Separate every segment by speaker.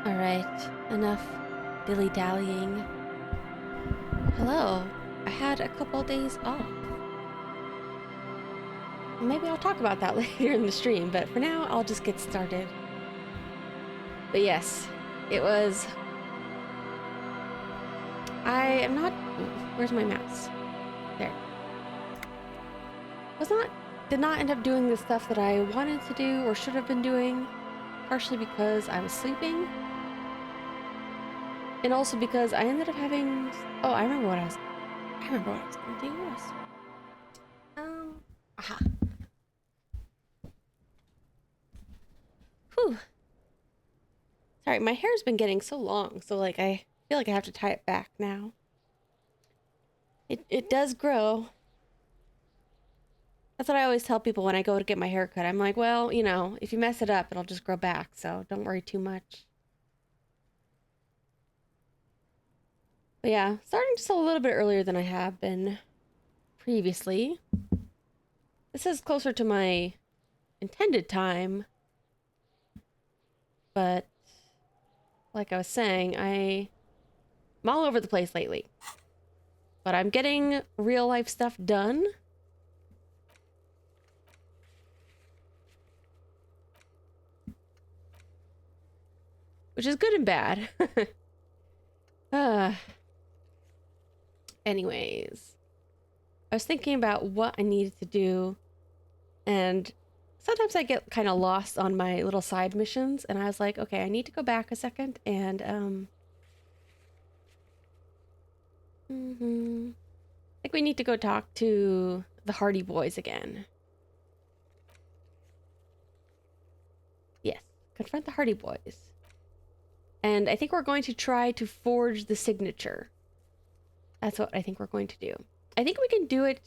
Speaker 1: Alright, enough dilly-dallying. Hello. I had a couple days off. Maybe I'll talk about that later in the stream, but for now, I'll just get started. But yes, it was... I am not... Where's my mouse? There. Did not end up doing the stuff that I wanted to do or should have been doing, partially because I was sleeping, and also because I ended up having... Oh, I remember what I was gonna do. Aha. Whew. Sorry, my hair's been getting so long, so like I feel like I have to tie it back now. It does grow. That's what I always tell people when I go to get my hair cut. I'm like, well, you know, if you mess it up, it'll just grow back, so don't worry too much. But yeah, starting just a little bit earlier than I have been previously. This is closer to my intended time, but like I was saying, I'm all over the place lately. But I'm getting real life stuff done. Which is good and bad. Anyways, I was thinking about what I needed to do, and sometimes I get kind of lost on my little side missions, and I was like, okay, I need to go back a second and I think we need to go talk to the Hardy Boys again. Yes, confront the Hardy Boys. And I think we're going to try to forge the signature. That's what I think we're going to do. I think we can do it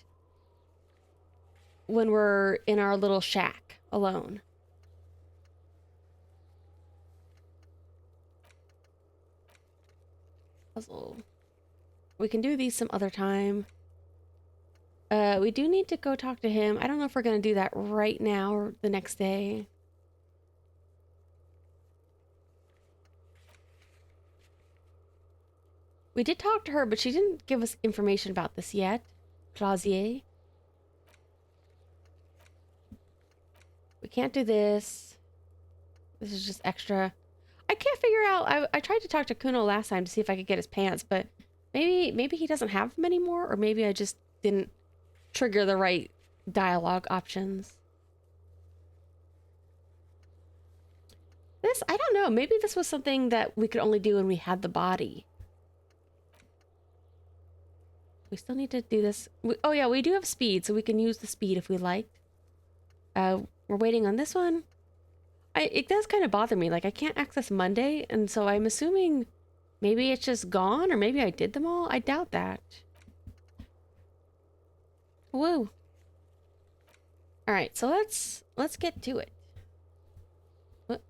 Speaker 1: when we're in our little shack alone. Puzzle. We can do these some other time. We do need to go talk to him. I don't know if we're going to do that right now or the next day. We did talk to her, but she didn't give us information about this yet. Plazier. We can't do this. This is just extra. I can't figure out. I tried to talk to Kuno last time to see if I could get his pants, but maybe he doesn't have them anymore, or maybe I just didn't trigger the right dialogue options. This, I don't know. Maybe this was something that we could only do when we had the body. We still need to do this. Oh yeah, we do have speed, so we can use the speed if we liked. We're waiting on this one. It does kind of bother me. Like, I can't access Monday, and so I'm assuming maybe it's just gone, or maybe I did them all. I doubt that. Woo. All right, so let's get to it. What?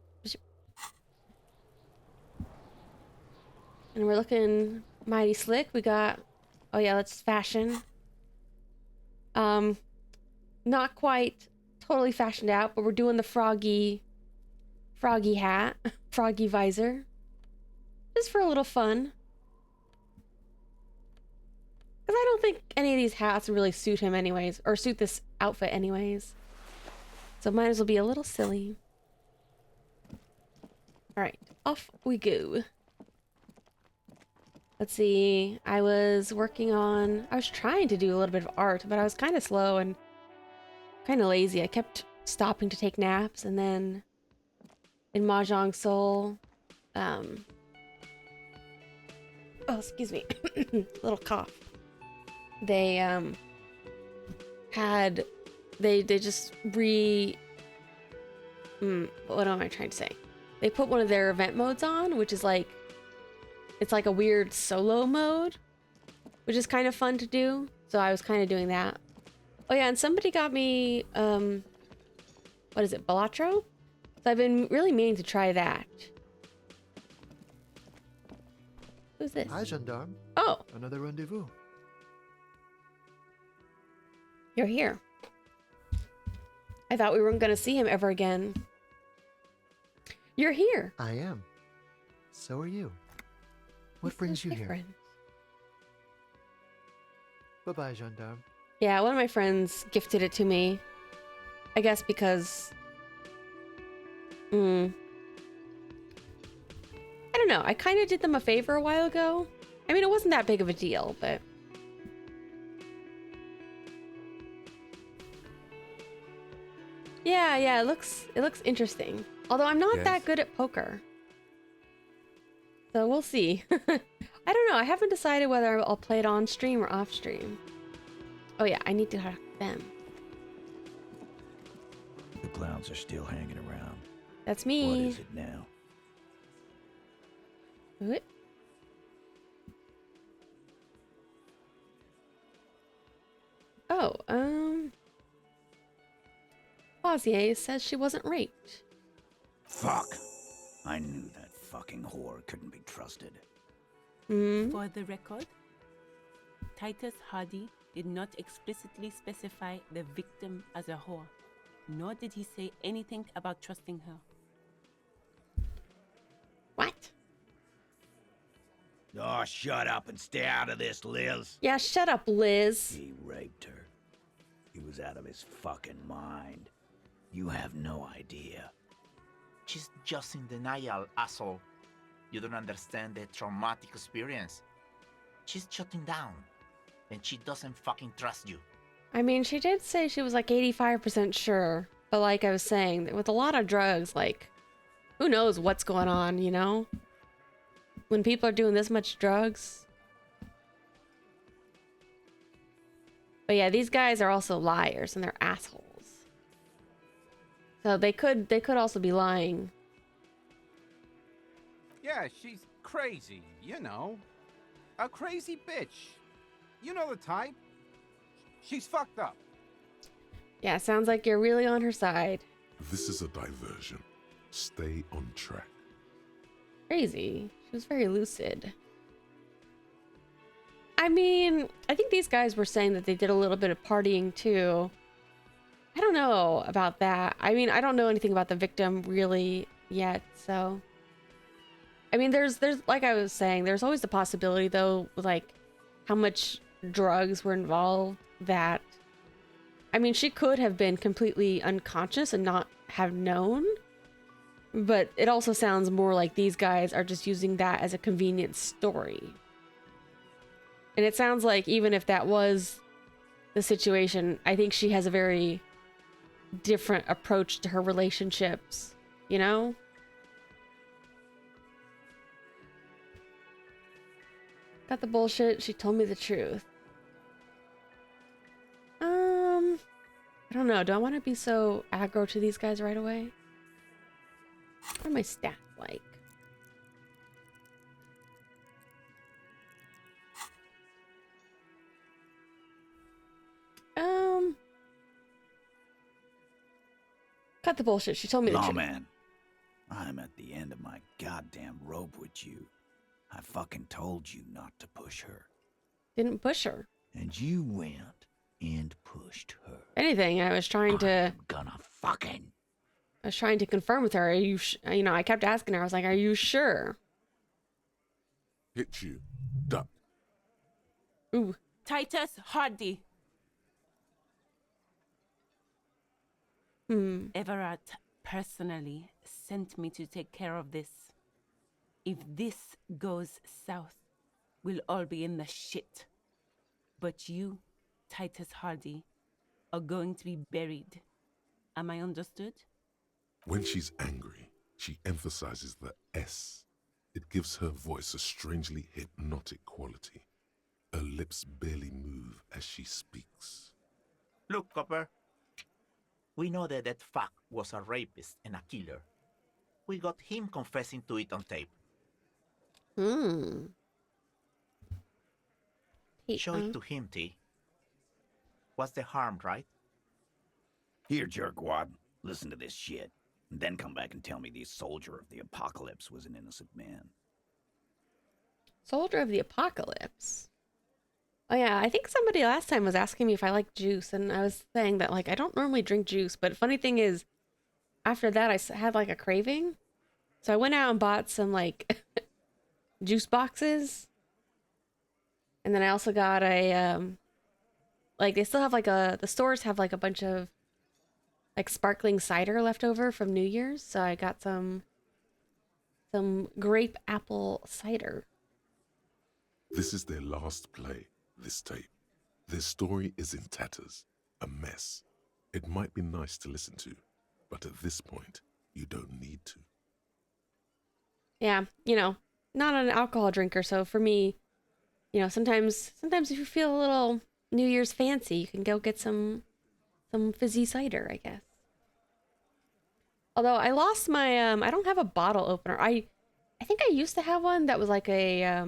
Speaker 1: And we're looking mighty slick. We got... Oh yeah, that's fashion. Not quite totally fashioned out, but we're doing the froggy hat, froggy visor. Just for a little fun. Because I don't think any of these hats really suit him anyways, or suit this outfit anyways. So might as well be a little silly. Alright, off we go. Let's see, I was trying to do a little bit of art, but I was kind of slow and kind of lazy. I kept stopping to take naps, and then in Mahjong Soul, oh, excuse me, little cough. They, they just what am I trying to say? They put one of their event modes on, which is like, it's like a weird solo mode, which is kind of fun to do. So I was kind of doing that. Oh yeah, and somebody got me, what is it, Balatro? So I've been really meaning to try that. Who's this?
Speaker 2: Hi, gendarme.
Speaker 1: Oh,
Speaker 2: Another rendezvous.
Speaker 1: you're here. I thought we weren't going to see him ever again. You're here.
Speaker 2: I am. So are you. What brings you here? Bye-bye, gendarme.
Speaker 1: Yeah, one of my friends gifted it to me. I guess because... I don't know. I kind of did them a favor a while ago. I mean, it wasn't that big of a deal, but... Yeah, it looks interesting. Although I'm not that good at poker. So we'll see. I don't know. I haven't decided whether I'll play it on stream or off stream. Oh yeah, I need to talk to them.
Speaker 3: The clowns are still hanging around.
Speaker 1: That's me.
Speaker 3: What is it now?
Speaker 1: What? Oh, Boisier says she wasn't raped.
Speaker 3: Fuck! I knew that fucking whore couldn't be trusted.
Speaker 4: For the record, Titus Hardy did not explicitly specify the victim as a whore, nor did he say anything about trusting her.
Speaker 1: What?
Speaker 3: Oh, shut up and stay out of this, Liz.
Speaker 1: Yeah, shut up, Liz.
Speaker 3: He raped her. He was out of his fucking mind. You have no idea.
Speaker 5: She's just in denial, asshole. You don't understand the traumatic experience. She's shutting down. And she doesn't fucking trust you.
Speaker 1: I mean, she did say she was like 85% sure. But like I was saying, with a lot of drugs, like, who knows what's going on, you know? When people are doing this much drugs. But yeah, these guys are also liars and they're assholes. So they could also be lying.
Speaker 6: Yeah, she's crazy, you know. A crazy bitch. You know the type. She's fucked up.
Speaker 1: Yeah, sounds like you're really on her side.
Speaker 7: This is a diversion. Stay on track.
Speaker 1: Crazy. She was very lucid. I mean, I think these guys were saying that they did a little bit of partying too. I don't know about that. I mean, I don't know anything about the victim really yet, so... I mean, there's like I was saying, there's always the possibility though, like how much drugs were involved that... I mean, she could have been completely unconscious and not have known. But it also sounds more like these guys are just using that as a convenient story. And it sounds like even if that was the situation, I think she has a very different approach to her relationships, you know? Got the bullshit. She told me the truth. I don't know. Do I want to be so aggro to these guys right away? What are my stats like? Cut the bullshit. She told me the truth.
Speaker 3: Man, I'm at the end of my goddamn rope with you. I fucking told you not to push her.
Speaker 1: Didn't push her.
Speaker 3: And you went and pushed her.
Speaker 1: Anything, I was trying to...
Speaker 3: I'm gonna fucking...
Speaker 1: I was trying to confirm with her. Are you you know, I kept asking her. I was like, are you sure?
Speaker 7: Hit you. Duck.
Speaker 1: Ooh.
Speaker 4: Titus Hardy. Everett personally sent me to take care of this. If this goes south, we'll all be in the shit. But you, Titus Hardy, are going to be buried. Am I understood?
Speaker 7: When she's angry, she emphasizes the S. It gives her voice a strangely hypnotic quality. Her lips barely move as she speaks.
Speaker 5: Look, Copper. We know that that fuck was a rapist and a killer. We got him confessing to it on tape. Show it to him, T. What's the harm, right?
Speaker 3: Here, jerkwad, listen to this shit. And then come back and tell me the soldier of the apocalypse was an innocent man.
Speaker 1: Soldier of the Apocalypse. Oh yeah, I think somebody last time was asking me if I like juice, and I was saying that like I don't normally drink juice, but funny thing is, after that I had like a craving, so I went out and bought some like juice boxes. And then I also got a like they still have like the stores have like a bunch of like sparkling cider left over from New Year's, so I got some grape apple cider.
Speaker 7: This is their last play, this tape. Their story is in tatters, a mess. It might be nice to listen to, but at this point, you don't need to.
Speaker 1: Yeah, you know, not an alcohol drinker, so for me, you know, sometimes if you feel a little New Year's fancy, you can go get some fizzy cider, I guess. Although I lost my I don't have a bottle opener. I think I used to have one that was like a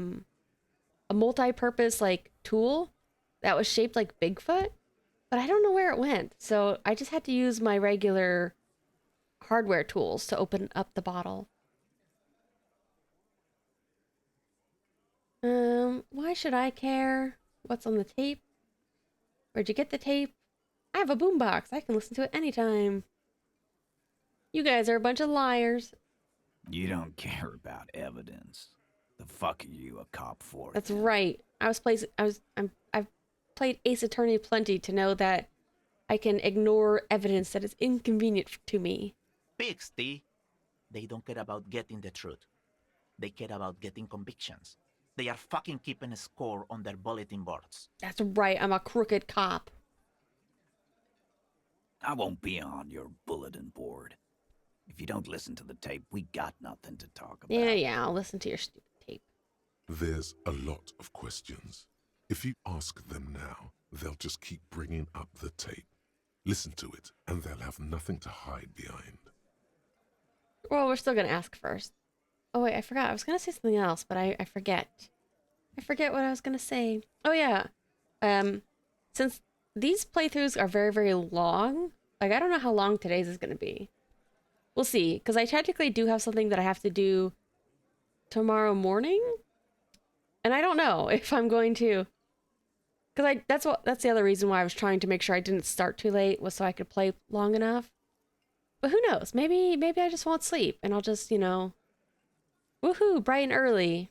Speaker 1: multi-purpose like tool that was shaped like Bigfoot, but I don't know where it went. So I just had to use my regular hardware tools to open up the bottle. Why should I care what's on the tape? Where'd you get the tape? I have a boombox. I can listen to it anytime. You guys are a bunch of liars.
Speaker 3: You don't care about evidence. The fuck are you a cop for?
Speaker 1: That's
Speaker 3: then?
Speaker 1: right. I've played Ace Attorney plenty to know that I can ignore evidence that is inconvenient to me.
Speaker 5: Pigs, T. They don't care about getting the truth. They care about getting convictions. They are fucking keeping a score on their bulletin boards.
Speaker 1: That's right. I'm a crooked cop.
Speaker 3: I won't be on your bulletin board. If you don't listen to the tape, we got nothing to talk about.
Speaker 1: Yeah, I'll listen to your stupid tape.
Speaker 7: There's a lot of questions. If you ask them now, they'll just keep bringing up the tape. Listen to it, and they'll have nothing to hide behind.
Speaker 1: Well, we're still gonna ask first. Oh wait, I forgot. I was gonna say something else, but I forget. I forget what I was gonna say. Oh yeah. Since these playthroughs are very, very long, like I don't know how long today's is gonna be. We'll see, because I technically do have something that I have to do tomorrow morning, and I don't know if I'm going to. Because that's the other reason why I was trying to make sure I didn't start too late, was so I could play long enough. But who knows? Maybe I just won't sleep, and I'll just, you know, woohoo, bright and early,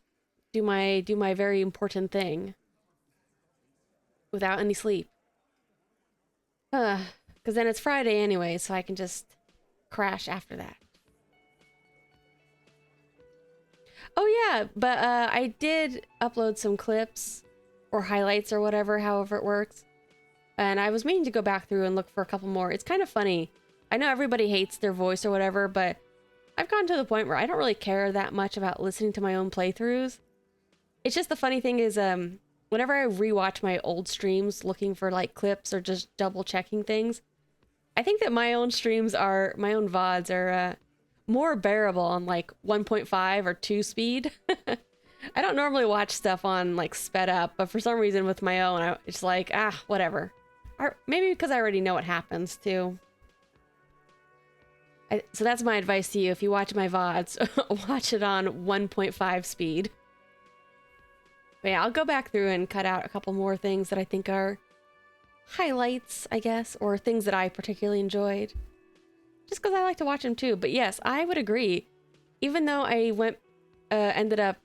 Speaker 1: do my very important thing without any sleep. Because then it's Friday anyway, so I can just crash after that. Oh yeah, but I did upload some clips or highlights or whatever, however it works. And I was meaning to go back through and look for a couple more. It's kind of funny. I know everybody hates their voice or whatever, but I've gotten to the point where I don't really care that much about listening to my own playthroughs. It's just the funny thing is, whenever I rewatch my old streams looking for like clips or just double checking things, I think that my own VODs are more bearable on like 1.5 or 2 speed. I don't normally watch stuff on like sped up, but for some reason with my own, it's like, whatever. Or maybe because I already know what happens too. So that's my advice to you. If you watch my VODs, watch it on 1.5 speed. But yeah, I'll go back through and cut out a couple more things that I think are highlights, I guess, or things that I particularly enjoyed. Just because I like to watch them too. But yes, I would agree. Even though I ended up,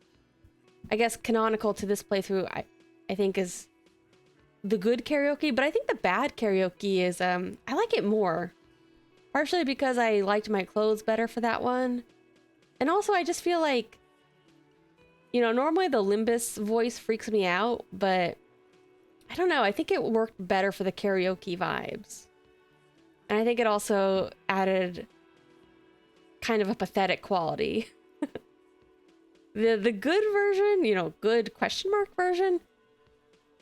Speaker 1: I guess, canonical to this playthrough, I think is the good karaoke. But I think the bad karaoke is, I like it more. Partially because I liked my clothes better for that one. And also I just feel like, you know, normally the Limbus voice freaks me out, but I don't know. I think it worked better for the karaoke vibes. And I think it also added kind of a pathetic quality. The good version, you know, good question mark version,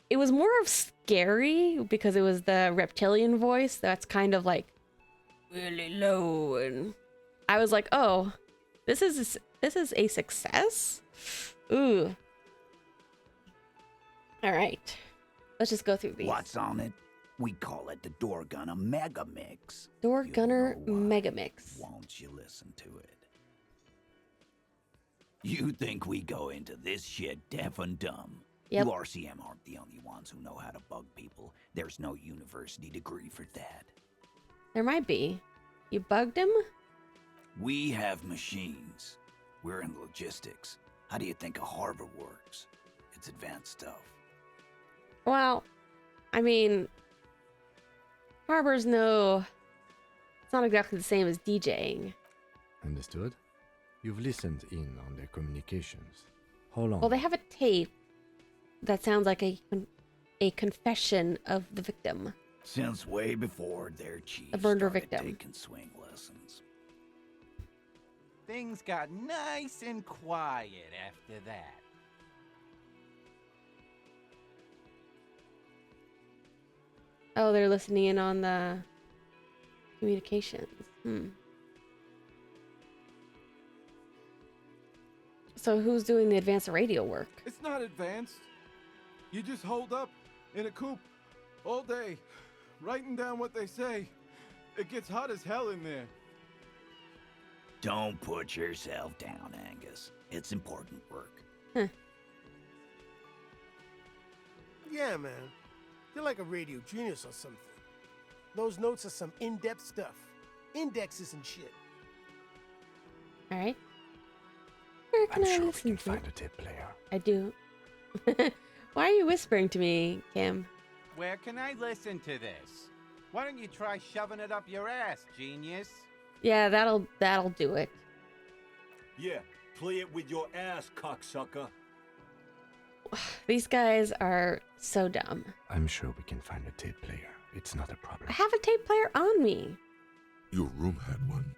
Speaker 1: it was more of scary because it was the reptilian voice that's kind of like really low, and I was like, oh, this is a success? Ooh. All right. Let's just go through these.
Speaker 3: What's on it? We call it the Door Gunner Mega Mix.
Speaker 1: Door
Speaker 3: You
Speaker 1: Gunner
Speaker 3: know why.
Speaker 1: Mega Mix.
Speaker 3: Won't you listen to it? You think we go into this shit deaf and dumb?
Speaker 1: Yep.
Speaker 3: You RCM aren't the only ones who know how to bug people. There's no university degree for that.
Speaker 1: There might be. You bugged him?
Speaker 3: We have machines. We're in logistics. How do you think a harbor works? It's advanced stuff.
Speaker 1: Well, I mean, Harbor's it's not exactly the same as DJing.
Speaker 8: Understood? You've listened in on their communications. Hold on.
Speaker 1: Well, they have a tape that sounds like a confession of the victim.
Speaker 3: Since way before their chief
Speaker 1: The murder
Speaker 3: started
Speaker 1: victim.
Speaker 3: taking swing lessons.
Speaker 6: Things got nice and quiet after that.
Speaker 1: Oh, they're listening in on the communications. So who's doing the advanced radio work?
Speaker 9: It's not advanced. You just hold up in a coop all day, writing down what they say. It gets hot as hell in there.
Speaker 3: Don't put yourself down, Angus. It's important work.
Speaker 10: Yeah, man. You're like a radio genius or something. Those notes are some in-depth stuff. Indexes and shit.
Speaker 1: All right. Where can
Speaker 8: I'm
Speaker 1: I
Speaker 8: sure we
Speaker 1: listen
Speaker 8: can
Speaker 1: to
Speaker 8: find
Speaker 1: it?
Speaker 8: a tape player.
Speaker 1: I do. Why are you whispering to me, Kim?
Speaker 6: Where can I listen to this? Why don't you try shoving it up your ass, genius?
Speaker 1: Yeah, that'll do it.
Speaker 11: Yeah, play it with your ass, cocksucker.
Speaker 1: These guys are so dumb.
Speaker 8: I'm sure we can find a tape player. It's not a problem.
Speaker 1: I have a tape player on me.
Speaker 7: Your room had one.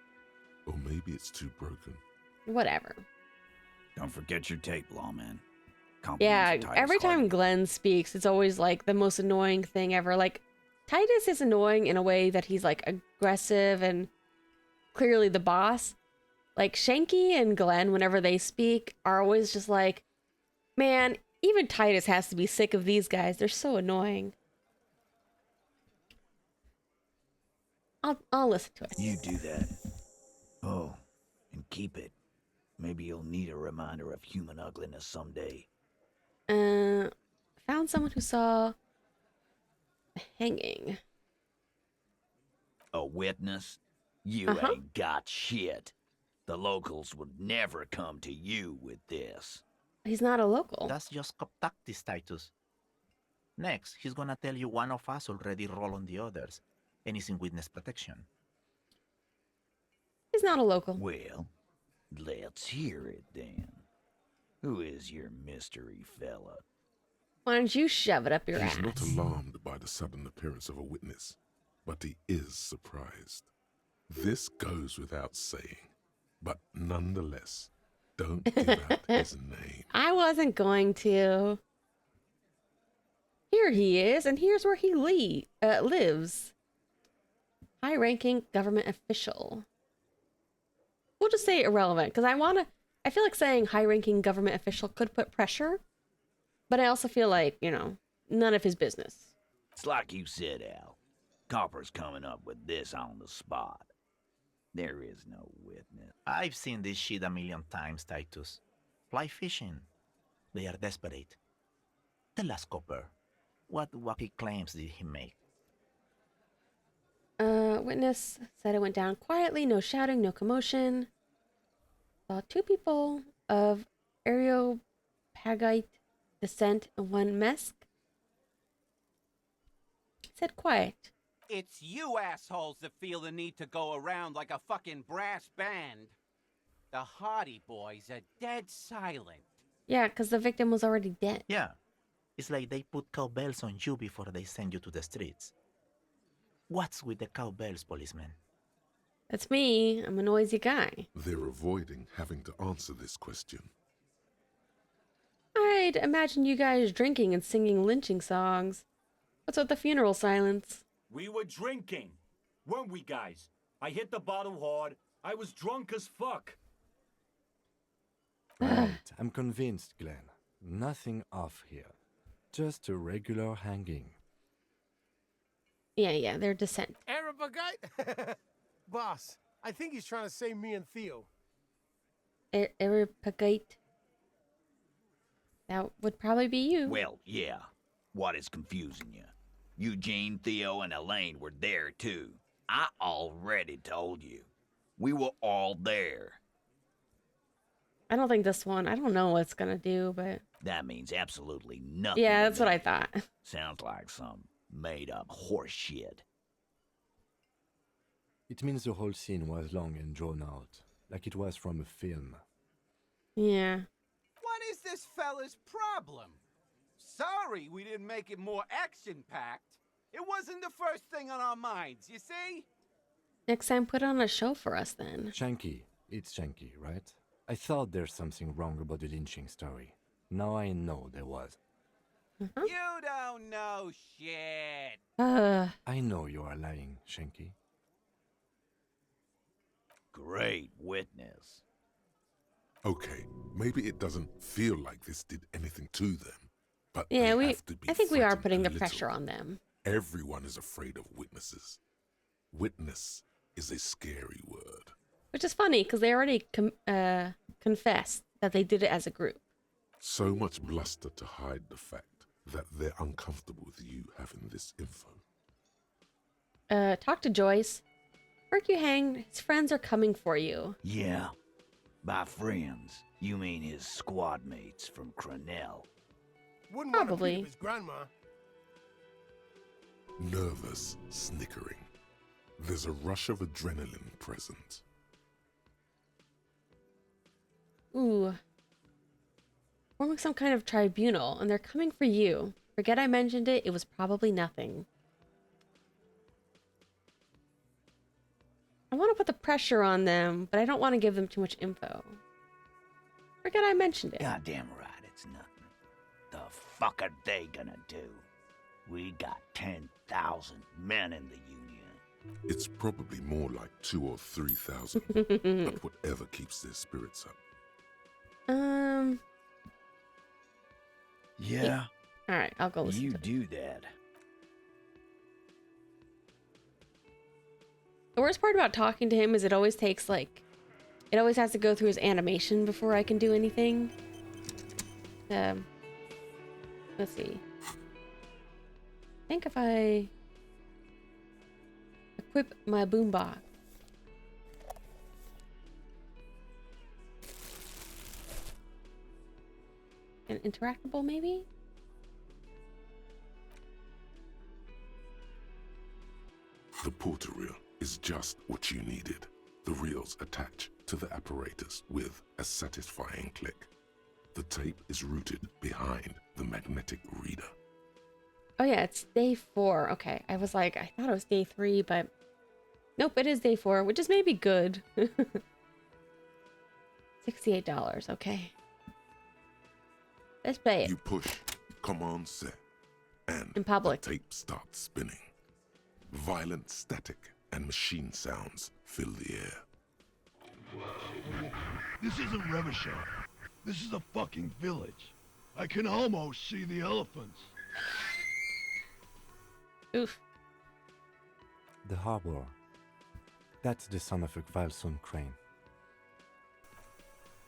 Speaker 7: Or maybe it's too broken.
Speaker 1: Whatever.
Speaker 3: Don't forget your tape, lawman.
Speaker 1: Yeah,
Speaker 3: Compliments of Titus
Speaker 1: every time
Speaker 3: Harding.
Speaker 1: Glenn speaks, it's always like the most annoying thing ever. Like, Titus is annoying in a way that he's like aggressive and clearly the boss. Like, Shanky and Glenn, whenever they speak, are always just like, man, even Titus has to be sick of these guys. They're so annoying. I'll listen to it.
Speaker 3: You do that. Oh, and keep it. Maybe you'll need a reminder of human ugliness someday.
Speaker 1: Found someone who saw a hanging.
Speaker 3: A witness? You ain't got shit. The locals would never come to you with this.
Speaker 1: He's not a local.
Speaker 5: That's just cop tactics, Titus. Next, he's gonna tell you one of us already rolled on the others, and is in witness protection.
Speaker 1: He's not a local.
Speaker 3: Well, let's hear it then. Who is your mystery fella?
Speaker 1: Why don't you shove it up your ass?
Speaker 7: He's not alarmed by the sudden appearance of a witness, but he is surprised. This goes without saying, but nonetheless, don't give out his name.
Speaker 1: I wasn't going to. Here he is, and here's where he lives. High-ranking government official. We'll just say irrelevant, because I feel like saying high-ranking government official could put pressure, but I also feel like, none of his business.
Speaker 3: It's like you said, Al. Copper's coming up with this on the spot. There is no witness.
Speaker 5: I've seen this shit a million times, Titus. Fly fishing. They are desperate. Tell us, Copper, what wacky claims did he make?
Speaker 1: Witness said it went down quietly, no shouting, no commotion. Saw two people of Areopagite descent and one Mesk. Said quiet.
Speaker 6: It's you assholes that feel the need to go around like a fucking brass band. The Hardy boys are dead silent.
Speaker 1: Yeah, because the victim was already dead.
Speaker 5: Yeah. It's like they put cowbells on you before they send you to the streets. What's with the cowbells, policeman?
Speaker 1: That's me. I'm a noisy guy.
Speaker 7: They're avoiding having to answer this question.
Speaker 1: I'd imagine you guys drinking and singing lynching songs. What's with the funeral silence?
Speaker 11: We were drinking, weren't we, guys? I hit the bottle hard. I was drunk as fuck.
Speaker 8: Right, I'm convinced, Glenn. Nothing off here. Just a regular hanging.
Speaker 1: Yeah, they're descent.
Speaker 10: Arabagite? Boss, I think he's trying to say me and Theo.
Speaker 1: Eripagite. That would probably be you.
Speaker 3: Well, yeah. What is confusing you? Eugene, Theo, and Elaine were there, too. I already told you. We were all there.
Speaker 1: I don't think this one. I don't know what it's gonna do, but
Speaker 3: That means absolutely nothing.
Speaker 1: yeah,
Speaker 3: to
Speaker 1: that's what I
Speaker 3: me.
Speaker 1: thought.
Speaker 3: Sounds like some made-up horse shit.
Speaker 8: It means the whole scene was long and drawn out, like it was from a film.
Speaker 1: Yeah.
Speaker 6: What is this fella's problem? Sorry we didn't make it more action-packed. It wasn't the first thing on our minds, you see?
Speaker 1: Next time, put on a show for us then.
Speaker 8: Shanky. It's Shanky, right? I thought there's something wrong about the lynching story. Now I know there was.
Speaker 1: Uh-huh.
Speaker 6: You don't know shit.
Speaker 8: I know you are lying, Shanky.
Speaker 3: Great witness.
Speaker 7: Okay, maybe it doesn't feel like this did anything to them, but
Speaker 1: Yeah,
Speaker 7: they have to be
Speaker 1: I think we are
Speaker 7: threatened
Speaker 1: putting
Speaker 7: a
Speaker 1: the
Speaker 7: little.
Speaker 1: pressure on them.
Speaker 7: Everyone is afraid of witnesses. Witness is a scary word.
Speaker 1: Which is funny, because they already confessed that they did it as a group.
Speaker 7: So much bluster to hide the fact that they're uncomfortable with you having this info.
Speaker 1: Talk to Joyce. Weren't you hanged? His friends are coming for you.
Speaker 3: Yeah. By friends, you mean his squad mates from Cronell.
Speaker 10: Wouldn't want to
Speaker 1: Probably.
Speaker 10: beat up his grandma.
Speaker 7: Nervous, snickering. There's a rush of adrenaline present.
Speaker 1: Ooh. Forming some kind of tribunal, and they're coming for you. Forget I mentioned it, it was probably nothing. I want to put the pressure on them, but I don't want to give them too much info. Forget I mentioned it.
Speaker 3: Goddamn right, it's nothing. The fuck are they gonna do? We got 10,000 men in the Union.
Speaker 7: It's probably more like 2,000 or 3,000, but whatever keeps their spirits up.
Speaker 3: Yeah,
Speaker 1: Alright, I'll go listen
Speaker 3: you
Speaker 1: to it.
Speaker 3: do that.
Speaker 1: The worst part about talking to him is it always takes, like... It always has to go through his animation before I can do anything. Let's see. I think if I... equip my boombox. An interactable, maybe?
Speaker 7: The porter reel is just what you needed. The reels attach to the apparatus with a satisfying click. The tape is routed behind the magnetic reader.
Speaker 1: Oh yeah, it's day 4. Okay, I was like, I thought it was day 3, but... Nope, it is day 4, which is maybe good. $68, okay. Let's play it.
Speaker 7: You push, command set, and
Speaker 1: In public.
Speaker 7: the tape starts spinning. Violent static and machine sounds fill the air.
Speaker 12: This isn't Revachol. This is a fucking village. I can almost see the elephants.
Speaker 1: Oof.
Speaker 8: The harbor. That's the son of a Kvalson crane.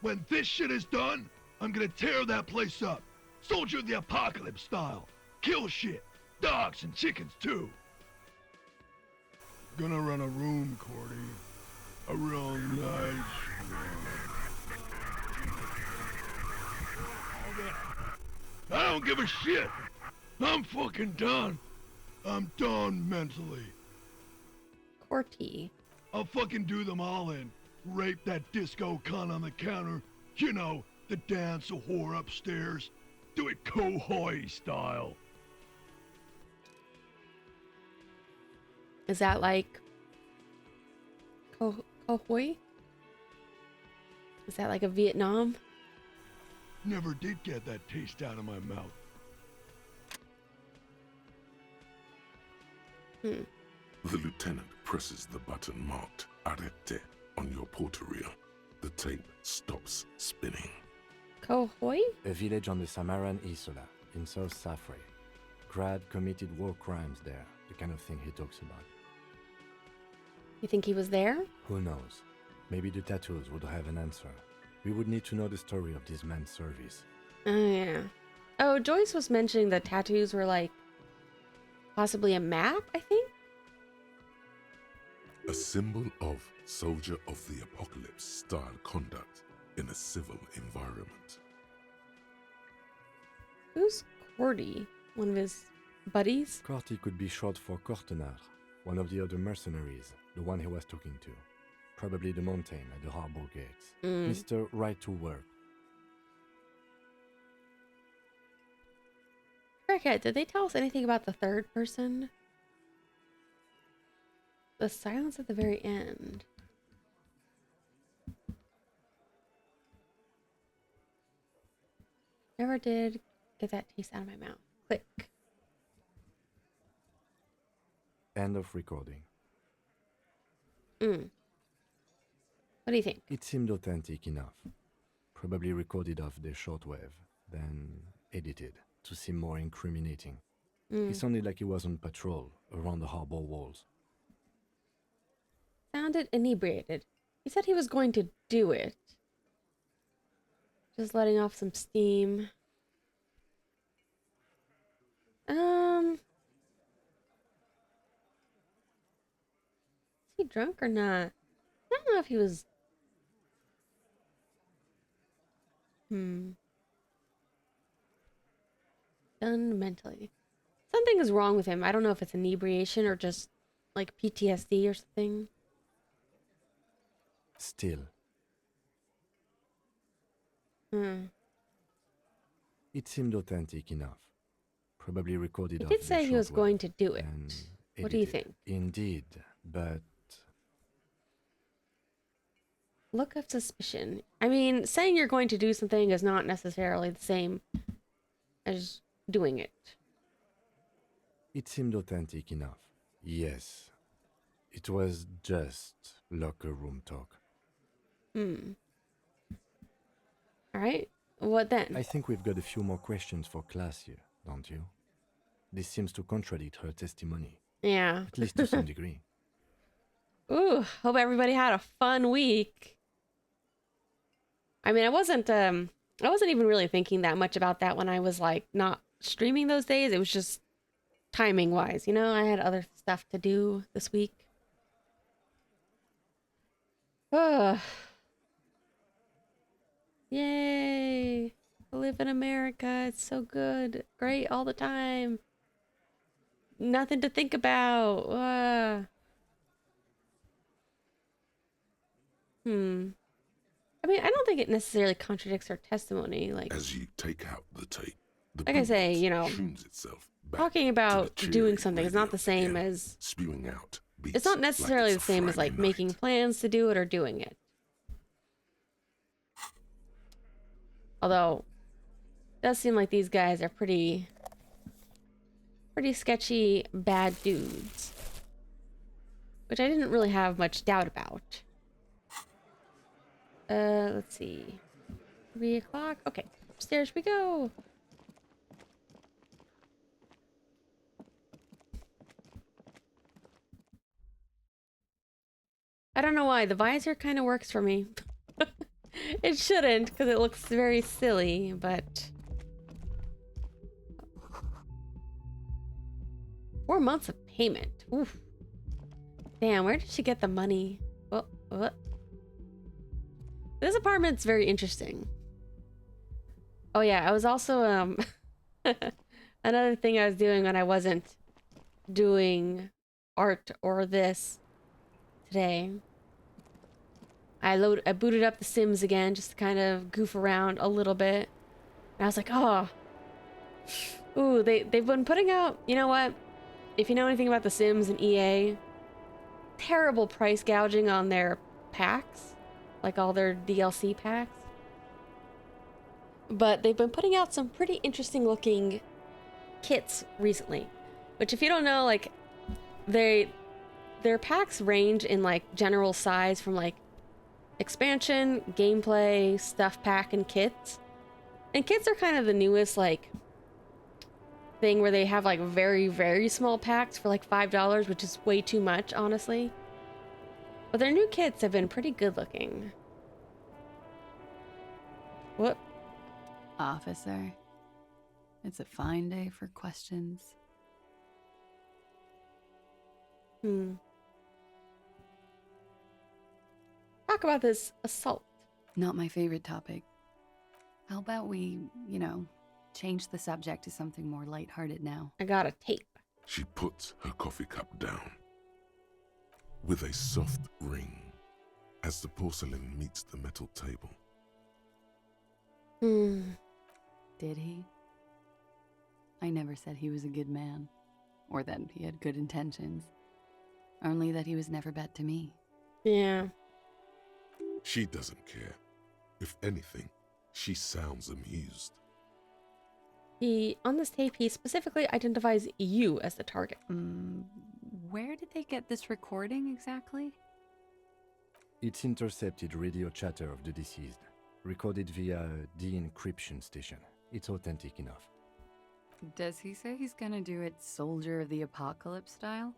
Speaker 12: When this shit is done, I'm gonna tear that place up. Soldier of the Apocalypse style. Kill shit. Dogs and chickens too. Gonna run a room, Cordy. A real nice room. I don't give a shit. I'm fucking done. I'm done mentally.
Speaker 1: Corty.
Speaker 12: I'll fucking do them all in. Rape that disco cunt on the counter. You know, the dance a whore upstairs. Do it Kohoi style.
Speaker 1: Is that like... Kohoi? Is that like a Vietnam?
Speaker 12: Never did get that taste out of my mouth.
Speaker 7: The lieutenant presses the button marked Arrete on your porter reel. The tape stops spinning.
Speaker 1: Kohoi?
Speaker 8: A village on the Samaran Isola, in South Safre. Grad committed war crimes there, the kind of thing he talks about.
Speaker 1: You think he was there?
Speaker 8: Who knows? Maybe the tattoos would have an answer. We would need to know the story of this man's service.
Speaker 1: Oh, yeah. Oh, Joyce was mentioning that tattoos were like... possibly a map, I think?
Speaker 7: A symbol of Soldier of the Apocalypse style conduct. in a civil environment.
Speaker 1: Who's Cordy? One of his buddies?
Speaker 8: Corty could be short for Cortenard, one of the other mercenaries, the one he was talking to. Probably the mountain at the harbor gates. Mr. Right to Work.
Speaker 1: Cricket, did they tell us anything about the third person? The silence at the very end. Never did get that taste out of my mouth. Click.
Speaker 8: End of recording.
Speaker 1: What do you think?
Speaker 8: It seemed authentic enough. Probably recorded off the shortwave, then edited to seem more incriminating. He sounded like he was on patrol around the harbor walls.
Speaker 1: Sounded inebriated. He said he was going to do it. Just letting off some steam. Is he drunk or not? I don't know if he was... Done mentally. Something is wrong with him. I don't know if it's inebriation or just like PTSD or something.
Speaker 8: Still. It seemed authentic enough. Probably recorded
Speaker 1: He
Speaker 8: off
Speaker 1: did
Speaker 8: the
Speaker 1: say he was
Speaker 8: shortwave
Speaker 1: going to do it.
Speaker 8: and
Speaker 1: What do you
Speaker 8: edited.
Speaker 1: think?
Speaker 8: Indeed, but
Speaker 1: Look of suspicion. I mean, saying you're going to do something is not necessarily the same as doing it.
Speaker 8: it seemed authentic enough. Yes. It was just locker room talk.
Speaker 1: Alright, what then?
Speaker 8: I think we've got a few more questions for class here, don't you? This seems to contradict her testimony,
Speaker 1: Yeah.
Speaker 8: at least to some degree.
Speaker 1: Ooh, hope everybody had a fun week. I mean, I wasn't even really thinking that much about that when I was like not streaming those days. It was just timing wise, you know, I had other stuff to do this week. Yay! I live in America. It's so good. Great all the time. Nothing to think about. I mean, I don't think it necessarily contradicts her testimony. Like,
Speaker 7: As you take out the tape, the
Speaker 1: like I say, you know,
Speaker 7: tunes itself back
Speaker 1: talking
Speaker 7: to
Speaker 1: about
Speaker 7: the
Speaker 1: doing
Speaker 7: cheery
Speaker 1: something is not
Speaker 7: radio
Speaker 1: the same
Speaker 7: again,
Speaker 1: as...
Speaker 7: spewing out beats
Speaker 1: It's not necessarily
Speaker 7: like
Speaker 1: the same as, like,
Speaker 7: Friday
Speaker 1: making
Speaker 7: night.
Speaker 1: plans to do it or doing it. Although, it does seem like these guys are pretty sketchy, bad dudes. Which I didn't really have much doubt about. Let's see. 3 o'clock? Okay, upstairs we go! I don't know why, the visor kind of works for me. It shouldn't, because it looks very silly, but... 4 months of payment. Oof. Damn, where did she get the money? What? This apartment's very interesting. Oh yeah, I was also, another thing I was doing when I wasn't doing art or this today. I booted up The Sims again just to kind of goof around a little bit. And I was like, oh. Ooh, they've been putting out, you know what? If you know anything about The Sims and EA, terrible price gouging on their packs. Like all their DLC packs. But they've been putting out some pretty interesting looking kits recently. Which if you don't know, like, their packs range in like general size from like expansion, gameplay, stuff pack, and kits. And kits are kind of the newest like thing where they have like very, very small packs for like $5, which is way too much, honestly. But their new kits have been pretty good looking. What?
Speaker 13: Officer, it's a fine day for questions.
Speaker 1: Talk about this assault.
Speaker 13: Not my favorite topic. How about we, change the subject to something more lighthearted now?
Speaker 1: I got a tape.
Speaker 7: She puts her coffee cup down with a soft ring as the porcelain meets the metal table.
Speaker 13: Did he? I never said he was a good man, or that he had good intentions. Only that he was never bad to me.
Speaker 1: Yeah.
Speaker 7: She doesn't care. If anything, she sounds amused.
Speaker 1: On this tape, he specifically identifies you as the target.
Speaker 13: Where did they get this recording exactly?
Speaker 8: It's intercepted radio chatter of the deceased, recorded via de-encryption station. It's authentic enough.
Speaker 13: Does he say he's gonna do it Soldier of the Apocalypse style?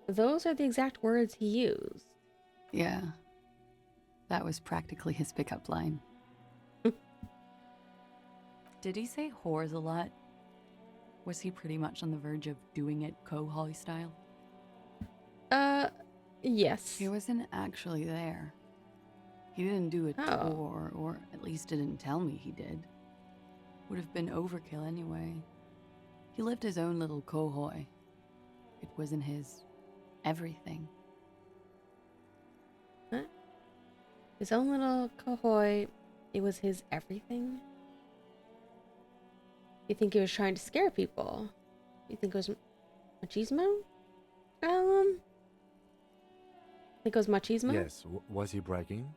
Speaker 1: Those are the exact words he used.
Speaker 13: Yeah. That was practically his pickup line. Did he say whores a lot? Was he pretty much on the verge of doing it Kohoi style?
Speaker 1: Yes.
Speaker 13: He wasn't actually there. He didn't do a tour, or at least didn't tell me he did. Would have been overkill anyway. He lived his own little Kohoi. It wasn't his everything.
Speaker 1: Huh? His own little Kohoi, it was his everything? You think he was trying to scare people? You think it was machismo? Think it was machismo?
Speaker 8: Yes. Was he bragging?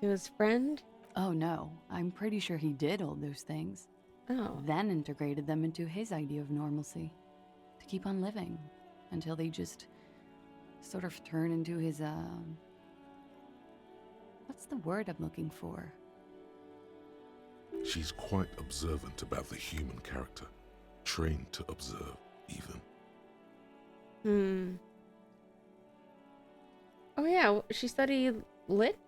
Speaker 1: To his friend?
Speaker 13: Oh no, I'm pretty sure he did all those things.
Speaker 1: Oh.
Speaker 13: Then integrated them into his idea of normalcy. To keep on living. Until they just sort of turn into his, what's the word I'm looking for?
Speaker 7: She's quite observant about the human character, trained to observe, even.
Speaker 1: Oh yeah, she studied lit?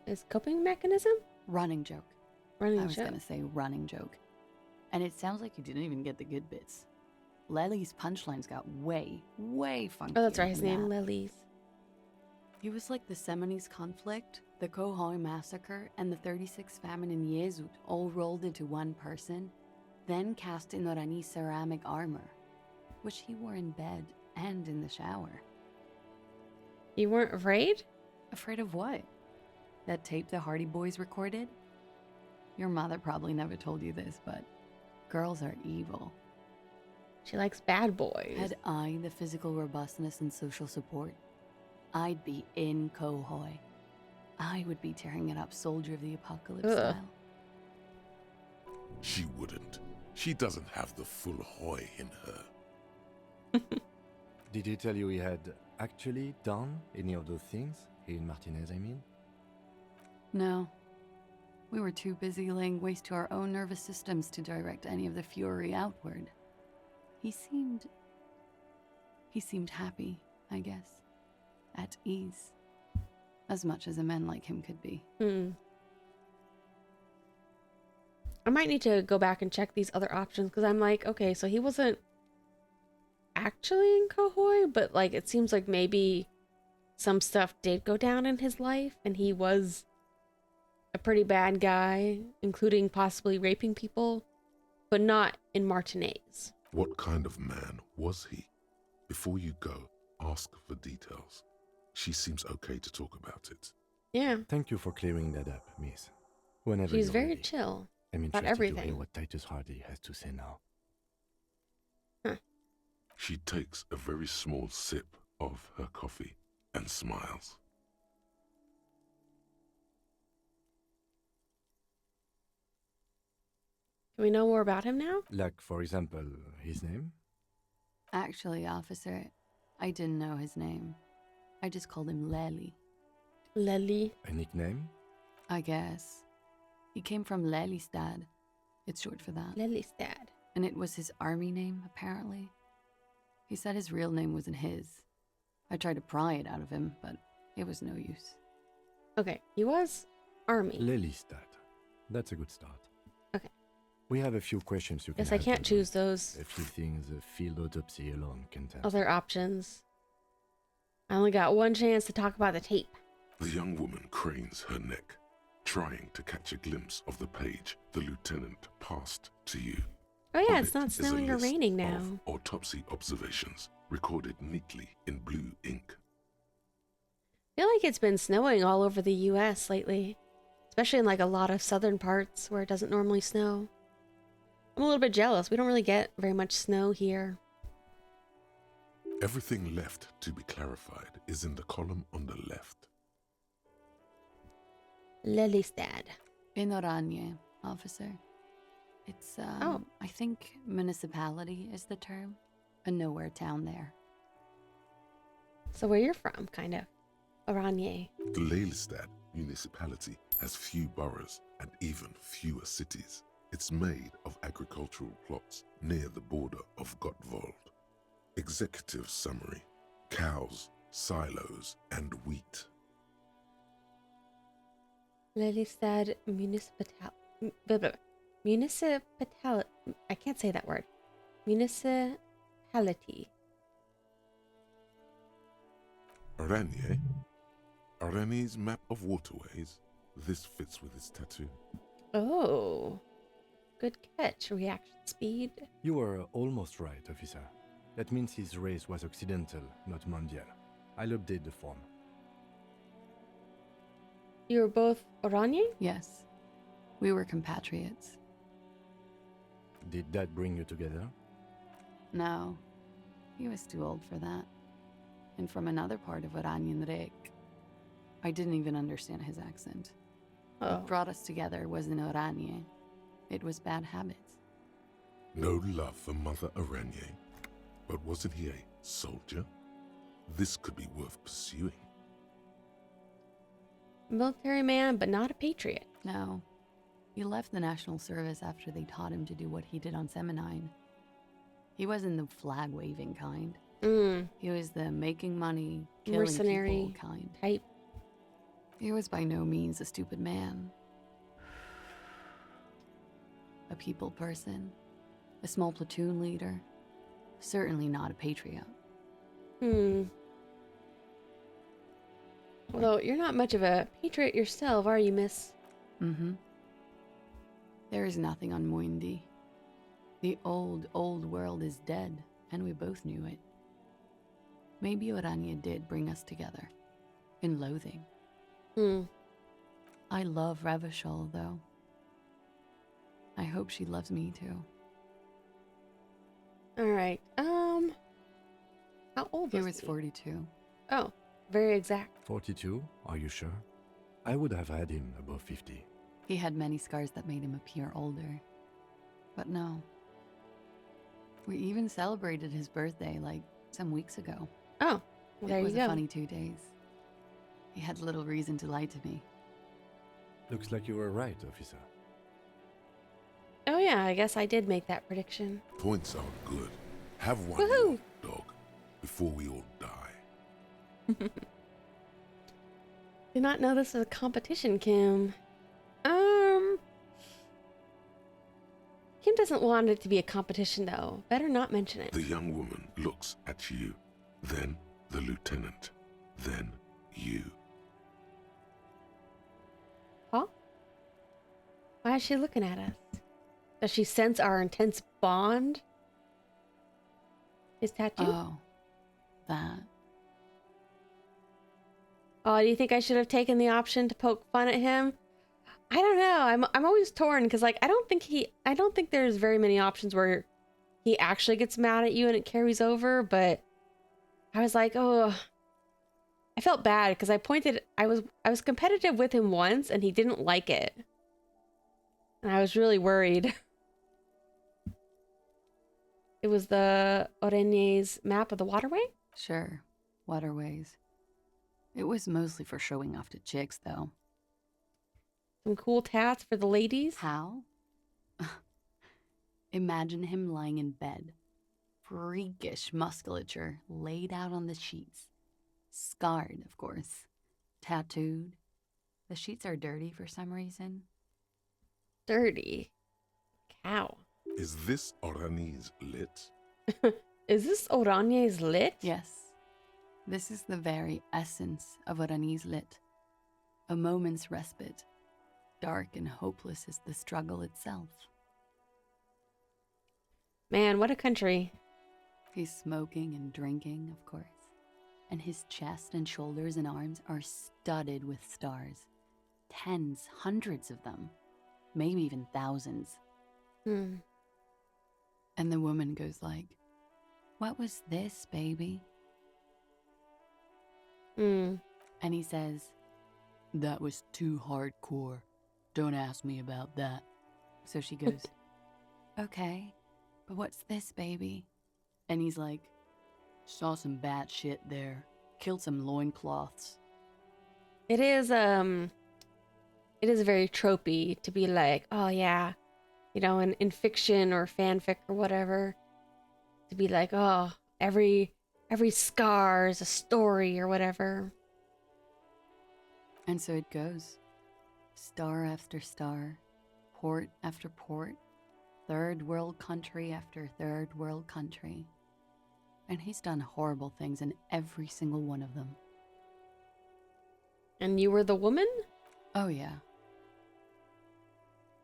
Speaker 1: Is coping mechanism?
Speaker 13: Running joke.
Speaker 1: Running
Speaker 13: I was
Speaker 1: joke.
Speaker 13: gonna say running joke. And it sounds like you didn't even get the good bits. Lely's punchlines got way, way funkier.
Speaker 1: Oh, that's right, his
Speaker 13: than
Speaker 1: name,
Speaker 13: that.
Speaker 1: Lely's.
Speaker 13: He was like the Seminoles conflict, the Kohoi massacre, and the 36 famine in Yezut all rolled into one person, then cast in Orani ceramic armor, which he wore in bed and in the shower.
Speaker 1: You weren't afraid?
Speaker 13: Afraid of what? That tape the Hardy Boys recorded? Your mother probably never told you this, but girls are evil.
Speaker 1: She likes bad boys.
Speaker 13: Had I the physical robustness and social support, I'd be in Kohoi. I would be tearing it up Soldier of the Apocalypse style.
Speaker 7: She wouldn't. She doesn't have the full Hoi in her.
Speaker 8: Did he tell you he had actually done any of those things? He and Martinez, I mean?
Speaker 13: No. We were too busy laying waste to our own nervous systems to direct any of the fury outward. He seemed happy, I guess. At ease. As much as a man like him could be.
Speaker 1: I might need to go back and check these other options, because I'm like, okay, so he wasn't actually in Kohoi, but like it seems like maybe some stuff did go down in his life, and he was a pretty bad guy, including possibly raping people, but not in Martinez.
Speaker 7: What kind of man was he? Before you go, ask for details. She seems okay to talk about it.
Speaker 1: Yeah.
Speaker 8: Thank you for clearing that up, miss. Whenever
Speaker 1: She's
Speaker 8: you're
Speaker 1: very
Speaker 8: ready.
Speaker 1: chill
Speaker 8: I'm
Speaker 1: about
Speaker 8: interested to hear
Speaker 1: everything.
Speaker 8: what Titus Hardy has to say now.
Speaker 7: She takes a very small sip of her coffee and smiles.
Speaker 1: Can we know more about him now?
Speaker 8: Like, for example, his name?
Speaker 13: Actually, officer, I didn't know his name. I just called him Lely.
Speaker 1: Lely.
Speaker 8: A nickname?
Speaker 13: I guess. He came from Lelystad. It's short for that.
Speaker 1: Lelystad.
Speaker 13: And it was his army name, apparently. He said his real name wasn't his. I tried to pry it out of him, but it was no use.
Speaker 1: Okay, he was army.
Speaker 8: Lelystad. That's a good start.
Speaker 1: Okay.
Speaker 8: We have a few questions you can
Speaker 1: Guess I
Speaker 8: help
Speaker 1: can't
Speaker 8: them with.
Speaker 1: choose those
Speaker 8: A few things a field autopsy alone can tell.
Speaker 1: other options. I only got one chance to talk about the tape.
Speaker 7: The young woman cranes her neck, trying to catch a glimpse of the page the lieutenant passed to you.
Speaker 1: Oh yeah,
Speaker 7: On
Speaker 1: it's
Speaker 7: it
Speaker 1: not
Speaker 7: is a
Speaker 1: snowing or
Speaker 7: list
Speaker 1: raining now.
Speaker 7: of autopsy observations recorded neatly in blue ink.
Speaker 1: I feel like it's been snowing all over the US lately, especially in like a lot of southern parts where it doesn't normally snow. I'm a little bit jealous. We don't really get very much snow here.
Speaker 7: Everything left to be clarified is in the column on the left.
Speaker 1: Lelystad.
Speaker 13: In Oranje, officer. It's, I think municipality is the term. A nowhere town there.
Speaker 1: So where you're from, kind of. Oranje.
Speaker 7: The Lelystad municipality has few boroughs and even fewer cities. It's made of agricultural plots near the border of Gottwald. Executive summary: cows, silos, and wheat.
Speaker 1: Lelystad municipality. I can't say that word. Municipality.
Speaker 7: Oranje? Oranje's map of waterways. This fits with his tattoo.
Speaker 1: Oh. Good catch. Reaction speed.
Speaker 8: You were almost right, officer. That means his race was occidental, not mondial. I'll update the form.
Speaker 1: You were both Oranje?
Speaker 13: Yes. We were compatriots.
Speaker 8: Did that bring you together?
Speaker 13: No. He was too old for that. And from another part of Oranjenrijk. I didn't even understand his accent.
Speaker 1: Oh.
Speaker 13: What brought us together wasn't Oranje. It was bad habits.
Speaker 7: No love for Mother Oranje. But wasn't he a soldier? This could be worth pursuing.
Speaker 1: Military man, but not a patriot.
Speaker 13: No. He left the national service after they taught him to do what he did on Seminine. He wasn't the flag-waving kind. He was the making money, killing
Speaker 1: mercenary
Speaker 13: people kind.
Speaker 1: Type.
Speaker 13: He was by no means a stupid man. A people person. A small platoon leader. Certainly not a patriot.
Speaker 1: Although you're not much of a patriot yourself, are you, miss?
Speaker 13: Mm-hmm. There is nothing on Muindi. The old world is dead, and we both knew it. Maybe Oranje did bring us together. In loathing. I love Revachol, though. I hope she loves me, too.
Speaker 1: Alright, how old was
Speaker 13: He was 42.
Speaker 1: Oh, very exact.
Speaker 8: 42? Are you sure? I would have had him above 50.
Speaker 13: He had many scars that made him appear older. But no. We even celebrated his birthday, like, some weeks ago.
Speaker 1: Oh, well, there
Speaker 13: it was
Speaker 1: you
Speaker 13: a
Speaker 1: go.
Speaker 13: funny 2 days. He had little reason to lie to me.
Speaker 8: Looks like you were right, officer.
Speaker 1: Oh yeah, I guess I did make that prediction.
Speaker 7: Points are good. Have one,
Speaker 1: Woohoo!
Speaker 7: you dog, before we all die.
Speaker 1: Did not know this was a competition, Kim. Kim doesn't want it to be a competition, though. Better not mention it.
Speaker 7: The young woman looks at you, then the lieutenant, then you.
Speaker 1: Huh? Why is she looking at us? Does she sense our intense bond? His tattoo?
Speaker 13: Oh, that.
Speaker 1: Oh, do you think I should have taken the option to poke fun at him? I don't know. I'm always torn because like I don't think there's very many options where he actually gets mad at you and it carries over, but I was like, oh, I felt bad because I was competitive with him once and he didn't like it. And I was really worried. It was the Oranje's map of the waterway?
Speaker 13: Sure, waterways. It was mostly for showing off to chicks, though.
Speaker 1: Some cool tats for the ladies?
Speaker 13: How? Imagine him lying in bed. Freakish musculature laid out on the sheets. Scarred, of course. Tattooed. The sheets are dirty for some reason.
Speaker 1: Dirty. Cow.
Speaker 7: Is this Oranje's lit?
Speaker 1: Is this Oranje's lit?
Speaker 13: Yes. This is the very essence of what Annie's lit. A moment's respite, dark and hopeless as the struggle itself.
Speaker 1: Man, what a country.
Speaker 13: He's smoking and drinking, of course. And his chest and shoulders and arms are studded with stars. Tens, hundreds of them. Maybe even thousands. And the woman goes like, "What was this, baby?" And he says, "That was too hardcore. Don't ask me about that." So she goes, "Okay, but what's this, baby?" And he's like, "Saw some bat shit there. Killed some loincloths."
Speaker 1: It is very tropey to be like, oh yeah, you know, in fiction or fanfic or whatever, to be like, oh, every scar is a story or whatever.
Speaker 13: And so it goes. Star after star, port after port, third world country after third world country. And he's done horrible things in every single one of them.
Speaker 1: And you were the woman?
Speaker 13: Oh yeah.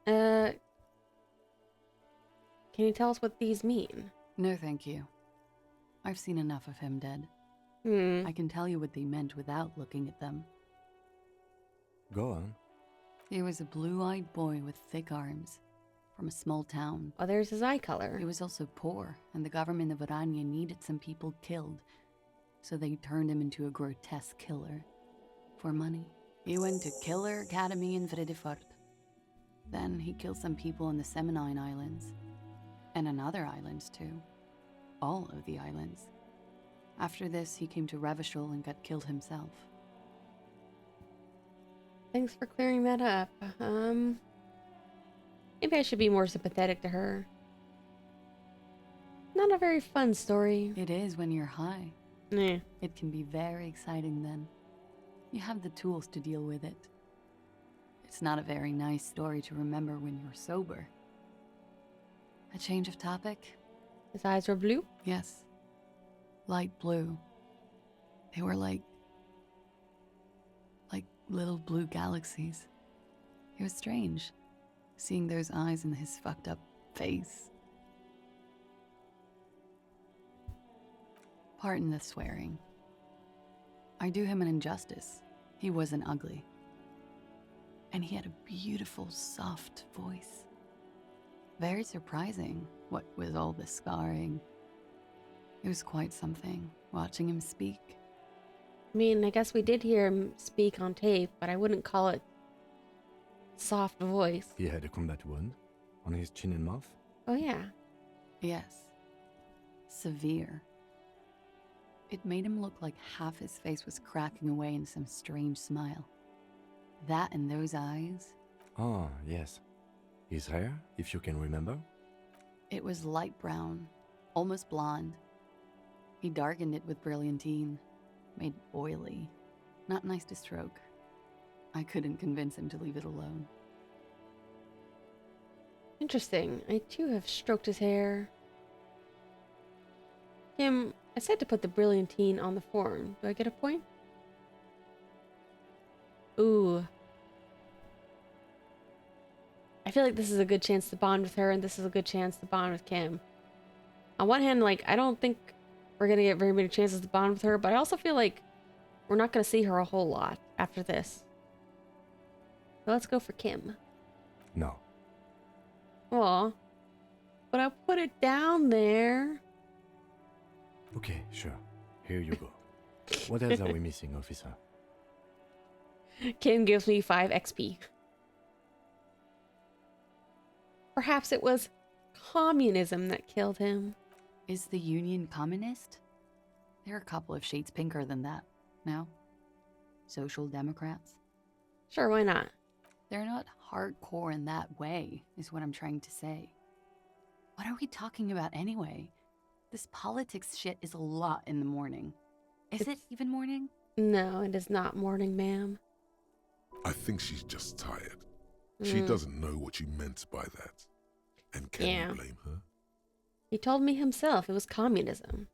Speaker 1: Can you tell us what these mean?
Speaker 13: No, thank you. I've seen enough of him dead. I can tell you what they meant without looking at them.
Speaker 8: Go on.
Speaker 13: He was a blue-eyed boy with thick arms, from a small town.
Speaker 1: Oh, there's his eye color.
Speaker 13: He was also poor, and the government of Orania needed some people killed, so they turned him into a grotesque killer. For money. He went to Killer Academy in Vredefort. Then he killed some people in the Semenine Islands. And on other islands, too. All of the islands. After this, he came to Revachol and got killed himself.
Speaker 1: Thanks for clearing that up. Maybe I should be more sympathetic to her. Not a very fun story.
Speaker 13: It is when you're high.
Speaker 1: Yeah.
Speaker 13: It can be very exciting then. You have the tools to deal with it. It's not a very nice story to remember when you're sober. A change of topic?
Speaker 1: His eyes were blue?
Speaker 13: Yes. Light blue. They were like little blue galaxies. It was strange, seeing those eyes in his fucked up face. Pardon the swearing. I do him an injustice. He wasn't ugly. And he had a beautiful, soft voice. Very surprising, what with all the scarring. It was quite something, watching him speak.
Speaker 1: I mean, I guess we did hear him speak on tape, but I wouldn't call it soft voice.
Speaker 8: He had a combat wound on his chin and mouth.
Speaker 1: Oh, yeah.
Speaker 13: Yes. Severe. It made him look like half his face was cracking away in some strange smile. That and those eyes.
Speaker 8: Ah, yes. His hair, if you can remember?
Speaker 13: It was light brown, almost blonde. He darkened it with brilliantine, made oily. Not nice to stroke. I couldn't convince him to leave it alone.
Speaker 1: Interesting. I too have stroked his hair. Kim, I said to put the brilliantine on the form. Do I get a point? Ooh. I feel like this is a good chance to bond with her, and this is a good chance to bond with Kim. On one hand, like, I don't think we're gonna get very many chances to bond with her, but I also feel like we're not gonna see her a whole lot after this. So let's go for Kim.
Speaker 8: No.
Speaker 1: Aw. But I put it down there.
Speaker 8: Okay, sure. Here you go. What else are we missing, officer?
Speaker 1: Kim gives me 5 XP. Perhaps it was communism that killed him.
Speaker 13: Is the Union communist? They're a couple of shades pinker than that, no? Social Democrats?
Speaker 1: Sure, why not?
Speaker 13: They're not hardcore in that way, is what I'm trying to say. What are we talking about anyway? This politics shit is a lot in the morning. Is it even morning?
Speaker 1: No, it is not morning, ma'am.
Speaker 7: I think she's just tired. She doesn't know what you meant by that. And can you blame her?
Speaker 1: He told me himself it was communism.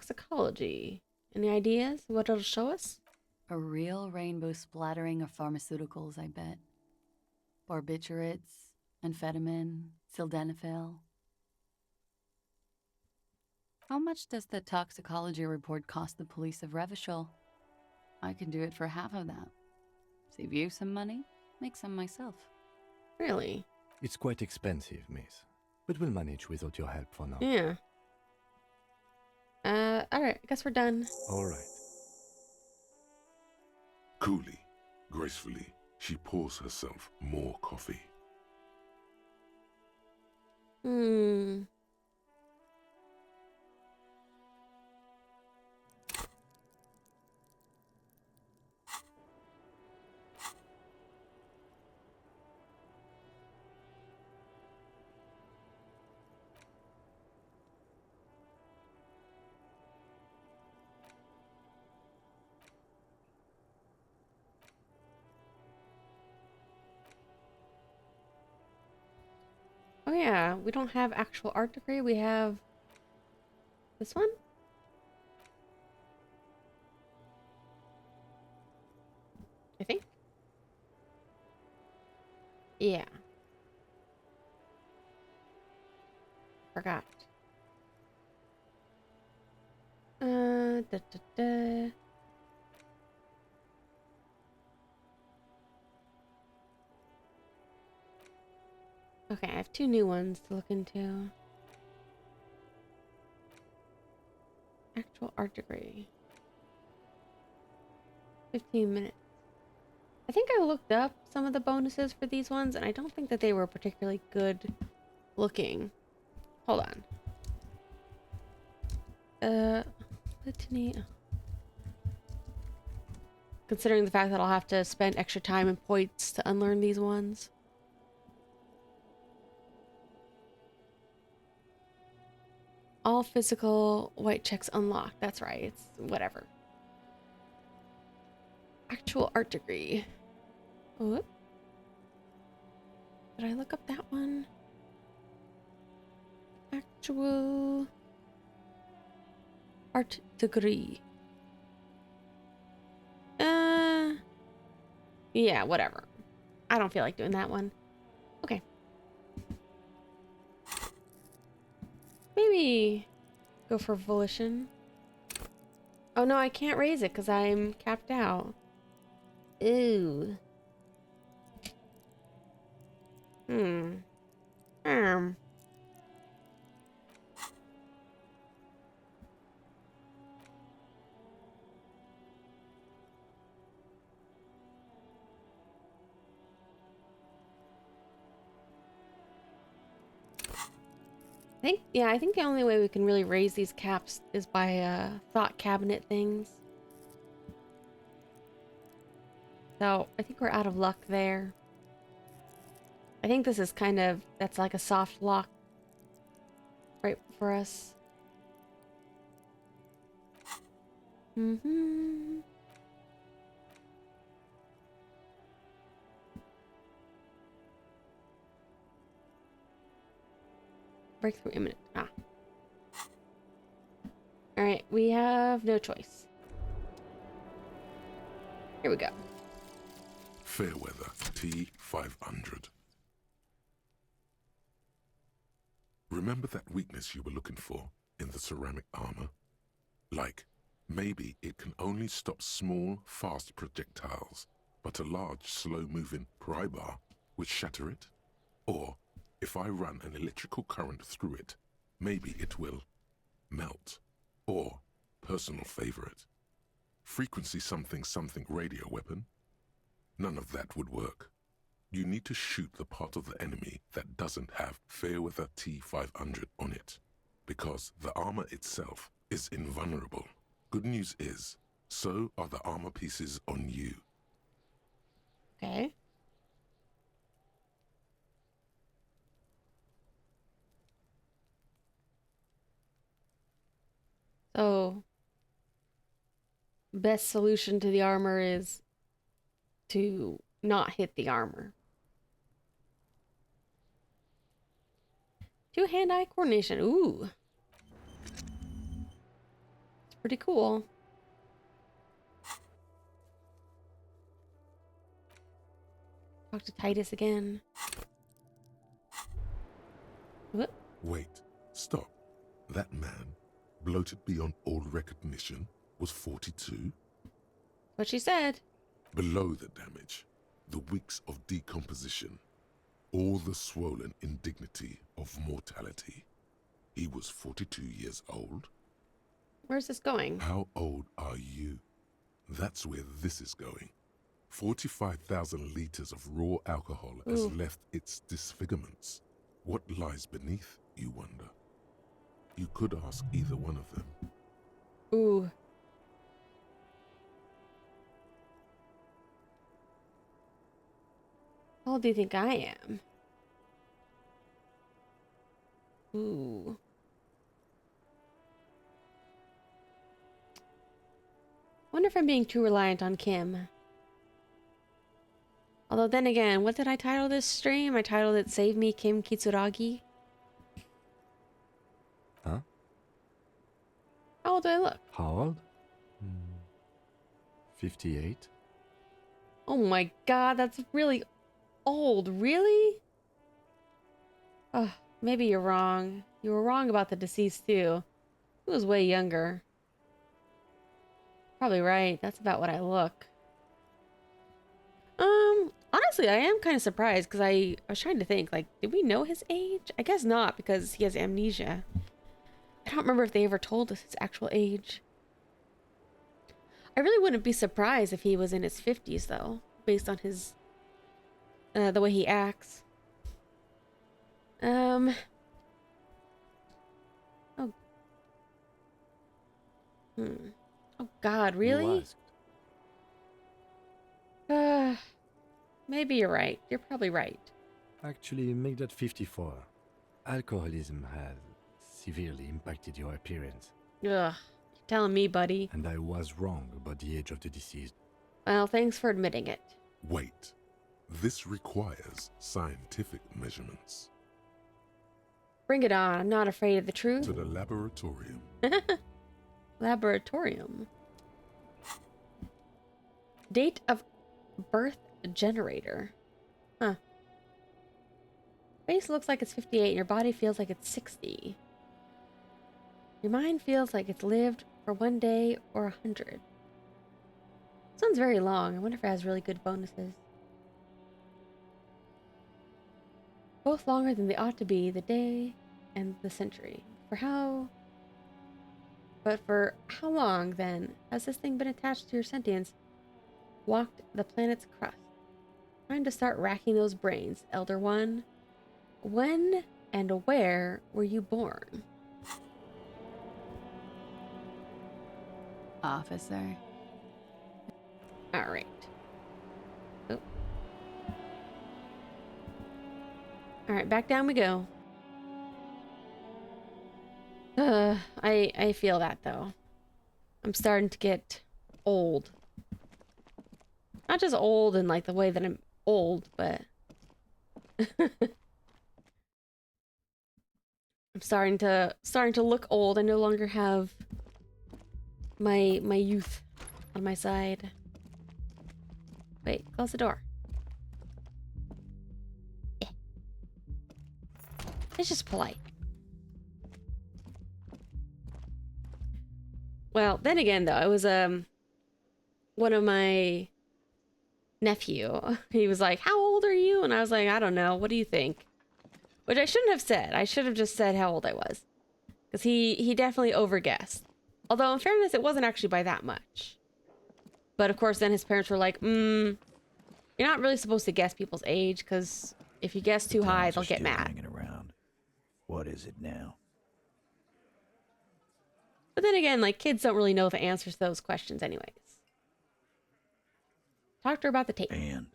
Speaker 1: toxicology. Any ideas what it'll show us?
Speaker 13: A real rainbow splattering of pharmaceuticals, I bet. Barbiturates, amphetamine, sildenafil. How much does the toxicology report cost the police of Revachol? I can do it for half of that. Save you some money, make some myself.
Speaker 1: Really?
Speaker 8: It's quite expensive, miss. But we'll manage without your help for now.
Speaker 1: Yeah. Alright, I guess we're done.
Speaker 8: All right.
Speaker 7: Coolly, gracefully, she pours herself more coffee.
Speaker 1: Hmm. Oh yeah, we don't have actual art degree, we have this one? I think. Yeah. Forgot. Da, da, da. Okay, I have 2 new ones to look into. Actual art degree. 15 minutes. I think I looked up some of the bonuses for these ones, and I don't think that they were particularly good looking. Hold on. Litany. Considering the fact that I'll have to spend extra time and points to unlearn these ones. All physical white checks unlocked. That's right. It's whatever. Actual art degree. Whoop. Did I look up that one? Actual art degree. Yeah, whatever. I don't feel like doing that one. Okay. Maybe go for volition. Oh no, I can't raise it because I'm capped out. Ooh. I think the only way we can really raise these caps is by thought cabinet things. So I think we're out of luck there. I think this is kind of, that's like a soft lock right for us. Breakthrough imminent. Alright, we have no choice. Here we go.
Speaker 7: Fairweather T500. Remember that weakness you were looking for in the ceramic armor? Like, maybe it can only stop small, fast projectiles, but a large, slow-moving pry bar would shatter it? Or, if I run an electrical current through it, maybe it will melt. Or, personal favorite, frequency something something radio weapon? None of that would work. You need to shoot the part of the enemy that doesn't have Fairweather T500 on it, because the armor itself is invulnerable. Good news is, so are the armor pieces on you.
Speaker 1: Okay. So, best solution to the armor is to not hit the armor. Two hand-eye coordination. Ooh. pretty cool. Talk to Titus again. What?
Speaker 7: Wait, stop. That man, bloated beyond all recognition, was 42?
Speaker 1: What she said.
Speaker 7: Below the damage, the weeks of decomposition, all the swollen indignity of mortality. He was 42 years old?
Speaker 1: Where's this going?
Speaker 7: How old are you? That's where this is going. 45,000 liters of raw alcohol has left its disfigurements. What lies beneath, you wonder? You could ask either one of them.
Speaker 1: Ooh. How old do you think I am? Ooh. Wonder if I'm being too reliant on Kim. Although then again, what did I title this stream? I titled it Save Me Kim Kitsuragi.
Speaker 8: Huh?
Speaker 1: How old do I look?
Speaker 8: How old? 58.
Speaker 1: Oh my god, that's really old. Really? Oh, maybe you're wrong. You were wrong about the deceased too. He was way younger. Probably right. That's about what I look. Honestly, I am kind of surprised because I was trying to think, like, did we know his age? I guess not because he has amnesia. I don't remember if they ever told us his actual age. I really wouldn't be surprised if he was in his 50s though, based on his the way he acts. Oh. Oh god, really? Maybe you're right. You're probably right.
Speaker 8: Actually, make that 54. Alcoholism has severely impacted your appearance.
Speaker 1: Ugh, you're telling me, buddy.
Speaker 8: And I was wrong about the age of the deceased.
Speaker 1: Well, thanks for admitting it.
Speaker 7: Wait. This requires scientific measurements.
Speaker 1: Bring it on. I'm not afraid of the truth.
Speaker 7: To the laboratorium.
Speaker 1: Laboratorium. Date of birth generator. Huh. Face looks like it's 58 and your body feels like it's 60. Your mind feels like it's lived for 1 day or 100. Sounds very long. I wonder if it has really good bonuses. Both longer than they ought to be, the day and the century. But for how long, then, has this thing been attached to your sentience? Walked the planet's crust. Time to start racking those brains, Elder One. When and where were you born?
Speaker 13: Officer.
Speaker 1: Alright. Oh. Alright, back down we go. I feel that though. I'm starting to get old. Not just old in like the way that I'm old, but I'm starting to look old. I no longer have my youth on my side. Wait, close the door. Yeah. It's just polite. Well, then again though, it was one of my nephew. He was like, "How old are you?" And I was like, "I don't know. What do you think?" Which I shouldn't have said. I should have just said how old I was. Because he definitely overguessed. Although, in fairness, it wasn't actually by that much. But, of course, then his parents were like, you're not really supposed to guess people's age, because if you guess too high, they'll get mad.
Speaker 3: Hanging around. What is it now?
Speaker 1: But then again, like, kids don't really know the answers to those questions anyways. Talk to her about the tape.
Speaker 3: And?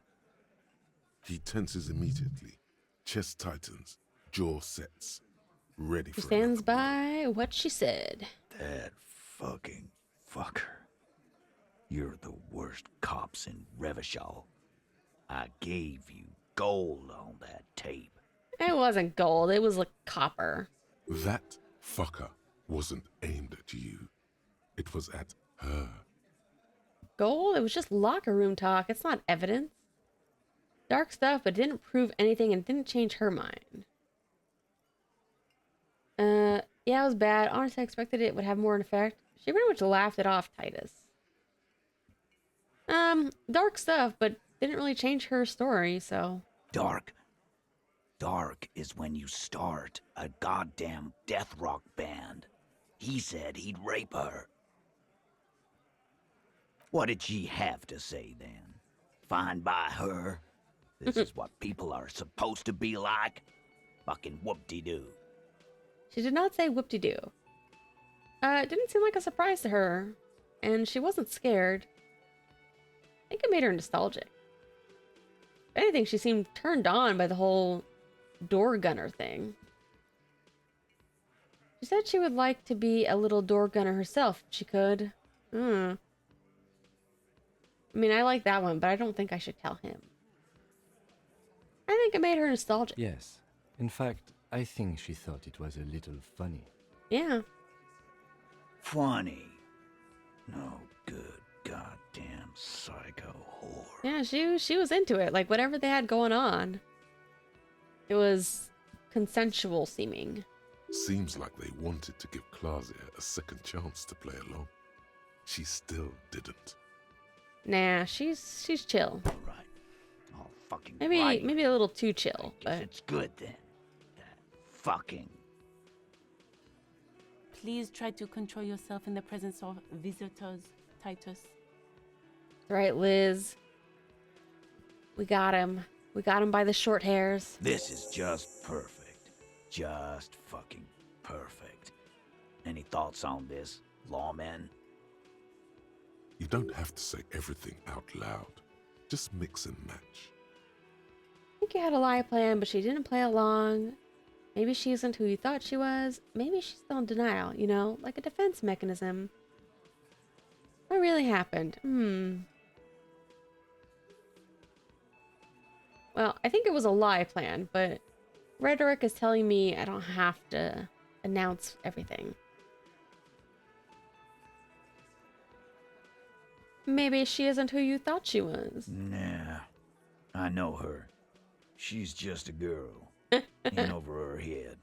Speaker 7: He tenses immediately. Chest tightens. Jaw sets. Ready for
Speaker 1: She stands by what she said.
Speaker 3: That fucking fucker. You're the worst cops in Revachol. I gave you gold on that tape.
Speaker 1: It wasn't gold. It was like copper.
Speaker 7: That fucker wasn't aimed at you. It was at her.
Speaker 1: Gold? It was just locker room talk. It's not evidence. Dark stuff, but didn't prove anything and didn't change her mind. Yeah, it was bad. Honestly, I expected it would have more an effect. She pretty much laughed it off, Titus. Dark stuff, but didn't really change her story, so...
Speaker 3: Dark. Dark is when you start a goddamn death rock band. He said he'd rape her. What did she have to say then? Fine by her? This is what people are supposed to be like? Fucking whoop-de-doo.
Speaker 1: She did not say whoop-de-doo. It didn't seem like a surprise to her, and she wasn't scared. I think it made her nostalgic. If anything, she seemed turned on by the whole door gunner thing. She said she would like to be a little door gunner herself if she could. I mean, I like that one, but I don't think I should tell him. I think it made her nostalgic.
Speaker 8: Yes. In fact, I think she thought it was a little funny.
Speaker 1: Yeah.
Speaker 3: Funny. No good goddamn psycho whore.
Speaker 1: Yeah, she was into it. Like, whatever they had going on. It was consensual seeming.
Speaker 7: Seems like they wanted to give Claudia a second chance to play along. She still didn't.
Speaker 1: Nah, she's chill.
Speaker 3: All right. Oh, fucking
Speaker 1: Maybe
Speaker 3: right.
Speaker 1: maybe a little too chill,
Speaker 3: Guess
Speaker 1: but
Speaker 3: it's good then. That fucking...
Speaker 4: Please try to control yourself in the presence of visitors, Titus.
Speaker 1: right, Liz. We got him. We got him by the short hairs.
Speaker 3: This is just perfect. Just fucking perfect. Any thoughts on this, lawmen?
Speaker 7: You don't have to say everything out loud. Just mix and match.
Speaker 1: I think you had a lie plan, but she didn't play along. Maybe she isn't who you thought she was. Maybe she's still in denial, you know, like a defense mechanism. What really happened? Well, I think it was a lie plan, but rhetoric is telling me I don't have to announce everything. Maybe she isn't who you thought she was.
Speaker 3: Nah, I know her. She's just a girl. In over her head.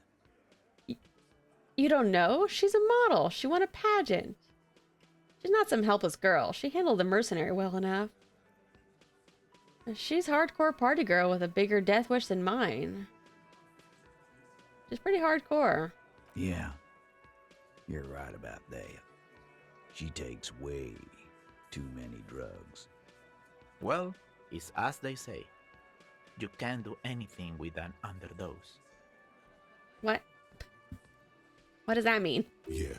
Speaker 1: You don't know? She's a model. She won a pageant. She's not some helpless girl. She handled the mercenary well enough. She's hardcore party girl with a bigger death wish than mine. She's pretty hardcore.
Speaker 3: Yeah, you're right about that. She takes way too many drugs.
Speaker 5: Well, it's as they say. You can't do anything with an underdose.
Speaker 1: What? What does that mean?
Speaker 7: Yeah,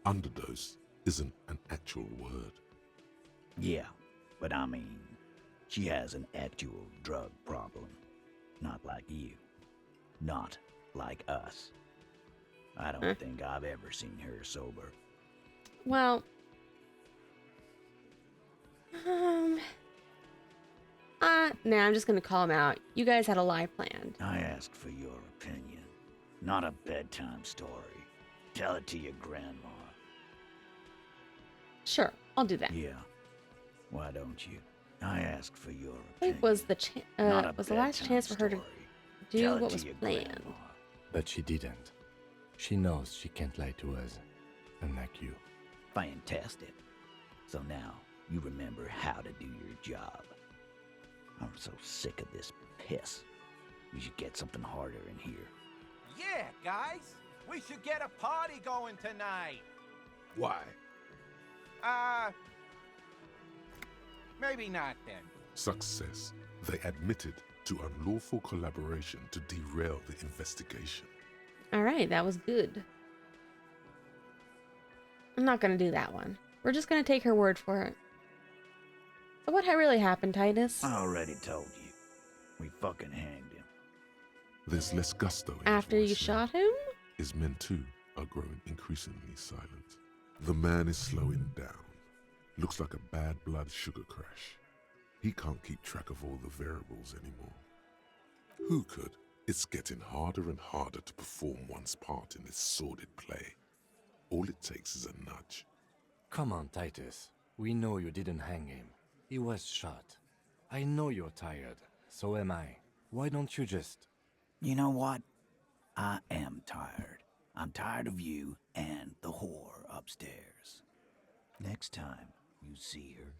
Speaker 7: underdose isn't an actual word.
Speaker 3: Yeah, but I mean, she has an actual drug problem. Not like you. Not like us. I don't think I've ever seen her sober.
Speaker 1: Well, nah, I'm just gonna call him out. You guys had a lie planned.
Speaker 3: I asked for your opinion, not a bedtime story. Tell it to your grandma.
Speaker 1: Sure, I'll do that.
Speaker 3: Yeah. Why don't you? I asked for your opinion.
Speaker 1: I think was the last chance for her to do
Speaker 3: Tell it
Speaker 1: what
Speaker 3: to
Speaker 1: was
Speaker 3: your
Speaker 1: planned.
Speaker 3: grandma.
Speaker 8: But she didn't. She knows she can't lie to us, unlike you.
Speaker 3: Fantastic. So now you remember how to do your job. I'm so sick of this piss. We should get something harder in here.
Speaker 6: Yeah, guys, we should get a party going tonight.
Speaker 7: Why?
Speaker 6: Maybe not then.
Speaker 7: Success. They admitted to unlawful collaboration to derail the investigation.
Speaker 1: All right, that was good. I'm not gonna do that one. We're just gonna take her word for it. So what really happened, Titus?
Speaker 3: I already told you. We fucking hanged him.
Speaker 7: There's less gusto in
Speaker 1: After
Speaker 7: his
Speaker 1: you
Speaker 7: voice now.
Speaker 1: shot him?
Speaker 7: His men too are growing increasingly silent. The man is slowing down. Looks like a bad blood sugar crash. He can't keep track of all the variables anymore. Who could? It's getting harder and harder to perform one's part in this sordid play. All it takes is a nudge.
Speaker 8: Come on, Titus. We know you didn't hang him. He was shot. I know you're tired. So am I. Why don't you just...
Speaker 3: You know what? I am tired. I'm tired of you and the whore upstairs. Next time you see her,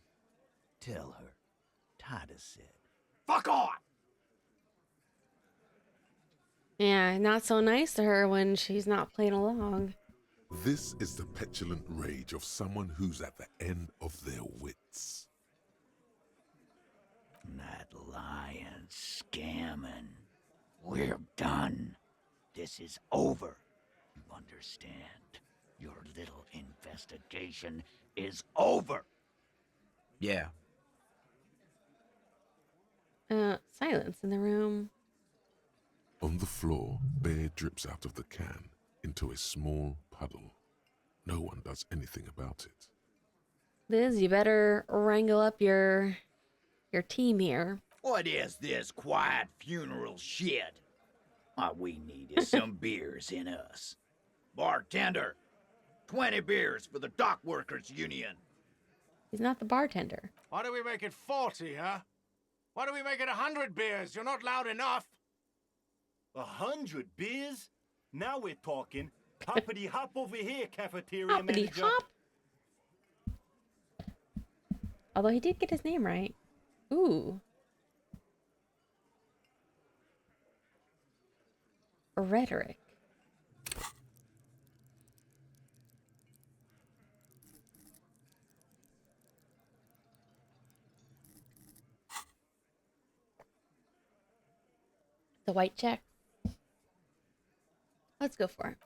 Speaker 3: tell her Titus said, "Fuck off!"
Speaker 1: Yeah, not so nice to her when she's not playing along.
Speaker 7: This is the petulant rage of someone who's at the end of their wits.
Speaker 3: That lying, scamming. We're done. This is over. You understand? Your little investigation is over.
Speaker 5: Yeah.
Speaker 1: Silence in the room.
Speaker 7: On the floor, beer drips out of the can into a small puddle. No one does anything about it.
Speaker 1: Liz, you better wrangle up your team here.
Speaker 3: What is this quiet funeral shit? All we need is some beers in us. Bartender, 20 beers for the Dock Workers Union.
Speaker 1: He's not the bartender.
Speaker 10: Why do we make it 40, huh? Why do we make it 100 beers? You're not loud enough.
Speaker 11: 100 beers? Now we're talking. Hoppity hop over here, cafeteria
Speaker 1: Hoppity
Speaker 11: manager.
Speaker 1: hop. Although he did get his name right. Ooh. Rhetoric. The white check. Let's go for it.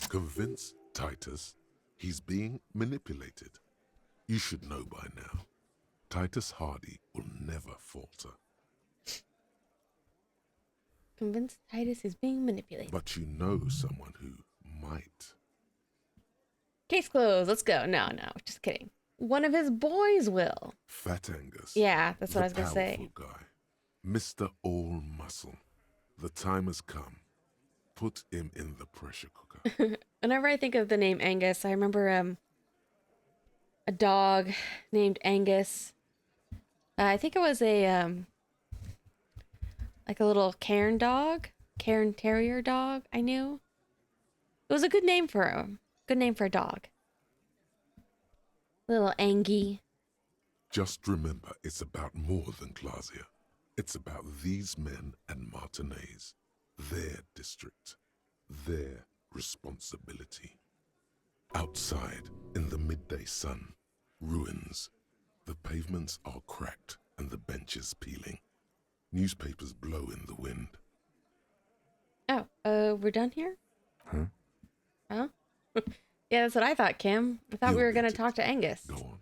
Speaker 7: Convince Titus he's being manipulated. You should know by now. Titus Hardy will never falter.
Speaker 1: Convince Titus is being manipulated.
Speaker 7: But you know someone who might.
Speaker 1: Case closed. Let's go. No, just kidding. One of his boys will.
Speaker 7: Fat Angus.
Speaker 1: Yeah, that's what I was
Speaker 7: the
Speaker 1: gonna say.
Speaker 7: powerful guy. Mr. All Muscle. The time has come. Put him in the pressure cooker.
Speaker 1: Whenever I think of the name Angus, I remember a dog named Angus. I think it was a like a little Cairn dog, Cairn Terrier dog. I knew it was a good name for him. Good name for a dog. Little Angie.
Speaker 7: Just remember, it's about more than Glasia. It's about these men and Martinez, their district, their responsibility. Outside, in the midday sun, ruins. The pavements are cracked and the benches peeling. Newspapers blow in the wind.
Speaker 1: Oh, we're done here?
Speaker 8: Huh?
Speaker 1: Huh? Yeah, that's what I thought, Kim. I thought we were going to talk to Angus.
Speaker 7: Go on.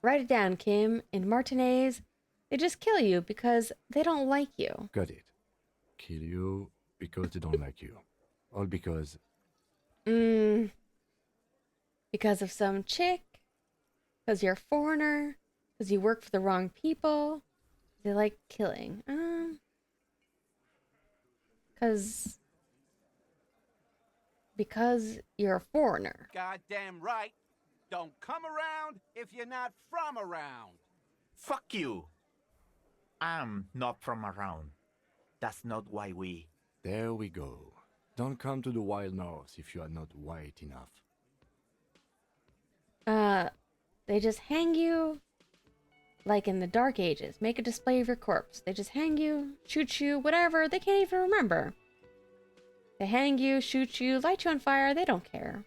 Speaker 1: Write it down, Kim. In Martinez, they just kill you because they don't like you.
Speaker 8: Got it. Kill you because they don't like you. All because...
Speaker 1: Because of some chick? Because you're a foreigner? Because you work for the wrong people? They like killing. Because you're a foreigner.
Speaker 6: Goddamn right. Don't come around if you're not from around.
Speaker 5: Fuck you. I'm not from around. That's not why we...
Speaker 8: There we go. Don't come to the Wild North if you are not white enough.
Speaker 1: They just hang you like in the Dark Ages. Make a display of your corpse. They just hang you, shoot you, whatever. They can't even remember. They hang you, shoot you, light you on fire. They don't care.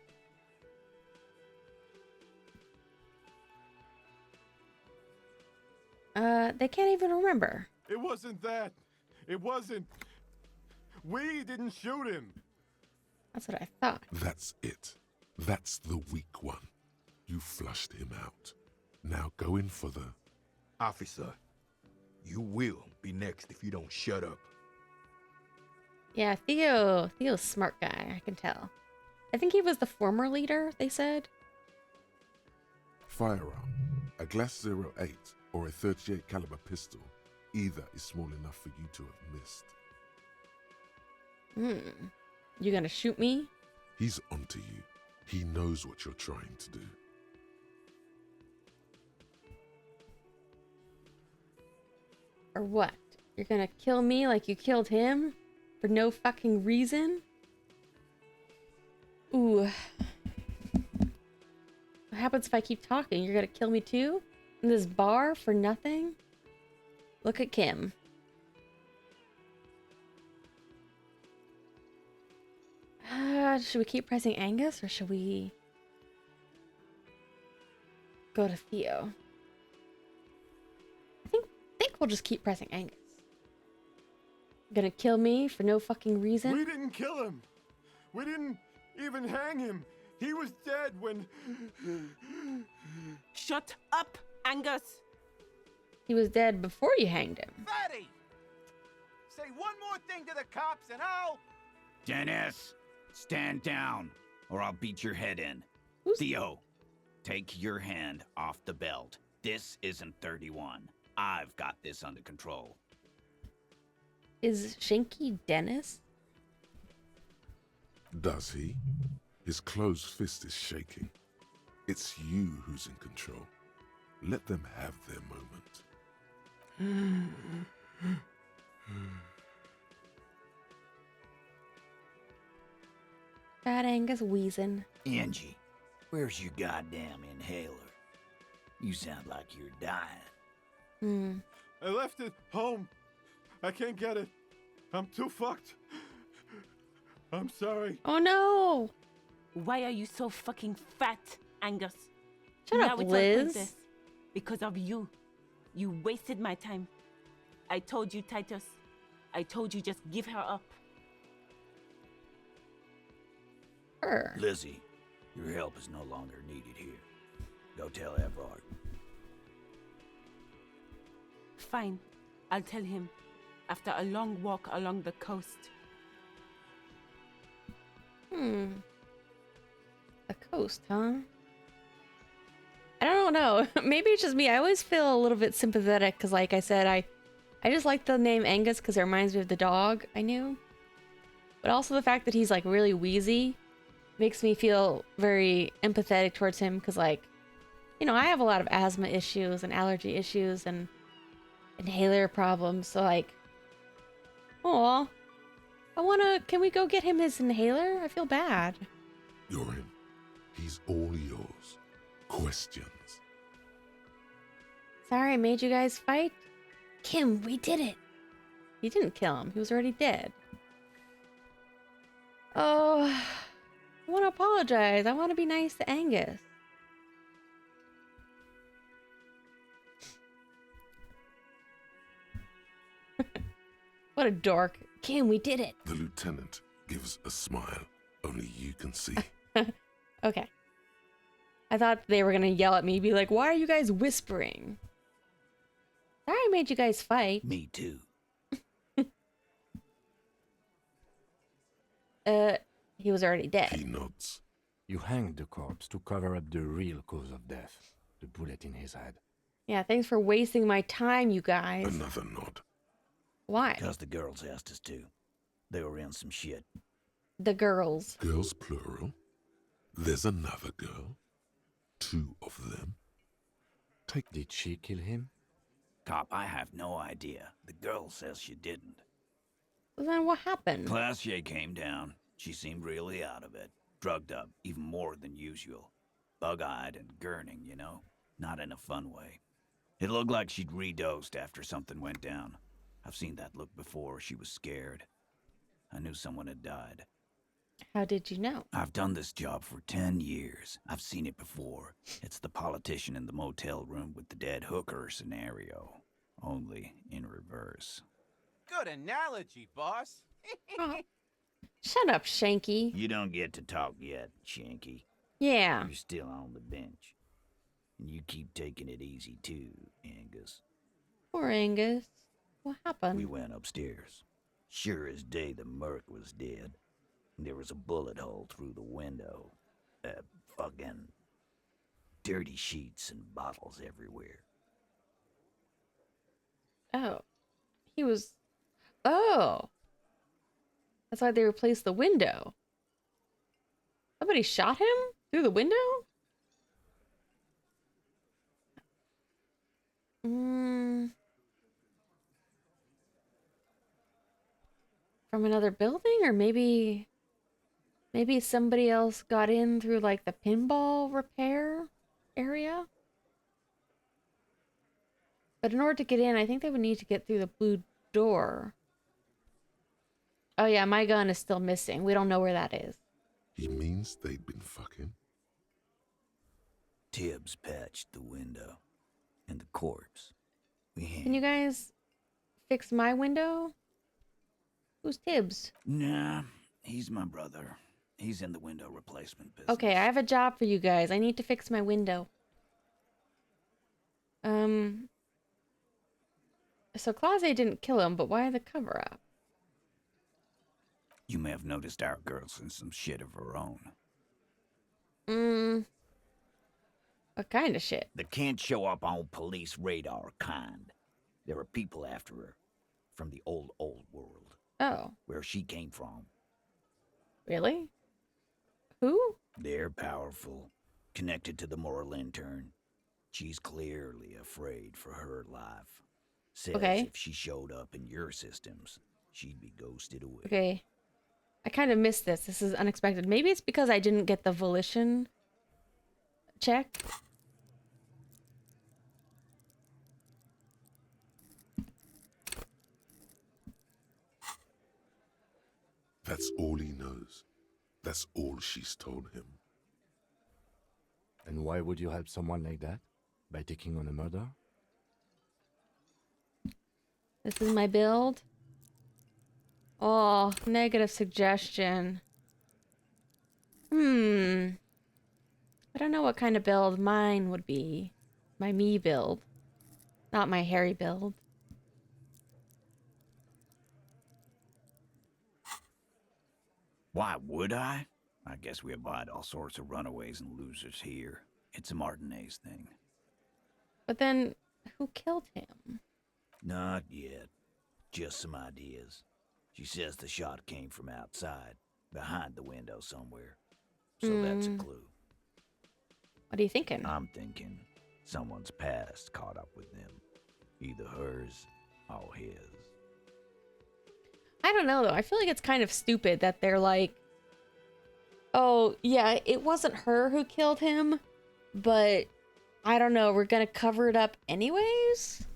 Speaker 1: They can't even remember.
Speaker 9: It wasn't that. It wasn't. We didn't shoot him.
Speaker 1: That's what I thought.
Speaker 7: That's it. That's the weak one. You flushed him out. Now go in for the...
Speaker 12: Officer, you will be next if you don't shut up.
Speaker 1: Yeah, Theo's a smart guy, I can tell. I think he was the former leader, they said.
Speaker 7: Firearm. A Glass 08 or a 38 caliber pistol. Either is small enough for you to have missed.
Speaker 1: You gonna shoot me?
Speaker 7: He's onto you. He knows what you're trying to do.
Speaker 1: Or what? You're gonna kill me like you killed him? For no fucking reason? Ooh. What happens if I keep talking? You're gonna kill me too? In this bar for nothing? Look at Kim. Should we keep pressing Angus or should we go to Theo? I think we'll just keep pressing Angus. Gonna kill me for no fucking reason?
Speaker 9: We didn't kill him. We didn't even hang him. He was dead when...
Speaker 4: Shut up, Angus!
Speaker 1: He was dead before you hanged him.
Speaker 6: Fatty! Say one more thing to the cops and I'll...
Speaker 3: Dennis, stand down, or I'll beat your head in. Theo, take your hand off the belt. This isn't 31. I've got this under control.
Speaker 1: Is Shanky Dennis?
Speaker 7: Does he? His closed fist is shaking. It's you who's in control. Let them have their moment.
Speaker 1: Fat Angus wheezing.
Speaker 3: Angie, where's your goddamn inhaler? You sound like you're dying.
Speaker 9: I left it home. I can't get it. I'm too fucked. I'm sorry.
Speaker 1: Oh no!
Speaker 4: Why are you so fucking fat, Angus?
Speaker 1: Shut
Speaker 4: now
Speaker 1: up,
Speaker 4: it's
Speaker 1: Liz.
Speaker 4: all pointless. Because of you. You wasted my time. I told you, Titus. I told you just give her up.
Speaker 1: Her.
Speaker 3: Lizzie, your help is no longer needed here. Go tell Everard.
Speaker 4: Fine. I'll tell him. After a long walk along the coast.
Speaker 1: The coast, huh? I don't know. Maybe it's just me. I always feel a little bit sympathetic because, like I said, I just like the name Angus because it reminds me of the dog I knew. But also the fact that he's like really wheezy makes me feel very empathetic towards him because, like, you know, I have a lot of asthma issues and allergy issues and inhaler problems. So, like, aw, can we go get him his inhaler? I feel bad.
Speaker 7: You're in. He's all yours. Questions?
Speaker 1: Sorry I made you guys fight. Kim, we did it. You didn't kill him. He was already dead. Oh, I want to apologize. I want to be nice to Angus. What a dork. Kim, we did it.
Speaker 7: The lieutenant gives a smile only you can see.
Speaker 1: Okay. I thought they were going to yell at me, be like, why are you guys whispering? Sorry I made you guys fight.
Speaker 3: Me too.
Speaker 1: He was already dead.
Speaker 7: He nods.
Speaker 8: You hanged the corpse to cover up the real cause of death, the bullet in his head.
Speaker 1: Yeah, thanks for wasting my time, you guys.
Speaker 7: Another nod.
Speaker 1: Why?
Speaker 3: Because the girls asked us to. They were in some shit.
Speaker 1: The girls.
Speaker 7: Girls plural. There's another girl. 2 of them.
Speaker 8: Did she kill him?
Speaker 3: Cop, I have no idea. The girl says she didn't.
Speaker 1: Well, then what happened?
Speaker 3: Classier came down. She seemed really out of it. Drugged up, even more than usual. Bug-eyed and gurning, you know? Not in a fun way. It looked like she'd redosed after something went down. I've seen that look before. She was scared. I knew someone had died.
Speaker 1: How did you know?
Speaker 3: I've done this job for 10 years. I've seen it before. It's the politician in the motel room with the dead hooker scenario. Only in reverse.
Speaker 6: Good analogy, boss.
Speaker 1: Oh. Shut up, Shanky.
Speaker 3: You don't get to talk yet, Shanky.
Speaker 1: Yeah.
Speaker 3: You're still on the bench. And you keep taking it easy too, Angus.
Speaker 1: Poor Angus. What happened?
Speaker 3: We went upstairs. Sure as day the merc was dead. There was a bullet hole through the window. Fucking dirty sheets and bottles everywhere.
Speaker 1: Oh. He was... Oh. That's why they replaced the window. Somebody shot him? Through the window? From another building? Or maybe somebody else got in through like the pinball repair area? But in order to get in, I think they would need to get through the blue door. Oh yeah, my gun is still missing. We don't know where that is.
Speaker 7: He means they'd been fucking?
Speaker 3: Tibbs patched the window. And the corpse.
Speaker 1: Can you guys fix my window? Who's Tibbs?
Speaker 3: Nah, he's my brother. He's in the window replacement business.
Speaker 1: Okay, I have a job for you guys. I need to fix my window. So Clause didn't kill him, but why the cover-up?
Speaker 3: You may have noticed our girl's in some shit of her own.
Speaker 1: What kind of shit?
Speaker 3: That can't show up on police radar kind. There are people after her. From the old world.
Speaker 1: Oh.
Speaker 3: Where she came from.
Speaker 1: Really? Who?
Speaker 3: They're powerful. Connected to the Morlintern. She's clearly afraid for her life. Says if she showed up in your systems, she'd be ghosted away.
Speaker 1: Okay. I kind of missed this. This is unexpected. Maybe it's because I didn't get the volition check.
Speaker 7: That's all he knows. That's all she's told him.
Speaker 8: And why would you help someone like that? By taking on a murder?
Speaker 1: This is my build. Oh, negative suggestion. I don't know what kind of build mine would be. My me build. Not my Harry build.
Speaker 3: Why would I? I guess we abide all sorts of runaways and losers here. It's a Martinez thing.
Speaker 1: But then, who killed him?
Speaker 3: Not yet. Just some ideas. She says the shot came from outside, behind the window somewhere. So that's a clue.
Speaker 1: What are you thinking?
Speaker 3: I'm thinking someone's past caught up with them. Either hers or his.
Speaker 1: I don't know, though. I feel like it's kind of stupid that they're like, oh, yeah, it wasn't her who killed him, but I don't know, we're gonna cover it up anyways?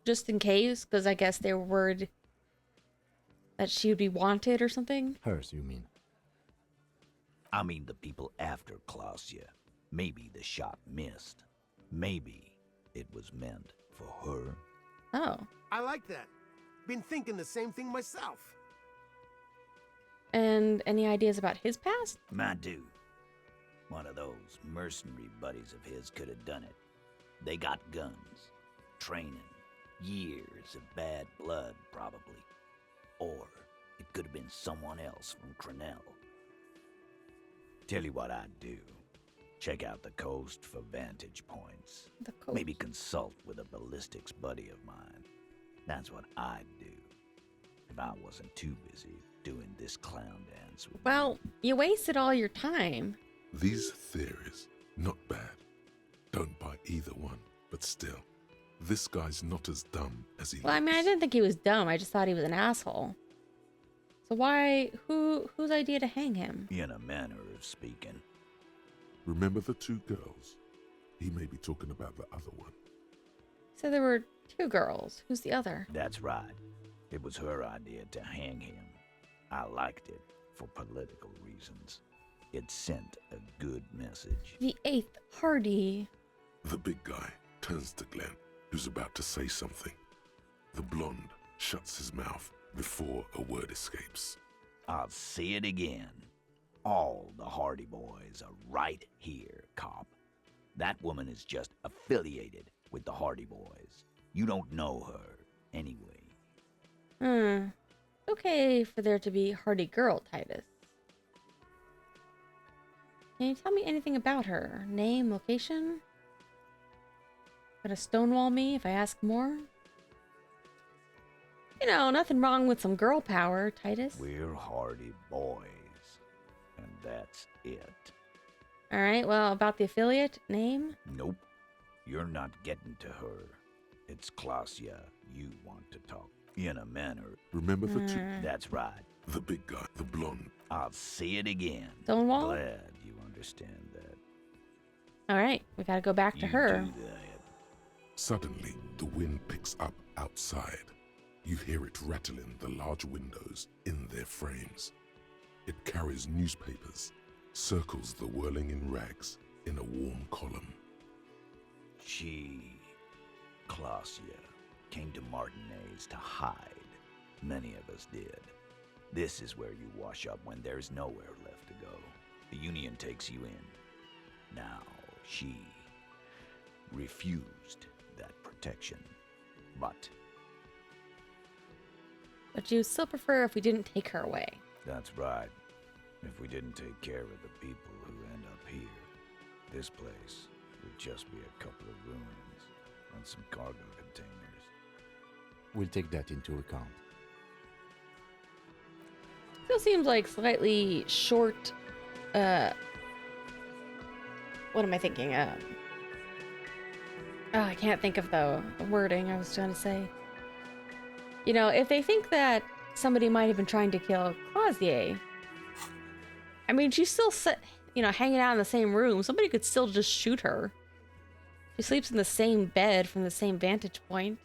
Speaker 1: Just in case, because I guess they were worried that she would be wanted or something.
Speaker 8: Hers, you mean?
Speaker 3: I mean the people after Klausya. Maybe the shot missed. Maybe it was meant for her.
Speaker 1: Oh.
Speaker 10: I like that. Been thinking the same thing myself.
Speaker 1: And any ideas about his past?
Speaker 3: My dude. One of those mercenary buddies of his could have done it. They got guns, training, years of bad blood, probably. Or it could have been someone else from Crenell. Tell you what I'd do. Check out the coast for vantage points.
Speaker 1: The coast.
Speaker 3: Maybe consult with a ballistics buddy of mine. That's what I'd do. If I wasn't too busy doing this clown dance with
Speaker 1: Well, you wasted all your time.
Speaker 7: These theories, not bad. Don't buy either one, but still, this guy's not as dumb as he
Speaker 1: Well, I mean, I didn't think he was dumb. I just thought he was an asshole. So why, whose idea to hang him?
Speaker 3: in a manner of speaking.
Speaker 7: Remember the two girls? He may be talking about the other one.
Speaker 1: So there were two girls. Who's the other?
Speaker 3: That's right. It was her idea to hang him. I liked it for political reasons. It sent a good message.
Speaker 1: The eighth Hardy.
Speaker 7: The big guy turns to Glenn, who's about to say something. The blonde shuts his mouth before a word escapes.
Speaker 3: I'll say it again. All the Hardy Boys are right here, cop. That woman is just affiliated with the Hardy Boys. You don't know her, anyway.
Speaker 1: Okay for there to be Hardy girl, Titus. Can you tell me anything about her? Name, location? Gonna stonewall me if I ask more? You know, nothing wrong with some girl power, Titus.
Speaker 3: We're Hardy Boys. And that's it.
Speaker 1: All right, well, about the affiliate name?
Speaker 3: Nope. You're not getting to her. It's Klasia you want to talk in a manner.
Speaker 7: Remember the two?
Speaker 3: That's right.
Speaker 7: The big guy, the blonde.
Speaker 3: I'll say it again.
Speaker 1: Stonewall?
Speaker 3: Glad you understand that.
Speaker 1: All right, we gotta go back to
Speaker 3: You
Speaker 1: her.
Speaker 3: do that.
Speaker 7: Suddenly, the wind picks up outside. You hear it rattling the large windows in their frames. It carries newspapers, circles the whirling in rags in a warm column.
Speaker 3: She, Klasia, came to Martinez to hide. Many of us did. This is where you wash up when there's nowhere left to go. The Union takes you in. Now, she refused that protection. But
Speaker 1: you still prefer if we didn't take her away.
Speaker 3: that's right. If we didn't take care of the people who end up here, this place would just be a couple of ruins and some cargo containers.
Speaker 8: We'll take that into account.
Speaker 1: Still seems like slightly short, what am I thinking? I can't think of the wording I was trying to say. You know, if they think that somebody might have been trying to kill Clausier, I mean, she's still, hanging out in the same room. Somebody could still just shoot her. She sleeps in the same bed from the same vantage point.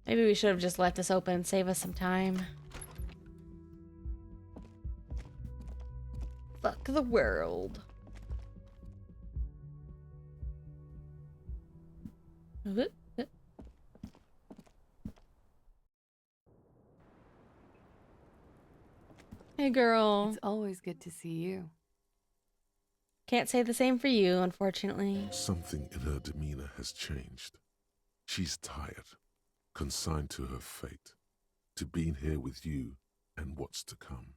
Speaker 1: Maybe we should have just left this open, save us some time. Fuck the world. Hey, girl.
Speaker 13: It's always good to see you.
Speaker 1: Can't say the same for you, unfortunately.
Speaker 7: Something in her demeanor has changed. She's tired, consigned to her fate, to being here with you and what's to come.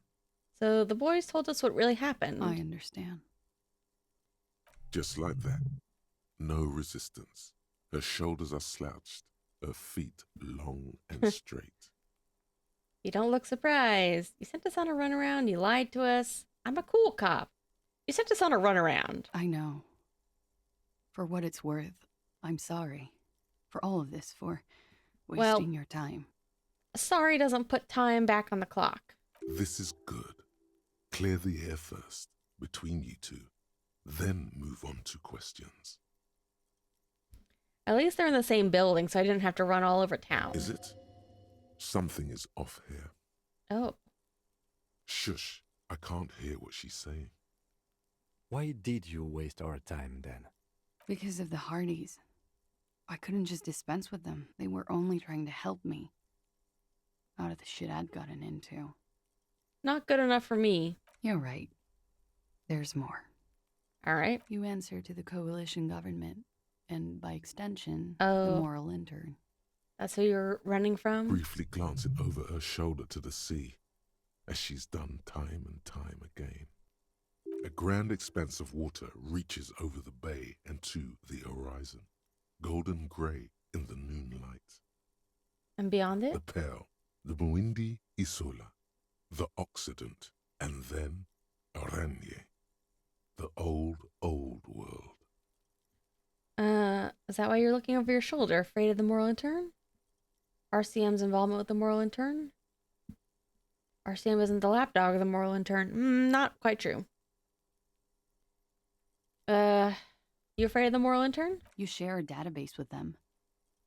Speaker 1: So the boys told us what really happened.
Speaker 13: I understand.
Speaker 7: Just like that. No resistance. Her shoulders are slouched, her feet long and straight.
Speaker 1: You don't look surprised. You sent us on a runaround. You lied to us. I'm a cool cop. You sent us on a runaround.
Speaker 13: I know. For what it's worth, I'm sorry. For all of this, for wasting your time.
Speaker 1: Sorry doesn't put time back on the clock.
Speaker 7: This is good. Clear the air first, between you two. Then move on to questions.
Speaker 1: At least they're in the same building, so I didn't have to run all over town.
Speaker 7: Is it? Something is off here.
Speaker 1: Oh.
Speaker 7: Shush. I can't hear what she's saying.
Speaker 8: Why did you waste our time then?
Speaker 13: Because of the Hardys. I couldn't just dispense with them. They were only trying to help me. Out of the shit I'd gotten into.
Speaker 1: Not good enough for me.
Speaker 13: You're right. There's more.
Speaker 1: All right.
Speaker 13: You answer to the coalition government, and by extension, the moral intern.
Speaker 1: That's who you're running from?
Speaker 7: Briefly glancing over her shoulder to the sea, as she's done time and time again. A grand expanse of water reaches over the bay and to the horizon, golden grey in the noonlight.
Speaker 1: And beyond it?
Speaker 7: The Pale, the Muindi Isola, the Occident, and then Aranye, the old, old world.
Speaker 1: Is that why you're looking over your shoulder, afraid of the moral intern? RCM's involvement with the moral intern? RCM isn't the lapdog of the moral intern. Not quite true. You afraid of the moral intern?
Speaker 13: You share a database with them.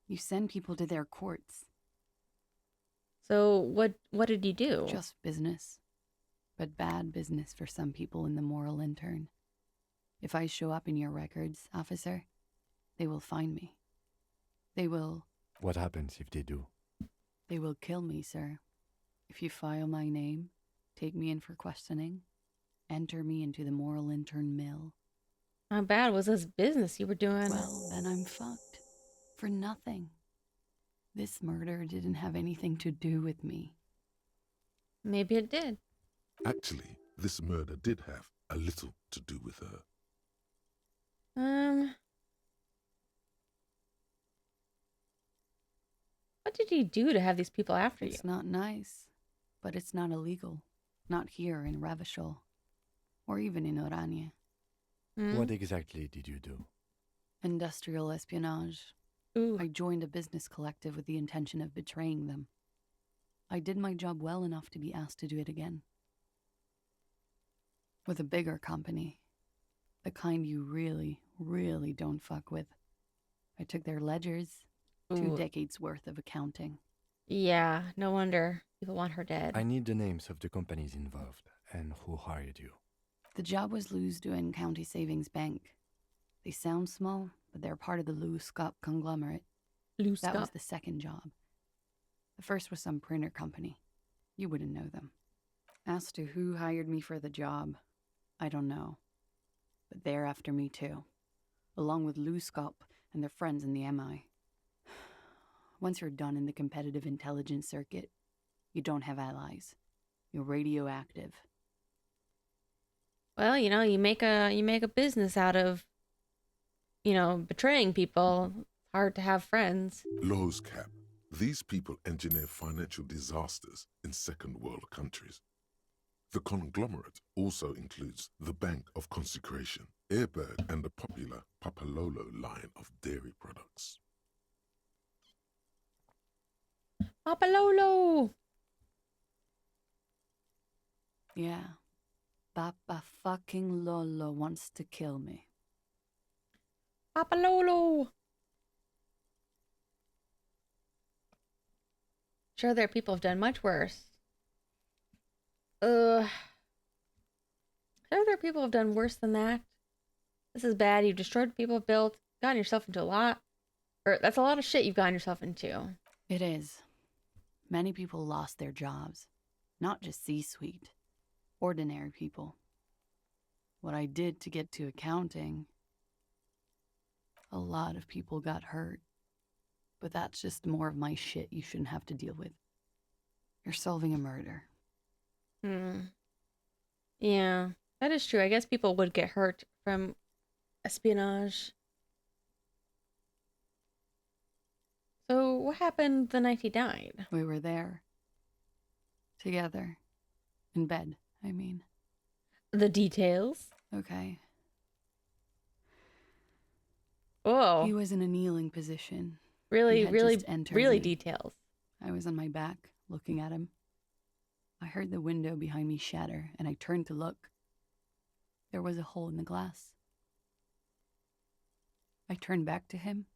Speaker 13: You send people to their courts.
Speaker 1: So what did you do?
Speaker 13: Just business. But bad business for some people in the moral intern. If I show up in your records, officer, they will find me. They will...
Speaker 8: What happens if they do?
Speaker 13: They will kill me, sir. If you file my name, take me in for questioning, enter me into the moral intern mill.
Speaker 1: How bad was this business you were doing?
Speaker 13: Well, then I'm fucked. For nothing. This murder didn't have anything to do with me.
Speaker 1: Maybe it did.
Speaker 7: Actually, this murder did have a little to do with her.
Speaker 1: What did you do to have these people after you?
Speaker 13: It's not nice, but it's not illegal. Not here in Ravishol, or even in Oranje.
Speaker 8: What exactly did you do?
Speaker 13: Industrial espionage.
Speaker 1: Ooh.
Speaker 13: I joined a business collective with the intention of betraying them. I did my job well enough to be asked to do it again. With a bigger company. The kind you really, really don't fuck with. I took their ledgers, 2 decades worth of accounting.
Speaker 1: Yeah, no wonder people want her dead.
Speaker 8: I need the names of the companies involved and who hired you.
Speaker 13: The job was Lou's doing County Savings Bank. They sound small, but they're part of the Lou Scott conglomerate. That was the second job. The first was some printer company. You wouldn't know them. As to who hired me for the job, I don't know. But they're after me too, along with Lou Scott and their friends in the MI. Once you're done in the competitive intelligence circuit, you don't have allies. You're radioactive.
Speaker 1: Well, you know, you make a business out of, you know, betraying people. It's hard to have friends.
Speaker 7: Lowe's Cap. These people engineer financial disasters in second world countries. The conglomerate also includes the Bank of Consecration, Airbird, and the popular Papalolo line of dairy products.
Speaker 1: Papalolo!
Speaker 13: Yeah. Papa fucking Lolo wants to kill me.
Speaker 1: Papalolo! Sure, there are people who've done much worse. Sure, there are people who've done worse than that. This is bad. You've destroyed people, built, gotten yourself into a lot. Or that's a lot of shit you've gotten yourself into.
Speaker 13: It is. Many people lost their jobs. Not just C-suite. Ordinary people. What I did to get to accounting, a lot of people got hurt. But that's just more of my shit you shouldn't have to deal with. You're solving a murder.
Speaker 1: Yeah, that is true. I guess people would get hurt from espionage. So what happened the night he died?
Speaker 13: We were there. Together. In bed, I mean.
Speaker 1: The details?
Speaker 13: Okay.
Speaker 1: Oh.
Speaker 13: He was in a kneeling position.
Speaker 1: Really,
Speaker 13: He had
Speaker 1: really,
Speaker 13: just entered
Speaker 1: really
Speaker 13: me.
Speaker 1: details.
Speaker 13: I was on my back, looking at him. I heard the window behind me shatter, and I turned to look. There was a hole in the glass. I turned back to him.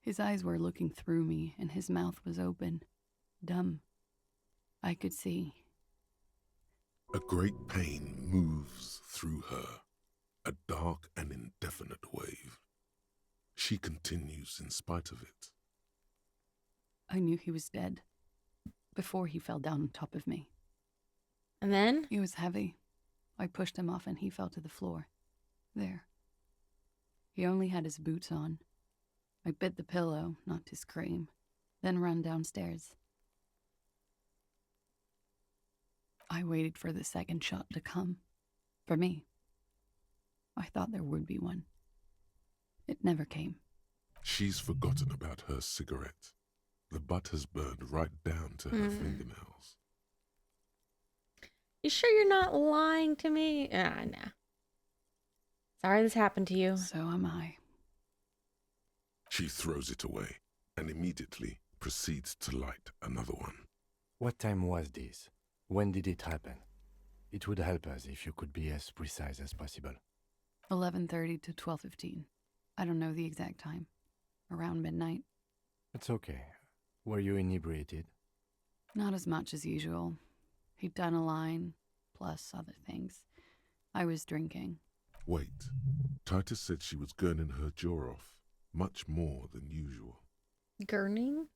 Speaker 13: His eyes were looking through me, and his mouth was open, dumb. I could see.
Speaker 7: A great pain moves through her, a dark and indefinite wave. She continues in spite of it.
Speaker 13: I knew he was dead before he fell down on top of me.
Speaker 1: And then?
Speaker 13: He was heavy. I pushed him off and he fell to the floor. There. He only had his boots on. I bit the pillow, not to scream, then ran downstairs. I waited for the second shot to come. For me. I thought there would be one. It never came.
Speaker 7: She's forgotten about her cigarette. The butt has burned right down to her fingernails.
Speaker 1: You sure you're not lying to me? Nah. Sorry this happened to you.
Speaker 13: So am I.
Speaker 7: She throws it away and immediately proceeds to light another one.
Speaker 8: What time was this? When did it happen? It would help us if you could be as precise as possible.
Speaker 13: 11:30 to 12:15. I don't know the exact time. Around midnight.
Speaker 8: It's okay. Were you inebriated?
Speaker 13: Not as much as usual. He'd done a line, plus other things. I was drinking.
Speaker 7: Wait. Titus said she was gurning her jaw off, much more than usual.
Speaker 1: Gurning?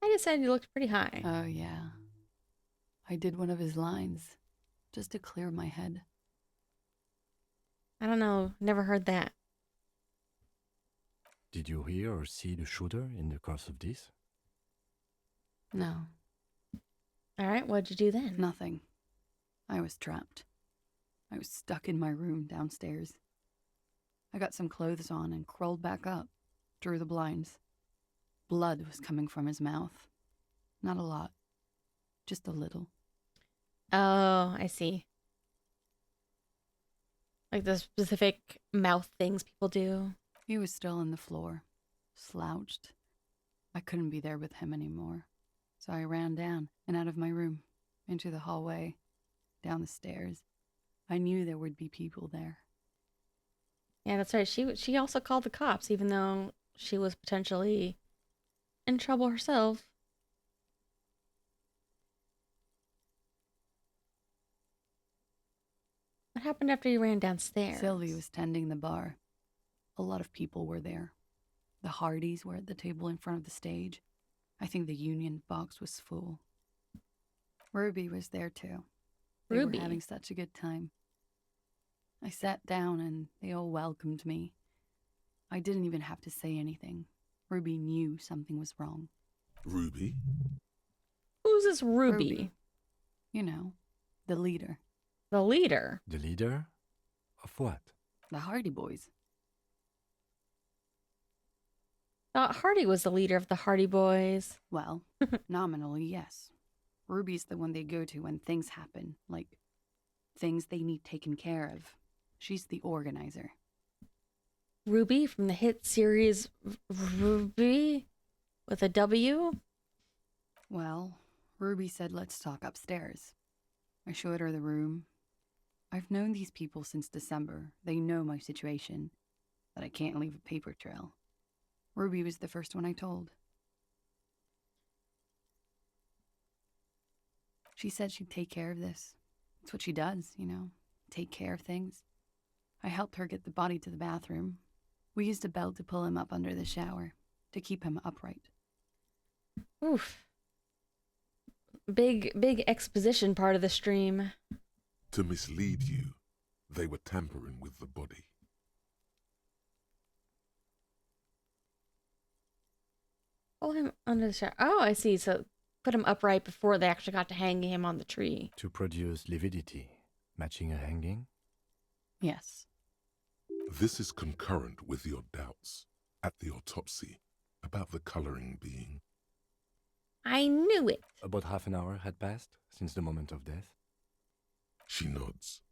Speaker 1: I just said you looked pretty high.
Speaker 13: Oh, yeah. I did one of his lines, just to clear my head.
Speaker 1: I don't know. Never heard that.
Speaker 8: Did you hear or see the shooter in the course of this?
Speaker 13: No.
Speaker 1: All right, what'd you do then?
Speaker 13: Nothing. I was trapped. I was stuck in my room downstairs. I got some clothes on and crawled back up, drew the blinds. Blood was coming from his mouth. Not a lot, just a little.
Speaker 1: Oh, I see. Like the specific mouth things people do.
Speaker 13: He was still on the floor, slouched. I couldn't be there with him anymore. So I ran down and out of my room, into the hallway, down the stairs. I knew there would be people there.
Speaker 1: Yeah, that's right. She also called the cops, even though she was potentially in trouble herself. What happened after you ran downstairs?
Speaker 13: Sylvie was tending the bar. A lot of people were there. The Hardys were at the table in front of the stage. I think the Union box was full. Ruby was there too. They
Speaker 1: Ruby?
Speaker 13: were having such a good time. I sat down and they all welcomed me. I didn't even have to say anything. Ruby knew something was wrong.
Speaker 7: Ruby?
Speaker 1: Who's this Ruby?
Speaker 13: You know, the leader.
Speaker 1: The leader?
Speaker 8: The leader? Of what?
Speaker 13: The Hardy Boys.
Speaker 1: Thought Hardy was the leader of the Hardy Boys.
Speaker 13: Well, nominally, yes. Ruby's the one they go to when things happen, like things they need taken care of. She's the organizer.
Speaker 1: Ruby from the hit series Ruby with a W?
Speaker 13: Well, Ruby said, let's talk upstairs. I showed her the room. I've known these people since December. They know my situation, that I can't leave a paper trail. Ruby was the first one I told. She said she'd take care of this. It's what she does, you know, take care of things. I helped her get the body to the bathroom. We used a belt to pull him up under the shower, to keep him upright.
Speaker 1: Oof. Big exposition part of the stream.
Speaker 7: To mislead you, they were tampering with the body.
Speaker 1: Pull him under the shower. Oh, I see. So put him upright before they actually got to hanging him on the tree.
Speaker 8: To produce lividity, matching a hanging?
Speaker 13: Yes.
Speaker 7: This is concurrent with your doubts at the autopsy about the coloring being.
Speaker 1: I knew it.
Speaker 8: About half an hour had passed since the moment of death.
Speaker 7: She nods.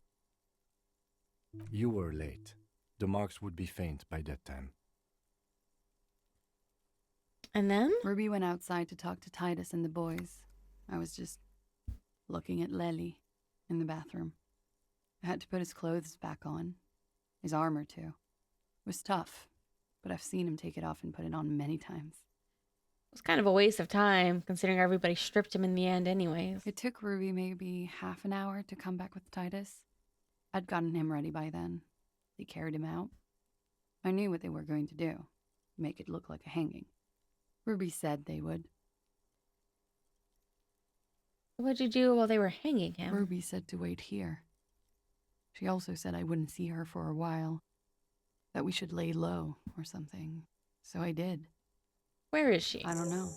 Speaker 8: You were late. The marks would be faint by that time.
Speaker 1: And then?
Speaker 13: Ruby went outside to talk to Titus and the boys. I was just looking at Lely in the bathroom. I had to put his clothes back on. His armor, too. It was tough, but I've seen him take it off and put it on many times.
Speaker 1: It was kind of a waste of time, considering everybody stripped him in the end anyways.
Speaker 13: It took Ruby maybe half an hour to come back with Titus. I'd gotten him ready by then. They carried him out. I knew what they were going to do. Make it look like a hanging. Ruby said they would.
Speaker 1: What'd you do while they were hanging him?
Speaker 13: Ruby said to wait here. She also said I wouldn't see her for a while. That we should lay low or something. So I did.
Speaker 1: Where is she?
Speaker 13: I don't know.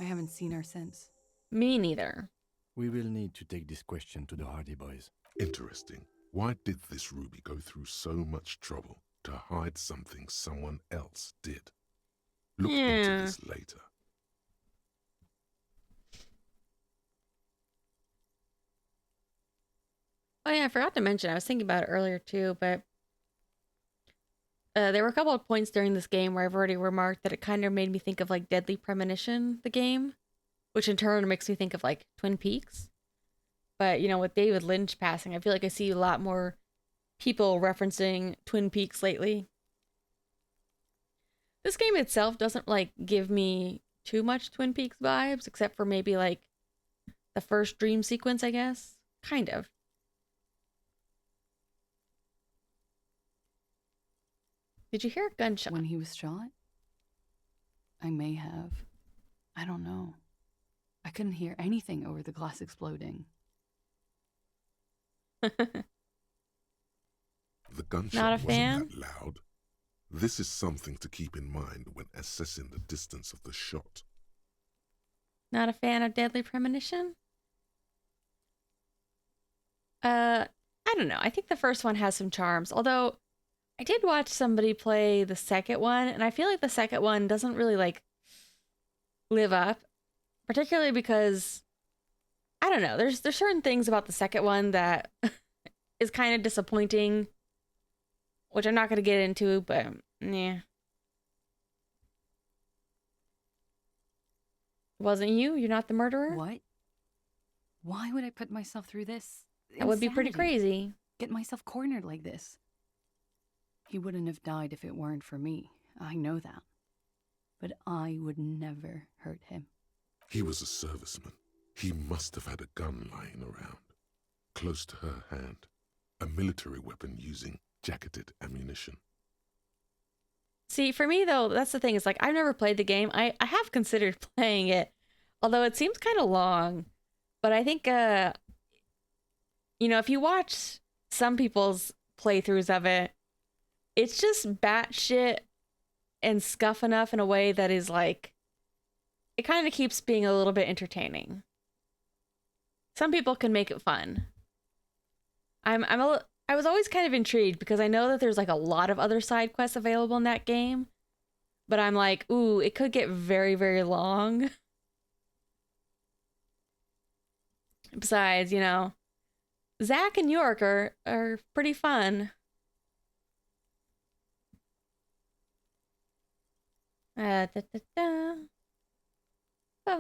Speaker 13: I haven't seen her since.
Speaker 1: Me neither.
Speaker 8: We will need to take this question to the Hardy Boys.
Speaker 7: Interesting. Why did this Ruby go through so much trouble to hide something someone else did? Look into this later.
Speaker 1: Oh yeah, I forgot to mention, I was thinking about it earlier too, but there were a couple of points during this game where I've already remarked that it kind of made me think of like Deadly Premonition, the game, which in turn makes me think of like Twin Peaks. But, you know, with David Lynch passing, I feel like I see a lot more people referencing Twin Peaks lately. This game itself doesn't like give me too much Twin Peaks vibes, except for maybe like the first dream sequence, I guess. Kind of. Did you hear a gunshot?
Speaker 13: When he was shot? I may have. I don't know. I couldn't hear anything over the glass exploding.
Speaker 7: The gunshot
Speaker 1: Not a fan?
Speaker 7: wasn't that loud. This is something to keep in mind when assessing the distance of the shot.
Speaker 1: Not a fan of Deadly Premonition? I don't know. I think the first one has some charms. Although I did watch somebody play the second one, and I feel like the second one doesn't really like live up, particularly because I don't know. There's certain things about the second one that is kind of disappointing, which I'm not going to get into, but yeah. Wasn't you? You're not the murderer?
Speaker 13: What? Why would I put myself through this?
Speaker 1: That would be pretty
Speaker 13: insanity?
Speaker 1: crazy.
Speaker 13: Get myself cornered like this. He wouldn't have died if it weren't for me. I know that. But I would never hurt him.
Speaker 7: He was a serviceman. He must have had a gun lying around, close to her hand, a military weapon using jacketed ammunition.
Speaker 1: See, for me though, that's the thing. It's like I've never played the game. I have considered playing it, although it seems kind of long. But I think, if you watch some people's playthroughs of it, it's just batshit and scuff enough in a way that is like, it kind of keeps being a little bit entertaining. Some people can make it fun. I was always kind of intrigued because I know that there's like a lot of other side quests available in that game, but I'm like, ooh, it could get very, very long. Besides, Zach and York are pretty fun. Oh,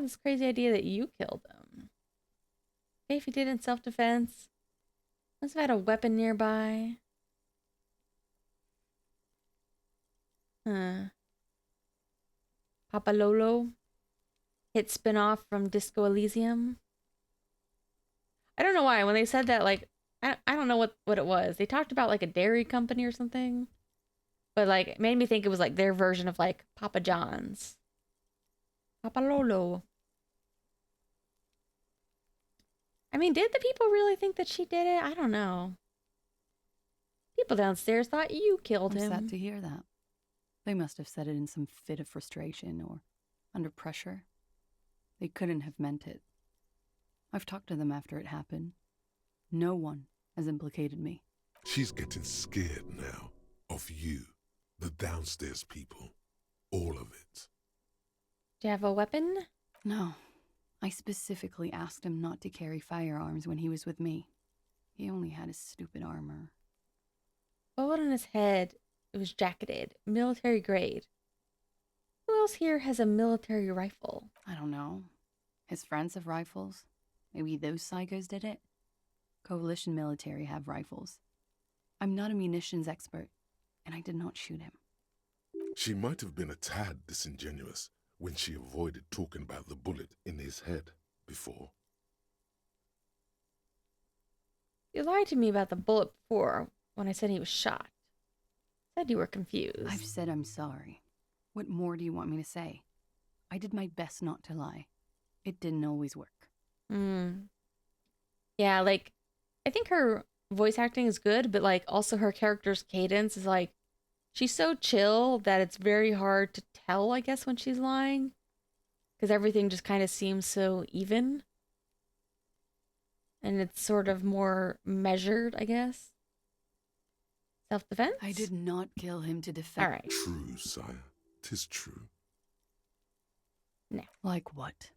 Speaker 1: this crazy idea that you killed them. Okay, if you did in self-defense. Must have had a weapon nearby. Papa Lolo. Hit spin-off from Disco Elysium. I don't know why. When they said that, like, I don't know what it was. They talked about, like, a dairy company or something. But, like, it made me think it was, like, their version of, like, Papa John's. Papa Lolo. I mean, did the people really think that she did it? I don't know. People downstairs thought you killed him.
Speaker 13: I'm sad to hear that. They must have said it in some fit of frustration or under pressure. They couldn't have meant it. I've talked to them after it happened. No one has implicated me.
Speaker 7: She's getting scared now of you, the downstairs people, all of it.
Speaker 1: Do you have a weapon?
Speaker 13: No. I specifically asked him not to carry firearms when he was with me. He only had his stupid armor.
Speaker 1: Bullet in his head. It was jacketed. Military grade. Who else here has a military rifle?
Speaker 13: I don't know. His friends have rifles. Maybe those psychos did it. Coalition military have rifles. I'm not a munitions expert, and I did not shoot him.
Speaker 7: She might have been a tad disingenuous when she avoided talking about the bullet in his head before.
Speaker 1: You lied to me about the bullet before when I said he was shot. Said you were confused.
Speaker 13: I've said I'm sorry. What more do you want me to say? I did my best not to lie. It didn't always work.
Speaker 1: Yeah, like, I think her voice acting is good, but, like, also her character's cadence is, like, she's so chill that it's very hard to tell, I guess, when she's lying. Because everything just kind of seems so even. And it's sort of more measured, I guess. Self-defense?
Speaker 13: I did not kill him to defend.
Speaker 1: All right.
Speaker 7: True, sire. 'Tis true.
Speaker 1: No.
Speaker 13: Like what?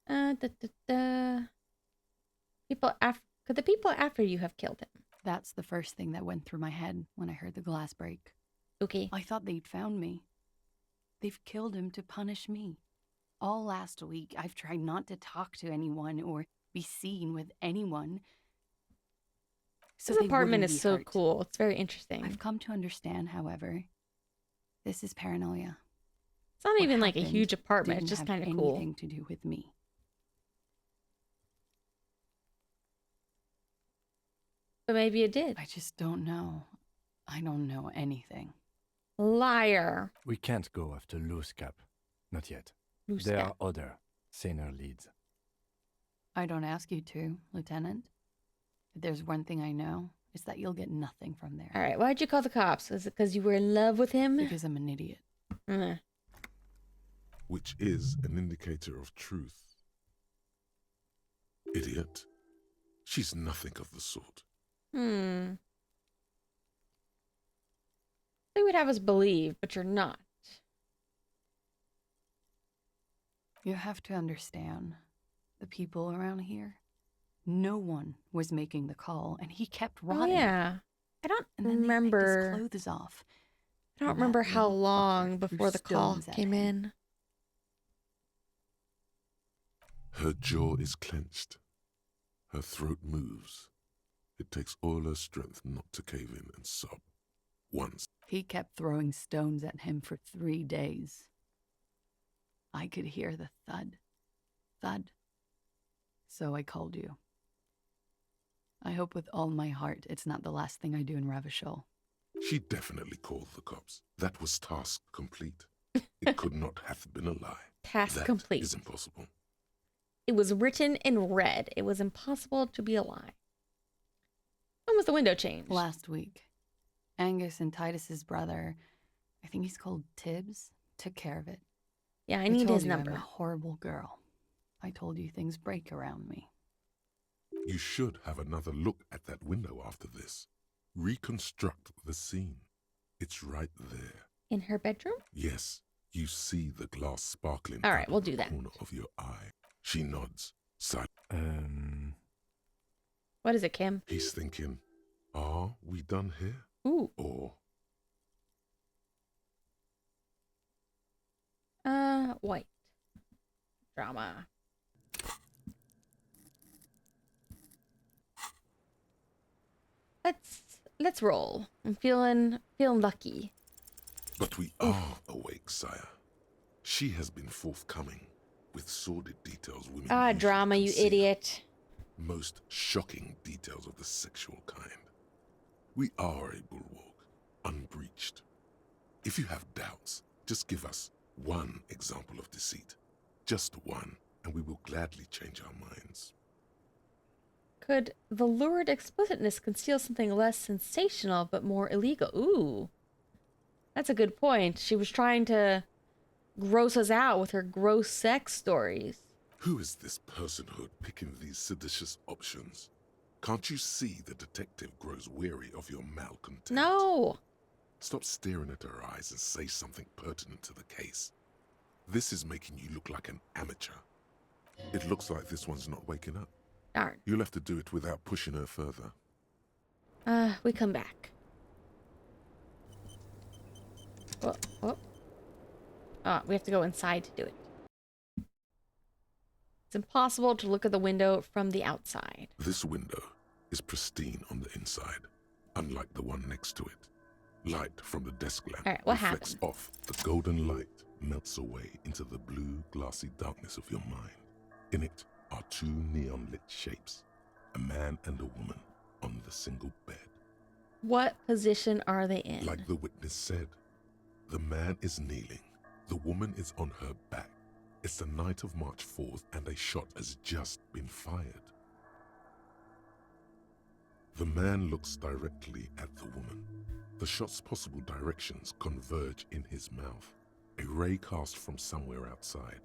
Speaker 1: Could the people after you have killed him?
Speaker 13: That's the first thing that went through my head when I heard the glass break.
Speaker 1: Okay.
Speaker 13: I thought they'd found me. They've killed him to punish me. All last week, I've tried not to talk to anyone or be seen with anyone. So
Speaker 1: This
Speaker 13: they
Speaker 1: apartment
Speaker 13: wouldn't
Speaker 1: is
Speaker 13: be
Speaker 1: so
Speaker 13: hurt.
Speaker 1: cool. It's very interesting.
Speaker 13: I've come to understand, however, this is paranoia.
Speaker 1: It's not
Speaker 13: What
Speaker 1: even like a
Speaker 13: happened
Speaker 1: huge apartment. It's
Speaker 13: didn't
Speaker 1: just
Speaker 13: have
Speaker 1: kind of cool.
Speaker 13: anything to do with me.
Speaker 1: But maybe it did.
Speaker 13: I just don't know. I don't know anything.
Speaker 1: Liar.
Speaker 8: We can't go after Loose Cap. Not yet.
Speaker 1: Loose
Speaker 8: There
Speaker 1: Cap.
Speaker 8: are other, saner leads.
Speaker 13: I don't ask you to, Lieutenant. If there's one thing I know, it's that you'll get nothing from there.
Speaker 1: All right. Why'd you call the cops? Was it because you were in love with him?
Speaker 13: Because I'm an idiot.
Speaker 7: Which is an indicator of truth. Idiot. She's nothing of the sort.
Speaker 1: You would have us believe, but you're not.
Speaker 13: You have to understand, the people around here, no one was making the call, and he kept
Speaker 1: Oh,
Speaker 13: rotting.
Speaker 1: yeah. I don't
Speaker 13: And then
Speaker 1: remember.
Speaker 13: they take his clothes off.
Speaker 1: I don't
Speaker 13: And
Speaker 1: remember
Speaker 13: that
Speaker 1: how
Speaker 13: little
Speaker 1: long
Speaker 13: fucker threw
Speaker 1: before the call
Speaker 13: stones at
Speaker 1: came
Speaker 13: him.
Speaker 1: in.
Speaker 7: Her jaw is clenched. Her throat moves. It takes all her strength not to cave in and sob. Once.
Speaker 13: He kept throwing stones at him for 3 days. I could hear the thud, thud. So I called you. I hope with all my heart it's not the last thing I do in Ravachol.
Speaker 7: She definitely called the cops. That was task complete. It could not have been a lie.
Speaker 1: Task complete.
Speaker 7: That is impossible.
Speaker 1: It was written in red. It was impossible to be a lie. When was the window changed?
Speaker 13: Last week. Angus and Titus's brother, I think he's called Tibbs, took care of it.
Speaker 1: Yeah, I need his
Speaker 13: I'm
Speaker 1: number.
Speaker 13: a horrible girl. I told you things break around me.
Speaker 7: You should have another look at that window after this. Reconstruct the scene. It's right there.
Speaker 1: In her bedroom?
Speaker 7: Yes, you see the glass sparkling.
Speaker 1: All right, we'll
Speaker 7: out of
Speaker 1: do
Speaker 7: the
Speaker 1: that.
Speaker 7: corner of your eye. She nods.
Speaker 1: What is it, Kim?
Speaker 7: He's thinking, are we done here?
Speaker 1: Ooh.
Speaker 7: Or
Speaker 1: White. Drama. Let's roll. I'm feeling lucky.
Speaker 7: but we are awake, sire. She has been forthcoming with sordid details women usually
Speaker 1: Drama, you
Speaker 7: conceal.
Speaker 1: idiot.
Speaker 7: Most shocking details of the sexual kind. We are a bulwark, unbreached. If you have doubts, just give us one example of deceit. Just one, and we will gladly change our minds.
Speaker 1: Could the lurid explicitness conceal something less sensational but more illegal? Ooh. That's a good point. She was trying to gross us out with her gross sex stories.
Speaker 7: Who is this personhood picking these seditious options? Can't you see the detective grows weary of your malcontent?
Speaker 1: No!
Speaker 7: Stop staring at her eyes and say something pertinent to the case. This is making you look like an amateur. It looks like this one's not waking up.
Speaker 1: Darn.
Speaker 7: You'll have to do it without pushing her further.
Speaker 1: We come back. Whoa. We have to go inside to do it. It's impossible to look at the window from the outside.
Speaker 7: This window is pristine on the inside, unlike the one next to it. Light from the desk lamp
Speaker 1: All right, what
Speaker 7: reflects
Speaker 1: happened?
Speaker 7: off. The golden light melts away into the blue, glassy darkness of your mind. In it are two neon-lit shapes, a man and a woman on the single bed.
Speaker 1: What position are they in?
Speaker 7: Like the witness said, the man is kneeling, the woman is on her back. It's the night of March 4th and a shot has just been fired. The man looks directly at the woman. The shot's possible directions converge in his mouth, a ray cast from somewhere outside,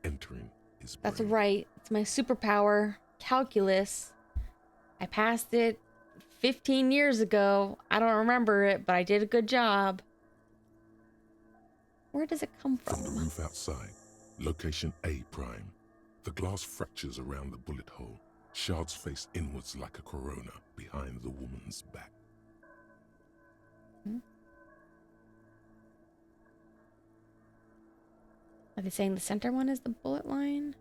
Speaker 7: entering his brain.
Speaker 1: That's right. It's my superpower, calculus. I passed it 15 years ago. I don't remember it, but I did a good job. Where does it come
Speaker 7: From the
Speaker 1: from?
Speaker 7: roof outside, location A prime. The glass fractures around the bullet hole. Shards face inwards like a corona behind the woman's back.
Speaker 1: Are they saying the center one is the bullet line?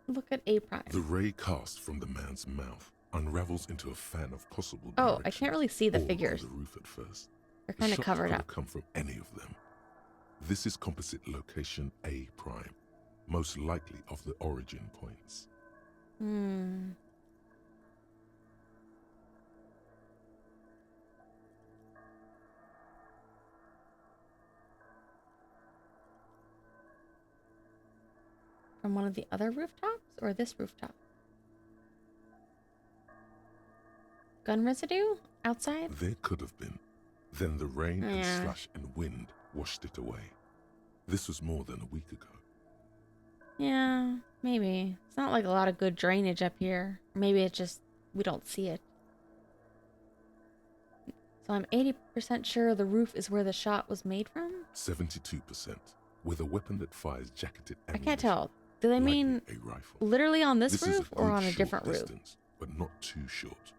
Speaker 1: Look at A prime.
Speaker 7: The ray cast from the man's mouth unravels into a fan of possible
Speaker 1: Oh,
Speaker 7: directions.
Speaker 1: I can't really see the
Speaker 7: all on
Speaker 1: figures.
Speaker 7: the roof at first.
Speaker 1: They're
Speaker 7: The
Speaker 1: kind of
Speaker 7: shot
Speaker 1: covered
Speaker 7: could have
Speaker 1: up.
Speaker 7: come from any of them. This is composite location A prime, most likely of the origin points.
Speaker 1: From one of the other rooftops or this rooftop? Gun residue outside?
Speaker 7: There could have been. Then the rain and
Speaker 1: Yeah.
Speaker 7: slush and wind washed it away. This was more than a week ago.
Speaker 1: Yeah, maybe. It's not like a lot of good drainage up here. Maybe it's just we don't see it. So I'm 80% sure the roof is where the shot was made from?
Speaker 7: 72%. With a weapon that fires jacketed
Speaker 1: I
Speaker 7: ammunition.
Speaker 1: can't tell. Do they
Speaker 7: likely
Speaker 1: mean
Speaker 7: a rifle.
Speaker 1: literally on this
Speaker 7: This is
Speaker 1: roof or
Speaker 7: good
Speaker 1: on a
Speaker 7: short
Speaker 1: different roof?
Speaker 7: distance, but not too short.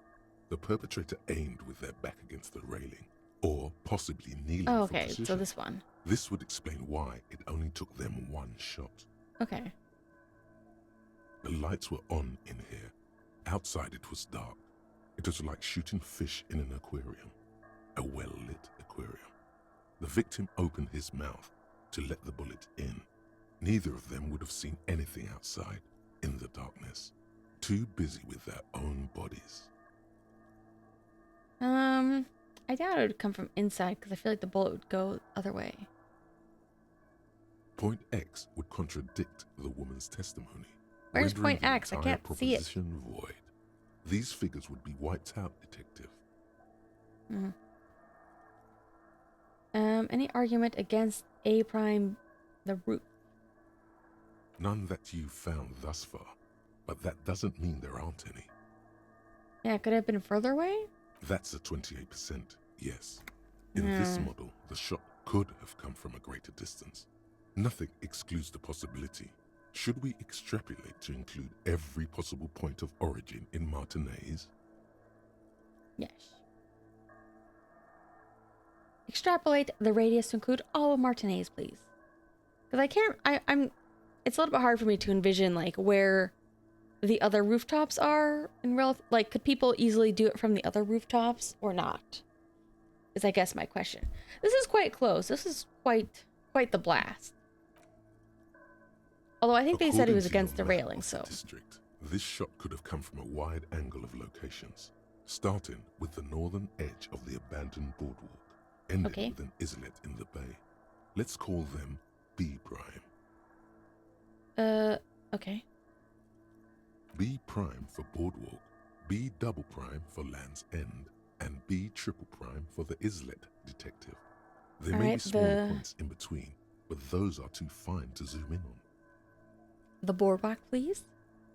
Speaker 7: The perpetrator aimed with their back against the railing, or possibly kneeling
Speaker 1: Oh,
Speaker 7: for
Speaker 1: okay.
Speaker 7: precision.
Speaker 1: So this one.
Speaker 7: This would explain why it only took them one shot.
Speaker 1: Okay.
Speaker 7: The lights were on in here. Outside it was dark. It was like shooting fish in an aquarium. A well-lit aquarium. The victim opened his mouth to let the bullet in. Neither of them would have seen anything outside in the darkness. Too busy with their own bodies.
Speaker 1: I doubt it would come from inside because I feel like the bullet would go the other way.
Speaker 7: Point X would contradict the woman's testimony.
Speaker 1: Where's
Speaker 7: rendering
Speaker 1: Point
Speaker 7: the
Speaker 1: X? I
Speaker 7: entire
Speaker 1: can't see it.
Speaker 7: proposition void. These figures would be wiped out, detective.
Speaker 1: Any argument against A prime the roof?
Speaker 7: None that you've found thus far, but that doesn't mean there aren't any.
Speaker 1: Yeah, could it have been further away?
Speaker 7: That's a 28%, yes. In this
Speaker 1: Hmm.
Speaker 7: model, the shot could have come from a greater distance. Nothing excludes the possibility. Should we extrapolate to include every possible point of origin in Martinez?
Speaker 1: Yes. Extrapolate the radius to include all of Martinez, please. Because I can't, I'm, it's a little bit hard for me to envision, like, where the other rooftops are in real, like, could people easily do it from the other rooftops or not? Is, I guess, my question. This is quite close. This is quite the blast. Although I think they said it
Speaker 7: According
Speaker 1: was
Speaker 7: to
Speaker 1: against the
Speaker 7: your map
Speaker 1: railing,
Speaker 7: of the
Speaker 1: so.
Speaker 7: district, this shot could have come from a wide angle of locations, starting with the northern edge of the abandoned boardwalk, ending with an islet in the bay. Let's call them B prime.
Speaker 1: Okay.
Speaker 7: B prime for boardwalk, B double prime for Land's End, and B triple prime for the islet, detective. There may be smaller points in between, but those are too fine to zoom in on.
Speaker 1: The boardwalk, please?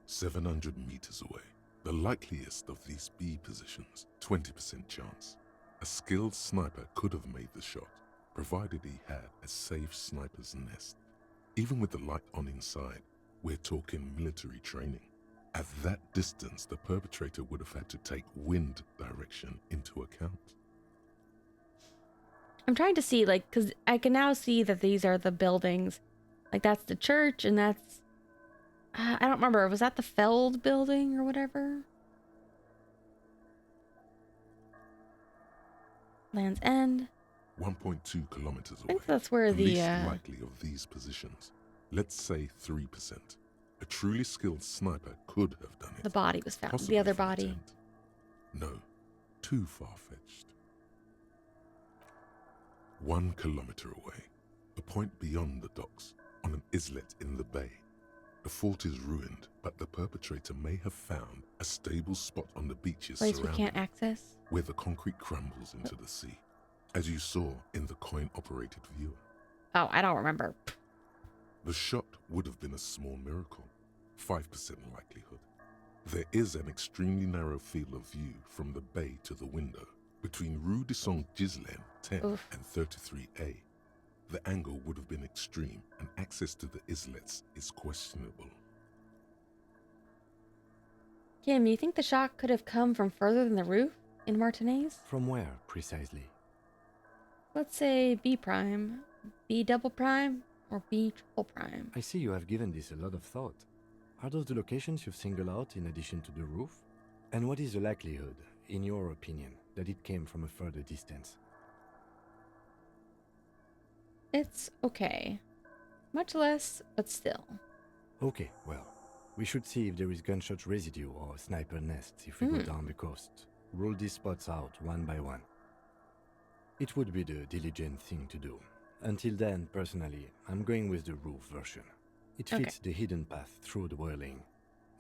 Speaker 7: 700 meters away. The likeliest of these B positions, 20% chance. A skilled sniper could have made the shot, provided he had a safe sniper's nest. Even with the light on inside, we're talking military training. At that distance, the perpetrator would have had to take wind direction into account.
Speaker 1: I'm trying to see, like, because I can now see that these are the buildings. Like, that's the church, and that's... I don't remember. Was that the Feld building or whatever? Land's End.
Speaker 7: 1.2 kilometers away.
Speaker 1: I think that's where
Speaker 7: the
Speaker 1: the...
Speaker 7: least likely of these positions. Let's say 3%. A truly skilled sniper could have done it.
Speaker 1: The body was found.
Speaker 7: Possibly
Speaker 1: The other
Speaker 7: from a
Speaker 1: body.
Speaker 7: tent. No, too far-fetched. 1 kilometer away, a point beyond the docks, on an islet in the bay. The fort is ruined, but the perpetrator may have found a stable spot on the beaches
Speaker 1: Place we
Speaker 7: surrounding
Speaker 1: can't access?
Speaker 7: where the concrete crumbles into the sea, as you saw in the coin-operated viewer.
Speaker 1: Oh, I don't remember.
Speaker 7: The shot would have been a small miracle, 5% likelihood. There is an extremely narrow field of view from the bay to the window, between Rue de Saint-Ghislain 10 and 33A. The angle would have been extreme, and access to the islets is questionable.
Speaker 1: Kim, you think the shot could have come from further than the roof in Martinez?
Speaker 8: From where, precisely?
Speaker 1: Let's say B prime, B double prime, or B triple prime.
Speaker 8: I see you have given this a lot of thought. Are those the locations you've singled out in addition to the roof? And what is the likelihood, in your opinion, that it came from a further distance?
Speaker 1: It's okay. Much less, but still.
Speaker 8: Okay, well, we should see if there is gunshot residue or sniper nests if we go down the coast. Rule these spots out one by one. It would be the diligent thing to do. Until then, personally, I'm going with the roof version. It fits the hidden path through the whirling.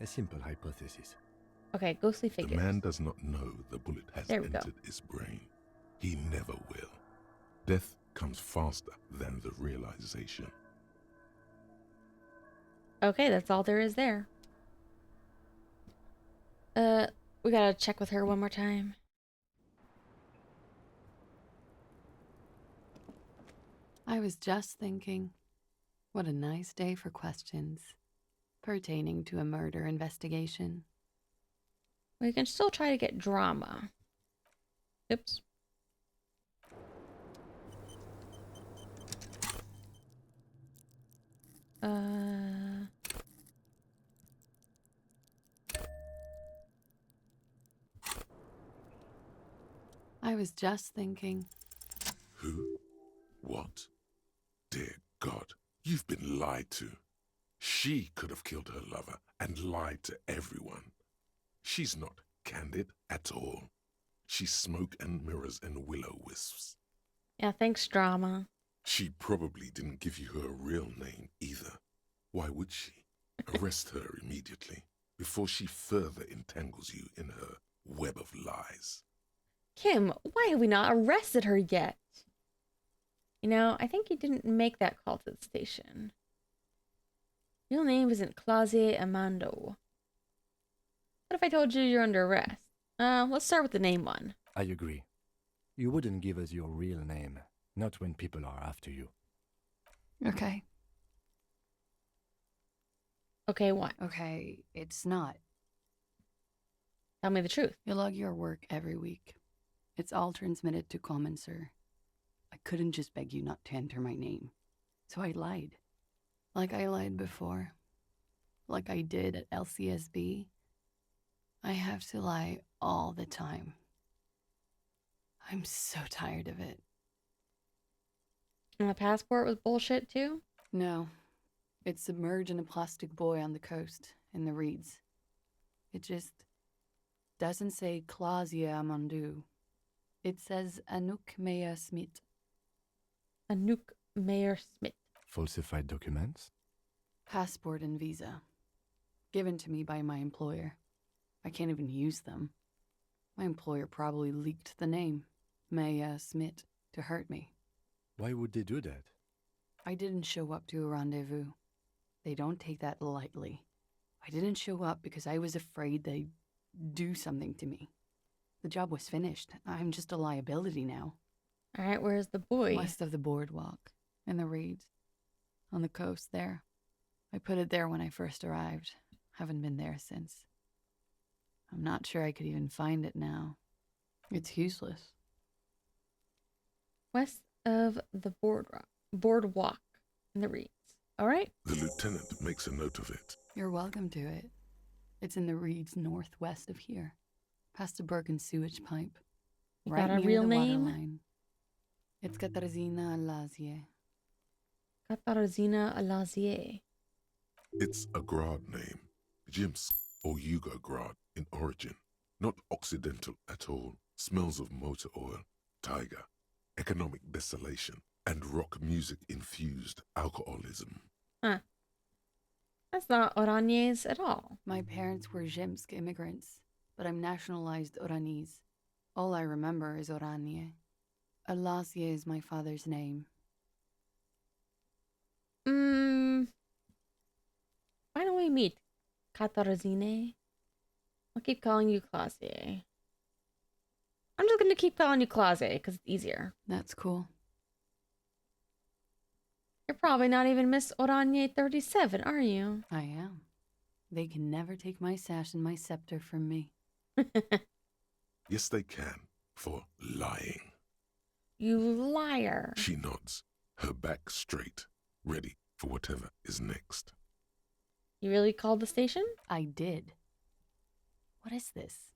Speaker 8: A simple hypothesis.
Speaker 1: Okay, ghostly figures.
Speaker 7: The man does not know the bullet has entered his brain. He never will. Death comes faster than the realization.
Speaker 1: Okay, that's all there is there. We gotta check with her one more time.
Speaker 13: I was just thinking, what a nice day for questions pertaining to a murder investigation.
Speaker 1: We can still try to get drama. Oops.
Speaker 13: I was just thinking.
Speaker 7: Who? What? Dear God, you've been lied to. She could have killed her lover and lied to everyone. She's not candid at all. She's smoke and mirrors and will-o-wisps.
Speaker 1: Yeah, thanks, drama.
Speaker 7: She probably didn't give you her real name either. Why would she? Arrest her immediately before she further entangles you in her web of lies.
Speaker 1: Kim, why have we not arrested her yet? You know, I think you didn't make that call to the station. Real name isn't Clausie Amando. What if I told you you're under arrest? Let's start with the name one.
Speaker 8: I agree. You wouldn't give us your real name, not when people are after you.
Speaker 13: Okay.
Speaker 1: Okay, what?
Speaker 13: Okay, it's not.
Speaker 1: Tell me the truth.
Speaker 13: You log your work every week. It's all transmitted to Common, sir. I couldn't just beg you not to enter my name. So I lied. Like I lied before. Like I did at LCSB. I have to lie all the time. I'm so tired of it.
Speaker 1: And the passport was bullshit too?
Speaker 13: No. It's submerged in a plastic buoy on the coast, in the reeds. It just doesn't say Clausia Amandu. It says Anouk Maya Smith.
Speaker 1: Anouk Mayer Smith.
Speaker 8: Falsified documents?
Speaker 13: Passport and visa. Given to me by my employer. I can't even use them. My employer probably leaked the name, Maya Smith, to hurt me.
Speaker 8: Why would they do that?
Speaker 13: I didn't show up to a rendezvous. They don't take that lightly. I didn't show up because I was afraid they'd do something to me. The job was finished. I'm just a liability now.
Speaker 1: All right, where's the boy?
Speaker 13: West of the boardwalk, in the reeds, on the coast there. I put it there when I first arrived. Haven't been there since. I'm not sure I could even find it now. It's useless.
Speaker 1: West of the boardwalk in the reeds. All right.
Speaker 7: The lieutenant makes a note of it.
Speaker 13: You're welcome to it. It's in the reeds northwest of here, past the Bergen sewage pipe.
Speaker 1: You
Speaker 13: right
Speaker 1: got a
Speaker 13: near
Speaker 1: real
Speaker 13: the
Speaker 1: name?
Speaker 13: waterline. It's Katarzyna Alazie.
Speaker 1: Katarzyna Alazie.
Speaker 7: It's a Grad name. Jimsk or Yugo Grad in origin. Not Occidental at all. Smells of motor oil, tiger, economic desolation, and rock music infused alcoholism.
Speaker 1: Huh. That's not Oranjes at all.
Speaker 13: My parents were Zhimsk immigrants, but I'm nationalized Oranese. All I remember is Oranje. Alazie is my father's name.
Speaker 1: Why don't we meet Katarzyna? I'll keep calling you Clausie. I'm just gonna keep calling you Clausie because it's easier.
Speaker 13: That's cool.
Speaker 1: You're probably not even Miss Oranje 37, are you?
Speaker 13: I am. They can never take my sash and my scepter from me.
Speaker 7: Yes, they can, for lying.
Speaker 1: You liar.
Speaker 7: She nods, her back straight, ready for whatever is next.
Speaker 1: You really called the station?
Speaker 13: I did. What is this?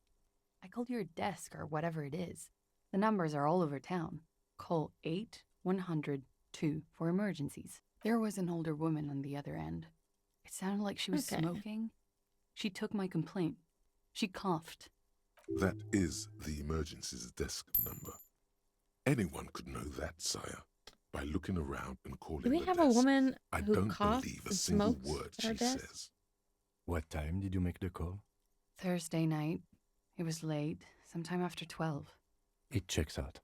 Speaker 13: I called your desk or whatever it is. The numbers are all over town. Call 8-100-2 for emergencies. There was an older woman on the other end. It sounded like she was smoking. She took my complaint. She coughed.
Speaker 7: That is the emergency's desk number. Anyone could know that, sire, by looking around and calling
Speaker 1: Do we
Speaker 7: the
Speaker 1: have
Speaker 7: desk.
Speaker 1: a woman
Speaker 7: I
Speaker 1: who
Speaker 7: don't
Speaker 1: coughs
Speaker 7: believe a
Speaker 1: and
Speaker 7: single
Speaker 1: smokes
Speaker 7: word
Speaker 1: at our
Speaker 7: she
Speaker 1: desk?
Speaker 7: says.
Speaker 8: What time did you make the call?
Speaker 13: Thursday night. It was late, sometime after 12.
Speaker 8: It checks out.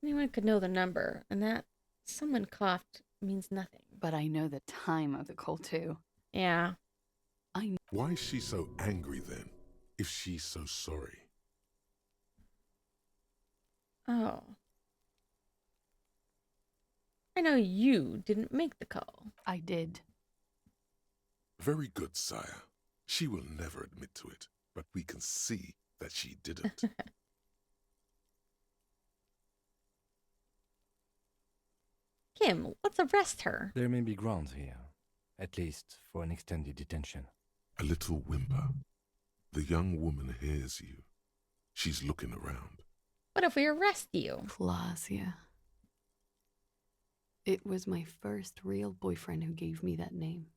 Speaker 1: Anyone could know the number, and that someone coughed means nothing.
Speaker 13: But I know the time of the call too.
Speaker 1: Yeah.
Speaker 7: Why is she so angry then, if she's so sorry?
Speaker 1: Oh. I know you didn't make the call.
Speaker 13: I did.
Speaker 7: Very good, sire. She will never admit to it, but we can see that she didn't.
Speaker 1: Kim, let's arrest her.
Speaker 8: There may be grounds here, at least for an extended detention.
Speaker 7: A little whimper. The young woman hears you. She's looking around.
Speaker 1: What if we arrest you?
Speaker 13: Plasia. It was my first real boyfriend who gave me that name.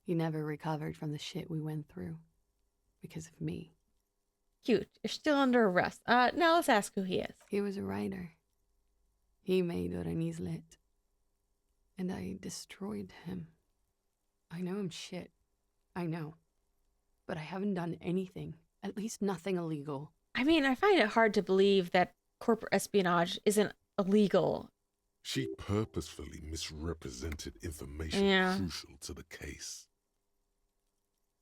Speaker 13: He never recovered from the shit we went through. Because of me.
Speaker 1: Cute. You're still under arrest. Now let's ask who he is.
Speaker 13: He was a writer. He made Orani's lit. And I destroyed him. I know I'm shit. I know. But I haven't done anything. At least nothing illegal.
Speaker 1: I mean, I find it hard to believe that corporate espionage isn't illegal.
Speaker 7: She purposefully misrepresented information crucial to the case.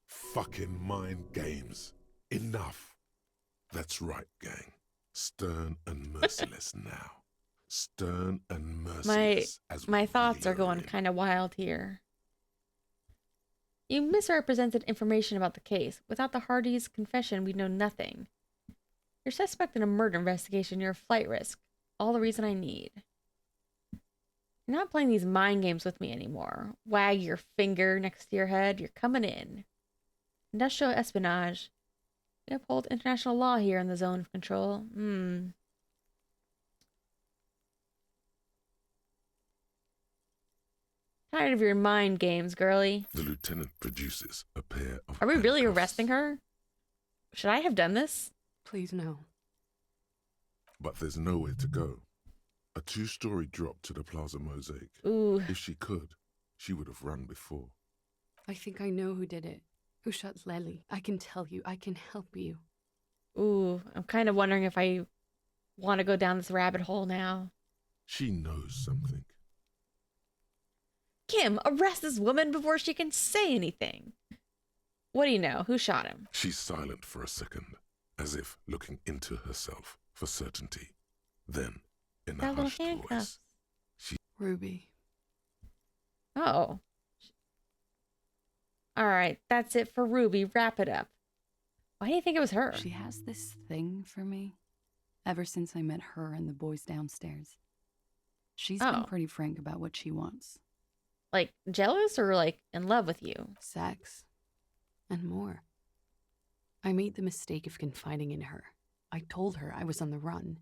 Speaker 7: Fucking mind games. Enough. That's right, gang. Stern and merciless now. Stern and merciless.
Speaker 1: My thoughts are going kind of wild here. You misrepresented information about the case. Without the Hardys' confession, we'd know nothing. You're suspect in a murder investigation. You're a flight risk. All the reason I need. You're not playing these mind games with me anymore. Wag your finger next to your head. You're coming in. Industrial espionage. We uphold international law here in the zone of control. Tired of your mind games, girly.
Speaker 7: The lieutenant produces a pair of
Speaker 1: Are we really
Speaker 7: handcuffs.
Speaker 1: arresting her? Should I have done this?
Speaker 13: Please no.
Speaker 7: But there's nowhere to go. A 2-story drop to the Plaza Mosaic.
Speaker 1: Ooh.
Speaker 7: If she could, she would have run before.
Speaker 13: I think I know who did it. Who shot Lely. I can tell you. I can help you.
Speaker 1: Ooh, I'm kind of wondering if I want to go down this rabbit hole now.
Speaker 7: She knows something.
Speaker 1: Kim, arrest this woman before she can say anything. What do you know? Who shot him?
Speaker 7: She's silent for a second, as if looking into herself for certainty. Then, in a
Speaker 1: That little
Speaker 7: hushed
Speaker 1: handcuffs.
Speaker 7: voice,
Speaker 13: Ruby.
Speaker 1: Oh. All right, that's it for Ruby. Wrap it up. Why do you think it was her?
Speaker 13: She has this thing for me. Ever since I met her and the boys downstairs. She's been pretty frank about what she wants.
Speaker 1: Like, jealous or, like, in love with you?
Speaker 13: Sex. And more. I made the mistake of confiding in her. I told her I was on the run.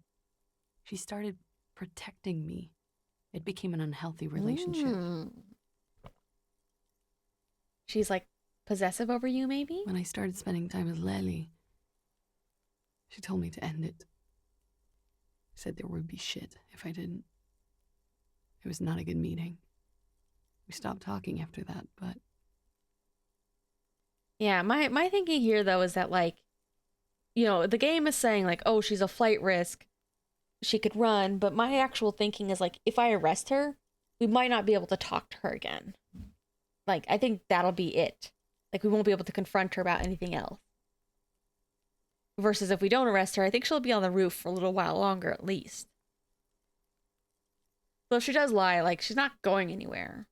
Speaker 13: She started protecting me. It became an unhealthy relationship.
Speaker 1: She's, like, possessive over you, maybe?
Speaker 13: When I started spending time with Lely, she told me to end it. Said there would be shit if I didn't. It was not a good meeting. We stopped talking after that, but...
Speaker 1: Yeah, my thinking here, though, is that, like, you know, the game is saying, like, oh, she's a flight risk. She could run. But my actual thinking is, like, if I arrest her, we might not be able to talk to her again. Like, I think that'll be it. Like, we won't be able to confront her about anything else. Versus if we don't arrest her, I think she'll be on the roof for a little while longer, at least. So if she does lie, like, she's not going anywhere.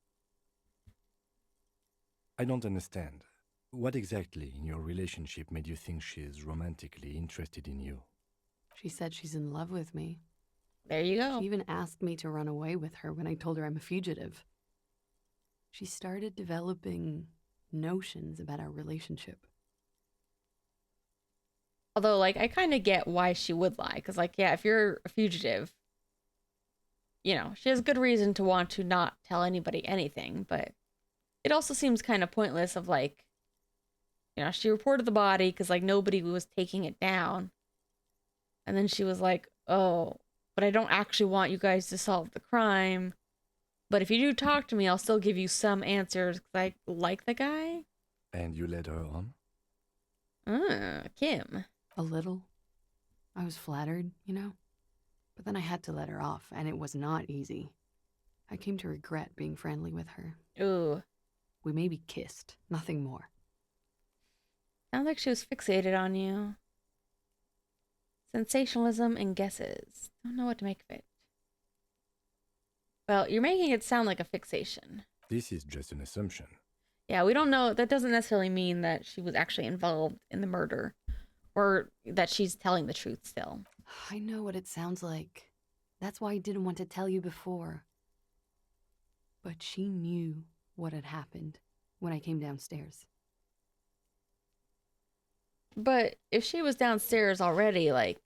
Speaker 8: I don't understand. What exactly in your relationship made you think she is romantically interested in you?
Speaker 13: She said she's in love with me.
Speaker 1: There you go.
Speaker 13: She even asked me to run away with her when I told her I'm a fugitive. She started developing notions about our relationship.
Speaker 1: Although, like, I kind of get why she would lie. Because, like, yeah, if you're a fugitive, you know, she has good reason to want to not tell anybody anything. But it also seems kind of pointless of, like, you know, she reported the body because, like, nobody was taking it down. And then she was like, oh, but I don't actually want you guys to solve the crime. But if you do talk to me, I'll still give you some answers because I like the guy.
Speaker 8: And you led her on?
Speaker 1: Kim.
Speaker 13: A little. I was flattered, you know? But then I had to let her off, and it was not easy. I came to regret being friendly with her.
Speaker 1: Ooh.
Speaker 13: We maybe kissed, nothing more.
Speaker 1: Sounds like she was fixated on you. Sensationalism and guesses. Don't know what to make of it. Well, you're making it sound like a fixation.
Speaker 8: This is just an assumption.
Speaker 1: Yeah, we don't know. That doesn't necessarily mean that she was actually involved in the murder or that she's telling the truth still.
Speaker 13: I know what it sounds like. That's why I didn't want to tell you before. But she knew what had happened when I came downstairs.
Speaker 1: But if she was downstairs already, like,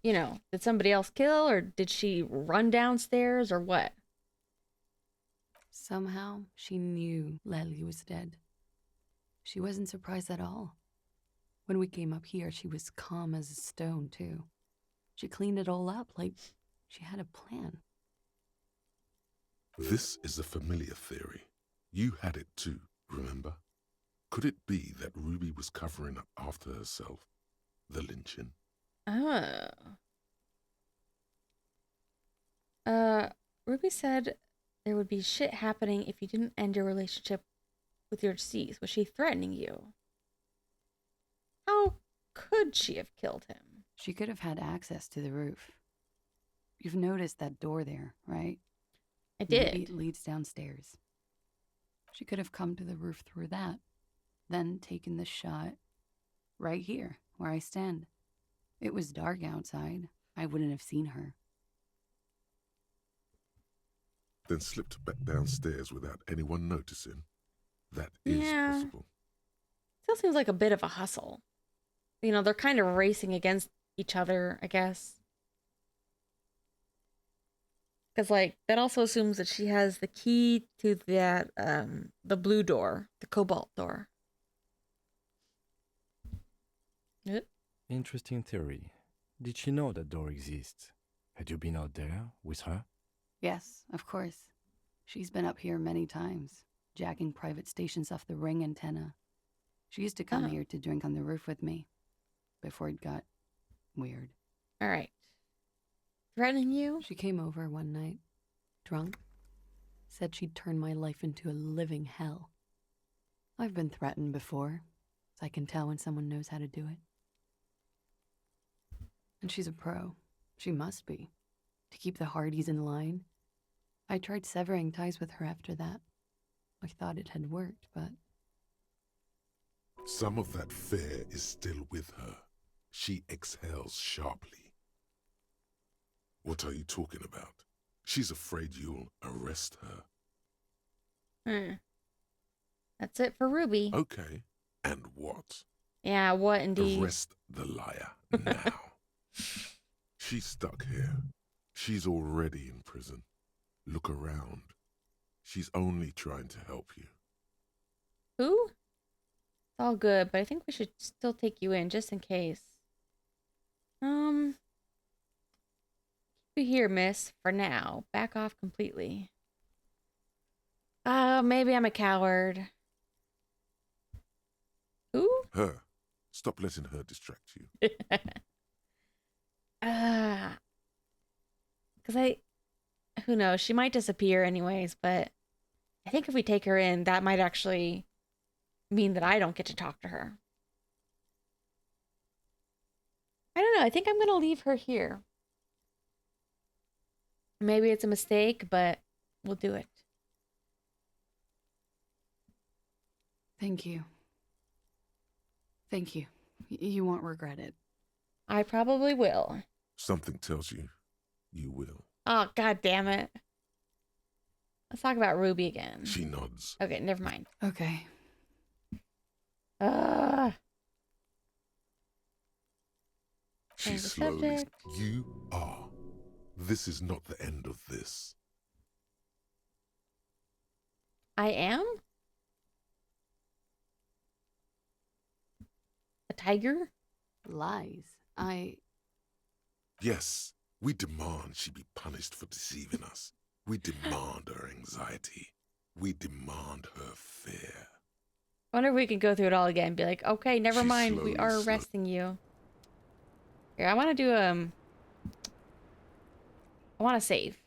Speaker 1: you know, did somebody else kill or did she run downstairs or what?
Speaker 13: Somehow, she knew Lely was dead. She wasn't surprised at all. When we came up here, she was calm as a stone, too. She cleaned it all up like she had a plan.
Speaker 7: This is a familiar theory. You had it too, remember? Could it be that Ruby was covering up after herself? The lynching?
Speaker 1: Oh. Ruby said there would be shit happening if you didn't end your relationship with your deceased. Was she threatening you? How could she have killed him?
Speaker 13: She could have had access to the roof. You've noticed that door there, right?
Speaker 1: I did.
Speaker 13: Maybe it leads downstairs. She could have come to the roof through that, then taken the shot right here, where I stand. It was dark outside. I wouldn't have seen her.
Speaker 7: Then slipped back downstairs without anyone noticing? That is possible.
Speaker 1: Still seems like a bit of a hustle. You know, they're kind of racing against each other, I guess. Because, like, that also assumes that she has the key to that, the blue door, the cobalt door. Yep.
Speaker 8: Interesting theory. Did she know that door exists? Had you been out there with her?
Speaker 13: Yes, of course. She's been up here many times, jacking private stations off the ring antenna. She used to come here to drink on the roof with me, before it got weird.
Speaker 1: All right. Threatening you?
Speaker 13: She came over one night, drunk, said she'd turn my life into a living hell. I've been threatened before, so I can tell when someone knows how to do it. And she's a pro. She must be. To keep the Hardys in line. I tried severing ties with her after that. I thought it had worked, but...
Speaker 7: Some of that fear is still with her. She exhales sharply. What are you talking about? She's afraid you'll arrest her.
Speaker 1: That's it for Ruby.
Speaker 7: Okay. And what?
Speaker 1: Yeah, what indeed?
Speaker 7: Arrest the liar now. She's stuck here. She's already in prison. Look around. She's only trying to help you.
Speaker 1: Who? It's all good, but I think we should still take you in just in case. Keep you here, miss, for now. Back off completely. Maybe I'm a coward. Who?
Speaker 7: Her. Stop letting her distract you.
Speaker 1: Because who knows, she might disappear anyways, but I think if we take her in, that might actually mean that I don't get to talk to her. I don't know, I think I'm going to leave her here. Maybe it's a mistake, but we'll do it.
Speaker 13: Thank you. Thank you. You won't regret it.
Speaker 1: I probably will.
Speaker 7: Something tells you you will.
Speaker 1: Oh, god damn it. Let's talk about Ruby again.
Speaker 7: She nods.
Speaker 1: Okay, never mind.
Speaker 13: Okay.
Speaker 7: She slowly. You are. This is not the end of this.
Speaker 1: I am? A tiger?
Speaker 13: Lies.
Speaker 7: Yes, we demand she be punished for deceiving us. We demand her anxiety. We demand her fear.
Speaker 1: I wonder if we can go through it all again and be like, okay, never mind, we are arresting you. Here, I want to do, I want to save.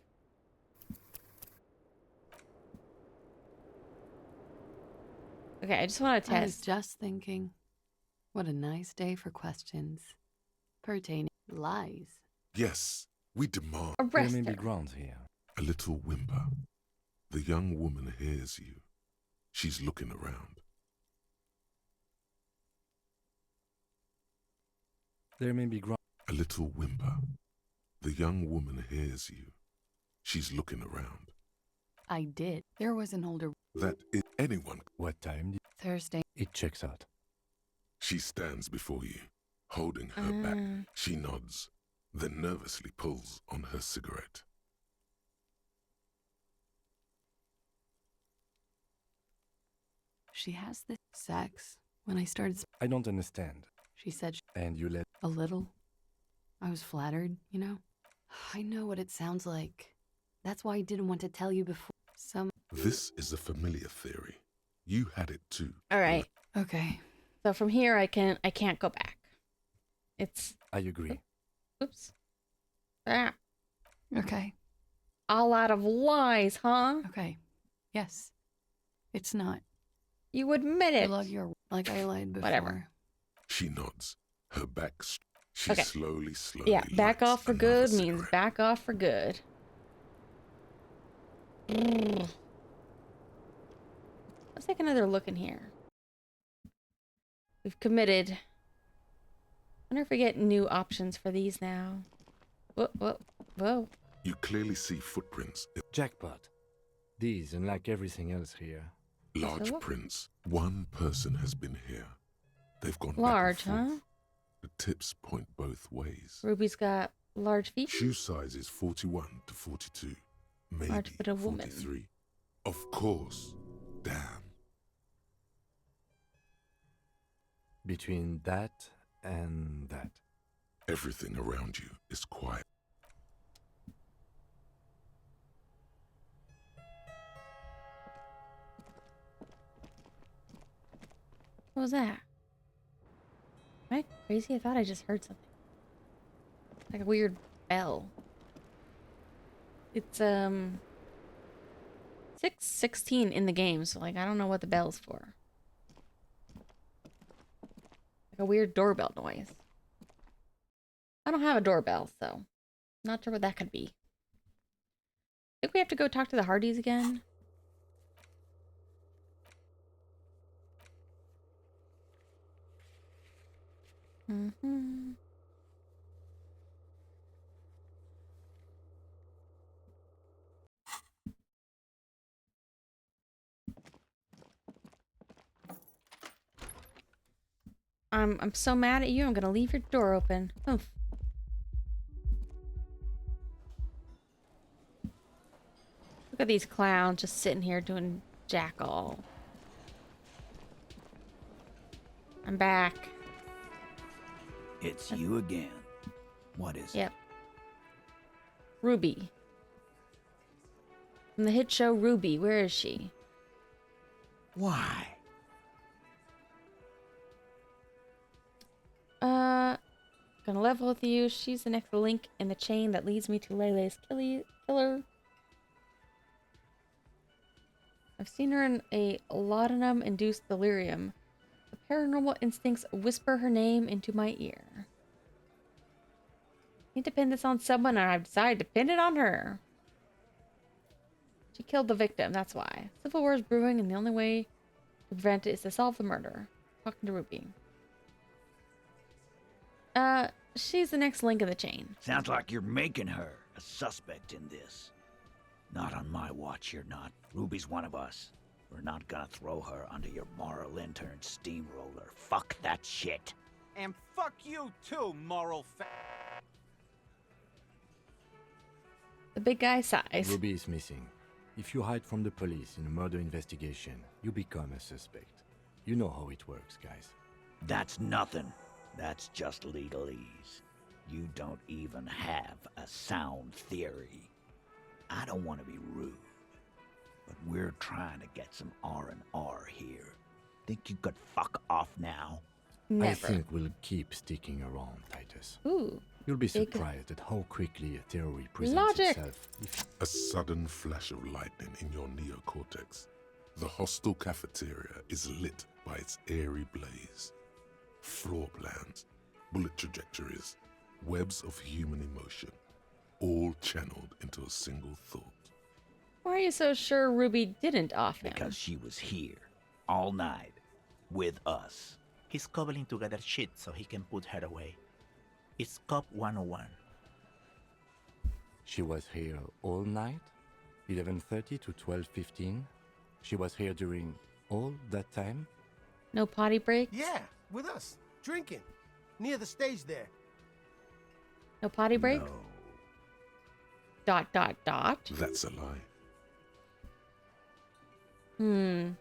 Speaker 1: Okay, I just want to
Speaker 13: I was
Speaker 1: test.
Speaker 13: just thinking, what a nice day for questions pertaining lies.
Speaker 7: Yes, we demand.
Speaker 8: There
Speaker 1: Arrest
Speaker 8: may be
Speaker 1: her.
Speaker 8: grounds here.
Speaker 7: A little whimper. The young woman hears you. She's looking around.
Speaker 8: There may be grounds.
Speaker 7: A little whimper. The young woman hears you. She's looking around.
Speaker 13: I did. There was an older
Speaker 7: That is anyone.
Speaker 8: What time?
Speaker 13: Thursday.
Speaker 8: It checks out.
Speaker 7: She stands before you, holding her back. She nods, then nervously pulls on her cigarette.
Speaker 13: She has this sex. When I started,
Speaker 8: I don't understand.
Speaker 13: she said
Speaker 8: And you let.
Speaker 13: a little. I was flattered, you know? I know what it sounds like. That's why I didn't want to tell you before.
Speaker 7: This is a familiar theory. You had it too.
Speaker 1: All right.
Speaker 13: Okay.
Speaker 1: So from here, I can't go back. It's.
Speaker 8: I agree.
Speaker 1: Oops. Ah,
Speaker 13: Okay.
Speaker 1: a lot of lies, huh?
Speaker 13: Okay. Yes. It's not.
Speaker 1: You admit
Speaker 13: I
Speaker 1: it.
Speaker 13: love your like I lied before.
Speaker 1: Whatever.
Speaker 7: She nods, her back. She
Speaker 1: Okay.
Speaker 7: slowly.
Speaker 1: Yeah, back
Speaker 7: lights
Speaker 1: off for
Speaker 7: another
Speaker 1: good means
Speaker 7: cigarette.
Speaker 1: back off for good. Let's take another look in here. We've committed. I wonder if we get new options for these now. Whoa, whoa, whoa.
Speaker 7: You clearly see footprints.
Speaker 8: Jackpot. These, unlike everything else here.
Speaker 7: Large
Speaker 1: So?
Speaker 7: prints. One person has been here. They've gone
Speaker 1: Large,
Speaker 7: back and
Speaker 1: huh?
Speaker 7: forth. The tips point both ways.
Speaker 1: Ruby's got large feet.
Speaker 7: Shoe size is 41 to 42. Maybe
Speaker 1: Large foot of woman.
Speaker 7: 43. Of course. Damn.
Speaker 8: Between that and that.
Speaker 7: Everything around you is quiet.
Speaker 1: What was that? Am I crazy? I thought I just heard something. Like a weird bell. It's 6:16 in the game, so like I don't know what the bell's for. Like a weird doorbell noise. I don't have a doorbell, so not sure what that could be. I think we have to go talk to the Hardys again. Mm-hmm. I'm so mad at you. I'm gonna leave your door open. Oof. Look at these clowns just sitting here doing jack all. I'm back.
Speaker 3: It's you again. What is
Speaker 1: Yep. Ruby. From the hit show Ruby. Where is she?
Speaker 3: it? Why?
Speaker 1: Gonna level with you. She's the next link in the chain that leads me to Lele's killer. I've seen her in a laudanum-induced delirium. The paranormal instincts whisper her name into my ear. Need to pin this on someone, and I've decided to pin it on her. She killed the victim, that's why. Civil war is brewing, and the only way to prevent it is to solve the murder. Talking to Ruby. She's the next link in the chain.
Speaker 3: Sounds like you're making her a suspect in this. Not on my watch, you're not. Ruby's one of us. We're not gonna throw her under your moral intern steamroller. Fuck that shit.
Speaker 6: And fuck you too, moral
Speaker 1: The big guy sighs.
Speaker 8: Ruby is missing. If you hide from the police in a murder investigation, you become a suspect. You know how it works, guys.
Speaker 3: That's nothing. That's just legalese. You don't even have a sound theory. I don't want to be rude, but we're trying to get some R&R here. Think you could fuck off now?
Speaker 1: Never.
Speaker 8: I think we'll keep sticking around, Titus.
Speaker 1: Ooh.
Speaker 8: You'll be
Speaker 1: big-
Speaker 8: surprised at how quickly a theory presents
Speaker 1: Logic.
Speaker 8: itself.
Speaker 7: A sudden flash of lightning in your neocortex. The hostel cafeteria is lit by its airy blaze. Floor plans, bullet trajectories, webs of human emotion, all channeled into a single thought.
Speaker 1: Why are you so sure Ruby didn't off him?
Speaker 3: Because she was here, all night, with us.
Speaker 5: He's cobbling together shit so he can put her away. It's Cop 101.
Speaker 8: She was here all night? 11:30 to 12:15? She was here during all that time?
Speaker 1: No potty break?
Speaker 10: Yeah, with us, drinking, near the stage there.
Speaker 1: No potty break?
Speaker 3: No. ...
Speaker 7: That's a lie.
Speaker 1: In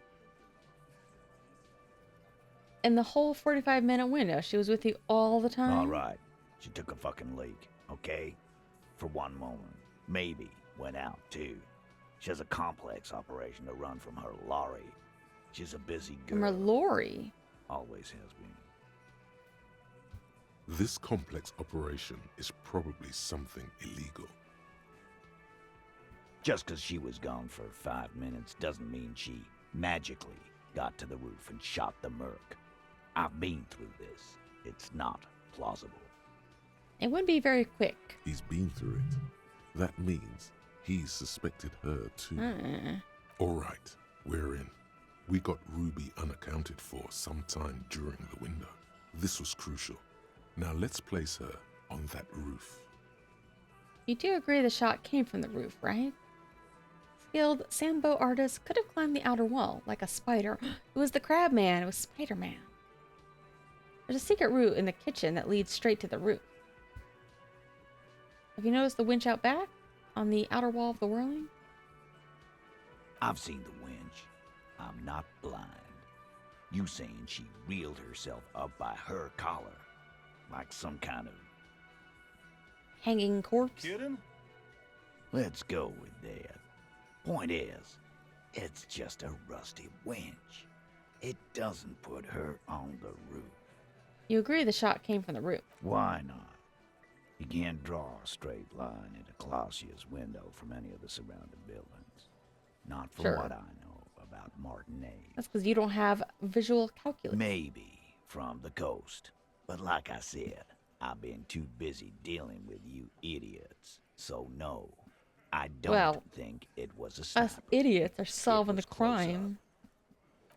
Speaker 1: the whole 45-minute window, she was with you all the time?
Speaker 3: All right. She took a fucking leak, okay? For one moment. Maybe went out, too. She has a complex operation to run from her lorry. She's a busy girl.
Speaker 1: From her lorry?
Speaker 3: Always has been.
Speaker 7: This complex operation is probably something illegal.
Speaker 3: Just because she was gone for 5 minutes doesn't mean she magically got to the roof and shot the merc. I've been through this. It's not plausible.
Speaker 1: It would be very quick.
Speaker 7: He's been through it. That means he suspected her too. All right, we're in. We got Ruby unaccounted for sometime during the window. This was crucial. Now let's place her on that roof.
Speaker 1: You do agree the shot came from the roof, right? Skilled Sambo artist could have climbed the outer wall like a spider. It was the Crab Man. It was Spider-Man. There's a secret route in the kitchen that leads straight to the roof. Have you noticed the winch out back on the outer wall of the whirling?
Speaker 3: I've seen the winch. I'm not blind. You saying she reeled herself up by her collar, like some kind of
Speaker 1: hanging corpse?
Speaker 11: Kidding?
Speaker 3: Let's go with that. Point is, it's just a rusty winch. It doesn't put her on the roof.
Speaker 1: You agree the shot came from the roof?
Speaker 3: Why not? You can't draw a straight line into Clausia's window from any of the surrounding buildings. Not from
Speaker 1: Sure.
Speaker 3: what I know about Martinez.
Speaker 1: That's because you don't have visual calculus.
Speaker 3: Maybe from the coast. But like I said, I've been too busy dealing with you idiots. So no, I don't think it was a sniper.
Speaker 1: Us idiots are solving the
Speaker 3: was close
Speaker 1: crime.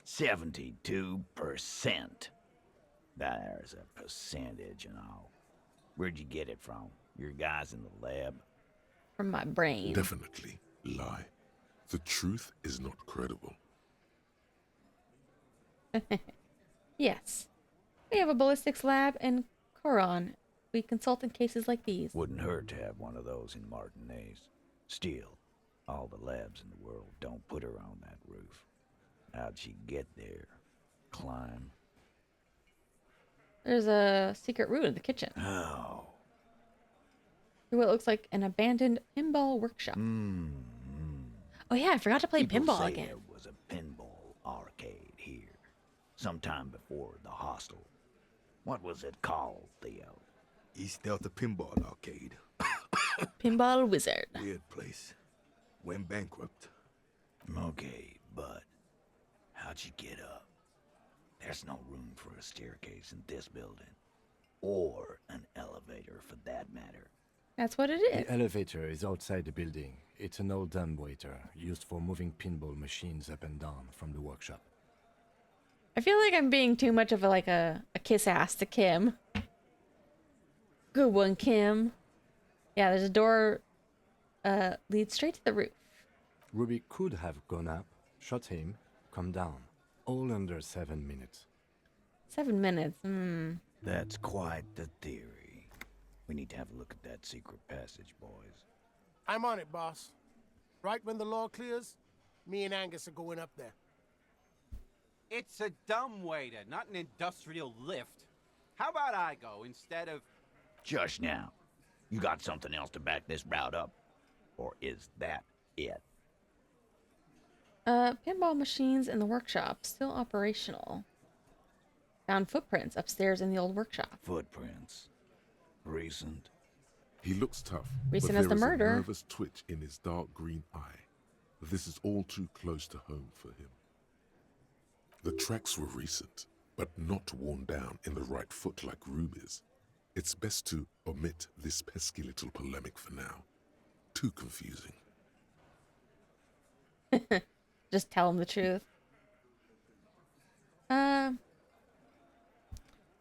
Speaker 3: 72%. There's a percentage and all. Where'd you get it from? Your guys in the lab?
Speaker 1: From my brain.
Speaker 7: Definitely lie. The truth is not credible.
Speaker 1: Yes. We have a ballistics lab in Coron. We consult in cases like these.
Speaker 3: Wouldn't hurt to have one of those in Martinez. Still, all the labs in the world don't put her on that roof. How'd she get there? Climb?
Speaker 1: There's a secret route in the kitchen.
Speaker 3: Oh.
Speaker 1: Through what looks like an abandoned pinball workshop. Oh yeah, I forgot to play
Speaker 3: People
Speaker 1: pinball
Speaker 3: say
Speaker 1: again.
Speaker 3: There was a pinball arcade here, sometime before the hostel. What was it called, Theo?
Speaker 14: East Delta Pinball Arcade.
Speaker 1: Pinball Wizard.
Speaker 14: Weird place. Went bankrupt.
Speaker 3: Okay, but how'd you get up? There's no room for a staircase in this building. Or an elevator, for that matter.
Speaker 1: That's what it is.
Speaker 8: The elevator is outside the building. It's an old dumbwaiter used for moving pinball machines up and down from the workshop.
Speaker 1: I feel like I'm being too much of a kiss ass to Kim. Good one, Kim. Yeah, there's a door leads straight to the roof.
Speaker 8: Ruby could have gone up, shot him, come down. All under 7 minutes.
Speaker 1: 7 minutes.
Speaker 3: That's quite the theory. We need to have a look at that secret passage, boys.
Speaker 10: I'm on it, boss. Right when the law clears, me and Angus are going up there.
Speaker 6: It's a dumbwaiter, not an industrial lift. How about I go instead of...
Speaker 3: Just now. You got something else to back this route up? Or is that it?
Speaker 1: Pinball machines in the workshop, still operational. Found footprints upstairs in the old workshop.
Speaker 3: Footprints. Recent.
Speaker 7: He looks tough,
Speaker 1: Recent
Speaker 7: but
Speaker 1: as
Speaker 7: there
Speaker 1: the
Speaker 7: is
Speaker 1: murder.
Speaker 7: a nervous twitch in his dark green eye. This is all too close to home for him. The tracks were recent, but not worn down in the right foot like Ruby's. It's best to omit this pesky little polemic for now. Too confusing.
Speaker 1: Just tell him the truth. Oh,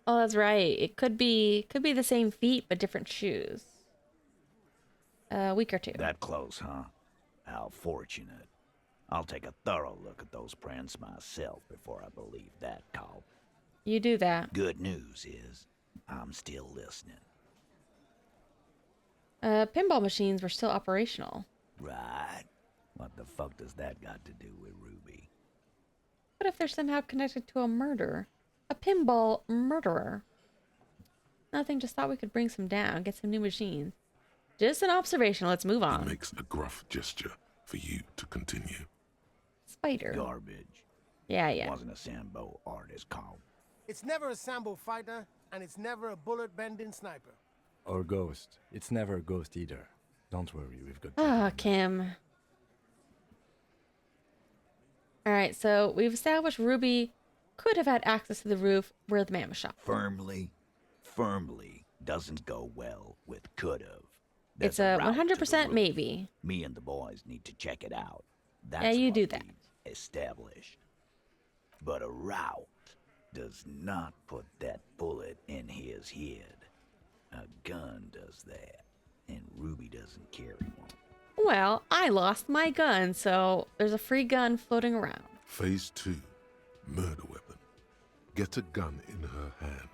Speaker 1: that's right. It could be the same feet but different shoes. A week or two.
Speaker 3: That close, huh? How fortunate. I'll take a thorough look at those prints myself before I believe that call.
Speaker 1: You do that.
Speaker 3: Good news is, I'm still listening.
Speaker 1: Pinball machines were still operational.
Speaker 3: Right. What the fuck does that got to do with Ruby?
Speaker 1: What if they're somehow connected to a murder? A pinball murderer? Nothing, just thought we could bring some down, get some new machines. Just an observation, let's move on.
Speaker 7: He makes a gruff gesture for you to continue.
Speaker 1: Spider.
Speaker 3: Garbage.
Speaker 1: Yeah.
Speaker 3: Wasn't a Sambo artist called.
Speaker 10: It's never a Sambo fighter, and it's never a bullet-bending sniper.
Speaker 8: Or ghost. It's never a ghost either. Don't worry, we've got...
Speaker 1: Ah, Kim. Alright, so we've established Ruby could have had access to the roof where the man was shot.
Speaker 3: Firmly doesn't go well with could've.
Speaker 1: It's a 100% maybe.
Speaker 3: Me and the boys need to check it out. That's
Speaker 1: Yeah, you
Speaker 3: what
Speaker 1: do that.
Speaker 3: we've established. But a route does not put that bullet in his head. A gun does that, and Ruby doesn't carry one.
Speaker 1: Well, I lost my gun, so there's a free gun floating around.
Speaker 7: Phase 2. Murder weapon. Get a gun in her hand.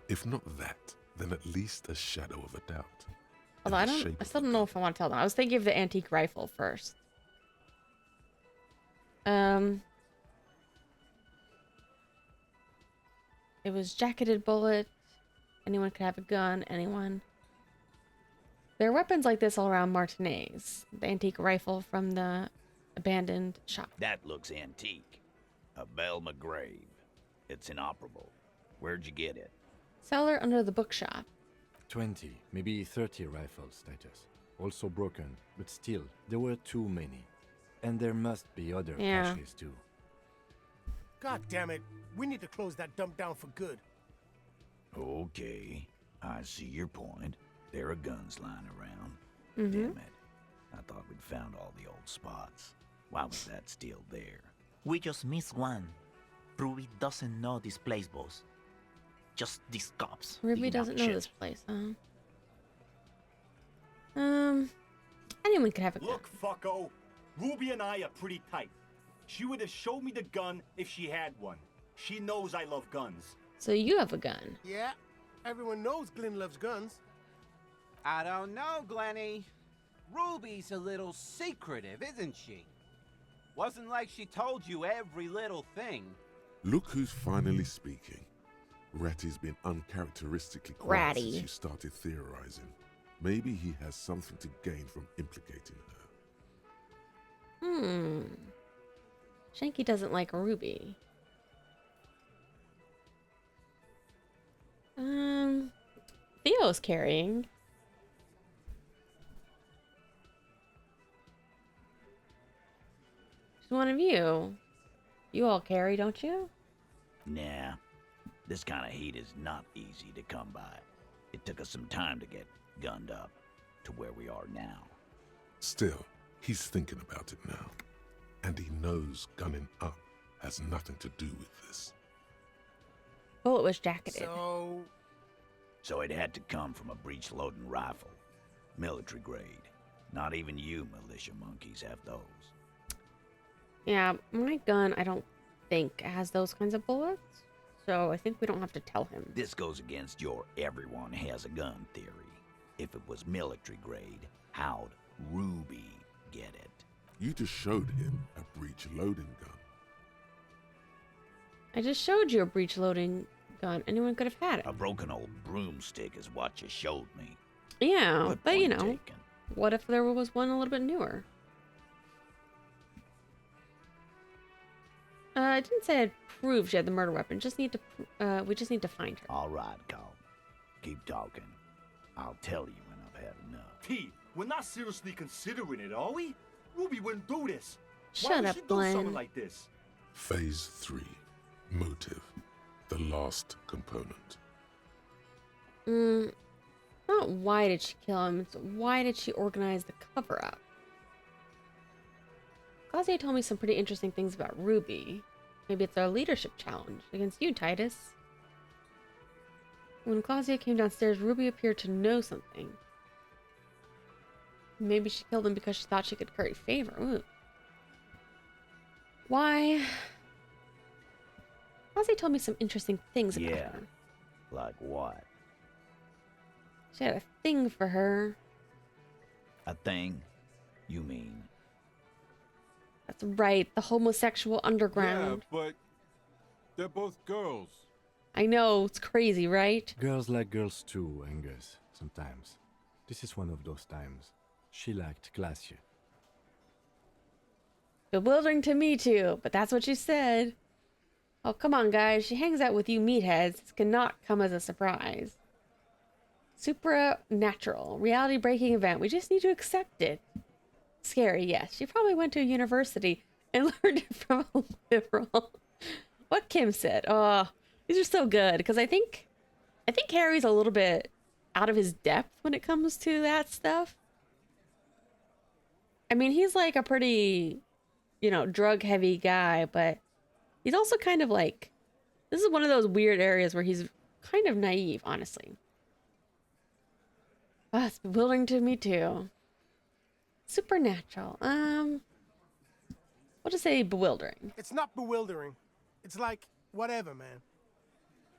Speaker 7: If not that, then at least a shadow of a doubt.
Speaker 1: Although I still don't know if I want to tell them. I was thinking of the antique rifle first. It was jacketed bullet. Anyone could have a gun. Anyone. There are weapons like this all around Martinez. The antique rifle from the abandoned shop.
Speaker 3: That looks antique. A Belle McGrave. It's inoperable. Where'd you get it?
Speaker 1: Cellar under the bookshop.
Speaker 8: 20, maybe 30 rifles, Titus. Also broken, but still, there were too many. And there must be other caches too.
Speaker 10: God damn it. We need to close that dump down for good.
Speaker 3: Okay, I see your point. There are guns lying around.
Speaker 1: Mm-hmm.
Speaker 3: Damn it. I thought we'd found all the old spots. Why was that still there?
Speaker 5: We just missed one. Ruby doesn't know this place, boss. Just these cops.
Speaker 1: Ruby doesn't know this place, huh? Anyone could have a gun.
Speaker 11: Look, fucko. Ruby and I are pretty tight. She would have showed me the gun if she had one. She knows I love guns.
Speaker 1: So you have a gun.
Speaker 10: Yeah, everyone knows Glenn loves guns.
Speaker 6: I don't know, Glenny. Ruby's a little secretive, isn't she? Wasn't like she told you every little thing.
Speaker 7: Look who's finally speaking. Ratty's been uncharacteristically quiet since you started theorizing. Maybe he has something to gain from implicating her.
Speaker 1: Shanky doesn't like Ruby. Theo's carrying. Just one of you. You all carry, don't you?
Speaker 3: Nah. This kind of heat is not easy to come by. It took us some time to get gunned up to where we are now.
Speaker 7: Still, he's thinking about it now. And he knows gunning up has nothing to do with this.
Speaker 1: Bullet was jacketed.
Speaker 3: So it had to come from a breech-loading rifle. Military grade. Not even you militia monkeys have those.
Speaker 1: Yeah, my gun, I don't think has those kinds of bullets. So I think we don't have to tell him.
Speaker 3: This goes against your everyone has a gun theory. If it was military grade, how'd Ruby get it?
Speaker 7: You just showed him a breech-loading gun.
Speaker 1: I just showed you a breech-loading gun. Anyone could have had it.
Speaker 3: A broken old broomstick is what you showed me.
Speaker 1: Yeah,
Speaker 3: Good
Speaker 1: but you
Speaker 3: point
Speaker 1: know,
Speaker 3: taken.
Speaker 1: what if there was one a little bit newer? I didn't say I'd prove she had the murder weapon. Just need to, we just need to find her.
Speaker 3: All right, Carl. Keep talking. I'll tell you when I've had enough.
Speaker 11: T, we're not seriously considering it, are we? Ruby wouldn't do this. Why
Speaker 1: Shut
Speaker 11: would
Speaker 1: up,
Speaker 11: she do
Speaker 1: Glenn.
Speaker 11: something like this?
Speaker 7: Phase 3. Motive. The last component.
Speaker 1: Not why did she kill him, it's why did she organize the cover-up? Claudia told me some pretty interesting things about Ruby. Maybe it's our leadership challenge against you, Titus. When Claudia came downstairs, Ruby appeared to know something. Maybe she killed him because she thought she could curry favor. Ooh. Why? Claudia told me some interesting things about her.
Speaker 3: Like what?
Speaker 1: She had a thing for her.
Speaker 3: A thing? You mean?
Speaker 1: That's right, the homosexual underground.
Speaker 9: Yeah, but they're both girls.
Speaker 1: I know, it's crazy, right?
Speaker 8: Girls like girls too, Angus, sometimes. This is one of those times. She liked Glacier.
Speaker 1: Bewildering to me too, but that's what she said. Oh, come on, guys. She hangs out with you meatheads. This cannot come as a surprise. Supernatural, reality-breaking event. We just need to accept it. Scary, yes. She probably went to a university and learned it from a liberal. What Kim said. Oh, these are so good because I think Harry's a little bit out of his depth when it comes to that stuff. I mean, he's like a pretty, drug-heavy guy, but he's also kind of like, this is one of those weird areas where he's kind of naive, honestly. Ah, it's bewildering to me too. Supernatural. We'll just say bewildering.
Speaker 10: It's not bewildering. It's like, whatever, man.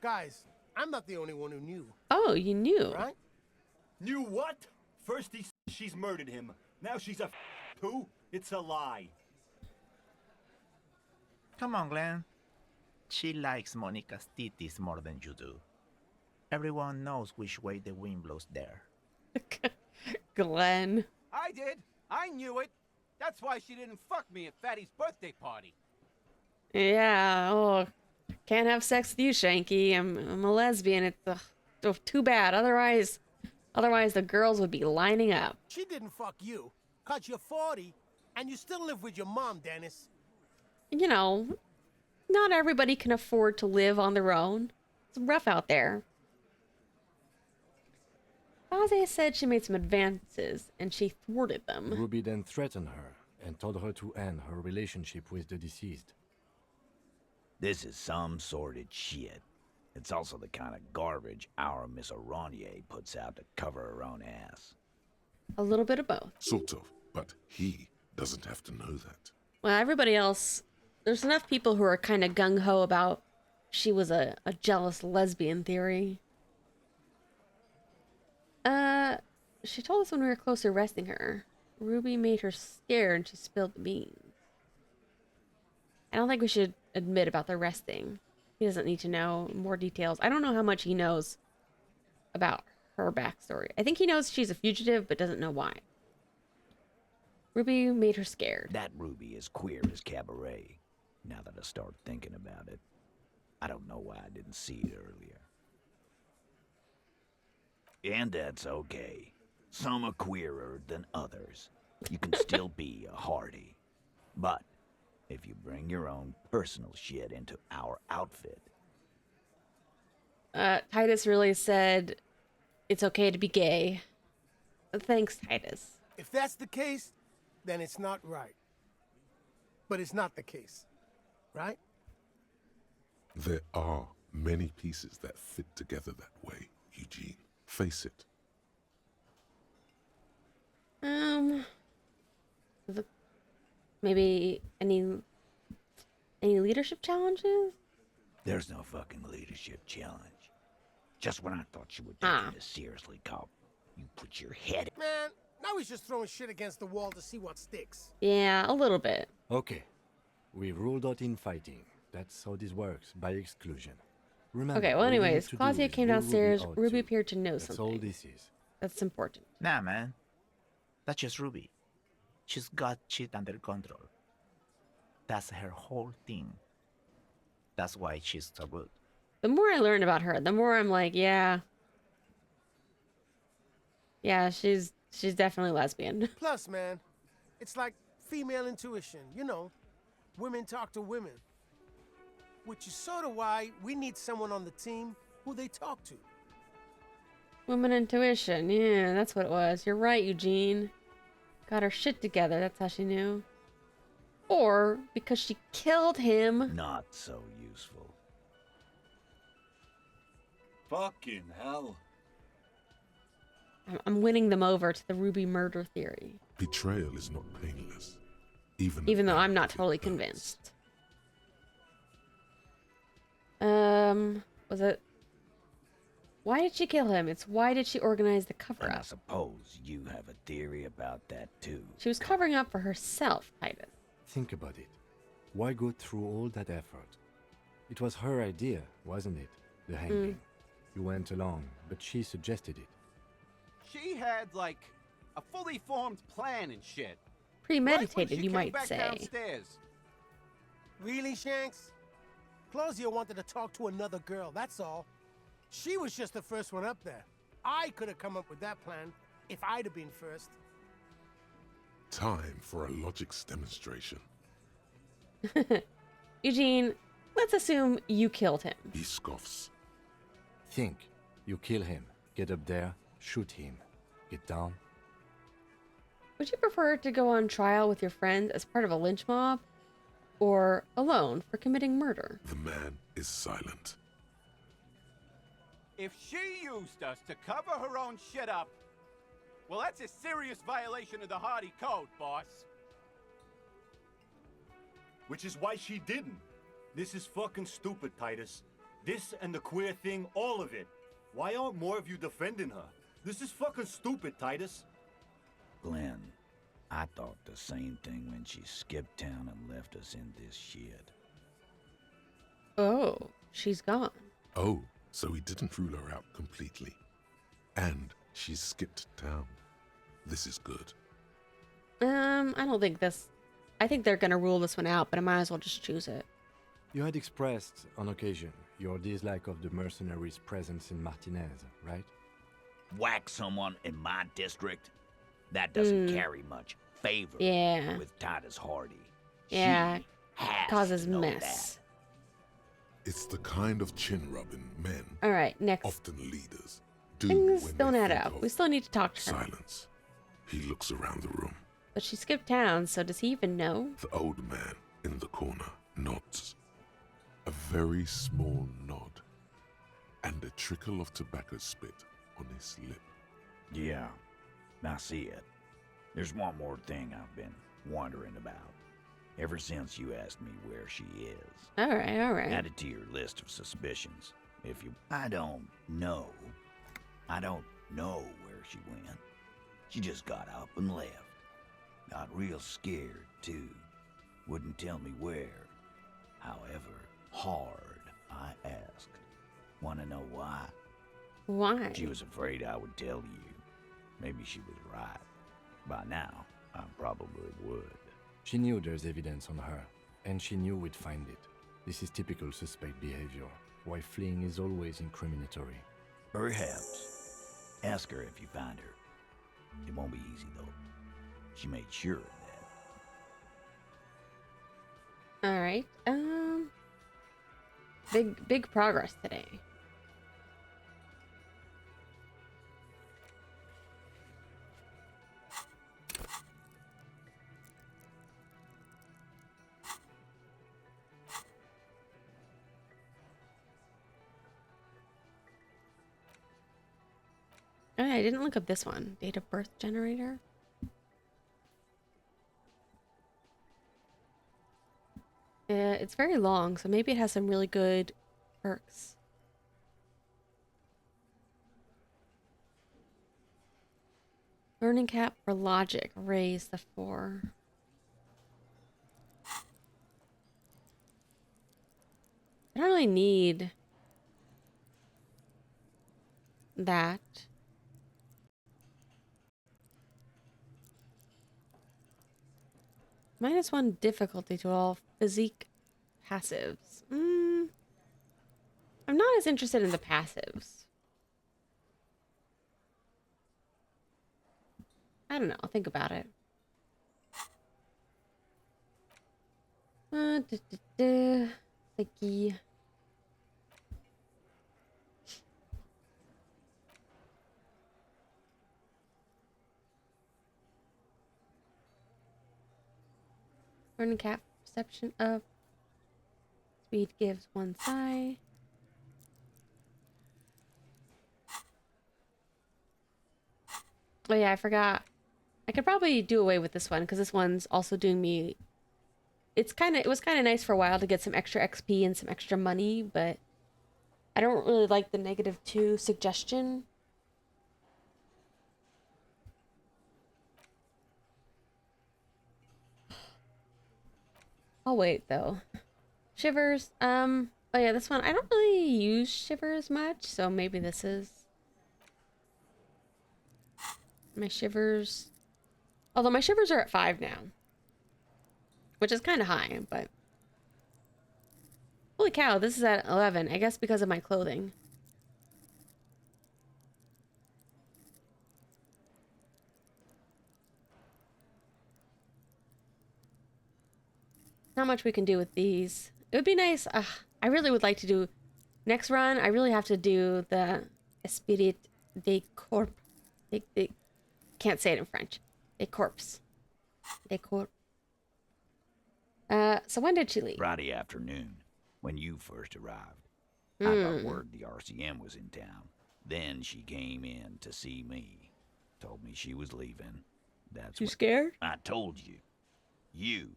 Speaker 10: Guys, I'm not the only one who knew.
Speaker 1: Oh, you knew.
Speaker 10: Right?
Speaker 11: Knew what? First she's murdered him. Now she's a too? It's a lie.
Speaker 5: Come on, Glenn. She likes Monica's titties more than you do. Everyone knows which way the wind blows there.
Speaker 1: Glenn.
Speaker 6: I did. I knew it. That's why she didn't fuck me at Fatty's birthday party.
Speaker 1: Yeah, oh, can't have sex with you, Shanky. I'm a lesbian. It's too bad. Otherwise the girls would be lining up.
Speaker 10: She didn't fuck you, 'cause you're 40, and you still live with your mom, Dennis.
Speaker 1: Not everybody can afford to live on their own. It's rough out there. Fazia said she made some advances, and she thwarted them.
Speaker 8: Ruby then threatened her and told her to end her relationship with the deceased.
Speaker 3: This is some sordid shit. It's also the kind of garbage our Miss Aronier puts out to cover her own ass.
Speaker 1: A little bit of both.
Speaker 7: Sort of, but he doesn't have to know that.
Speaker 1: Well, everybody else, there's enough people who are kind of gung-ho about she was a jealous lesbian theory. She told us when we were close to arresting her. Ruby made her scared and she spilled the beans. I don't think we should admit about the arresting. He doesn't need to know more details. I don't know how much he knows about her backstory. I think he knows she's a fugitive, but doesn't know why. Ruby made her scared.
Speaker 3: That Ruby is queer as cabaret. Now that I start thinking about it, I don't know why I didn't see it earlier. And that's okay. Some are queerer than others. You can still be a hardy. But if you bring your own personal shit into our outfit...
Speaker 1: Titus really said it's okay to be gay. Thanks, Titus.
Speaker 10: If that's the case, then it's not right. But it's not the case, right?
Speaker 7: There are many pieces that fit together that way, Eugene. Face it.
Speaker 1: Maybe any leadership challenges?
Speaker 3: There's no fucking leadership challenge. Just when I thought you were taking this seriously, cop, you put your head...
Speaker 10: Man, now he's just throwing shit against the wall to see what sticks.
Speaker 1: Yeah, a little bit.
Speaker 8: Okay. We ruled out infighting. That's how this works, by exclusion. Remember,
Speaker 1: okay, well anyways, Claudia came downstairs. Ruby appeared to know
Speaker 8: That's
Speaker 1: something.
Speaker 8: all this is.
Speaker 1: That's important.
Speaker 5: Nah, man. That's just Ruby. She's got shit under control. That's her whole thing. That's why she's so good.
Speaker 1: The more I learn about her, the more I'm like, yeah, she's definitely lesbian.
Speaker 10: Plus, man, it's like female intuition. Women talk to women. Which is sort of why we need someone on the team who they talk to.
Speaker 1: Woman intuition. Yeah, that's what it was. You're right, Eugene. Got her shit together. That's how she knew. Or because she killed him.
Speaker 3: Not so useful.
Speaker 11: Fucking hell.
Speaker 1: I'm winning them over to the Ruby murder theory.
Speaker 7: Betrayal is not painless.
Speaker 1: Even though I'm not totally convinced. Was it... Why did she kill him? It's why did she organize the
Speaker 3: And I
Speaker 1: cover-up?
Speaker 3: suppose you have a theory about that too.
Speaker 1: She was covering up for herself, Titus.
Speaker 8: Think about it. Why go through all that effort? It was her idea, wasn't it? The hanging. You went along, but she suggested it.
Speaker 6: She had, like, a fully formed plan and shit.
Speaker 1: Premeditated,
Speaker 6: Right when she
Speaker 1: you
Speaker 6: came
Speaker 1: might
Speaker 6: back
Speaker 1: say.
Speaker 6: Downstairs.
Speaker 10: Really, Shanks? Claudia wanted to talk to another girl, that's all. She was just the first one up there. I could have come up with that plan if I'd have been first.
Speaker 7: Time for a logics demonstration.
Speaker 1: Eugene, let's assume you killed him.
Speaker 7: He scoffs.
Speaker 8: Think. You kill him. Get up there. Shoot him. Get down.
Speaker 1: Would you prefer to go on trial with your friends as part of a lynch mob? Or alone for committing murder?
Speaker 7: The man is silent.
Speaker 6: If she used us to cover her own shit up, well, that's a serious violation of the Hardy Code, boss.
Speaker 11: Which is why she didn't. This is fucking stupid, Titus. This and the queer thing, all of it. Why aren't more of you defending her? This is fucking stupid, Titus.
Speaker 3: Glenn, I thought the same thing when she skipped town and left us in this shit.
Speaker 1: Oh, she's gone.
Speaker 7: Oh, so he didn't rule her out completely. And she skipped town. This is good.
Speaker 1: I don't think this... I think they're gonna rule this one out, but I might as well just choose it.
Speaker 8: You had expressed, on occasion, your dislike of the mercenaries' presence in Martinez, right?
Speaker 3: Whack someone in my district? That doesn't carry much favor
Speaker 1: Yeah.
Speaker 3: with Titus Hardy.
Speaker 1: Yeah,
Speaker 3: She has
Speaker 1: causes
Speaker 3: to know
Speaker 1: mess.
Speaker 7: It's the kind of chin-rubbing men,
Speaker 1: Alright, next.
Speaker 7: often leaders, do
Speaker 1: Things
Speaker 7: when
Speaker 1: don't
Speaker 7: they
Speaker 1: add
Speaker 7: think
Speaker 1: up.
Speaker 7: of
Speaker 1: We still need to talk to her.
Speaker 7: silence. He looks around the room.
Speaker 1: But she skipped town, so does he even know?
Speaker 7: The old man in the corner nods. A very small nod. And a trickle of tobacco spit on his lip.
Speaker 3: Yeah, I see it. There's one more thing I've been wondering about. Ever since you asked me where she is.
Speaker 1: Alright, alright.
Speaker 3: Add it to your list of suspicions. If you... I don't know. I don't know where she went. She just got up and left. Got real scared, too. Wouldn't tell me where. However, hard I asked. Want to know why?
Speaker 1: Why?
Speaker 3: She was afraid I would tell you. Maybe she was right. By now, I probably would.
Speaker 8: She knew there's evidence on her, and she knew we'd find it. This is typical suspect behavior, why fleeing is always incriminatory.
Speaker 3: Perhaps. Ask her if you find her. It won't be easy, though. She made sure of that.
Speaker 1: Alright, big progress today. Oh, yeah, I didn't look up this one. Date of birth generator. It's very long, so maybe it has some really good perks. Learning cap for logic. Raise the 4. I don't really need that. -1 difficulty to all physique passives. I'm not as interested in the passives. I don't know. I'll think about it. Sticky. Burning cap perception up. Speed gives 1 psi. Oh yeah, I forgot. I could probably do away with this one because this one's also doing me. It was kind of nice for a while to get some extra XP and some extra money, but I don't really like the -2 suggestion. I'll wait though. Shivers. Oh yeah, this one I don't really use shivers much, so maybe this is my shivers. Although my shivers are at 5 now, which is kind of high, but holy cow, this is at 11. I guess because of my clothing. Not much we can do with these. It would be nice. I really would like to do next run. I really have to do the Esprit de Corps. They can't say it in French. De Corps. De Corps. So when did she leave?
Speaker 3: Friday afternoon, when you first arrived. I got word the RCM was in town. Then she came in to see me. Told me she was leaving. That's
Speaker 1: You scared?
Speaker 3: I told you. You.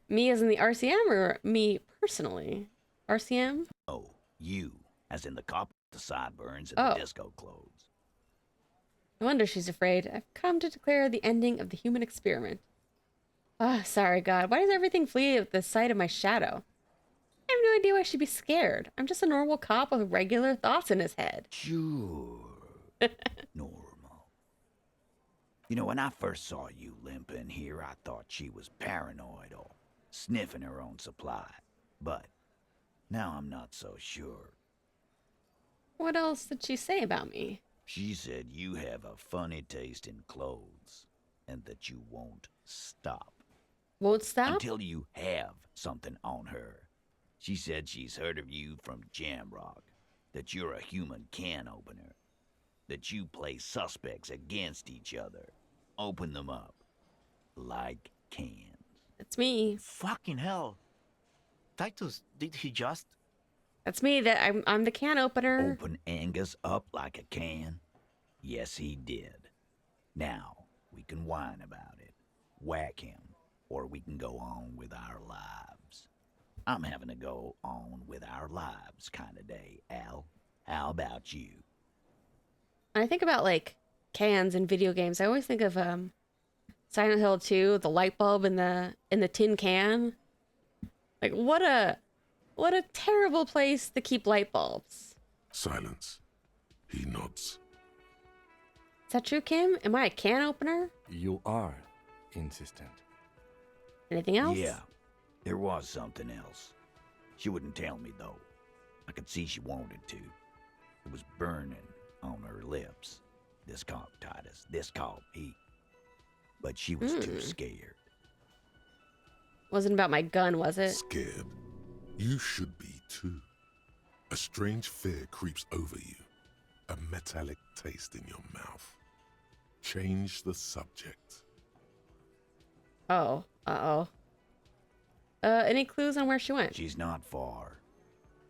Speaker 1: Me as in the RCM or me personally? RCM?
Speaker 3: Oh, you. As in the cop with the sideburns and the disco clothes.
Speaker 1: No wonder she's afraid. I've come to declare the ending of the human experiment. Ah, sorry, God. Why does everything flee at the sight of my shadow? I have no idea why she'd be scared. I'm just a normal cop with regular thoughts in his head.
Speaker 3: Sure. Normal. You know, when I first saw you limping here, I thought she was paranoid or sniffing her own supply. But now I'm not so sure.
Speaker 1: What else did she say about me?
Speaker 3: She said you have a funny taste in clothes and that you won't stop.
Speaker 1: Won't stop?
Speaker 3: Until you have something on her. She said she's heard of you from Jamrock, that you're a human can opener, that you play suspects against each other, open them up like cans.
Speaker 1: That's me.
Speaker 5: Fucking hell. Titus, did he just?
Speaker 1: That's me. That I'm the can opener.
Speaker 3: Open Angus up like a can? Yes, he did. Now, we can whine about it, whack him, or we can go on with our lives. I'm having a go on with our lives kind of day, Al. How about you?
Speaker 1: When I think about like cans in video games, I always think of Silent Hill 2, the light bulb in the tin can. Like what a terrible place to keep light bulbs.
Speaker 7: Silence. He nods.
Speaker 1: Is that true, Kim? Am I a can opener?
Speaker 8: You are insistent.
Speaker 1: Anything else?
Speaker 3: Yeah, there was something else. She wouldn't tell me, though. I could see she wanted to. It was burning on her lips. This caught Titus. This caught heat. But she was too scared.
Speaker 1: Wasn't about my gun, was it?
Speaker 7: Scared. You should be too. A strange fear creeps over you. A metallic taste in your mouth. Change the subject.
Speaker 1: Oh. Uh-oh. Any clues on where she went?
Speaker 3: She's not far.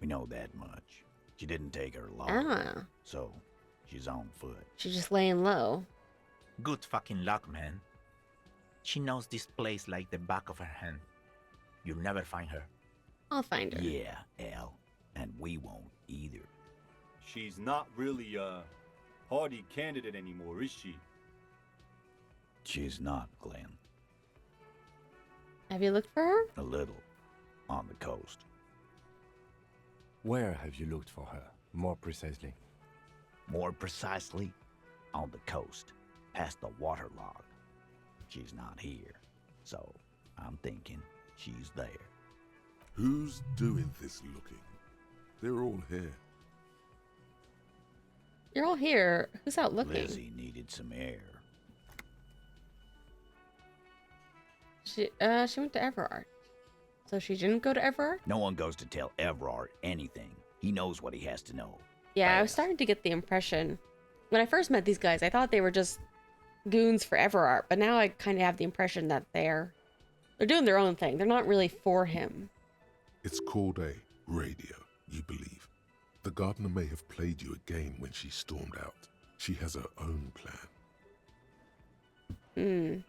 Speaker 3: We know that much. She didn't take her long.
Speaker 1: Ah.
Speaker 3: So, she's on foot.
Speaker 1: She's just laying low.
Speaker 5: Good fucking luck, man. She knows this place like the back of her hand. You'll never find her.
Speaker 1: I'll find her.
Speaker 3: Yeah, Al. And we won't either.
Speaker 11: She's not really a hardy candidate anymore, is she?
Speaker 3: She's not, Glenn.
Speaker 1: Have you looked for her?
Speaker 3: A little. On the coast.
Speaker 8: Where have you looked for her, more precisely?
Speaker 3: More precisely, on the coast, past the waterlog. She's not here, so I'm thinking she's there.
Speaker 7: Who's doing this looking? They're all here.
Speaker 1: You're all here. Who's out looking?
Speaker 3: Lizzie needed some air.
Speaker 1: She went to Everard. So she didn't go to Everard?
Speaker 3: No one goes to tell Everard anything. He knows what he has to know.
Speaker 1: Yeah, I was starting to get the impression. When I first met these guys, I thought they were just goons for Everard, but now I kind of have the impression that they're doing their own thing. They're not really for him.
Speaker 7: It's called a radio, you believe. The gardener may have played you a game when she stormed out. She has her own plan.
Speaker 1: Can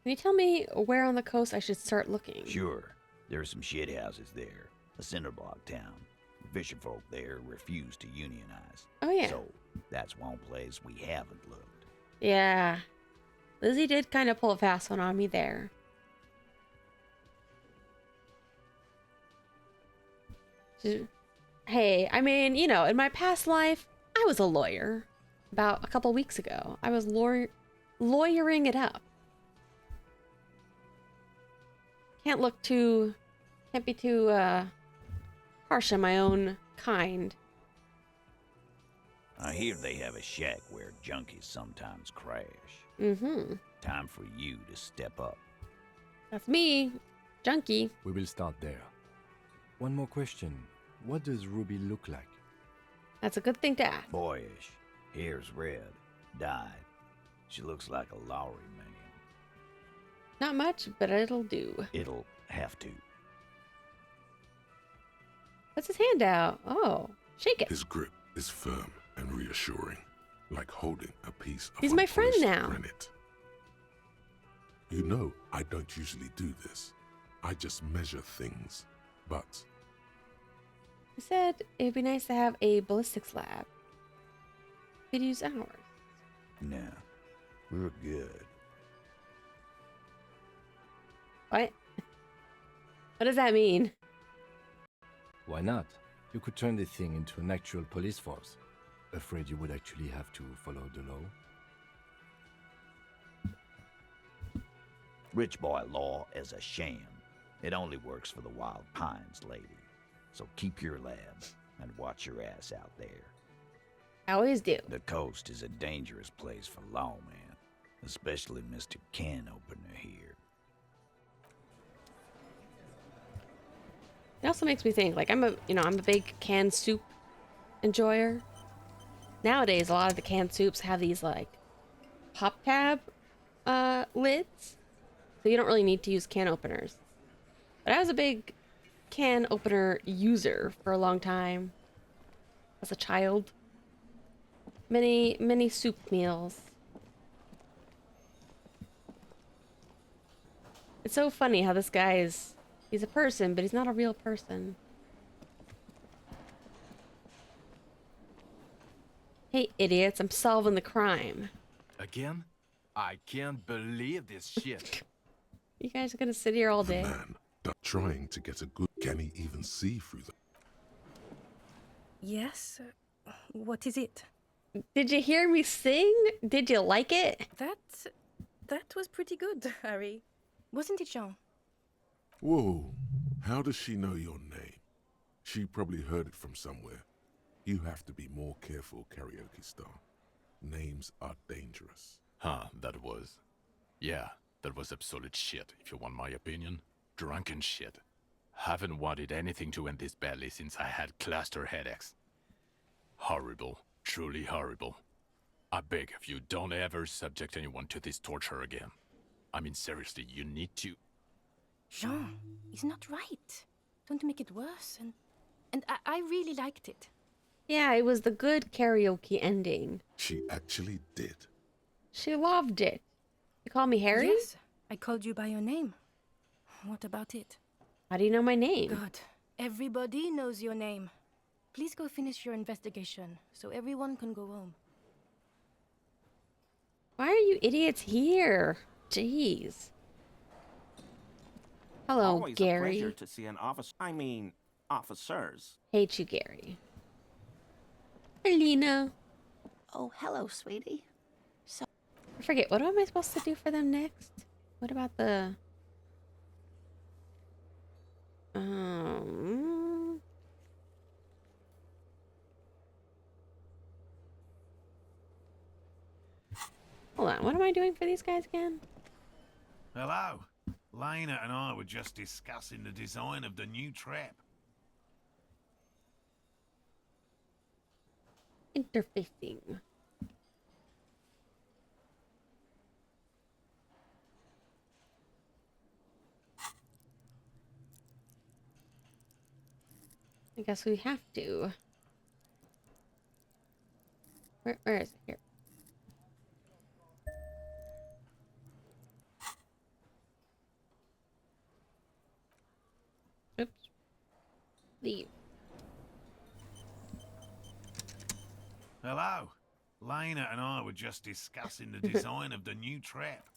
Speaker 1: you tell me where on the coast I should start looking?
Speaker 3: Sure. There are some shit houses there. A cinder block town. The fisherfolk there refuse to unionize.
Speaker 1: Oh, yeah.
Speaker 3: So, that's one place we haven't looked.
Speaker 1: Yeah. Lizzie did kind of pull a fast one on me there. Hey, I mean, you know, in my past life, I was a lawyer. About a couple weeks ago, I was lawyering it up. Can't be too harsh on my own kind.
Speaker 3: I hear they have a shack where junkies sometimes crash.
Speaker 1: Mm-hmm.
Speaker 3: Time for you to step up.
Speaker 1: That's me, junkie.
Speaker 8: We will start there. One more question. What does Ruby look like?
Speaker 1: That's a good thing to ask.
Speaker 3: Boyish. Hair's red. Dyed. She looks like a Lowry man.
Speaker 1: Not much, but it'll do.
Speaker 3: It'll have to.
Speaker 1: What's his hand out? Oh, shake it.
Speaker 7: His grip is firm and reassuring, like holding a piece of
Speaker 1: He's my friend
Speaker 7: unpolished
Speaker 1: now.
Speaker 7: granite. You know, I don't usually do this. I just measure things, but...
Speaker 1: I said it'd be nice to have a ballistics lab. Could use ours.
Speaker 3: No, we're good.
Speaker 1: What? What does that mean?
Speaker 8: Why not? You could turn the thing into an actual police force. Afraid you would actually have to follow the law?
Speaker 3: Rich boy law is a sham. It only works for the Wild Pines, lady. So keep your lab and watch your ass out there.
Speaker 1: I always do.
Speaker 3: The coast is a dangerous place for lawmen, especially Mr. Can Opener here.
Speaker 1: It also makes me think, like, I'm a big canned soup enjoyer. Nowadays, a lot of the canned soups have these, like, pop tab lids. So you don't really need to use can openers. But I was a big can opener user for a long time. As a child. Many soup meals. It's so funny how this guy is... He's a person, but he's not a real person. Hey, idiots, I'm solving the crime.
Speaker 15: Again? I can't believe this shit.
Speaker 1: You guys are gonna sit here all day.
Speaker 7: Man, trying to get a good... Can he even see through the...
Speaker 16: Yes? What is it?
Speaker 1: Did you hear me sing? Did you like it?
Speaker 16: That was pretty good, Harry. Wasn't it, Jean?
Speaker 7: Whoa, how does she know your name? She probably heard it from somewhere. You have to be more careful, karaoke star. Names are dangerous.
Speaker 15: Huh, that was absolute shit, if you want my opinion. Drunken shit. Haven't wanted anything to end this badly since I had cluster headaches. Horrible. Truly horrible. I beg of you, don't ever subject anyone to this torture again. I mean, seriously, you need to...
Speaker 16: Jean, it's not right. Don't make it worse. And I really liked it.
Speaker 1: Yeah, it was the good karaoke ending.
Speaker 7: She actually did.
Speaker 1: She loved it. You call me Harry?
Speaker 16: Yes, I called you by your name. What about it?
Speaker 1: How do you know my name?
Speaker 16: Good. Everybody knows your name. Please go finish your investigation, so everyone can go home.
Speaker 1: Why are you idiots here? Jeez. Hello,
Speaker 17: Always
Speaker 1: Gary.
Speaker 17: a pleasure to see an officers.
Speaker 1: Hate you, Gary. Alina.
Speaker 18: Oh, hello, sweetie.
Speaker 1: I forget, what am I supposed to do for them next? What about the... Hold on, what am I doing for these guys again?
Speaker 19: Hello.
Speaker 17: Lena and I were just discussing the design of the new trap.
Speaker 1: Interfacing. I guess we have to. Where is it? Here. Oops. Leave.
Speaker 17: Hello. Lena and I were just discussing the design of the new trap.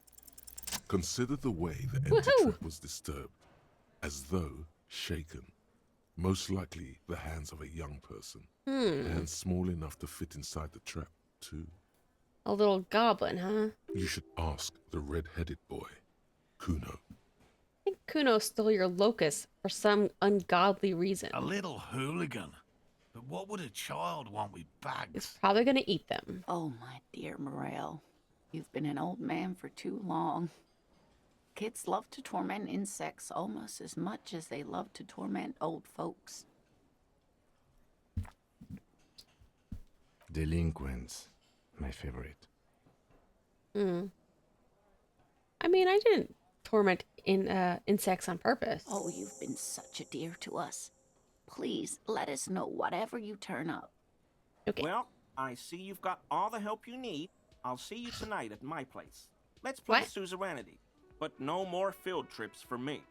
Speaker 7: Consider the way the empty trap was disturbed, as though shaken. Most likely the hands of a young person. Hands small enough to fit inside the trap, too.
Speaker 1: A little goblin, huh?
Speaker 7: You should ask the red-headed boy, Kuno.
Speaker 1: I think Kuno stole your locust for some ungodly reason.
Speaker 17: A little hooligan. But what would a child want with bugs?
Speaker 1: He's probably gonna eat them.
Speaker 18: Oh, my dear Morel. You've been an old man for too long. Kids love to torment insects almost as much as they love to torment old folks.
Speaker 8: Delinquents, my favorite.
Speaker 1: I mean, I didn't torment insects on purpose.
Speaker 18: Oh, you've been such a dear to us. Please, let us know whatever you turn up.
Speaker 1: Okay.
Speaker 19: Well, I see you've got all the help you need. I'll see you tonight at my place. Let's play suzerainty, but no more field trips for me.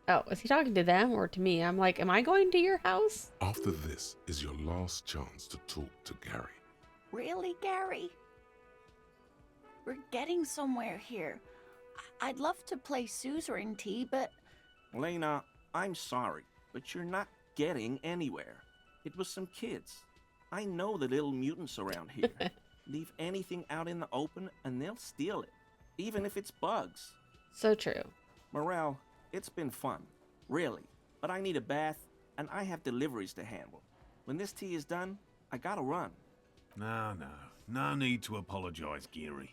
Speaker 1: Oh, is he talking to them or to me? I'm like, am I going to your house?
Speaker 7: After this is your last chance to talk to Gary.
Speaker 18: Really, Gary? We're getting somewhere here. I'd love to play suzerainty, but...
Speaker 19: Lena, I'm sorry, but you're not getting anywhere. It was some kids. I know the little mutants around here. Leave anything out in the open and they'll steal it, even if it's bugs.
Speaker 1: So true.
Speaker 19: Morel, it's been fun, really, but I need a bath and I have deliveries to handle. When this tea is done, I gotta run.
Speaker 17: No need to apologize, Gary.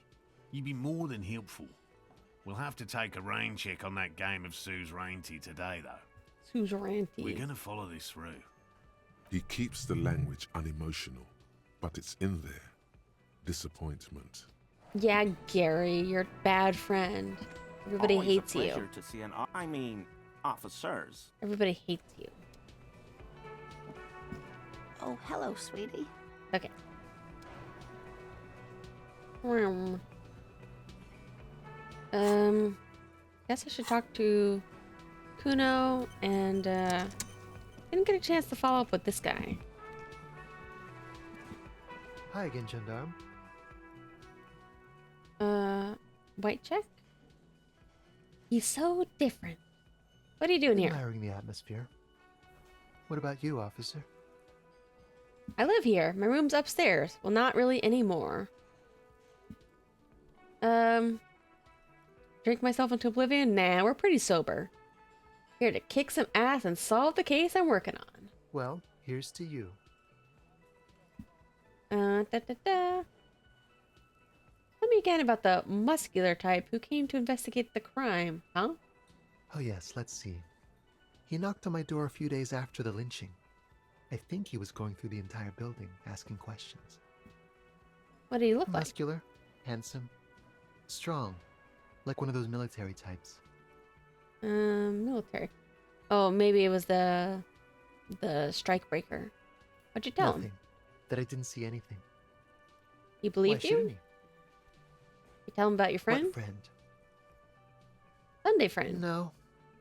Speaker 17: You'd be more than helpful. We'll have to take a rain check on that game of suzerainty today, though.
Speaker 1: Suzerainty.
Speaker 17: We're gonna follow this through.
Speaker 7: He keeps the language unemotional, but it's in there. Disappointment.
Speaker 1: Yeah, Gary, you're a bad friend. Everybody
Speaker 19: Always
Speaker 1: hates
Speaker 19: a
Speaker 1: you.
Speaker 19: pleasure to see officers.
Speaker 1: Everybody hates you.
Speaker 18: Oh, hello, sweetie.
Speaker 1: Okay. Guess I should talk to Kuno and didn't get a chance to follow up with this guy.
Speaker 2: Hi again, Gendarme.
Speaker 1: White check? He's so different. What are you doing here?
Speaker 2: Admiring the atmosphere. What about you, officer?
Speaker 1: I live here. My room's upstairs. Well, not really anymore. Drink myself into oblivion? Nah, we're pretty sober. Here to kick some ass and solve the case I'm working on.
Speaker 2: Well, here's to you.
Speaker 1: Tell me again about the muscular type who came to investigate the crime, huh?
Speaker 2: Oh yes, let's see. He knocked on my door a few days after the lynching. I think he was going through the entire building, asking questions.
Speaker 1: What did he look like?
Speaker 2: Muscular, handsome, strong, like one of those military types.
Speaker 1: Military. Oh, maybe it was the strikebreaker. What'd you tell him?
Speaker 2: Nothing. That I didn't see anything.
Speaker 1: He believed
Speaker 2: Why
Speaker 1: you?
Speaker 2: shouldn't he?
Speaker 1: You tell him about your friend?
Speaker 2: What friend?
Speaker 1: Sunday friend.
Speaker 2: No,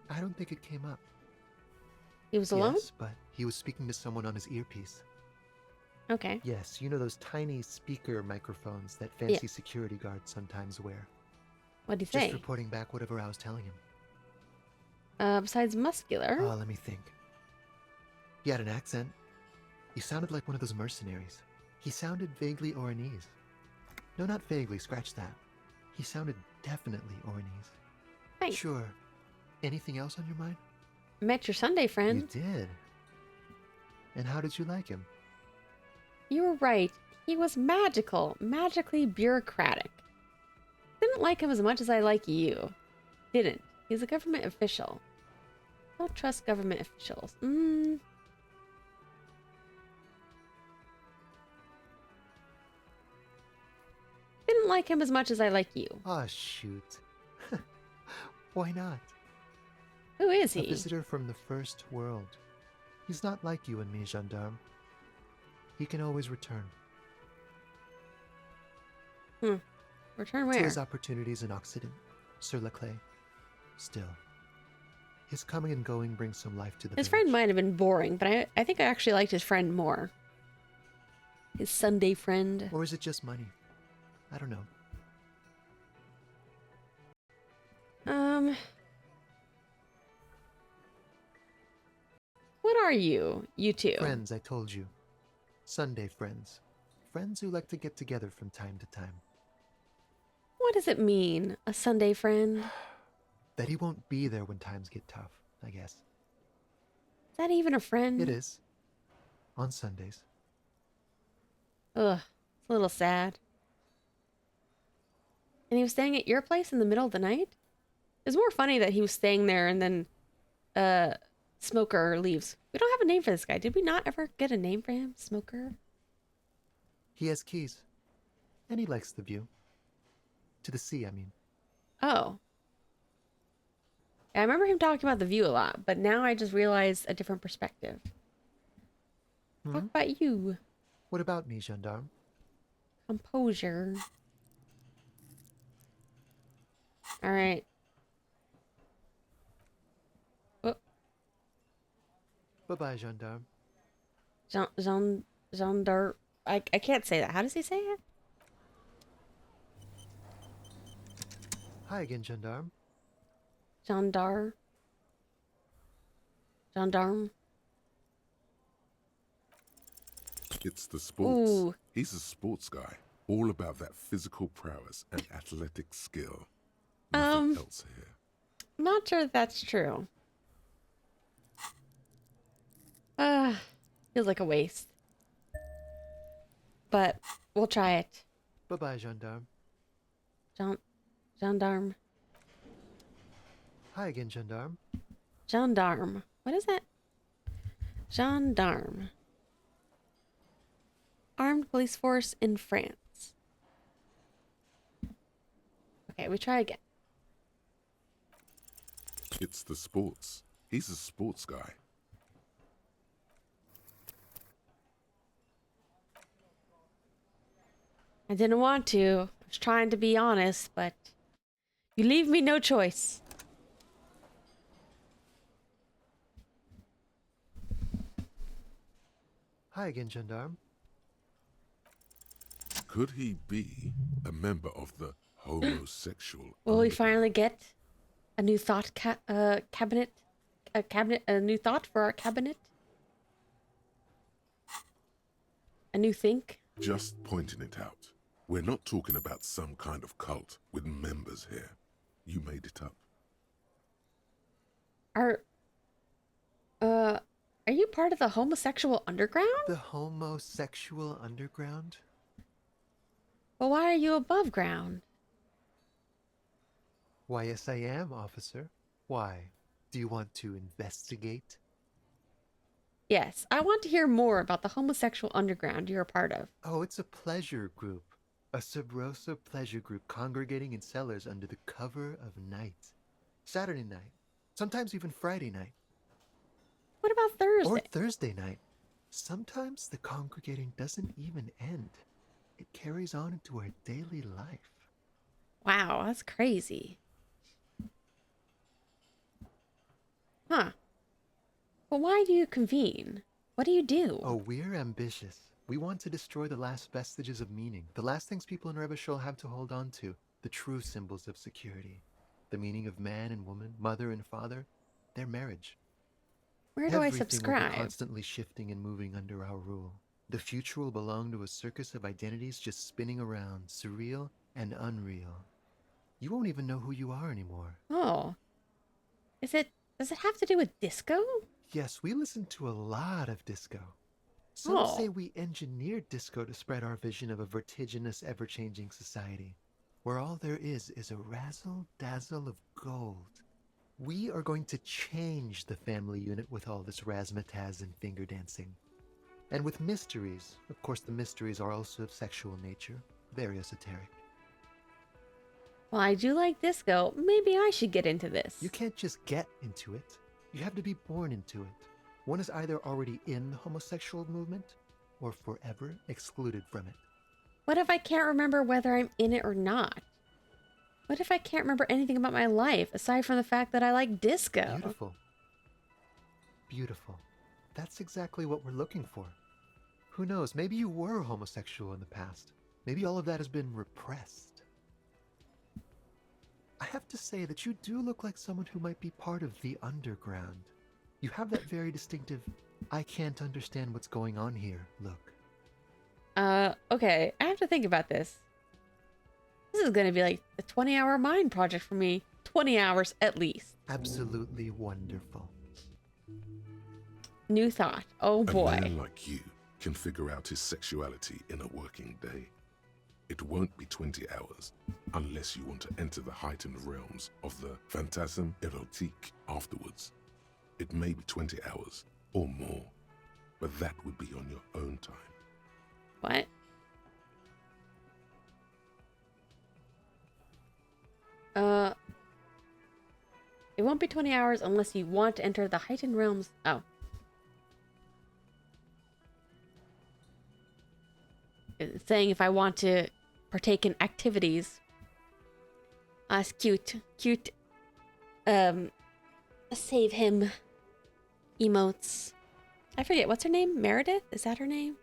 Speaker 2: I don't think it came up.
Speaker 1: He was alone?
Speaker 2: Yes, but he was speaking to someone on his earpiece.
Speaker 1: Okay.
Speaker 2: Yes, you know those tiny speaker microphones that fancy security guards sometimes wear.
Speaker 1: What'd he
Speaker 2: Just
Speaker 1: say?
Speaker 2: reporting back whatever I was telling him.
Speaker 1: Besides muscular?
Speaker 2: Oh, let me think. He had an accent. He sounded like one of those mercenaries. He sounded vaguely Oranese. No, not vaguely, scratch that. He sounded definitely Oranese.
Speaker 1: Nice.
Speaker 2: Sure. Anything else on your mind?
Speaker 1: Met your Sunday friend.
Speaker 2: You did. And how did you like him?
Speaker 1: You were right. He was magical. Magically bureaucratic. Didn't like him as much as I like you. Didn't. He's a government official. Don't trust government officials. Didn't like him as much as I like you.
Speaker 2: Ah, shoot. Why not?
Speaker 1: Who is
Speaker 2: A
Speaker 1: he?
Speaker 2: visitor from the first world. He's not like you and me, gendarme. He can always return.
Speaker 1: Return
Speaker 2: To
Speaker 1: where?
Speaker 2: his opportunities in Occident, Sur la Clé. Still, his coming and going brings some life to the
Speaker 1: His
Speaker 2: village.
Speaker 1: friend might have been boring, but I think I actually liked his friend more. His Sunday friend.
Speaker 2: Or is it just money? I don't know.
Speaker 1: What are you? You two?
Speaker 2: Friends, I told you. Sunday friends. Friends who like to get together from time to time.
Speaker 1: What does it mean, a Sunday friend?
Speaker 2: That he won't be there when times get tough, I guess.
Speaker 1: Is that even a friend?
Speaker 2: It is. On Sundays.
Speaker 1: Ugh, it's a little sad. And he was staying at your place in the middle of the night? It's more funny that he was staying there and then, Smoker leaves. We don't have a name for this guy. Did we not ever get a name for him? Smoker?
Speaker 2: He has keys. And he likes the view. To the sea, I mean.
Speaker 1: Oh. I remember him talking about the view a lot, but now I just realized a different perspective. What about you?
Speaker 2: What about me, gendarme?
Speaker 1: Composure. Alright. Oh.
Speaker 2: Bye-bye, gendarme.
Speaker 1: Gendarme. I can't say that. How does he say it?
Speaker 2: Hi again, gendarme.
Speaker 1: Gendarme.
Speaker 7: It's the sports.
Speaker 1: Ooh.
Speaker 7: He's a sports guy, all about that physical prowess and athletic skill. Nothing else here.
Speaker 1: Not sure if that's true. Feels like a waste. But we'll try it.
Speaker 2: Bye-bye, gendarme.
Speaker 1: Gendarme.
Speaker 2: Hi again, gendarme.
Speaker 1: Gendarme. What is that? Gendarme. Armed police force in France. Okay, we try again.
Speaker 7: It's the sports. He's a sports guy.
Speaker 1: I didn't want to. I was trying to be honest, but you leave me no choice.
Speaker 2: Hi again, gendarme.
Speaker 7: Could he be a member of the homosexual?
Speaker 1: Will we finally get a new thought cabinet? A new thought for our cabinet? A new think?
Speaker 7: Just pointing it out. We're not talking about some kind of cult with members here. You made it up.
Speaker 1: Are you part of the homosexual underground?
Speaker 2: The homosexual underground?
Speaker 1: Well, why are you above ground?
Speaker 2: Why, yes, I am, officer. Why? Do you want to investigate?
Speaker 1: Yes, I want to hear more about the homosexual underground you're a part of.
Speaker 2: Oh, it's a pleasure group. A sub rosa pleasure group congregating in cellars under the cover of night. Saturday night. Sometimes even Friday night.
Speaker 1: What about Thursday?
Speaker 2: Or Thursday night. Sometimes the congregating doesn't even end. It carries on into our daily life.
Speaker 1: Wow, that's crazy. Huh. Well, why do you convene? What do you do?
Speaker 2: Oh, we're ambitious. We want to destroy the last vestiges of meaning, the last things people in Rebishol have to hold on to, the true symbols of security, the meaning of man and woman, mother and father, their marriage.
Speaker 1: Where do I
Speaker 2: Everything will
Speaker 1: subscribe?
Speaker 2: be constantly shifting and moving under our rule. The future will belong to a circus of identities just spinning around, surreal and unreal. You won't even know who you are anymore.
Speaker 1: Oh. Does it have to do with disco?
Speaker 2: Yes, we listen to a lot of disco. Some
Speaker 1: Oh.
Speaker 2: say we engineered disco to spread our vision of a vertiginous, ever-changing society, where all there is a razzle-dazzle of gold We are going to change the family unit with all this razzmatazz and finger dancing. And with mysteries. Of course, the mysteries are also of sexual nature. Very esoteric.
Speaker 1: Well, I do like disco. Maybe I should get into this.
Speaker 2: You can't just get into it. You have to be born into it. One is either already in the homosexual movement or forever excluded from it.
Speaker 1: What if I can't remember whether I'm in it or not? What if I can't remember anything about my life aside from the fact that I like disco?
Speaker 2: Beautiful. Beautiful. That's exactly what we're looking for. Who knows, maybe you were homosexual in the past. Maybe all of that has been repressed. I have to say that you do look like someone who might be part of the underground. You have that very distinctive, I can't understand what's going on here look.
Speaker 1: Okay, I have to think about this. This is gonna be like a 20-hour mind project for me. 20 hours at least.
Speaker 2: Absolutely wonderful.
Speaker 1: New thought. Oh boy.
Speaker 7: A man like you can figure out his sexuality in a working day. It won't be 20 hours unless you want to enter the heightened realms of the phantasme erotique afterwards. It may be 20 hours or more, but that would be on your own time.
Speaker 1: What? It won't be 20 hours unless you want to enter the heightened realms. Oh. It's saying if I want to partake in activities. It's cute. Cute. Save him. Emotes. I forget. What's her name? Meredith? Is that her name?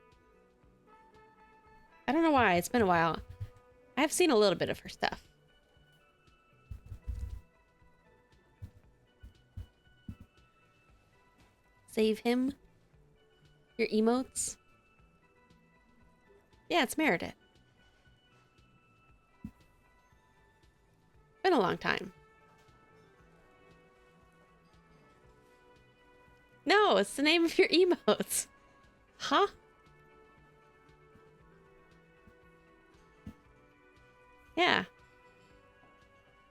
Speaker 1: I don't know why. It's been a while. I've seen a little bit of her stuff. Save him. Your emotes. Yeah, it's Meredith. Been a long time. No, it's the name of your emotes. Huh? Yeah.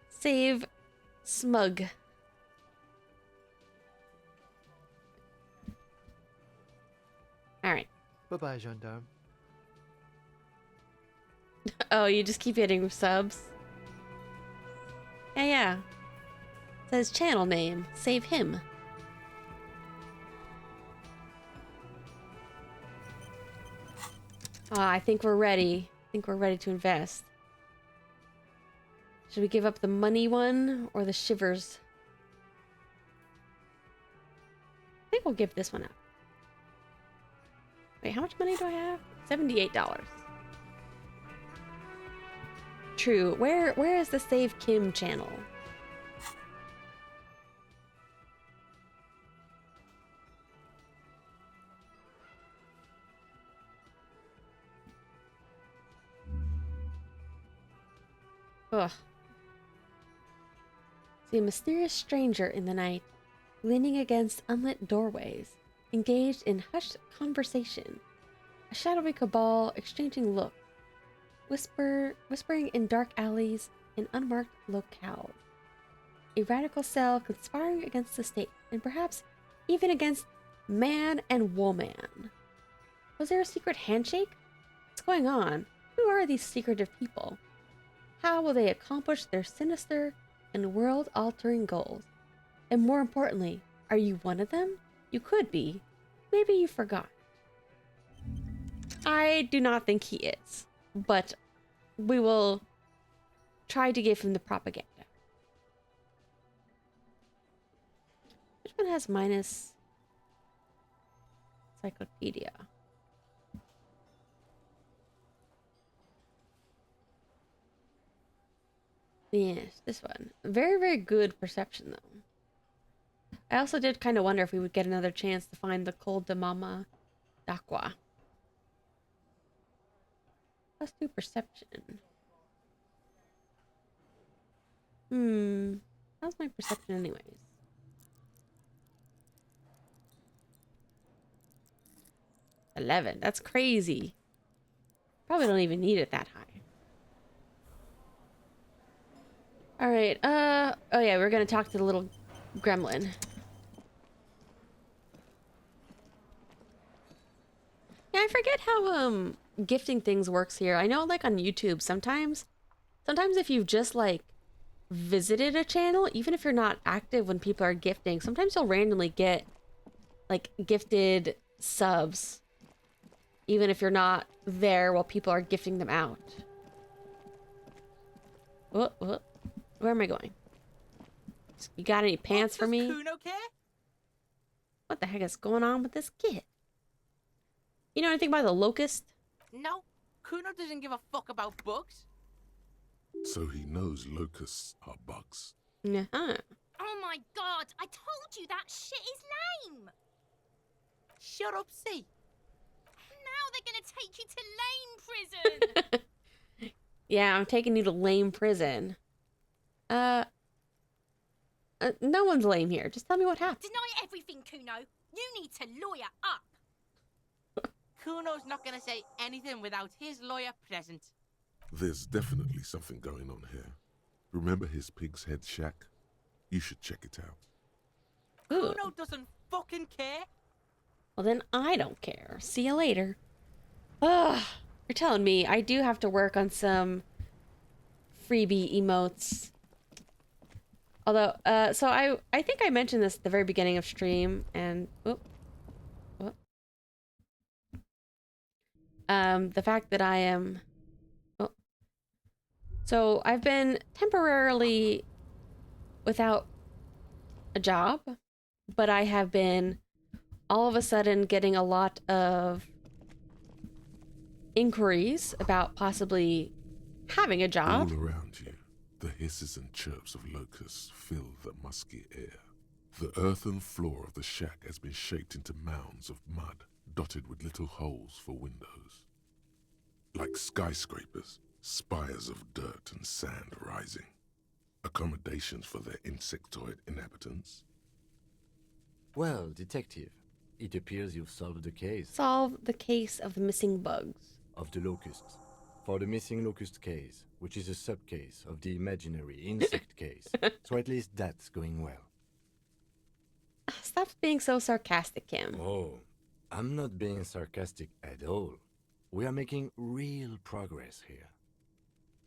Speaker 1: Save Smug. Alright.
Speaker 2: Bye-bye, gendarme.
Speaker 1: Oh, you just keep getting subs? Yeah. Says channel name. Save him. I think we're ready. I think we're ready to invest. Should we give up the money one or the shivers? I think we'll give this one up. Wait, how much money do I have? $78. True. Where is the Save Kim channel? Ugh. See a mysterious stranger in the night, leaning against unlit doorways, engaged in hushed conversation. A shadowy cabal exchanging looks, whispering in dark alleys in unmarked locales. A radical cell conspiring against the state, and perhaps even against man and woman. Was there a secret handshake? What's going on? Who are these secretive people? How will they accomplish their sinister and world-altering goals? And more importantly, are you one of them? You could be. Maybe you forgot. I do not think he is, but we will try to give him the propaganda. Which one has minus encyclopedia? Yes, this one. Very, very good perception, though. I also did kind of wonder if we would get another chance to find the Col de Mama d'Aqua. Let's do perception. How's my perception anyways? $11. That's crazy. Probably don't even need it that high. Alright, oh yeah, we're gonna talk to the little gremlin. Yeah, I forget how gifting things works here. I know like on YouTube sometimes if you've just like visited a channel, even if you're not active when people are gifting, sometimes you'll randomly get like gifted subs even if you're not there while people are gifting them out. What? Where am I going? You got any pants for me?
Speaker 20: Kuno care?
Speaker 1: What the heck is going on with this kid? You know anything about the locust?
Speaker 20: No, Kuno doesn't give a fuck about bugs.
Speaker 7: So he knows locusts are bugs.
Speaker 1: Uh-huh.
Speaker 16: Oh my god, I told you that shit is lame!
Speaker 20: Shut up, see.
Speaker 16: Now they're gonna take you to lame prison!
Speaker 1: Yeah, I'm taking you to lame prison. No one's lame here. Just tell me what happened.
Speaker 16: Deny everything, Kuno. You need to lawyer up.
Speaker 20: Kuno's not gonna say anything without his lawyer present.
Speaker 7: There's definitely something going on here. Remember his pig's head shack? You should check it out.
Speaker 1: Ooh.
Speaker 20: Kuno doesn't fucking care.
Speaker 1: Well, then I don't care. See you later. Ugh. You're telling me I do have to work on some freebie emotes. Although, so I think I mentioned this at the very beginning of stream, and the fact that I am, so I've been temporarily without a job, but I have been all of a sudden getting a lot of inquiries about possibly having a job.
Speaker 7: All around you, the hisses and chirps of locusts fill the musky air. The earthen floor of the shack has been shaped into mounds of mud, dotted with little holes for windows. Like skyscrapers, spires of dirt and sand rising. Accommodations for their insectoid inhabitants.
Speaker 8: Well, detective, it appears you've solved the case.
Speaker 1: Solve the case of the missing bugs.
Speaker 8: Of the locusts. For the missing locust case, which is a sub-case of the imaginary insect case. So at least that's going well.
Speaker 1: Stop being so sarcastic, Kim.
Speaker 8: Oh, I'm not being sarcastic at all. We are making real progress here.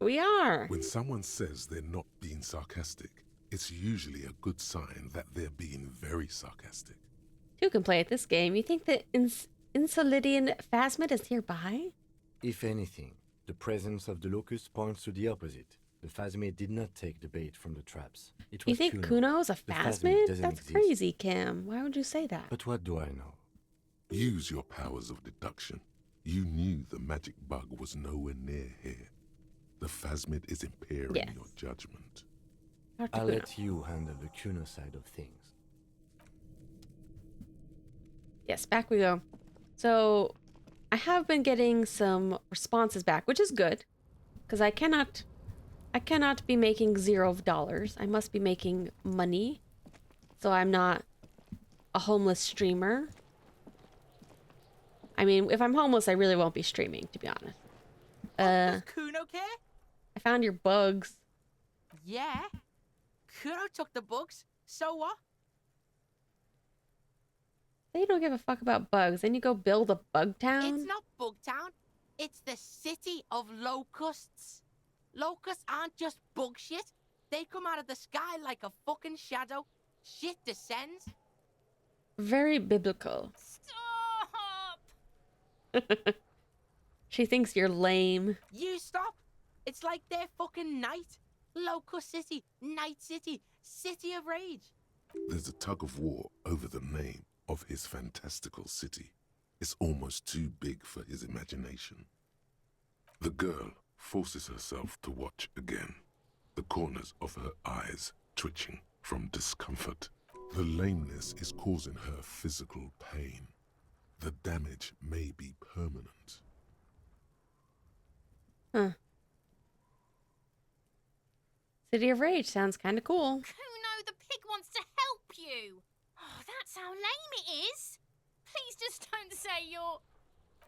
Speaker 1: We are.
Speaker 7: When someone says they're not being sarcastic, it's usually a good sign that they're being very sarcastic.
Speaker 1: Who can play at this game? You think the Insolidian Phasmid is nearby?
Speaker 8: If anything, the presence of the locust points to the opposite. The Phasmid did not take the bait from the traps. It was
Speaker 1: You think Kuno's a Phasmid? That's crazy, Kim. Why would you say that?
Speaker 8: But what do I know?
Speaker 7: Use your powers of deduction. You knew the magic bug was nowhere near here. The Phasmid is impairing your judgment.
Speaker 8: I'll let you handle the Kuno side of things.
Speaker 1: Yes, back we go. So, I have been getting some responses back, which is good, because I cannot be making $0. I must be making money, so I'm not a homeless streamer. I mean, if I'm homeless, I really won't be streaming, to be honest.
Speaker 20: Does Kuno care?
Speaker 1: I found your bugs.
Speaker 20: Yeah. Kuno took the bugs. So what?
Speaker 1: They don't give a fuck about bugs. Then you go build a bug town?
Speaker 20: It's not Bugtown. It's the city of locusts. Locusts aren't just bug shit. They come out of the sky like a fucking shadow. Shit descends.
Speaker 1: Very biblical.
Speaker 16: Stop!
Speaker 1: She thinks you're lame.
Speaker 20: You stop. It's like their fucking night. Locust City, Night City, City of Rage.
Speaker 7: There's a tug of war over the name of his fantastical city. It's almost too big for his imagination. The girl forces herself to watch again, the corners of her eyes twitching from discomfort. The lameness is causing her physical pain. The damage may be permanent.
Speaker 1: Huh. City of Rage sounds kind of cool.
Speaker 16: Kuno, the pig wants to help you. Oh, that's how lame it is. Please just don't say you're...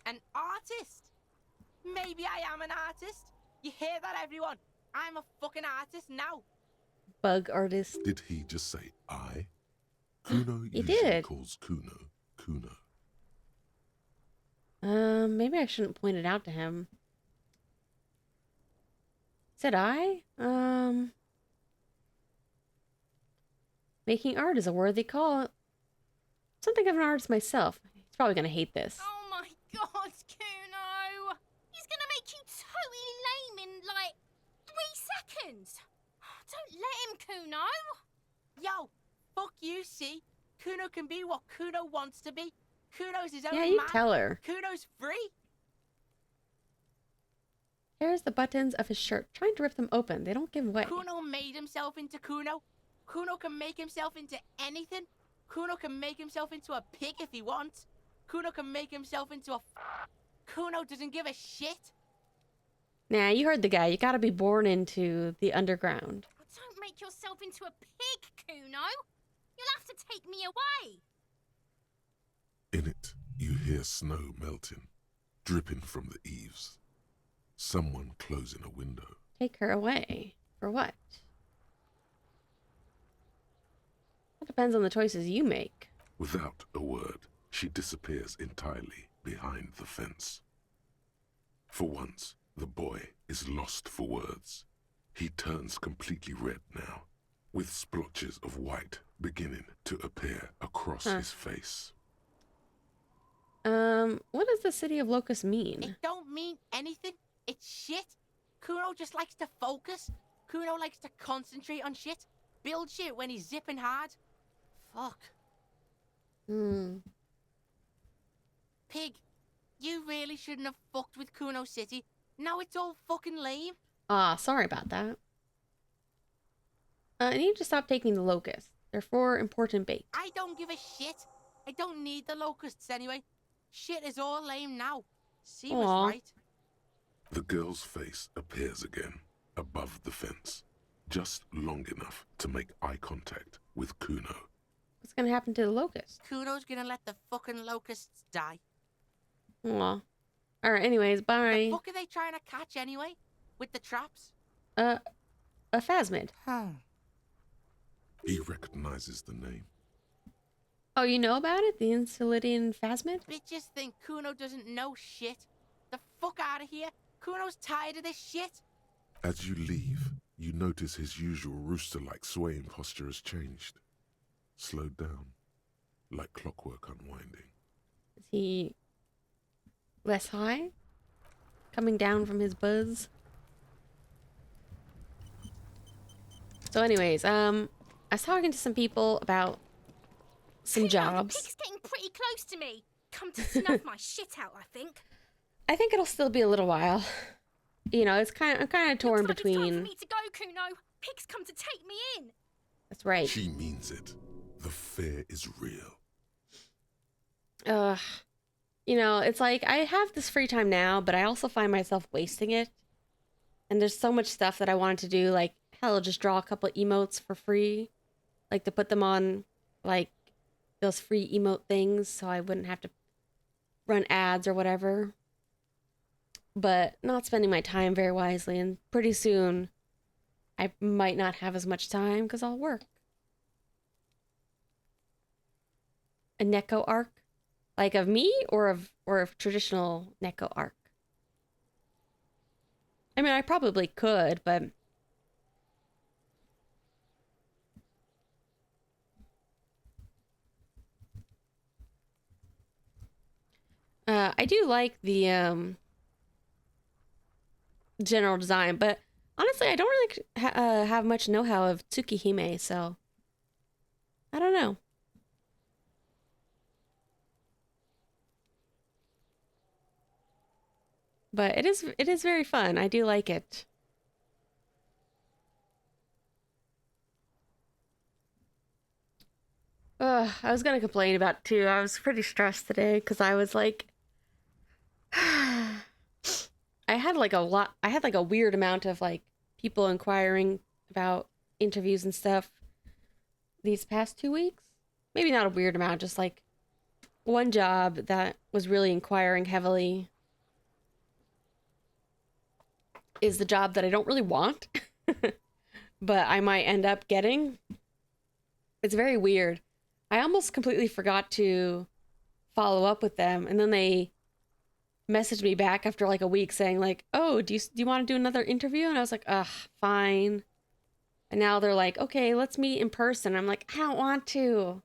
Speaker 20: An artist? Maybe I am an artist. You hear that, everyone? I'm a fucking artist now.
Speaker 1: bug artist.
Speaker 7: Did he just say I? Kuno
Speaker 1: He
Speaker 7: usually
Speaker 1: did.
Speaker 7: calls Kuno Kuno.
Speaker 1: Maybe I shouldn't point it out to him. Said I? Making art is a worthy call. Something of an artist myself. He's probably gonna hate this.
Speaker 16: Oh my god, Kuno! He's gonna make you totally lame in, like, 3 seconds! Don't let him, Kuno!
Speaker 20: Yo, fuck you, see? Kuno can be what Kuno wants to be. Kuno's his own
Speaker 1: Yeah, you
Speaker 20: man.
Speaker 1: tell her.
Speaker 20: Kuno's free.
Speaker 1: Here's the buttons of his shirt. Trying to rip them open. They don't give way.
Speaker 20: Kuno made himself into Kuno. Kuno can make himself into anything. Kuno can make himself into a pig if he wants. Kuno can make himself into a... Kuno doesn't give a shit.
Speaker 1: Nah, you heard the guy. You gotta be born into the underground.
Speaker 16: Don't make yourself into a pig, Kuno! You'll have to take me away!
Speaker 7: In it, you hear snow melting, dripping from the eaves. Someone closing a window.
Speaker 1: Take her away. For what? That depends on the choices you make.
Speaker 7: Without a word, she disappears entirely behind the fence. For once, the boy is lost for words. He turns completely red now, with splotches of white beginning to appear across his face.
Speaker 1: What does the city of Locust mean?
Speaker 20: It don't mean anything. It's shit. Kuno just likes to focus. Kuno likes to concentrate on shit. Build shit when he's zipping hard. Fuck. Pig, you really shouldn't have fucked with Kuno City. Now it's all fucking lame.
Speaker 1: Ah, sorry about that. I need to stop taking the locusts. They're for important bait.
Speaker 20: I don't give a shit. I don't need the locusts anyway. Shit is all lame now. See was right.
Speaker 7: The girl's face appears again, above the fence, just long enough to make eye contact with Kuno.
Speaker 1: What's gonna happen to the locusts?
Speaker 20: Kuno's gonna let the fucking locusts die.
Speaker 1: Aw. Alright, anyways, bye.
Speaker 20: The fuck are they trying to catch anyway? With the traps?
Speaker 1: A phasmid.
Speaker 7: He recognizes the name.
Speaker 1: Oh, you know about it? The Insulidian phasmid?
Speaker 20: Bitches think Kuno doesn't know shit. The fuck out of here. Kuno's tired of this shit.
Speaker 7: As you leave, you notice his usual rooster-like swaying posture has changed. Slowed down, like clockwork unwinding.
Speaker 1: Is he less high? Coming down from his buzz? So anyways, I was talking to some people about some jobs.
Speaker 16: The pig's getting pretty close to me. Come to snuff my shit out, I think.
Speaker 1: I think it'll still be a little while. You know, I'm kind of torn between.
Speaker 16: It's time for me to go, Kuno. Pig's come to take me in.
Speaker 1: That's right.
Speaker 7: She means it. The fear is real.
Speaker 1: You know, it's like I have this free time now, but I also find myself wasting it. And there's so much stuff that I wanted to do, like hell, just draw a couple emotes for free, like to put them on, like those free emote things, so I wouldn't have to run ads or whatever. But not spending my time very wisely, and pretty soon I might not have as much time because I'll work. A Neko arc? Like of me or of traditional Neko arc? I mean, I probably could, but I do like the general design, but honestly, I don't really have much know-how of Tsukihime, so I don't know. But it is very fun. I do like it. I was gonna complain about it too. I was pretty stressed today because I was like, I had like a weird amount of like people inquiring about interviews and stuff these past 2 weeks. Maybe not a weird amount, just like one job that was really inquiring heavily is the job that I don't really want. but I might end up getting. It's very weird. I almost completely forgot to follow up with them, and then they messaged me back after like a week saying like, oh, do you want to do another interview? And I was like, ugh, fine. And now they're like, okay, let's meet in person. I'm like, I don't want to.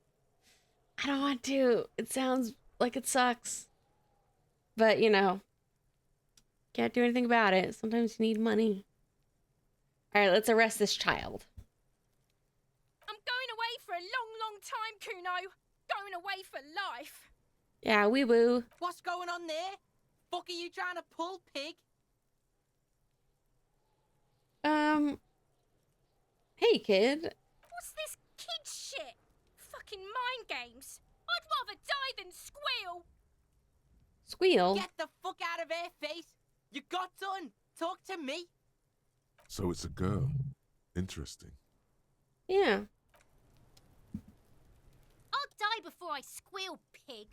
Speaker 1: It sounds like it sucks. But, you know, can't do anything about it. Sometimes you need money. All right, let's arrest this child.
Speaker 16: I'm going away for a long, long time, Kuno. Going away for life.
Speaker 1: Yeah, wee woo.
Speaker 20: What's going on there? Fuck are you trying to pull, pig?
Speaker 1: Hey, kid.
Speaker 16: What's this kid shit? Fucking mind games. I'd rather die than squeal.
Speaker 1: Squeal?
Speaker 20: Get the fuck out of here, face. You got done. Talk to me.
Speaker 7: So it's a girl. Interesting.
Speaker 1: Yeah.
Speaker 16: I'll die before I squeal, pig.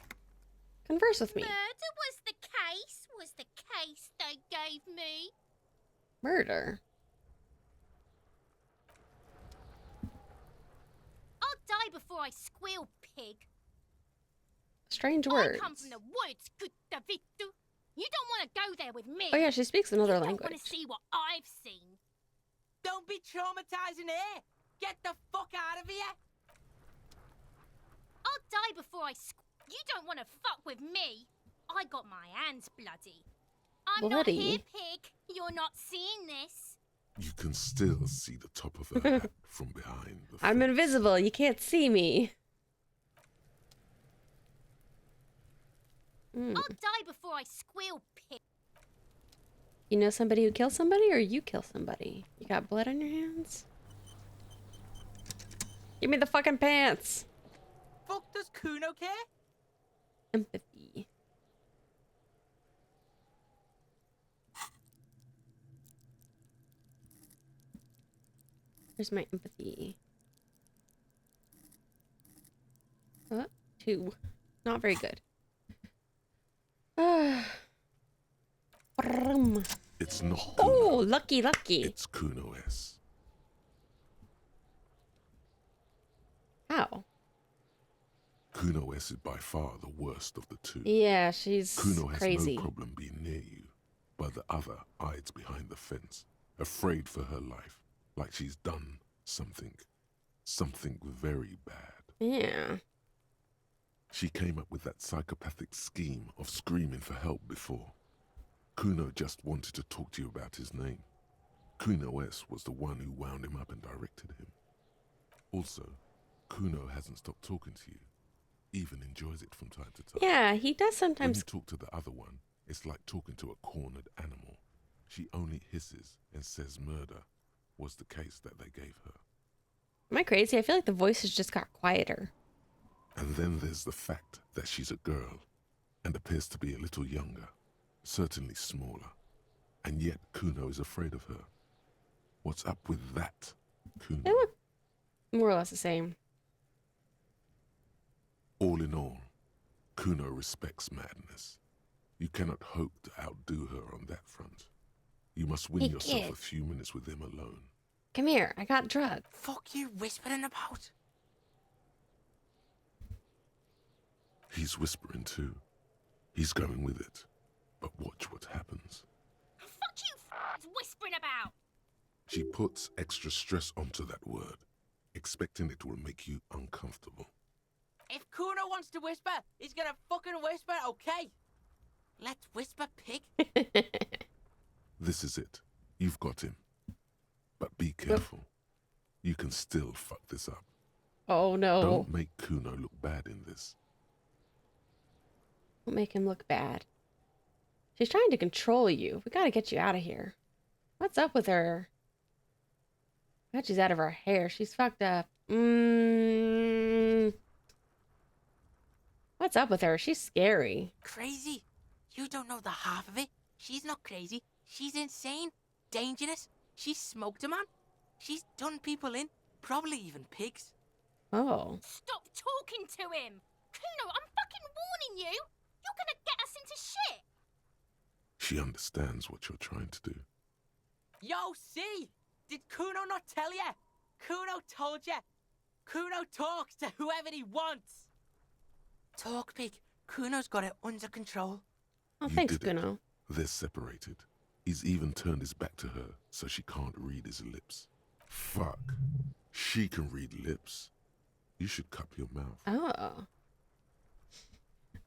Speaker 1: Converse with me.
Speaker 16: Murder was the case they gave me.
Speaker 1: Murder?
Speaker 16: I'll die before I squeal, pig.
Speaker 1: Strange words.
Speaker 16: I come from the woods, Guttavitu. You don't want to go there with me.
Speaker 1: Oh yeah, she speaks another
Speaker 16: You don't
Speaker 1: language.
Speaker 16: want to see what I've seen.
Speaker 20: Don't be traumatizing here. Get the fuck out of here.
Speaker 16: I'll die before I You don't want to fuck with me. I got my hands bloody. I'm not
Speaker 1: Bloody?
Speaker 16: here, pig. You're not seeing this.
Speaker 7: You can still see the top of her hat from behind the
Speaker 1: I'm invisible. You can't see me.
Speaker 16: I'll die before I squeal, pig.
Speaker 1: You know somebody who kills somebody, or you kill somebody? You got blood on your hands? Give me the fucking pants.
Speaker 20: Fuck does Kuno care?
Speaker 1: Empathy. Where's my empathy? 2. Not very good.
Speaker 7: It's not.
Speaker 1: Oh, lucky.
Speaker 7: It's Kuno S.
Speaker 1: How?
Speaker 7: Kuno S is by far the worst of the two.
Speaker 1: Yeah, she's
Speaker 7: Kuno has
Speaker 1: crazy.
Speaker 7: no problem being near you, but the other hides behind the fence, afraid for her life, like she's done something very bad.
Speaker 1: Yeah.
Speaker 7: She came up with that psychopathic scheme of screaming for help before. Kuno just wanted to talk to you about his name. Kuno S was the one who wound him up and directed him. Also, Kuno hasn't stopped talking to you, even enjoys it from time to time.
Speaker 1: Yeah, he does
Speaker 7: When
Speaker 1: sometimes.
Speaker 7: you talk to the other one, it's like talking to a cornered animal. She only hisses and says murder was the case that they gave her.
Speaker 1: Am I crazy? I feel like the voices just got quieter.
Speaker 7: And then there's the fact that she's a girl and appears to be a little younger, certainly smaller, and yet Kuno is afraid of her. What's up with that, Kuno?
Speaker 1: They look more or less the same.
Speaker 7: All in all, Kuno respects madness. You cannot hope to outdo her on that front. You must win
Speaker 1: Hey,
Speaker 7: yourself
Speaker 1: kid.
Speaker 7: a few minutes with him alone.
Speaker 1: Come here, I got drugs.
Speaker 20: Fuck you whispering about?
Speaker 7: He's whispering too. He's going with it. But watch what happens.
Speaker 16: Fuck you, whispering about.
Speaker 7: She puts extra stress onto that word, expecting it will make you uncomfortable.
Speaker 20: If Kuno wants to whisper, he's gonna fucking whisper, okay? Let's whisper, pig.
Speaker 7: This is it. You've got him. But be careful. You can still fuck this up.
Speaker 1: Oh no.
Speaker 7: Don't make Kuno look bad in this.
Speaker 1: Don't make him look bad. She's trying to control you. We gotta get you out of here. What's up with her? I bet she's out of her hair. She's fucked up. What's up with her? She's scary.
Speaker 20: Crazy? You don't know the half of it. She's not crazy. She's insane. Dangerous. She's smoked a man. She's done people in. Probably even pigs.
Speaker 1: Oh.
Speaker 16: Stop talking to him. Kuno, I'm fucking warning you. You're gonna get us into shit.
Speaker 7: She understands what you're trying to do.
Speaker 20: Yo, see? Did Kuno not tell you? Kuno told you. Kuno talks to whoever he wants. Talk big. Kuno's got it under control.
Speaker 1: Oh,
Speaker 7: You
Speaker 1: thanks,
Speaker 7: did it.
Speaker 1: Kuno.
Speaker 7: They're separated. He's even turned his back to her, so she can't read his lips. Fuck. She can read lips. You should cup your mouth.
Speaker 1: Oh.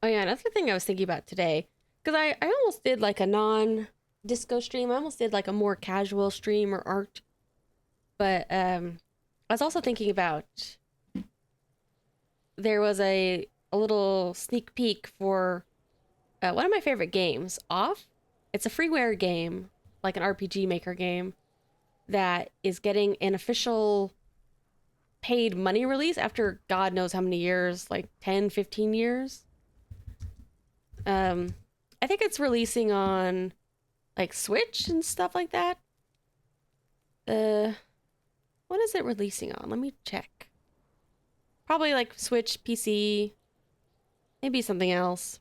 Speaker 1: Oh yeah, another thing I was thinking about today, because I almost did like a non-disco stream. I almost did like a more casual stream or art. But I was also thinking about, there was a little sneak peek for one of my favorite games, Off. It's a freeware game, like an RPG maker game, that is getting an official paid money release after God knows how many years, like 10, 15 years. I think it's releasing on like Switch and stuff like that. What is it releasing on? Let me check. Probably like Switch, PC, maybe something else.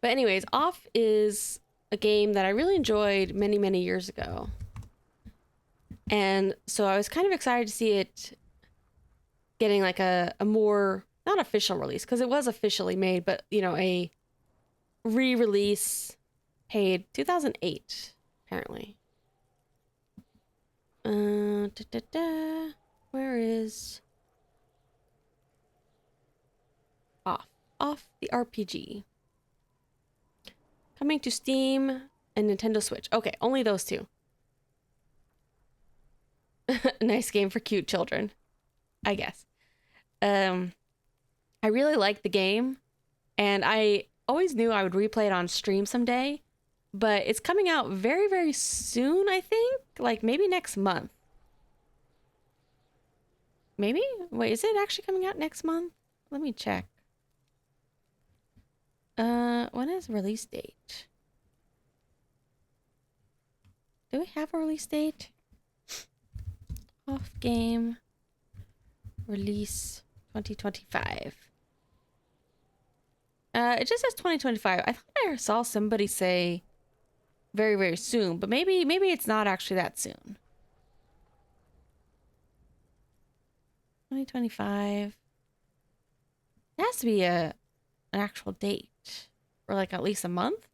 Speaker 1: But anyways, Off is a game that I really enjoyed many, many years ago. And so I was kind of excited to see it getting like a more, not official release, because it was officially made, but, you know, a re-release paid 2008, apparently. Where is Off? Off the RPG. Coming to Steam and Nintendo Switch. Okay, only those two. Nice game for cute children, I guess. I really liked the game, and I always knew I would replay it on stream someday, but it's coming out very, very soon, I think. Like, maybe next month. Maybe? Wait, is it actually coming out next month? Let me check. When is release date? Do we have a release date? Off game release 2025. It just says 2025. I thought I saw somebody say very, very soon, but maybe it's not actually that soon. 2025. It has to be an actual date, or like at least a month.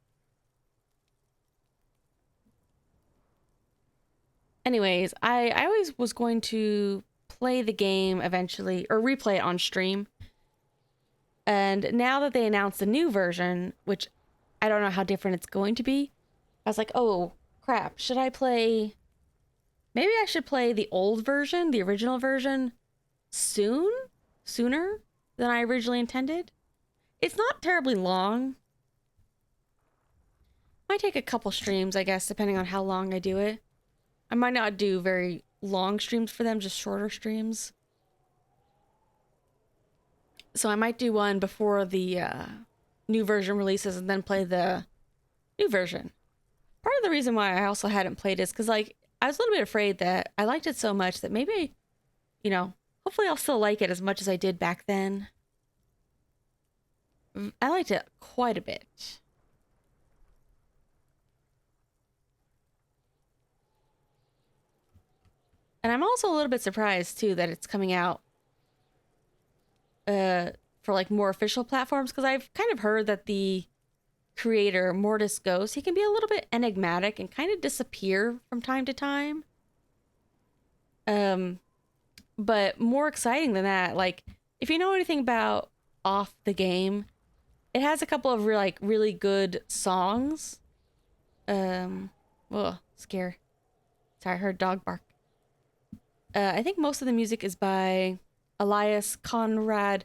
Speaker 1: Anyways, I always was going to play the game eventually, or replay it on stream. And now that they announced the new version, which I don't know how different it's going to be, I was like, oh crap, should I play... Maybe I should play the old version, the original version, sooner than I originally intended. It's not terribly long. Might take a couple streams, I guess, depending on how long I do it. I might not do very long streams for them, just shorter streams. So I might do one before the new version releases and then play the new version. Part of the reason why I also hadn't played is because, like, I was a little bit afraid that I liked it so much that maybe, you know, hopefully I'll still like it as much as I did back then. I liked it quite a bit. And I'm also a little bit surprised, too, that it's coming out for, like, more official platforms, because I've kind of heard that the creator, Mortis Ghost, he can be a little bit enigmatic and kind of disappear from time to time. But more exciting than that, like, if you know anything about Off the game, it has a couple of really good songs. Scare. Sorry, I heard dog bark. I think most of the music is by Elias Conrad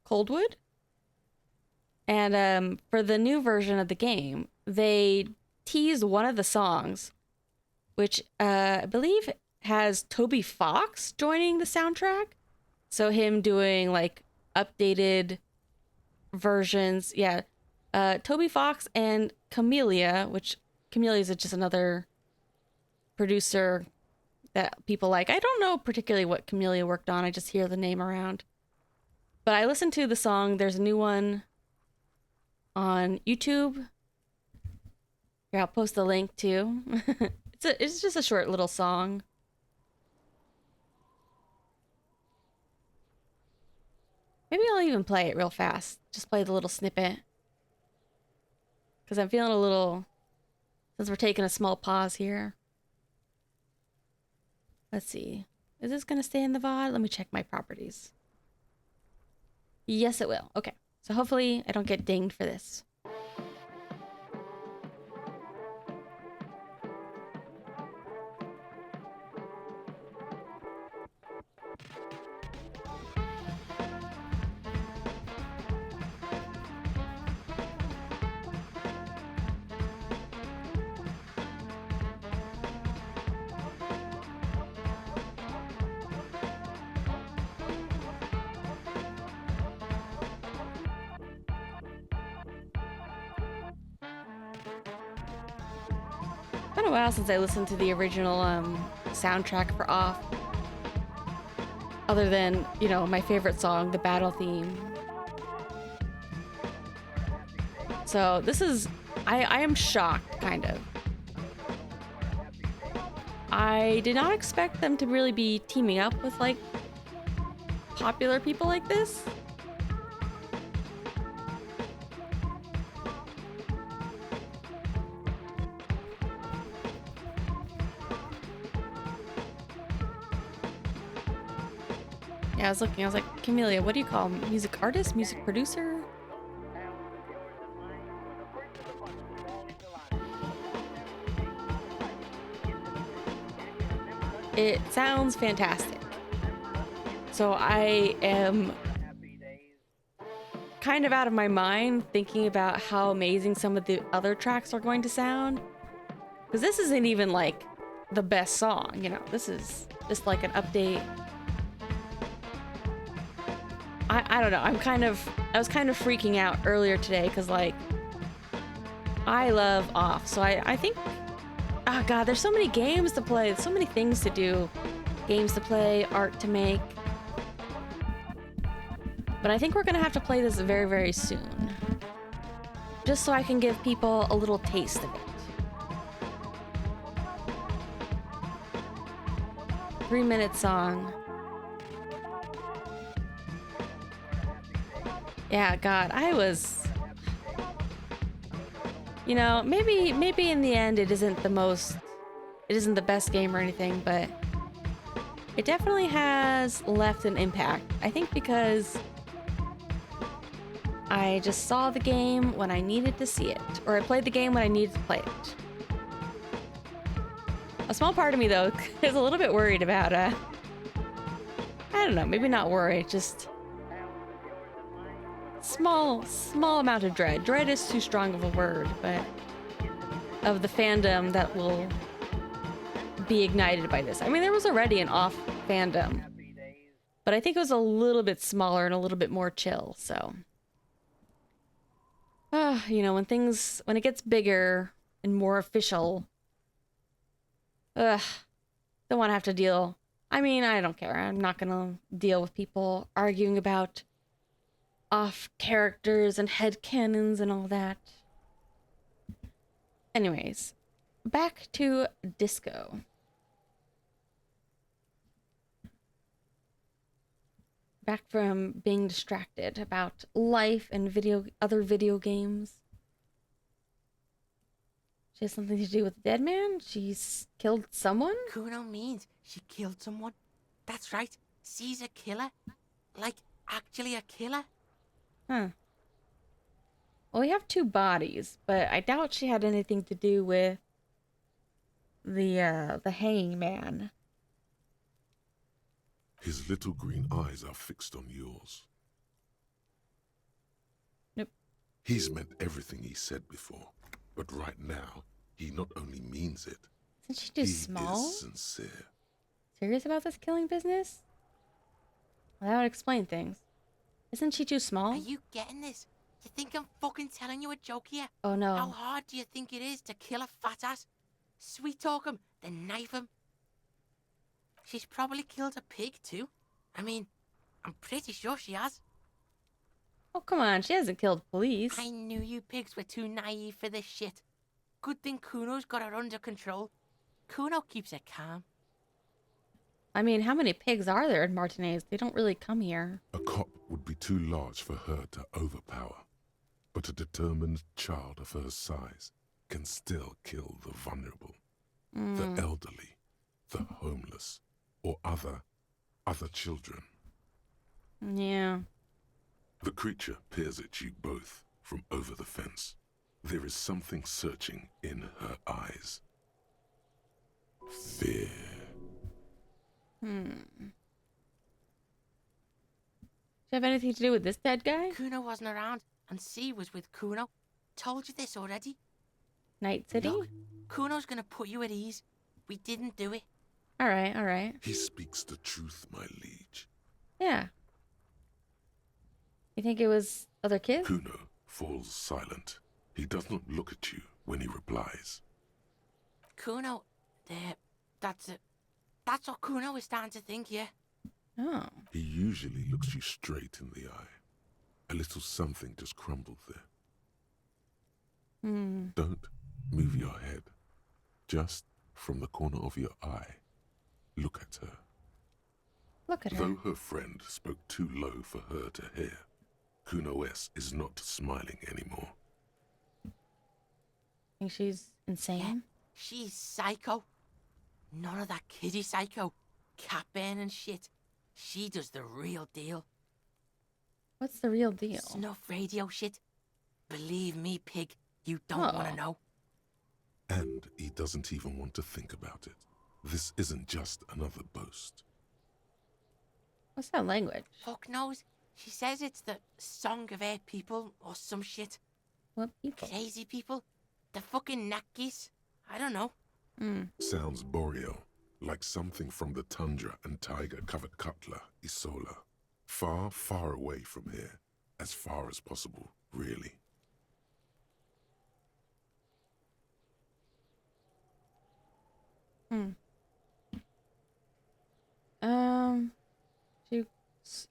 Speaker 1: Coldwood. And for the new version of the game, they teased one of the songs, which I believe has Toby Fox joining the soundtrack. So him doing like updated versions. Yeah. Toby Fox and Camellia, which Camellia is just another producer that people like. I don't know particularly what Camellia worked on. I just hear the name around. But I listened to the song. There's a new one on YouTube. Here, I'll post the link too. It's just a short little song. Maybe I'll even play it real fast. Just play the little snippet. Because I'm feeling a little... Since we're taking a small pause here. Let's see. Is this going to stay in the VOD? Let me check my properties. Yes, it will. Okay. So hopefully I don't get dinged for this. Been a while since I listened to the original soundtrack for Off. Other than, you know, my favorite song, the battle theme. So this is... I am shocked, kind of. I did not expect them to really be teaming up with, like, popular people like this. Yeah, I was looking, I was like, Camellia, what do you call him? Music artist? Music producer? It sounds fantastic. So I am kind of out of my mind thinking about how amazing some of the other tracks are going to sound. Because this isn't even like the best song, you know, this is just like an update. I don't know, I was kind of freaking out earlier today because, like, I love Off, so I think, oh god, there's so many games to play, so many things to do, games to play, art to make. But I think we're gonna have to play this very, very soon, just so I can give people a little taste of it. 3-minute song. Yeah, God, I was... You know, maybe in the end it isn't the best game or anything, but it definitely has left an impact. I think because I just saw the game when I needed to see it, or I played the game when I needed to play it. A small part of me, though, is a little bit worried about, I don't know, maybe not worried, just... Small amount of dread. Dread is too strong of a word, but of the fandom that will be ignited by this. I mean, there was already an Off fandom, but I think it was a little bit smaller and a little bit more chill, so. You know, when it gets bigger and more official, don't want to have to deal. I mean, I don't care. I'm not gonna deal with people arguing about Off characters and headcanons and all that. Anyways, back to disco. Back from being distracted about life and other video games. She has something to do with the dead man? She's killed someone?
Speaker 20: Kuno means she killed someone. That's right. She's a killer. Like, actually a killer.
Speaker 1: Huh. Well, we have 2 bodies, but I doubt she had anything to do with the hanging man.
Speaker 7: His little green eyes are fixed on yours.
Speaker 1: Nope.
Speaker 7: He's meant everything he said before, but right now, he not only means it,
Speaker 1: Isn't she too small?
Speaker 7: He is sincere.
Speaker 1: Serious about this killing business? Well, that would explain things. Isn't she too small?
Speaker 20: Are you getting this? You think I'm fucking telling you a joke here?
Speaker 1: Oh no.
Speaker 20: How hard do you think it is to kill a fat ass? Sweet talk him, then knife him. She's probably killed a pig too. I mean, I'm pretty sure she has.
Speaker 1: Oh, come on. She hasn't killed police.
Speaker 20: I knew you pigs were too naive for this shit. Good thing Kuno's got her under control. Kuno keeps it calm.
Speaker 1: I mean, how many pigs are there in Martinez? They don't really come here.
Speaker 7: A cop would be too large for her to overpower, but a determined child of her size can still kill the vulnerable, the elderly, the homeless, or other children.
Speaker 1: Yeah.
Speaker 7: The creature peers at you both from over the fence. There is something searching in her eyes. Fear.
Speaker 1: Does it have anything to do with this dead guy?
Speaker 20: Kuno wasn't around, and C was with Kuno. Told you this already.
Speaker 1: Night City?
Speaker 20: Look, Kuno's gonna put you at ease. We didn't do it.
Speaker 1: Alright, alright.
Speaker 7: He speaks the truth, my liege.
Speaker 1: Yeah. You think it was other kids?
Speaker 7: Kuno falls silent. He does not look at you when he replies.
Speaker 20: Kuno, that's it. That's what Kuno is starting to think, yeah.
Speaker 1: Oh.
Speaker 7: He usually looks you straight in the eye. A little something just crumbled there. Don't move your head. Just from the corner of your eye, look at her.
Speaker 1: Look at her.
Speaker 7: Though her friend spoke too low for her to hear, Kuno S is not smiling anymore.
Speaker 1: Think she's insane?
Speaker 20: Yeah, she's psycho. None of that kiddie psycho. Cat burning shit. She does the real deal.
Speaker 1: What's the real deal?
Speaker 20: Snuff radio shit. Believe me, pig, you don't want to know.
Speaker 7: And he doesn't even want to think about it. This isn't just another boast.
Speaker 1: What's that language?
Speaker 20: Fuck knows. She says it's the song of her people or some shit.
Speaker 1: What people?
Speaker 20: Crazy people. The fucking Nakis. I don't know.
Speaker 7: Sounds boreal, like something from the tundra and tiger-covered Cutler, Isola. Far, far away from here. As far as possible, really.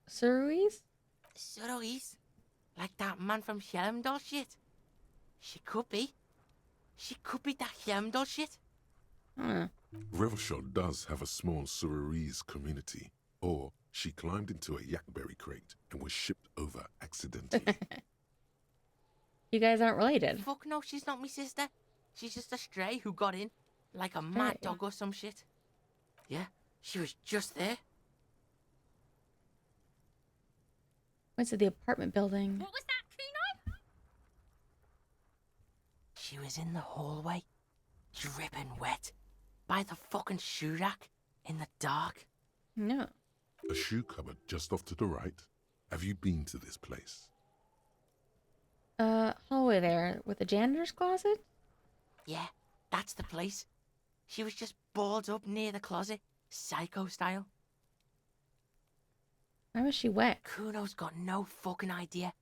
Speaker 1: Suruis?
Speaker 20: Suruis? Like that man from Helmdall shit? She could be. She could be that Helmdall shit.
Speaker 7: Revelshot does have a small Suruese community, or she climbed into a yakberry crate and was shipped over accidentally.
Speaker 1: You guys aren't related.
Speaker 20: Fuck no, she's not my sister. She's just a stray who got in, like a mad dog or some shit. Yeah, she was just there.
Speaker 1: Went to the apartment building.
Speaker 16: What was that, Kuno?
Speaker 20: She was in the hallway, dripping wet, by the fucking shoe rack, in the dark.
Speaker 1: No.
Speaker 7: A shoe cupboard just off to the right. Have you been to this place?
Speaker 1: Hallway there, with the janitor's closet?
Speaker 20: Yeah, that's the place. She was just balled up near the closet, psycho style.
Speaker 1: Why was she wet?
Speaker 20: Kuno's got no fucking idea.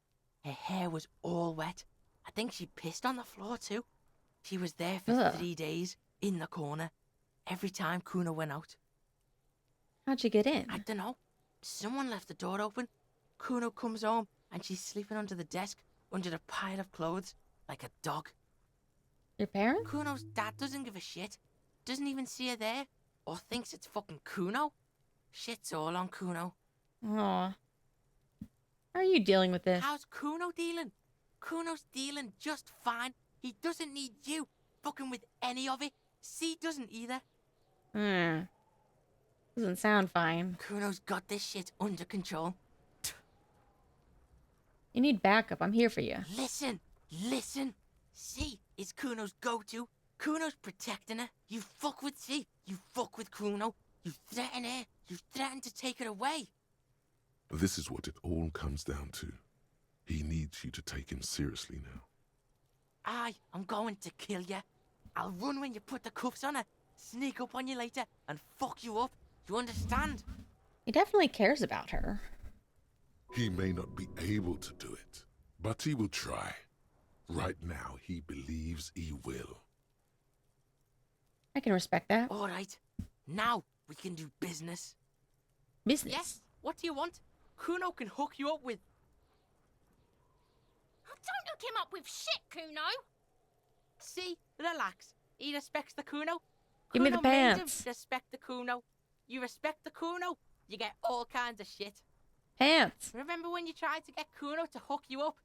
Speaker 20: Her hair was all wet. I think she pissed on the floor too. She was there for 3 days, in the corner, every time Kuno went out.
Speaker 1: How'd you get in?
Speaker 20: I don't know. Someone left the door open. Kuno comes home and she's sleeping under the desk, under the pile of clothes, like a dog.
Speaker 1: Your parents?
Speaker 20: Kuno's dad doesn't give a shit. Doesn't even see her there, or thinks it's fucking Kuno. Shit's all on Kuno.
Speaker 1: Aw. How are you dealing with this?
Speaker 20: How's Kuno dealing? Kuno's dealing just fine. He doesn't need you fucking with any of it. C doesn't either.
Speaker 1: Doesn't sound fine.
Speaker 20: Kuno's got this shit under control.
Speaker 1: You need backup. I'm here for you.
Speaker 20: Listen. C is Kuno's go-to. Kuno's protecting her. You fuck with C. You fuck with Kuno. You threaten her. You threaten to take her away.
Speaker 7: This is what it all comes down to. He needs you to take him seriously now.
Speaker 20: I'm going to kill you. I'll run when you put the cuffs on her, sneak up on you later, and fuck you up. You understand?
Speaker 1: He definitely cares about her.
Speaker 7: He may not be able to do it, but he will try. Right now, he believes he will.
Speaker 1: I can respect that.
Speaker 20: All right. Now we can do business.
Speaker 1: Business?
Speaker 20: Yes. What do you want? Kuno can hook you up with...
Speaker 16: Don't hook him up with shit, Kuno.
Speaker 20: See? Relax. He respects the Kuno.
Speaker 1: Give me the
Speaker 20: Kuno made him
Speaker 1: pants.
Speaker 20: respect the Kuno. You respect the Kuno, you get all kinds of shit.
Speaker 1: Pants.
Speaker 20: Remember when you tried to get Kuno to hook you up?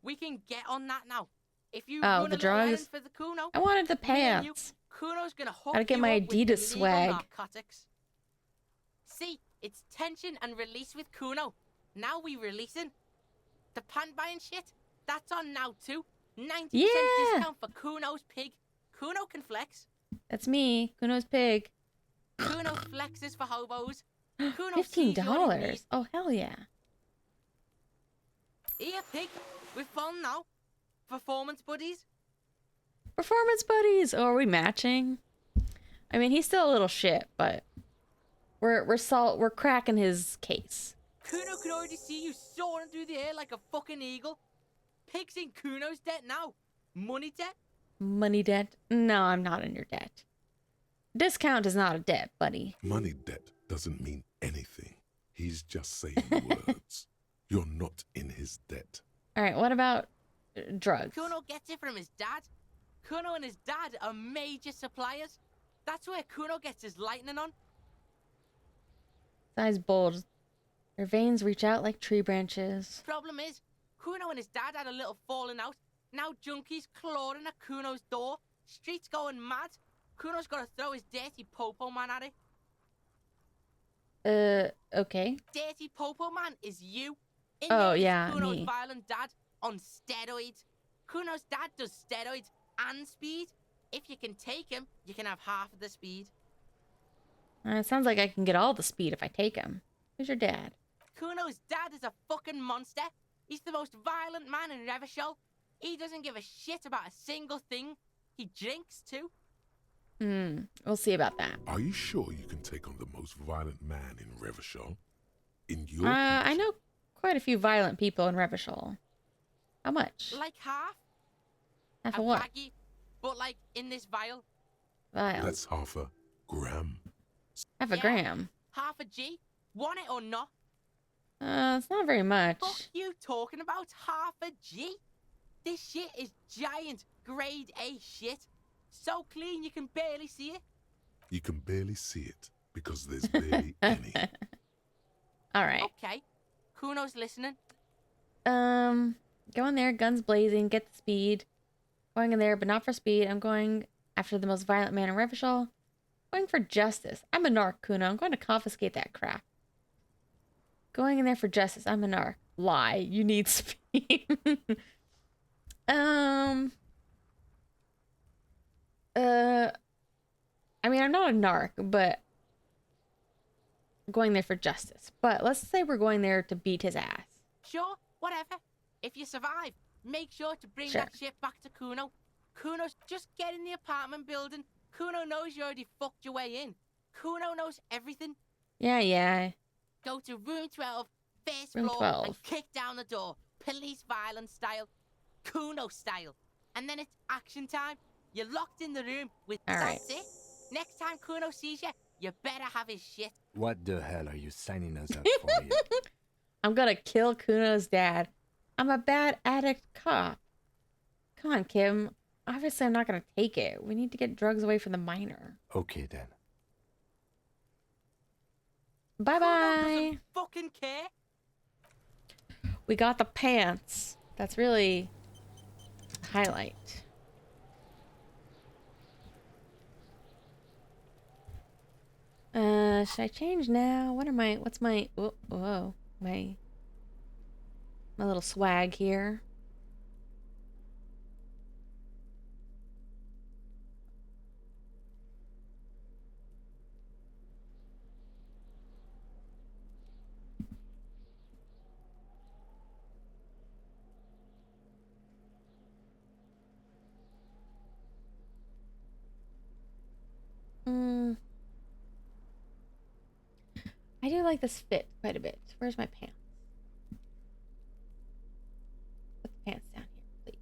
Speaker 20: We can get on that now. If you
Speaker 1: Oh,
Speaker 20: run
Speaker 1: the
Speaker 20: a little errand
Speaker 1: drugs?
Speaker 20: for the Kuno,
Speaker 1: I wanted the
Speaker 20: me and you,
Speaker 1: pants.
Speaker 20: Kuno's gonna hook
Speaker 1: Gotta get
Speaker 20: you
Speaker 1: my
Speaker 20: up with
Speaker 1: Adidas
Speaker 20: illegal
Speaker 1: swag.
Speaker 20: narcotics. See, it's tension and release with Kuno. Now we releasing. The pant buying shit, that's on now too. 90%
Speaker 1: Yeah.
Speaker 20: discount for Kuno's pig. Kuno can flex.
Speaker 1: That's me. Kuno's pig.
Speaker 20: Kuno's flexes for hobos. Kuno
Speaker 1: $15.
Speaker 20: sees you're in need.
Speaker 1: Oh, hell yeah.
Speaker 20: Here, pig. We're fun now. Performance buddies.
Speaker 1: Performance buddies. Oh, are we matching? I mean, he's still a little shit, but we're cracking his case.
Speaker 20: Kuno can already see you soaring through the air like a fucking eagle. Pig's in Kuno's debt now. Money debt?
Speaker 1: Money debt? No, I'm not in your debt. Discount is not a debt, buddy.
Speaker 7: Money debt doesn't mean anything. He's just saying words. You're not in his debt.
Speaker 1: All right, what about drugs?
Speaker 20: Kuno gets it from his dad. Kuno and his dad are major suppliers. That's where Kuno gets his lightning on.
Speaker 1: Size bulge. Their veins reach out like tree branches.
Speaker 20: Problem is, Kuno and his dad had a little falling out. Now junkies clawing at Kuno's door. Streets going mad. Kuno's got to throw his dirty popo man at it.
Speaker 1: Okay.
Speaker 20: Dirty popo man is you. In
Speaker 1: Oh,
Speaker 20: there is
Speaker 1: yeah,
Speaker 20: Kuno's
Speaker 1: me.
Speaker 20: violent dad on steroids. Kuno's dad does steroids and speed. If you can take him, you can have half of the speed.
Speaker 1: It sounds like I can get all the speed if I take him. Who's your dad?
Speaker 20: Kuno's dad is a fucking monster. He's the most violent man in Revachol. He doesn't give a shit about a single thing. He drinks too.
Speaker 1: We'll see about that.
Speaker 7: Are you sure you can take on the most violent man in Revachol? In your
Speaker 1: I know quite a few violent people in Revachol. How much?
Speaker 20: Like half.
Speaker 1: Half
Speaker 20: a
Speaker 1: of what?
Speaker 20: baggie, but like in this vial.
Speaker 1: Vial.
Speaker 7: That's half a gram.
Speaker 1: Half a gram.
Speaker 20: Half a G. Want it or not?
Speaker 1: It's not very much.
Speaker 20: Fuck you talking about half a G? This shit is giant grade A shit. So clean you can barely see it.
Speaker 7: You can barely see it because there's barely any.
Speaker 1: All right.
Speaker 20: Okay. Kuno's listening.
Speaker 1: Go in there, guns blazing, get the speed. Going in there, but not for speed. I'm going after the most violent man in Revachol. Going for justice. I'm a narc, Kuno. I'm going to confiscate that crap. Going in there for justice. I'm a narc. Lie. You need speed. I mean, I'm not a narc, but going there for justice. But let's say we're going there to beat his ass.
Speaker 20: Sure, whatever. If you survive, make sure to bring
Speaker 1: Sure.
Speaker 20: that shit back to Kuno. Kuno's just get in the apartment building. Kuno knows you already fucked your way in. Kuno knows everything.
Speaker 1: Yeah.
Speaker 20: Go to room 12, first
Speaker 1: Room
Speaker 20: floor,
Speaker 1: 12.
Speaker 20: and kick down the door. Police violence style. Kuno style. And then it's action time. You're locked in the room with
Speaker 1: All
Speaker 20: that's it. Next time Kuno sees you, you better have his shit.
Speaker 8: What the hell are you signing us up for here?
Speaker 1: I'm gonna kill Kuno's dad. I'm a bad addict cop. Come on, Kim. Obviously, I'm not gonna take it. We need to get drugs away from the minor.
Speaker 8: Okay then.
Speaker 1: Bye-bye.
Speaker 20: Fucking care.
Speaker 1: We got the pants. That's really the highlight. Should I change now? What's my, whoa, my little swag here. I do like this fit quite a bit. Where's my pants? Put the pants down here, please.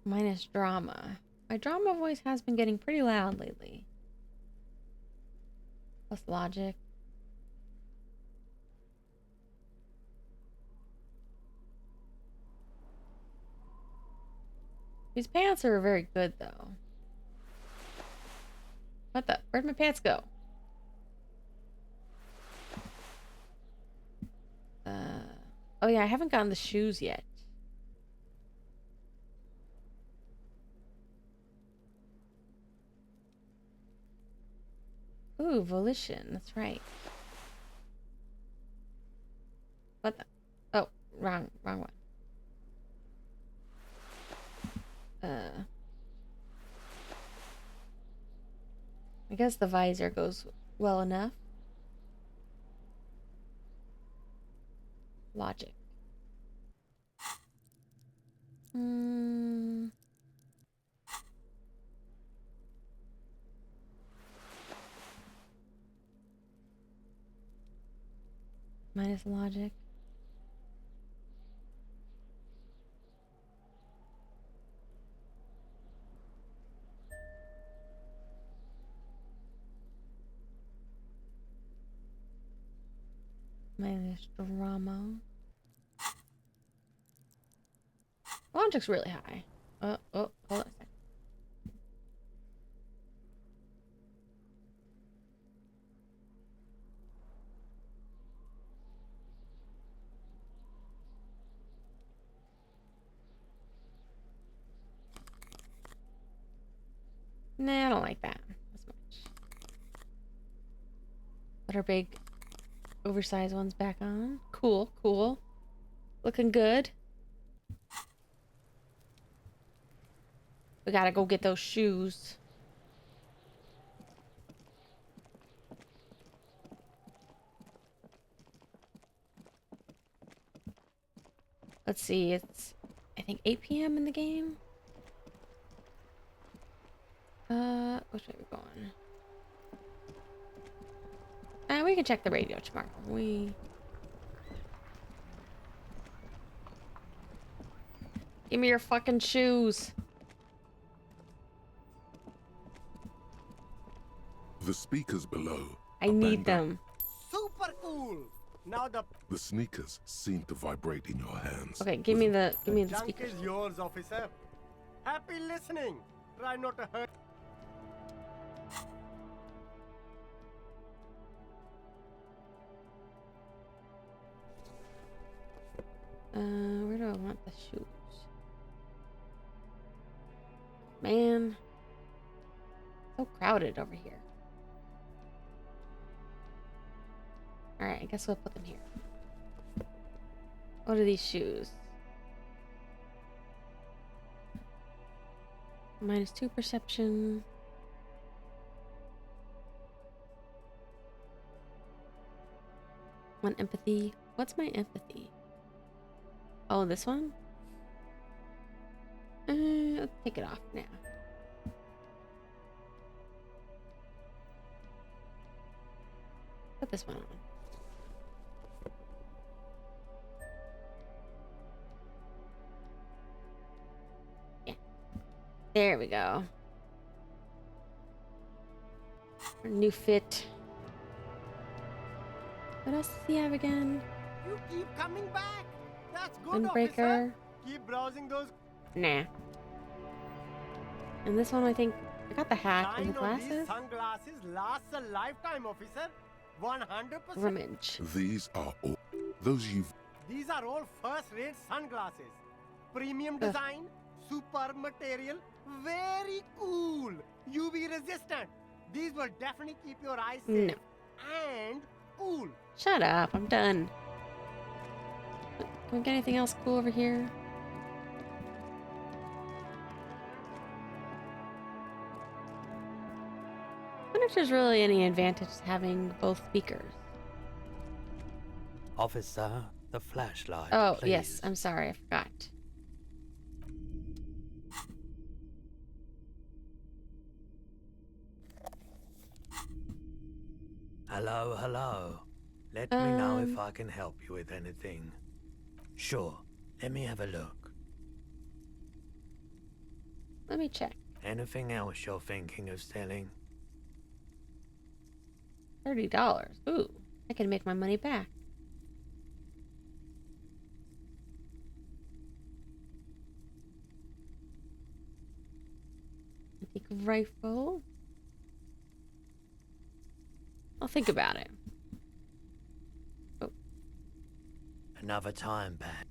Speaker 1: Minus drama. My drama voice has been getting pretty loud lately. Plus logic. These pants are very good, though. What the? Where'd my pants go? Oh yeah, I haven't gotten the shoes yet. Ooh, volition. That's right. What the? Oh, wrong one. I guess the visor goes well enough. Logic. Minus logic. Minus drama. Logic's really high. Oh, hold on a second. Nah, I don't like that as much. Put our big oversized ones back on. Cool, cool. Looking good. We gotta go get those shoes. Let's see, it's I think 8 p.m. in the game. Which way are we going? We can check the radio tomorrow. Give me your fucking shoes.
Speaker 7: The speakers below.
Speaker 1: I need them.
Speaker 10: Super cool. Now
Speaker 7: the sneakers seem to vibrate in your hands.
Speaker 1: Okay, give me the
Speaker 10: junk
Speaker 1: speakers.
Speaker 10: is yours, officer. Happy listening. Try not to hurt.
Speaker 1: Where do I want the shoes? Man, so crowded over here. Alright, I guess we'll put them here. What are these shoes? -2 perception. One empathy. What's my empathy? Oh, this one? Let's take it off now. Put this one on. Yeah. There we go. Our new fit. What else does he have again?
Speaker 10: You keep coming back. That's good,
Speaker 1: Windbreaker.
Speaker 10: officer. Keep browsing those.
Speaker 1: Nah. And this one, I think I got the hat and the
Speaker 10: Shine on these
Speaker 1: glasses.
Speaker 10: sunglasses lasts a lifetime, officer. 100%.
Speaker 1: Rummage.
Speaker 7: These are all those you've.
Speaker 10: These are all first-rate sunglasses. Premium design, super material, very cool. UV resistant. These will definitely keep your eyes safe and cool.
Speaker 1: Shut up. I'm done. Can we get anything else cool over here? I wonder if there's really any advantage to having both speakers.
Speaker 21: Officer, the flashlight.
Speaker 1: Oh,
Speaker 21: please.
Speaker 1: yes. I'm sorry. I forgot.
Speaker 21: Hello, hello. Let me know if I can help you with anything. Sure. Let me have a look.
Speaker 1: Let me check.
Speaker 21: Anything else you're thinking of selling?
Speaker 1: $30. Ooh, I can make my money back. Antique rifle. I'll think about it. Oh.
Speaker 21: Another time back.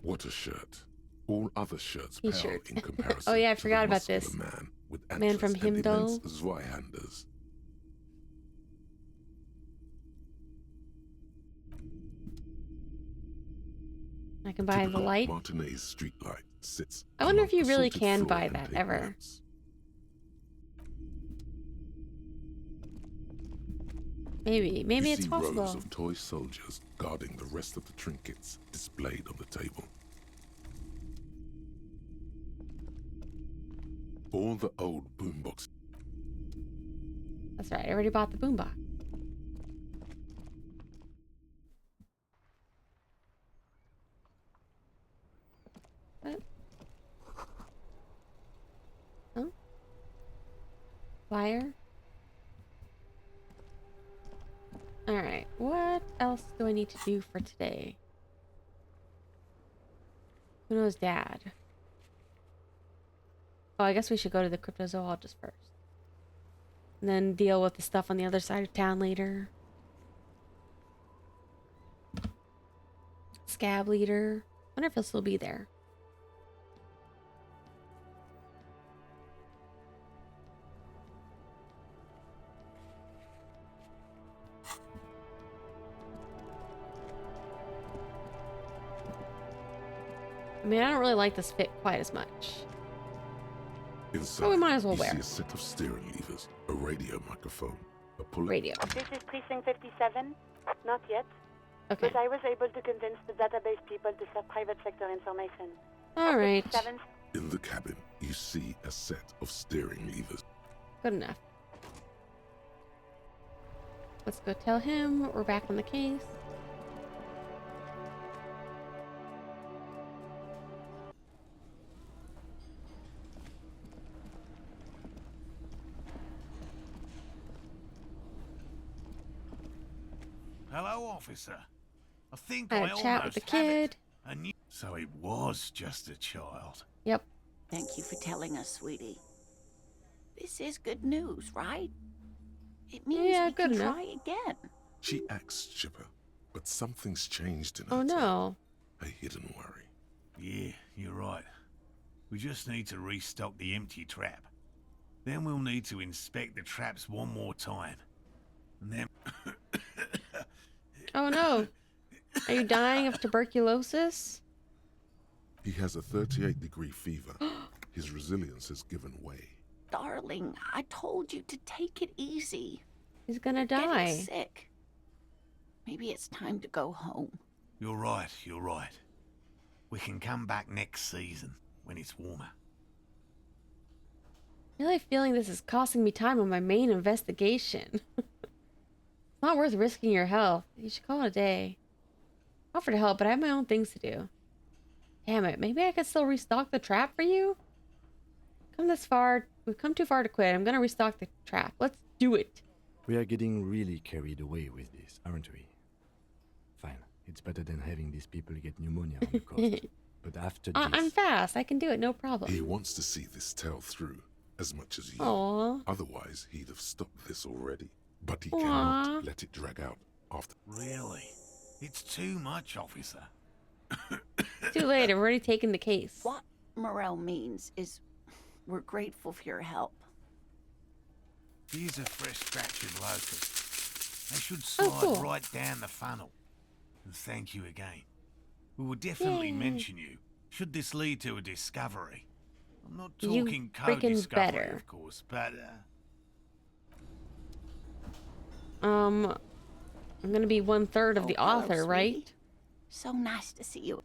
Speaker 7: What a shirt. All other shirts pale
Speaker 1: T-shirt.
Speaker 7: in comparison
Speaker 1: Oh yeah, I
Speaker 7: to
Speaker 1: forgot
Speaker 7: the
Speaker 1: about this.
Speaker 7: muscular man with
Speaker 1: Man from
Speaker 7: antlers and immense
Speaker 1: Himdall.
Speaker 7: Zweihanders.
Speaker 1: I can buy the
Speaker 7: Typical
Speaker 1: light.
Speaker 7: Martinez street light sits.
Speaker 1: I wonder if
Speaker 7: among
Speaker 1: you really
Speaker 7: assorted
Speaker 1: can
Speaker 7: floor
Speaker 1: buy
Speaker 7: and
Speaker 1: that
Speaker 7: table
Speaker 1: ever.
Speaker 7: lamps.
Speaker 1: Maybe
Speaker 7: You
Speaker 1: it's
Speaker 7: see
Speaker 1: possible.
Speaker 7: rows of toy soldiers guarding the rest of the trinkets displayed on the table. All the old boombox.
Speaker 1: That's right. I already bought the boombox. What? Oh? Flyer? Alright, what else do I need to do for today? Who knows Dad? Oh, I guess we should go to the cryptozoologist first. And then deal with the stuff on the other side of town later. Scab leader. Wonder if he'll still be there. I mean, I don't really like this fit quite as much.
Speaker 7: Inside,
Speaker 1: So we might as well
Speaker 7: you
Speaker 1: wear
Speaker 7: see
Speaker 1: it.
Speaker 7: a set of steering levers, a radio microphone, a pull.
Speaker 1: Radio.
Speaker 12: This is Precinct 57. Not yet.
Speaker 1: Okay.
Speaker 12: But I was able to convince the database people to share private sector information.
Speaker 1: All right.
Speaker 12: 57.
Speaker 7: In the cabin, you see a set of steering levers.
Speaker 1: Good enough. Let's go tell him we're back on the case.
Speaker 17: Hello, officer. I think
Speaker 1: Had
Speaker 17: I
Speaker 1: a chat with
Speaker 17: almost
Speaker 1: the
Speaker 17: have
Speaker 1: kid.
Speaker 17: it. I knew. So it was just a child.
Speaker 1: Yep.
Speaker 18: Thank you for telling us, sweetie. This is good news, right? It means
Speaker 1: Yeah,
Speaker 18: we
Speaker 1: good
Speaker 18: can
Speaker 1: enough.
Speaker 18: try again.
Speaker 7: She acts chipper, but something's changed in her.
Speaker 1: Oh no.
Speaker 7: A hidden worry.
Speaker 17: Yeah, you're right. We just need to restock the empty trap. Then we'll need to inspect the traps one more time. And then...
Speaker 1: Oh no. Are you dying of tuberculosis?
Speaker 7: He has a 38-degree fever. His resilience has given way.
Speaker 18: Darling, I told you to take it easy.
Speaker 1: He's gonna
Speaker 18: You're
Speaker 1: die.
Speaker 18: getting sick. Maybe it's time to go home.
Speaker 17: You're right, you're right. We can come back next season, when it's warmer.
Speaker 1: I'm really feeling this is costing me time on my main investigation. It's not worth risking your health. You should call it a day. Offer to help, but I have my own things to do. Damn it, maybe I could still restock the trap for you? Come this far. We've come too far to quit. I'm gonna restock the trap. Let's do it.
Speaker 8: We are getting really carried away with this, aren't we? Fine. It's better than having these people get pneumonia on the coast. But after this...
Speaker 1: I'm fast. I can do it. No problem.
Speaker 7: He wants to see this tale through as much as you.
Speaker 1: Aw.
Speaker 7: Otherwise, he'd have stopped this already. But he
Speaker 1: Aw.
Speaker 7: cannot let it drag out after.
Speaker 17: Really? It's too much, officer.
Speaker 1: Too late. I've already taken the case.
Speaker 18: What Morel means is we're grateful for your help.
Speaker 17: Here's a fresh batch of locusts. They should
Speaker 1: Oh,
Speaker 17: slide
Speaker 1: cool.
Speaker 17: right down the funnel. And thank you again. We will definitely
Speaker 1: Yay.
Speaker 17: mention you, should this lead to a discovery. I'm not
Speaker 1: You
Speaker 17: talking
Speaker 1: freaking
Speaker 17: co-discovery,
Speaker 1: better.
Speaker 17: of course, but,
Speaker 1: I'm gonna be 1/3 of the
Speaker 18: hello,
Speaker 1: author,
Speaker 18: sweetie.
Speaker 1: right?
Speaker 18: So nice to see you.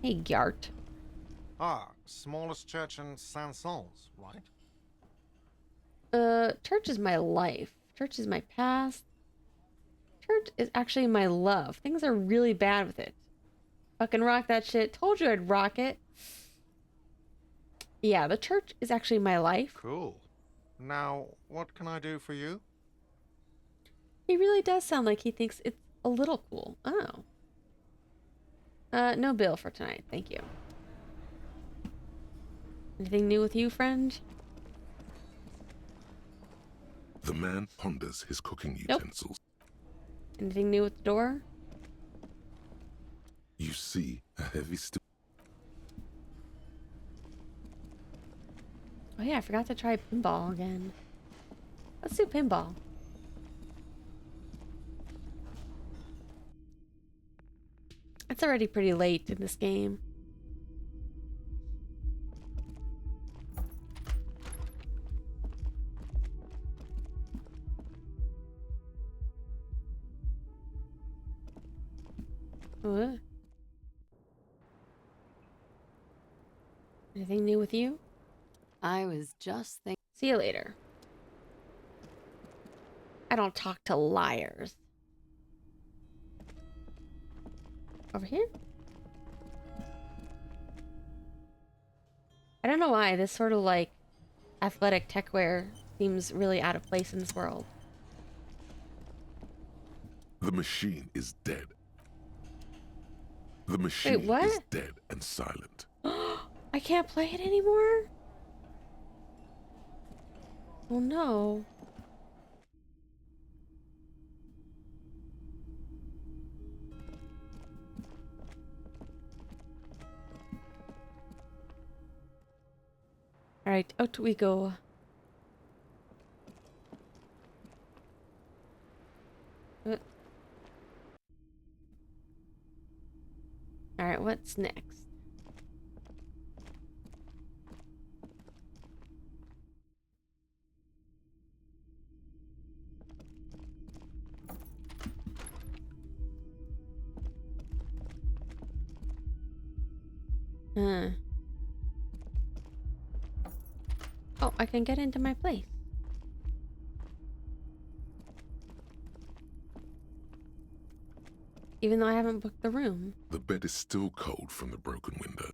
Speaker 1: Hey, Gyart.
Speaker 22: Ah, smallest church in Saint-Saëns, right?
Speaker 1: Church is my life. Church is my past. Church is actually my love. Things are really bad with it. Fucking rock that shit. Told you I'd rock it. Yeah, the church is actually my life.
Speaker 22: Cool. Now, what can I do for you?
Speaker 1: He really does sound like he thinks it's a little cool. Oh. No bill for tonight, thank you. Anything new with you, friend?
Speaker 7: The man ponders his cooking utensils.
Speaker 1: Anything new with the door?
Speaker 7: You see a heavy steel.
Speaker 1: Oh yeah, I forgot to try pinball again. Let's do pinball. It's already pretty late in this game. What? Anything new with you?
Speaker 18: I was just thinking.
Speaker 1: See you later. I don't talk to liars. Over here? I don't know why this sort of like athletic tech wear seems really out of place in this world.
Speaker 7: The machine is dead. The machine
Speaker 1: what?
Speaker 7: is dead and silent.
Speaker 1: I can't play it anymore? Oh no. Alright, out we go. Alright, what's next? Oh, I can get into my place. Even though I haven't booked the room.
Speaker 7: The bed is still cold from the broken window.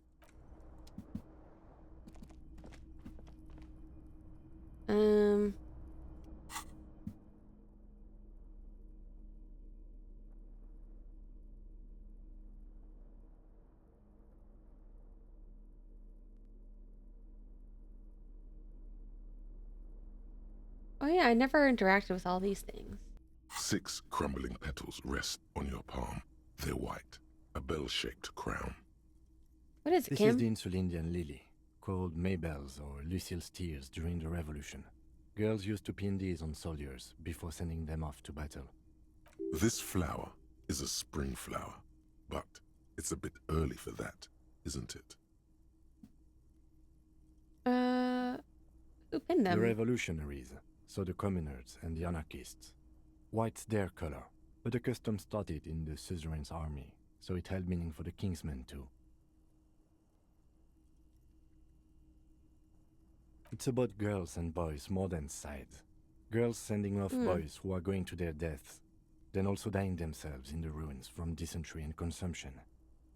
Speaker 1: Oh yeah, I never interacted with all these things.
Speaker 7: 6 crumbling petals rest on your palm. They're white, a bell-shaped crown.
Speaker 1: What is it,
Speaker 8: This
Speaker 1: Kim?
Speaker 8: is the Insulindian lily, called Maybelle's or Lucille's tears during the Revolution. Girls used to pin these on soldiers before sending them off to battle.
Speaker 7: This flower is a spring flower, but it's a bit early for that, isn't it?
Speaker 1: Who pinned them?
Speaker 8: The revolutionaries, so the communards and the anarchists. White's their color, but the custom started in the suzerain's army, so it held meaning for the kingsmen too. It's about girls and boys more than sides. Girls sending off boys who are going to their deaths, then also dying themselves in the ruins from dysentery and consumption.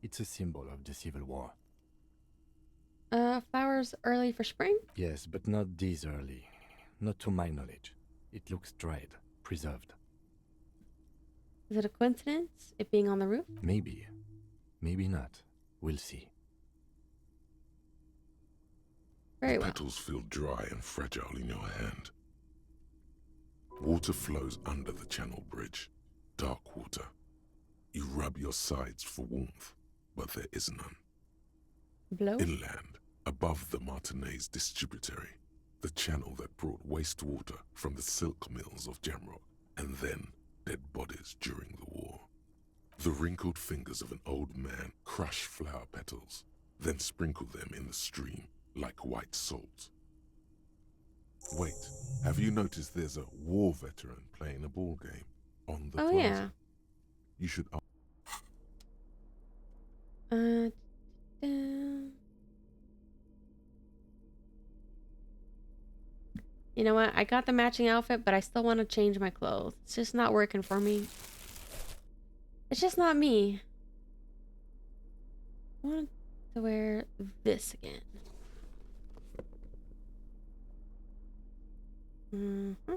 Speaker 8: It's a symbol of the Civil War.
Speaker 1: Flowers early for spring?
Speaker 8: Yes, but not this early. Not to my knowledge. It looks dried, preserved.
Speaker 1: Is it a coincidence, it being on the roof?
Speaker 8: Maybe. Maybe not. We'll see.
Speaker 1: Very
Speaker 7: the
Speaker 1: well.
Speaker 7: petals feel dry and fragile in your hand. Water flows under the channel bridge. Dark water. You rub your sides for warmth, but there is none.
Speaker 1: Blow?
Speaker 7: Inland, above the Martinez distributary, the channel that brought wastewater from the silk mills of Jamrock, and then dead bodies during the war. The wrinkled fingers of an old man crush flower petals, then sprinkle them in the stream like white salt. Wait, have you noticed there's a war veteran playing a ball game on the plaza?
Speaker 1: Yeah.
Speaker 7: You should...
Speaker 1: You know what? I got the matching outfit, but I still want to change my clothes. It's just not working for me. It's just not me. I want to wear this again. Mm-hmm.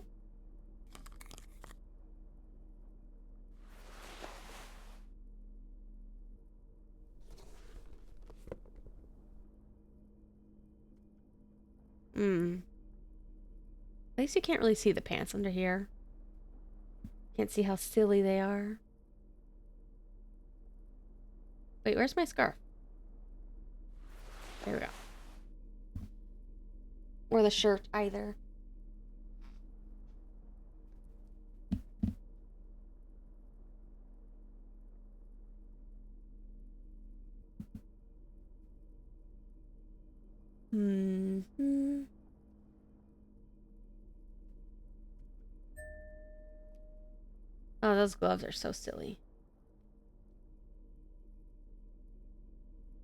Speaker 1: At least you can't really see the pants under here. Can't see how silly they are. Wait, where's my scarf? There we go. Or the shirt, either. Mm-hmm. Oh, those gloves are so silly.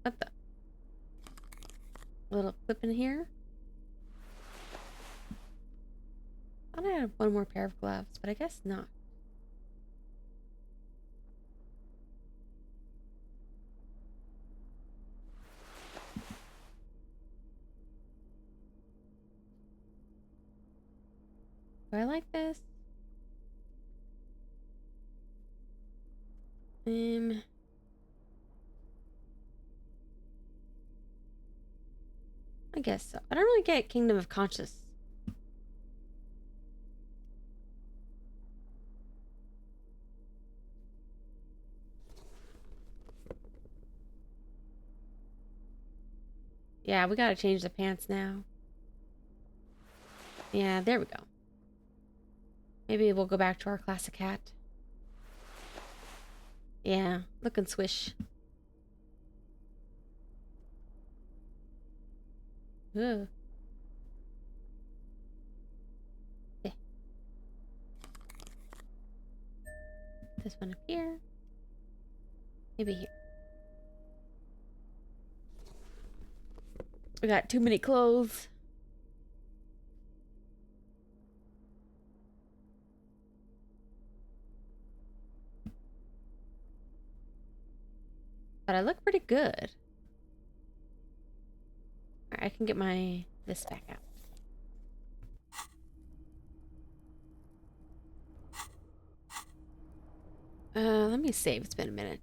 Speaker 1: What the? Little clip in here? I thought I had one more pair of gloves, but I guess not. Do I like this? I guess so. I don't really get Kingdom of Conscious. Yeah, we gotta change the pants now. Yeah, there we go. Maybe we'll go back to our classic hat. Yeah, looking swish. Ugh. Okay. This one up here. Maybe here. We got too many clothes. But I look pretty good. Alright, I can get this back out. Let me save. It's been a minute.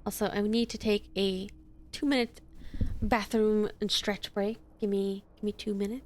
Speaker 1: Also, I need to take a 2-minute bathroom and stretch break. Give me 2 minutes.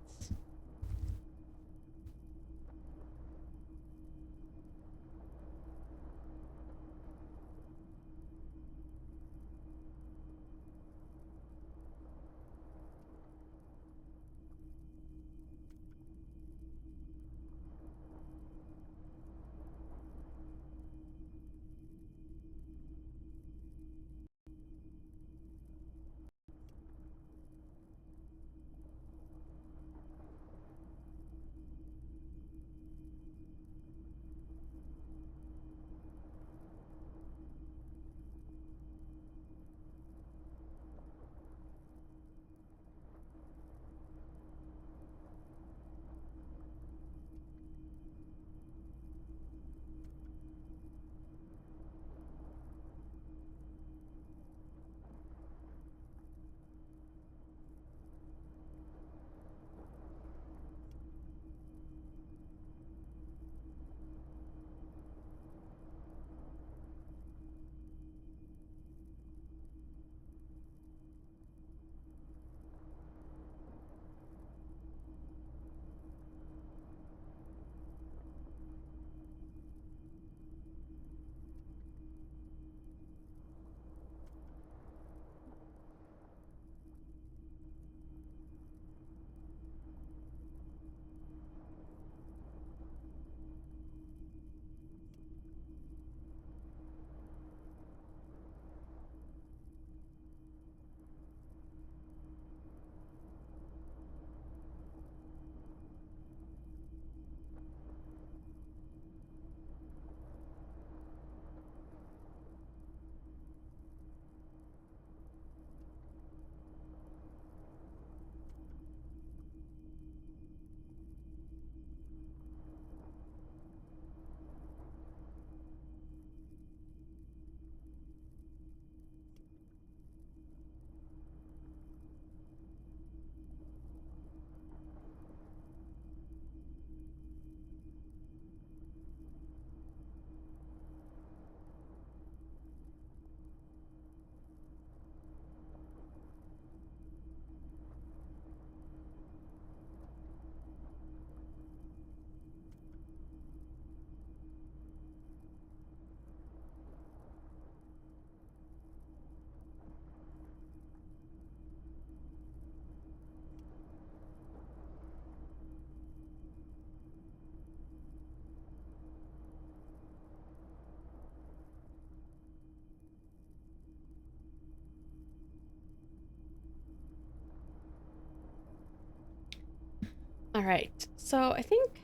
Speaker 1: All right, so I think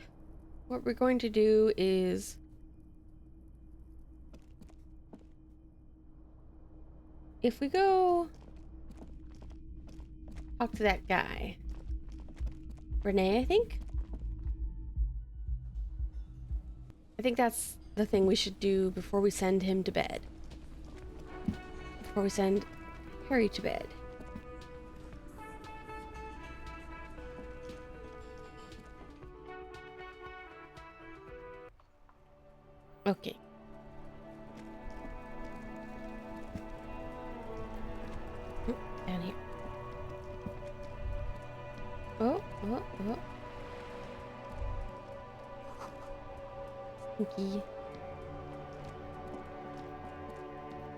Speaker 1: what we're going to do is if we go talk to that guy, Renee, I think that's the thing we should do before we send him to bed. Before we send Harry to bed. Okay. Down here. Oh. Stinky.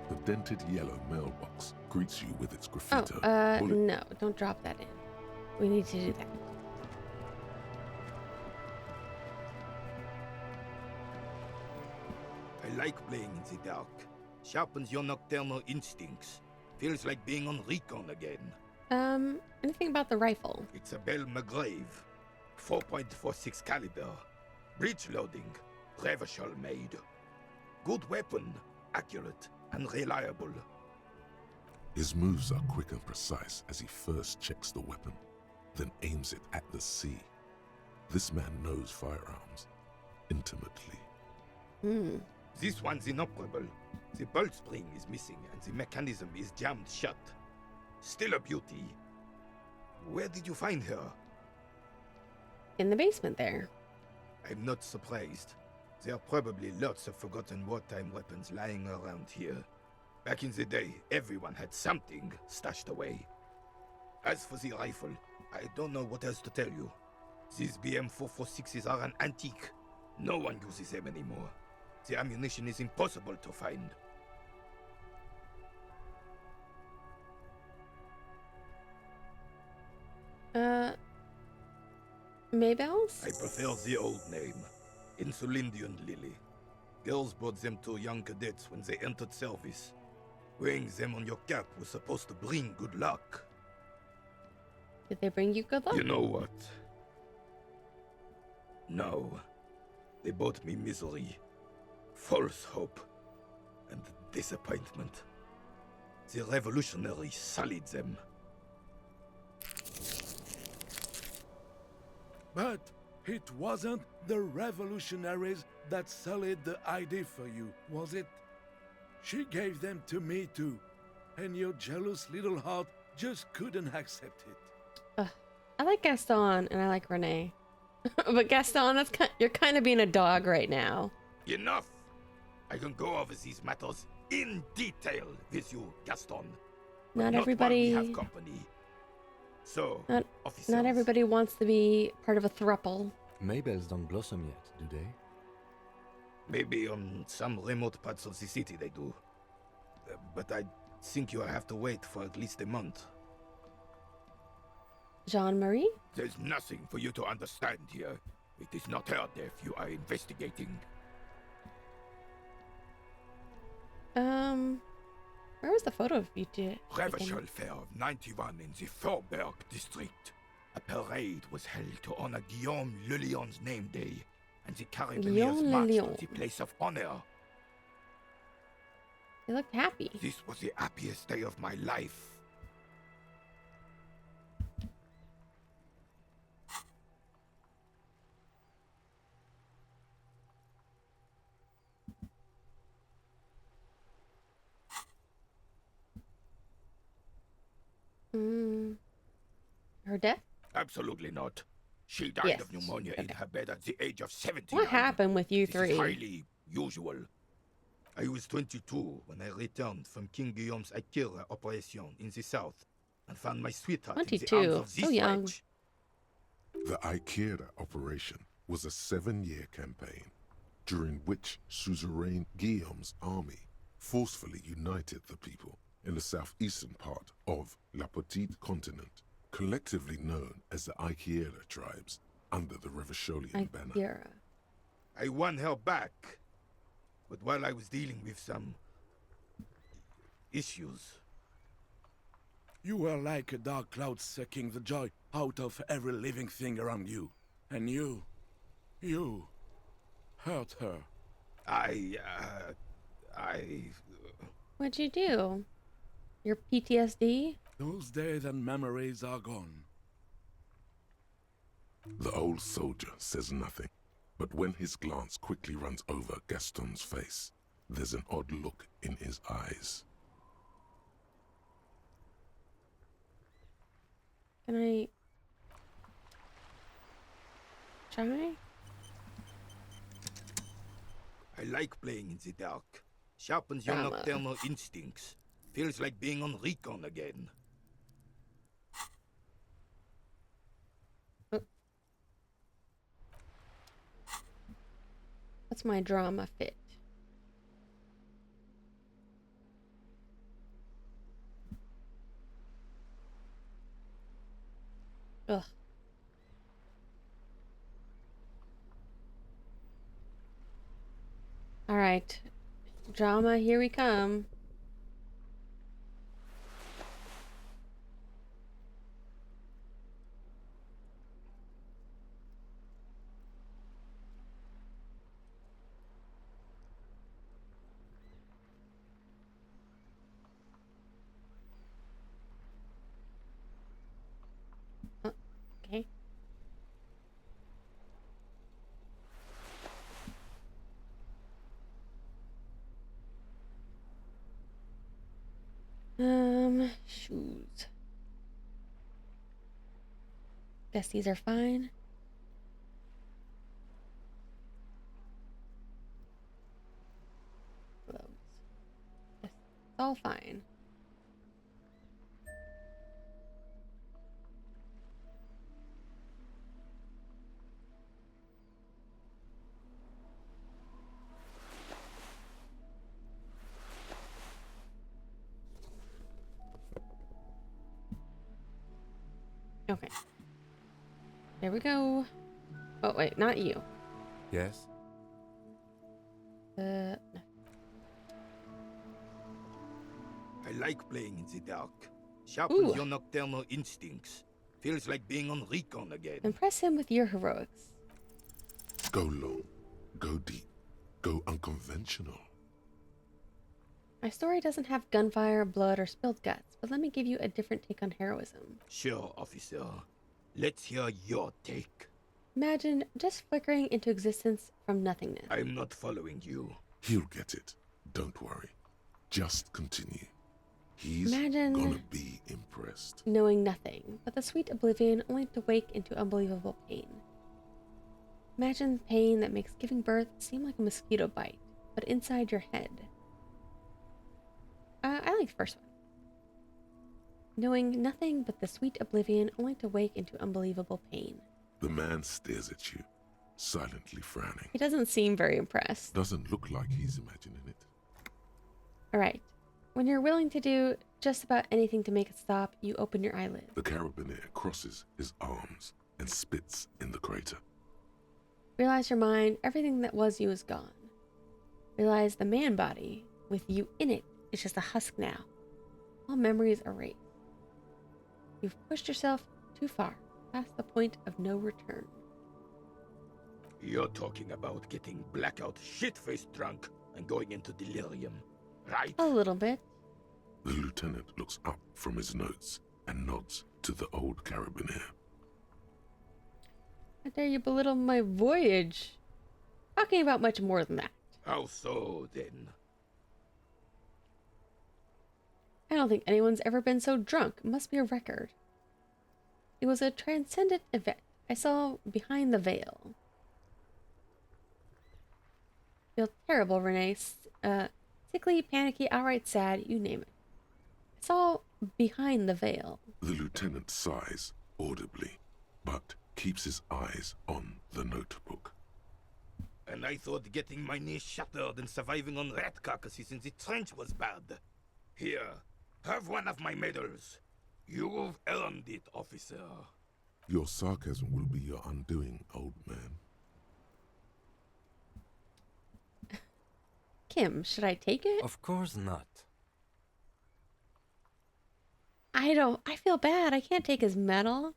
Speaker 7: The dented yellow mailbox greets you with its graffito.
Speaker 1: No, don't drop that in. We need to do that.
Speaker 14: I like playing in the dark. Sharpens your nocturnal instincts. Feels like being on recon again.
Speaker 1: Anything about the rifle?
Speaker 14: It's a Bell McGrave. 4.46 caliber. Breech loading. Revachol made. Good weapon. Accurate and reliable.
Speaker 7: His moves are quick and precise as he first checks the weapon, then aims it at the sea. This man knows firearms intimately.
Speaker 14: This one's inoperable. The bolt spring is missing and the mechanism is jammed shut. Still a beauty. Where did you find her?
Speaker 1: In the basement there.
Speaker 14: I'm not surprised. There are probably lots of forgotten wartime weapons lying around here. Back in the day, everyone had something stashed away. As for the rifle, I don't know what else to tell you. These BM-446s are an antique. No one uses them anymore. The ammunition is impossible to find.
Speaker 1: Maybells?
Speaker 14: I prefer the old name, Insulindian Lily. Girls bought them to young cadets when they entered service. Wearing them on your cap was supposed to bring good luck.
Speaker 1: Did they bring you good luck?
Speaker 14: You know what? No. They brought me misery, false hope, and disappointment. The revolutionaries sullied them.
Speaker 4: But it wasn't the revolutionaries that sullied the ID for you, was it? She gave them to me too, and your jealous little heart just couldn't accept it.
Speaker 1: I like Gaston and I like Renee. But Gaston, you're kind of being a dog right now.
Speaker 14: Enough! I can go over these matters in detail with you, Gaston.
Speaker 1: Not
Speaker 14: Not
Speaker 1: everybody.
Speaker 14: while we have company. So,
Speaker 1: Not everybody wants to be part of a throuple.
Speaker 8: Maybells don't blossom yet, do they?
Speaker 14: Maybe on some remote parts of the city they do. But I think you'll have to wait for at least a month.
Speaker 1: Jean-Marie?
Speaker 14: There's nothing for you to understand here. It is not her death you are investigating.
Speaker 1: Where was the photo of you two?
Speaker 14: Revachol Fair of 91 in the Faubourg district. A parade was held to honor Guillaume Le Lion's name day, and the Carabiniers marched to the place of honor.
Speaker 1: You looked happy.
Speaker 14: This was the happiest day of my life.
Speaker 1: Her death?
Speaker 14: Absolutely not. She died of pneumonia in her bed at the age of 70.
Speaker 1: What happened with you
Speaker 14: This
Speaker 1: three?
Speaker 14: is highly usual. I was 22 when I returned from King Guillaume's Akira operation in the south and found my sweetheart in the arms of this wretch.
Speaker 7: The Ikeda operation was a 7-year campaign, during which suzerain Guillaume's army forcefully united the people in the southeastern part of La Petite Continent, collectively known as the Ikeda tribes, under the Revacholian banner.
Speaker 14: I won her back, but while I was dealing with some issues.
Speaker 4: You were like a dark cloud sucking the joy out of every living thing around you. And you hurt her.
Speaker 1: What'd you do? Your PTSD?
Speaker 4: Those days and memories are gone.
Speaker 7: The old soldier says nothing, but when his glance quickly runs over Gaston's face, there's an odd look in his eyes.
Speaker 1: Can I try?
Speaker 14: I like playing in the dark. Sharpens your
Speaker 1: Drama.
Speaker 14: nocturnal instincts. Feels like being on recon again.
Speaker 1: What's my drama fit? Ugh. All right. Drama, here we come. Okay. Shoes. Guess these are fine. Gloves. Yes, it's all fine. Okay. There we go. Oh, wait, not you.
Speaker 8: Yes?
Speaker 14: I like playing in the dark. Sharpens
Speaker 1: Ooh.
Speaker 14: your nocturnal instincts. Feels like being on recon again.
Speaker 1: Impress him with your heroics.
Speaker 7: Go long, go deep, go unconventional.
Speaker 1: My story doesn't have gunfire, blood, or spilled guts, but let me give you a different take on heroism.
Speaker 14: Sure, officer. Let's hear your take.
Speaker 1: Imagine just flickering into existence from nothingness.
Speaker 14: I'm not following you.
Speaker 7: He'll get it. Don't worry. Just continue. He's
Speaker 1: Imagine
Speaker 7: gonna be impressed.
Speaker 1: knowing nothing, but the sweet oblivion only to wake into unbelievable pain. Imagine pain that makes giving birth seem like a mosquito bite, but inside your head. I like the first one. Knowing nothing but the sweet oblivion only to wake into unbelievable pain.
Speaker 7: The man stares at you, silently frowning.
Speaker 1: He doesn't seem very impressed.
Speaker 7: Doesn't look like he's imagining it.
Speaker 1: Alright. When you're willing to do just about anything to make it stop, you open your eyelids.
Speaker 7: The carabiner crosses his arms and spits in the crater.
Speaker 1: Realize your mind, everything that was you is gone. Realize the man body, with you in it, is just a husk now. All memories erased. You've pushed yourself too far, past the point of no return.
Speaker 14: You're talking about getting blackout shit-faced drunk and going into delirium, right?
Speaker 1: A little bit.
Speaker 7: The lieutenant looks up from his notes and nods to the old carabiner.
Speaker 1: How dare you belittle my voyage? Talking about much more than that.
Speaker 14: How so, then?
Speaker 1: I don't think anyone's ever been so drunk. It must be a record. It was a transcendent event. I saw behind the veil. Feel terrible, Renee. Sickly, panicky, outright sad, you name it. I saw behind the veil.
Speaker 7: The lieutenant sighs audibly, but keeps his eyes on the notebook.
Speaker 14: And I thought getting my knee shattered and surviving on rat carcasses in the trench was bad. Here, have one of my medals. You've earned it, officer.
Speaker 7: Your sarcasm will be your undoing, old man.
Speaker 1: Kim, should I take it?
Speaker 8: Of course not.
Speaker 1: I feel bad. I can't take his medal.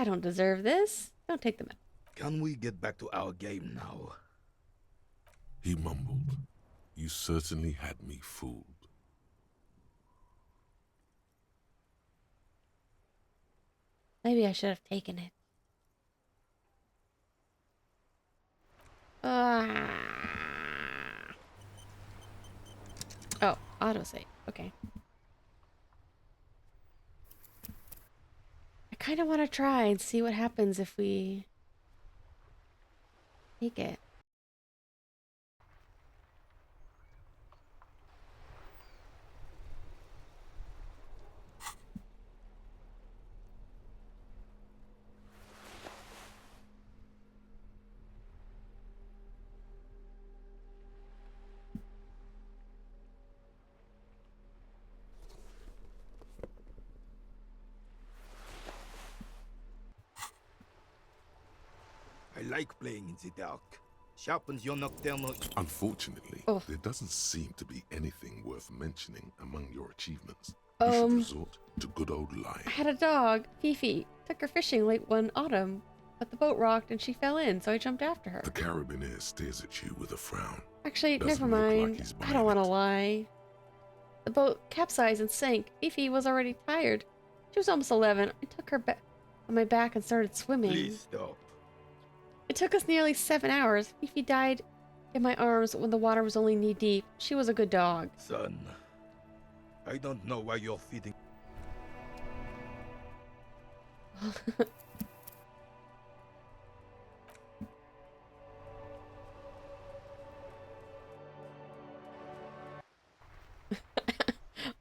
Speaker 1: I don't deserve this. Don't take the medal.
Speaker 14: Can we get back to our game now?
Speaker 7: He mumbled. You certainly had me fooled.
Speaker 1: Maybe I should have taken it. Oh, autosave. Okay. I kind of want to try and see what happens if we take it.
Speaker 14: I like playing in the dark. Sharpens your nocturnal...
Speaker 7: Unfortunately, there doesn't seem to be anything worth mentioning among your achievements. You
Speaker 1: Um,
Speaker 7: should resort to good old lying.
Speaker 1: I had a dog, Fifi. Took her fishing late one autumn, but the boat rocked and she fell in, so I jumped after her.
Speaker 7: The carabiner stares at you with a frown.
Speaker 1: Actually,
Speaker 7: Doesn't
Speaker 1: never
Speaker 7: look like
Speaker 1: mind.
Speaker 7: he's
Speaker 1: I don't want to lie. The boat capsized and sank. Fifi was already tired. She was almost 11. I took her on my back and started swimming.
Speaker 14: Please stop.
Speaker 1: It took us nearly 7 hours. Fifi died in my arms when the water was only knee deep. She was a good dog.
Speaker 14: Son, I don't know why you're feeding...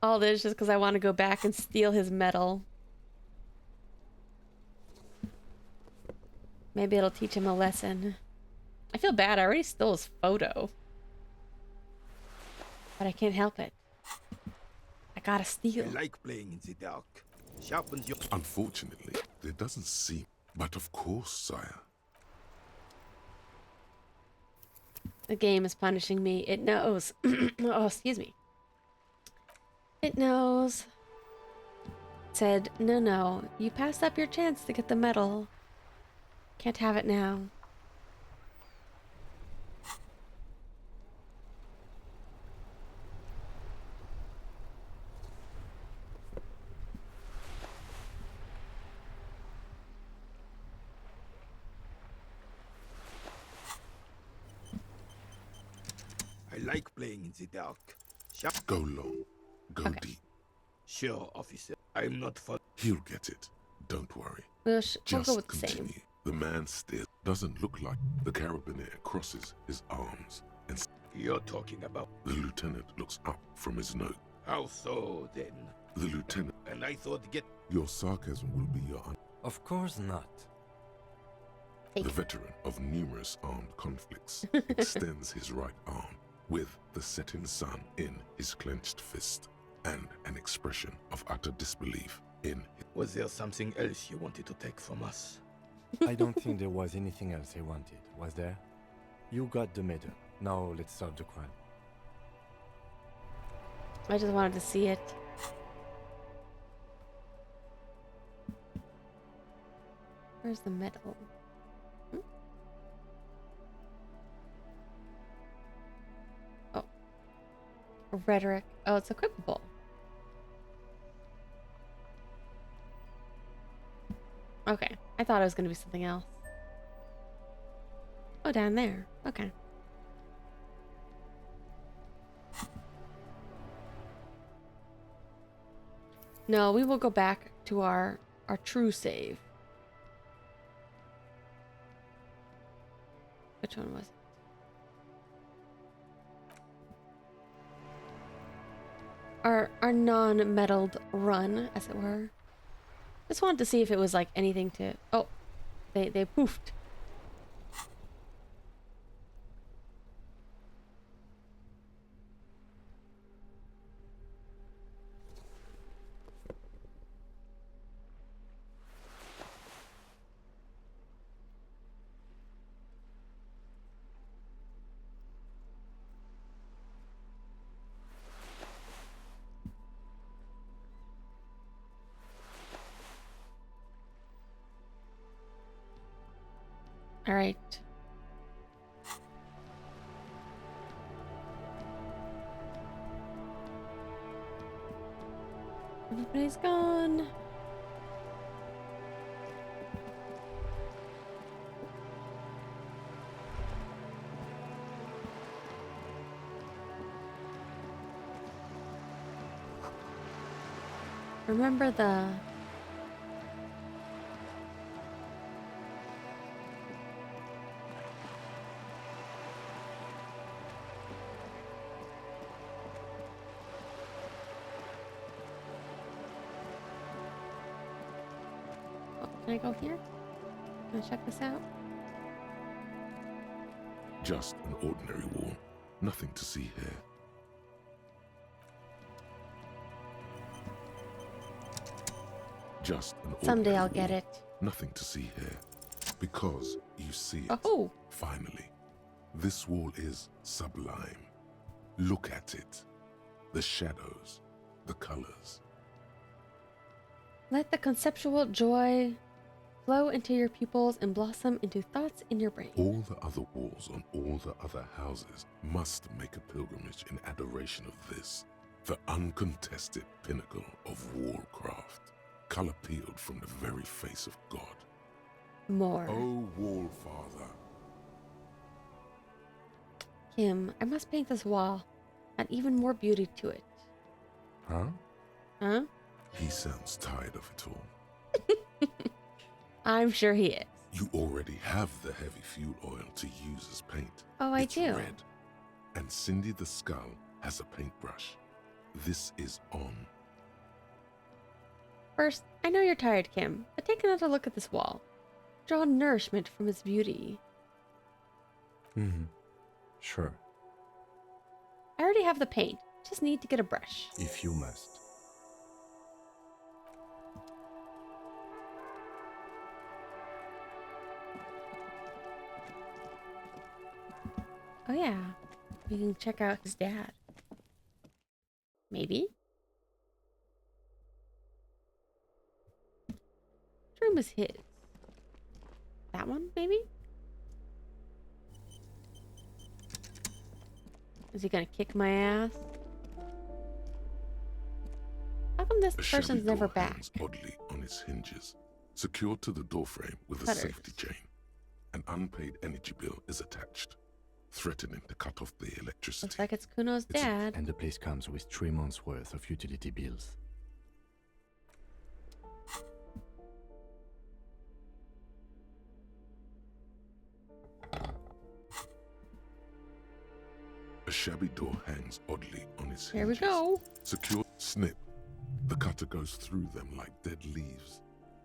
Speaker 1: All this just because I want to go back and steal his medal. Maybe it'll teach him a lesson. I feel bad. I already stole his photo. But I can't help it. I gotta steal.
Speaker 14: I like playing in the dark. Sharpens your...
Speaker 7: Unfortunately, there doesn't seem... But of course, sire.
Speaker 1: The game is punishing me. It knows. Oh, excuse me. It knows. It said, no, you passed up your chance to get the medal. Can't have it now.
Speaker 14: I like playing in the dark.
Speaker 7: Go long. Go deep.
Speaker 14: Sure, officer. I'm not for...
Speaker 7: He'll get it. Don't worry.
Speaker 1: We'll
Speaker 7: Just
Speaker 1: go with the
Speaker 7: continue.
Speaker 1: same.
Speaker 7: The man stares. Doesn't look like... The carabiner crosses his arms and...
Speaker 14: You're talking about...
Speaker 7: The lieutenant looks up from his note.
Speaker 14: How so, then?
Speaker 7: The lieutenant...
Speaker 14: And I thought get...
Speaker 7: Your sarcasm will be your...
Speaker 8: Of course not.
Speaker 7: The veteran of numerous armed conflicts extends his right arm with the setting sun in his clenched fist and an expression of utter disbelief in his...
Speaker 14: Was there something else you wanted to take from us?
Speaker 8: I don't think there was anything else I wanted, was there? You got the medal. Now let's solve the crime.
Speaker 1: I just wanted to see it. Where's the medal? Oh. Rhetoric. Oh, it's equipable. Okay. I thought it was going to be something else. Oh, down there. Okay. No, we will go back to our true save. Which one was it? Our non-medaled run, as it were. Just wanted to see if it was like anything to... Oh, they poofed. All right. Everybody's gone. Remember the Can I go here? Can I check this out?
Speaker 7: Just an ordinary wall. Nothing to see here. Just an
Speaker 1: Someday I'll
Speaker 7: ordinary
Speaker 1: get
Speaker 7: wall.
Speaker 1: it.
Speaker 7: Nothing to see here. Because you see it.
Speaker 1: Oh.
Speaker 7: Finally. This wall is sublime. Look at it. The shadows. The colors.
Speaker 1: Let the conceptual joy flow into your pupils and blossom into thoughts in your brain.
Speaker 7: All the other walls on all the other houses must make a pilgrimage in adoration of this, the uncontested pinnacle of wallcraft, color peeled from the very face of God.
Speaker 1: More.
Speaker 7: Oh, wall father.
Speaker 1: Kim, I must paint this wall. Add even more beauty to it.
Speaker 7: Huh?
Speaker 1: Huh?
Speaker 7: He sounds tired of it all.
Speaker 1: I'm sure he is.
Speaker 7: You already have the heavy fuel oil to use as paint.
Speaker 1: Oh, I
Speaker 7: It's
Speaker 1: do.
Speaker 7: red. And Cindy the Skull has a paintbrush. This is on.
Speaker 1: First, I know you're tired, Kim, but take another look at this wall. Draw nourishment from its beauty.
Speaker 8: Sure,
Speaker 1: I already have the paint. Just need to get a brush.
Speaker 8: if you must.
Speaker 1: Oh yeah, we can check out his dad. Maybe? Which room is his? That one, maybe? Is he gonna kick my ass? How come this
Speaker 7: A shabby
Speaker 1: person's never
Speaker 7: door
Speaker 1: back?
Speaker 7: hangs oddly on its hinges, secured to the doorframe with a
Speaker 1: Cutters.
Speaker 7: safety chain. An unpaid energy bill is attached, threatening to cut off the electricity.
Speaker 1: Looks like it's Kuno's dad.
Speaker 8: And the place comes with 3 months' worth of utility bills.
Speaker 7: A shabby door hangs oddly on its
Speaker 1: Here we
Speaker 7: hinges.
Speaker 1: go.
Speaker 7: Secure. Snip. The cutter goes through them like dead leaves.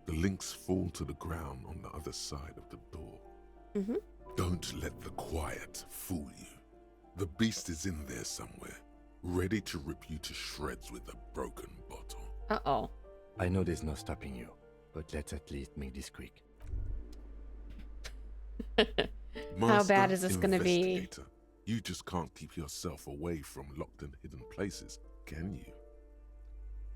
Speaker 7: The links fall to the ground on the other side of the door.
Speaker 1: Mm-hmm.
Speaker 7: Don't let the quiet fool you. The beast is in there somewhere, ready to rip you to shreds with a broken bottle.
Speaker 1: Uh-oh.
Speaker 8: I know there's no stopping you, but let's at least make this quick.
Speaker 1: How bad is this gonna be?
Speaker 7: Investigator, you just can't keep yourself away from locked and hidden places, can you?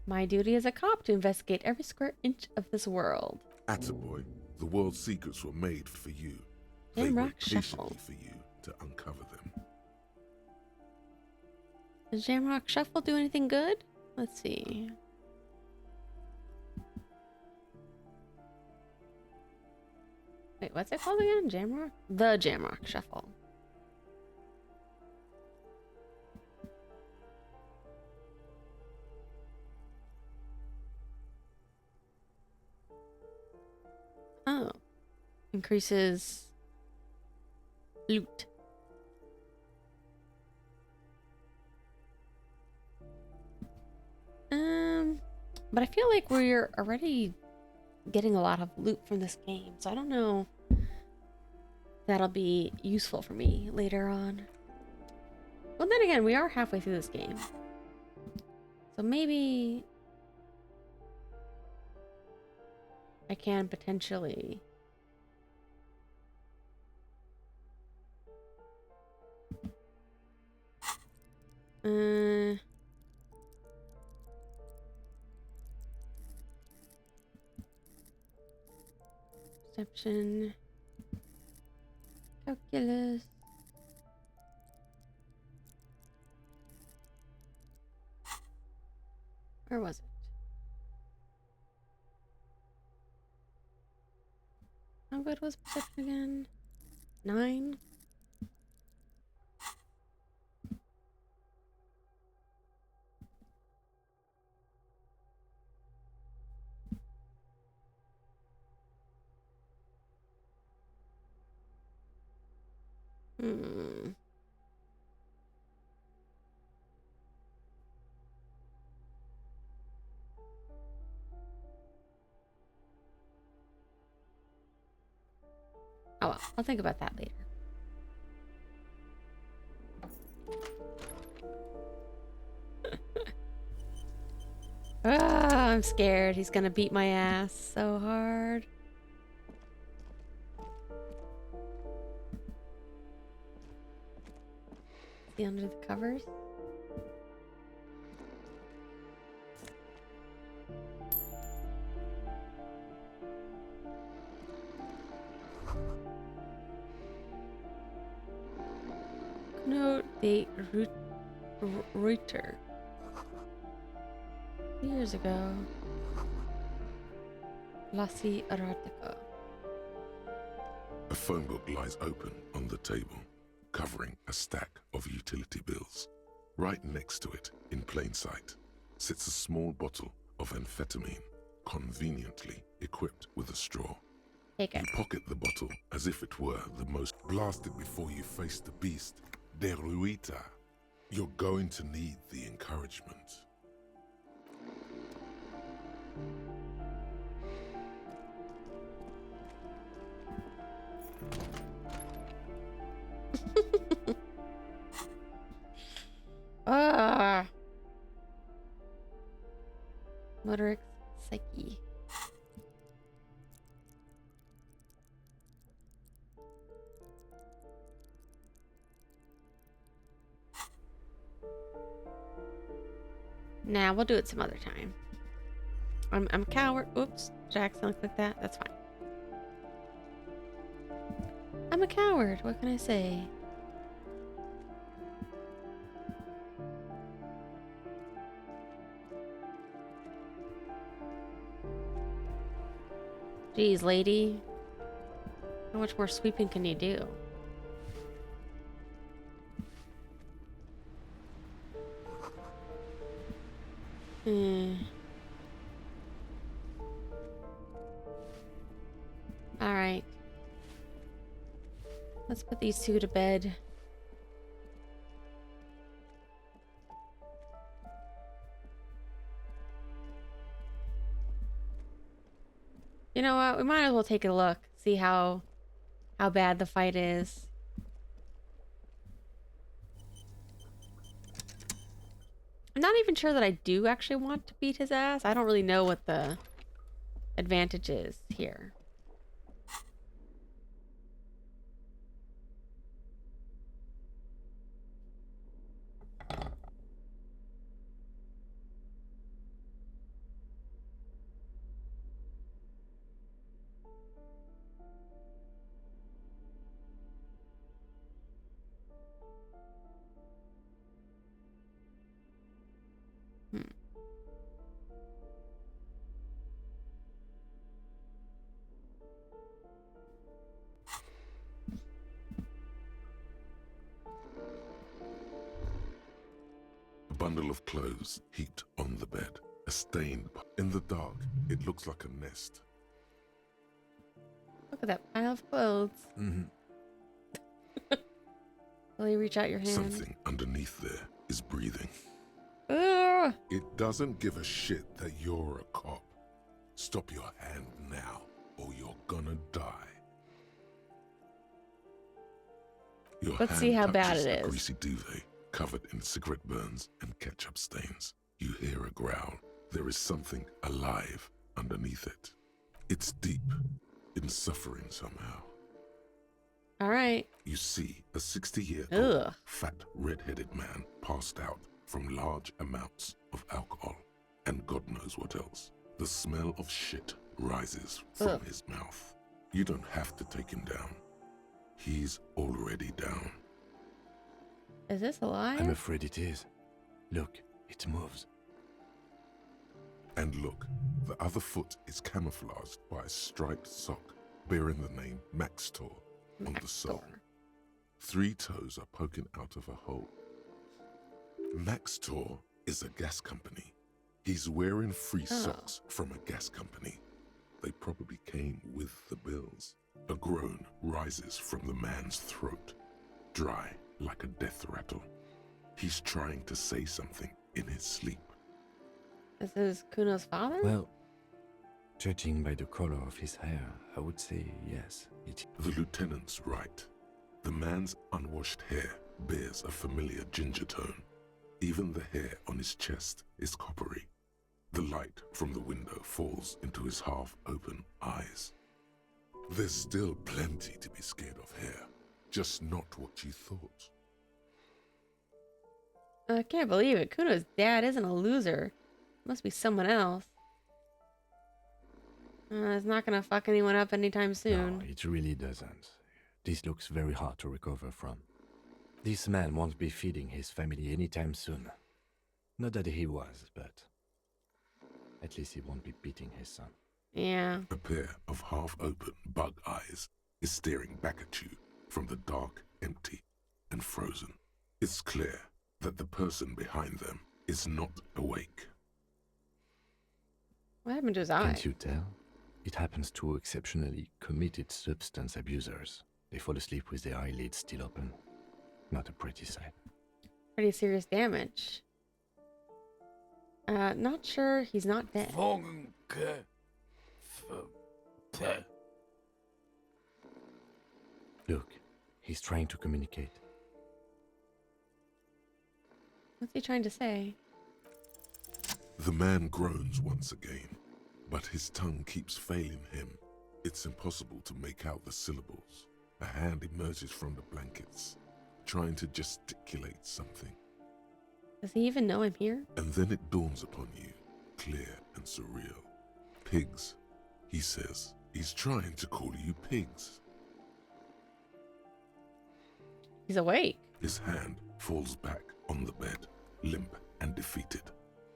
Speaker 1: My duty as a cop to investigate every square inch of this world.
Speaker 7: Attaboy, the world's secrets were made for you. They
Speaker 1: Jamrock
Speaker 7: wait
Speaker 1: Shuffle.
Speaker 7: patiently for you to uncover them.
Speaker 1: Does Jamrock Shuffle do anything good? Let's see. Wait, what's it called again? Jamrock? The Jamrock Shuffle. Oh. Increases loot. But I feel like we're already getting a lot of loot from this game, so I don't know if that'll be useful for me later on. Well, then again, we are halfway through this game. So maybe I can potentially perception. ridiculous. Where was it? How good was perception again? 9? Hmm. Oh well, I'll think about that later. Ah, I'm scared. He's gonna beat my ass so hard. Is he under the covers? No, the Reuter. Years ago. Lassi Erotica.
Speaker 7: A phone book lies open on the table, covering a stack of utility bills. Right next to it, in plain sight, sits a small bottle of amphetamine, conveniently equipped with a straw.
Speaker 1: Take it.
Speaker 7: You pocket the bottle as if it were the most blasted before you face the beast, De Ruita. You're going to need the encouragement.
Speaker 1: Ah. Motoric psyche. Nah, we'll do it some other time. I'm a coward. Oops. Did I accidentally click that? That's fine. I'm a coward. What can I say? Jeez, lady. How much more sweeping can you do? Alright. Let's put these two to bed. You know what? We might as well take a look. See how bad the fight is. I'm not even sure that I do actually want to beat his ass. I don't really know what the advantage is here.
Speaker 7: A bundle of clothes heaped on the bed. A stained... In the dark, it looks like a nest.
Speaker 1: Look at that pile of clothes. Will you reach out your hand?
Speaker 7: Something underneath there is breathing.
Speaker 1: Ugh.
Speaker 7: It doesn't give a shit that you're a cop. Stop your hand now, or you're gonna die. Your
Speaker 1: Let's
Speaker 7: hand
Speaker 1: see how bad
Speaker 7: touches
Speaker 1: it
Speaker 7: a
Speaker 1: is.
Speaker 7: greasy duvet covered in cigarette burns and ketchup stains. You hear a growl. There is something alive underneath it. It's deep, in suffering somehow.
Speaker 1: All right.
Speaker 7: You see a 60-year-old fat red-headed man passed out from large amounts of alcohol and God knows what else. The smell of shit rises from his mouth. You don't have to take him down. He's already down.
Speaker 1: Is this a lie?
Speaker 8: I'm afraid it is. Look, it moves.
Speaker 7: And look, the other foot is camouflaged by a striped sock bearing the name Maxtor on the sole. 3 toes are poking out of a hole. Maxtor is a gas company. He's wearing free socks from a gas company. They probably came with the bills. A groan rises from the man's throat, dry like a death rattle. He's trying to say something in his sleep.
Speaker 1: This is Kuno's father?
Speaker 8: Well, judging by the color of his hair, I would say yes.
Speaker 7: The lieutenant's right. The man's unwashed hair bears a familiar ginger tone. Even the hair on his chest is coppery. The light from the window falls into his half-open eyes. There's still plenty to be scared of here, just not what you thought.
Speaker 1: I can't believe it. Kuno's dad isn't a loser. Must be someone else. It's not gonna fuck anyone up anytime soon.
Speaker 8: No, it really doesn't. This looks very hard to recover from. This man won't be feeding his family anytime soon. Not that he was, but at least he won't be beating his son.
Speaker 1: Yeah.
Speaker 7: A pair of half-open bug eyes is staring back at you from the dark, empty, and frozen. It's clear that the person behind them is not awake.
Speaker 1: What happened to his eye?
Speaker 8: Can't you tell? It happens to exceptionally committed substance abusers. They fall asleep with their eyelids still open. Not a pretty sight.
Speaker 1: Pretty serious damage. Not sure he's not dead.
Speaker 8: Look, he's trying to communicate.
Speaker 1: What's he trying to say?
Speaker 7: The man groans once again, but his tongue keeps failing him. It's impossible to make out the syllables. A hand emerges from the blankets, trying to gesticulate something.
Speaker 1: Does he even know I'm here?
Speaker 7: And then it dawns upon you, clear and surreal. Pigs, he says. He's trying to call you pigs.
Speaker 1: He's awake.
Speaker 7: His hand falls back on the bed, limp and defeated.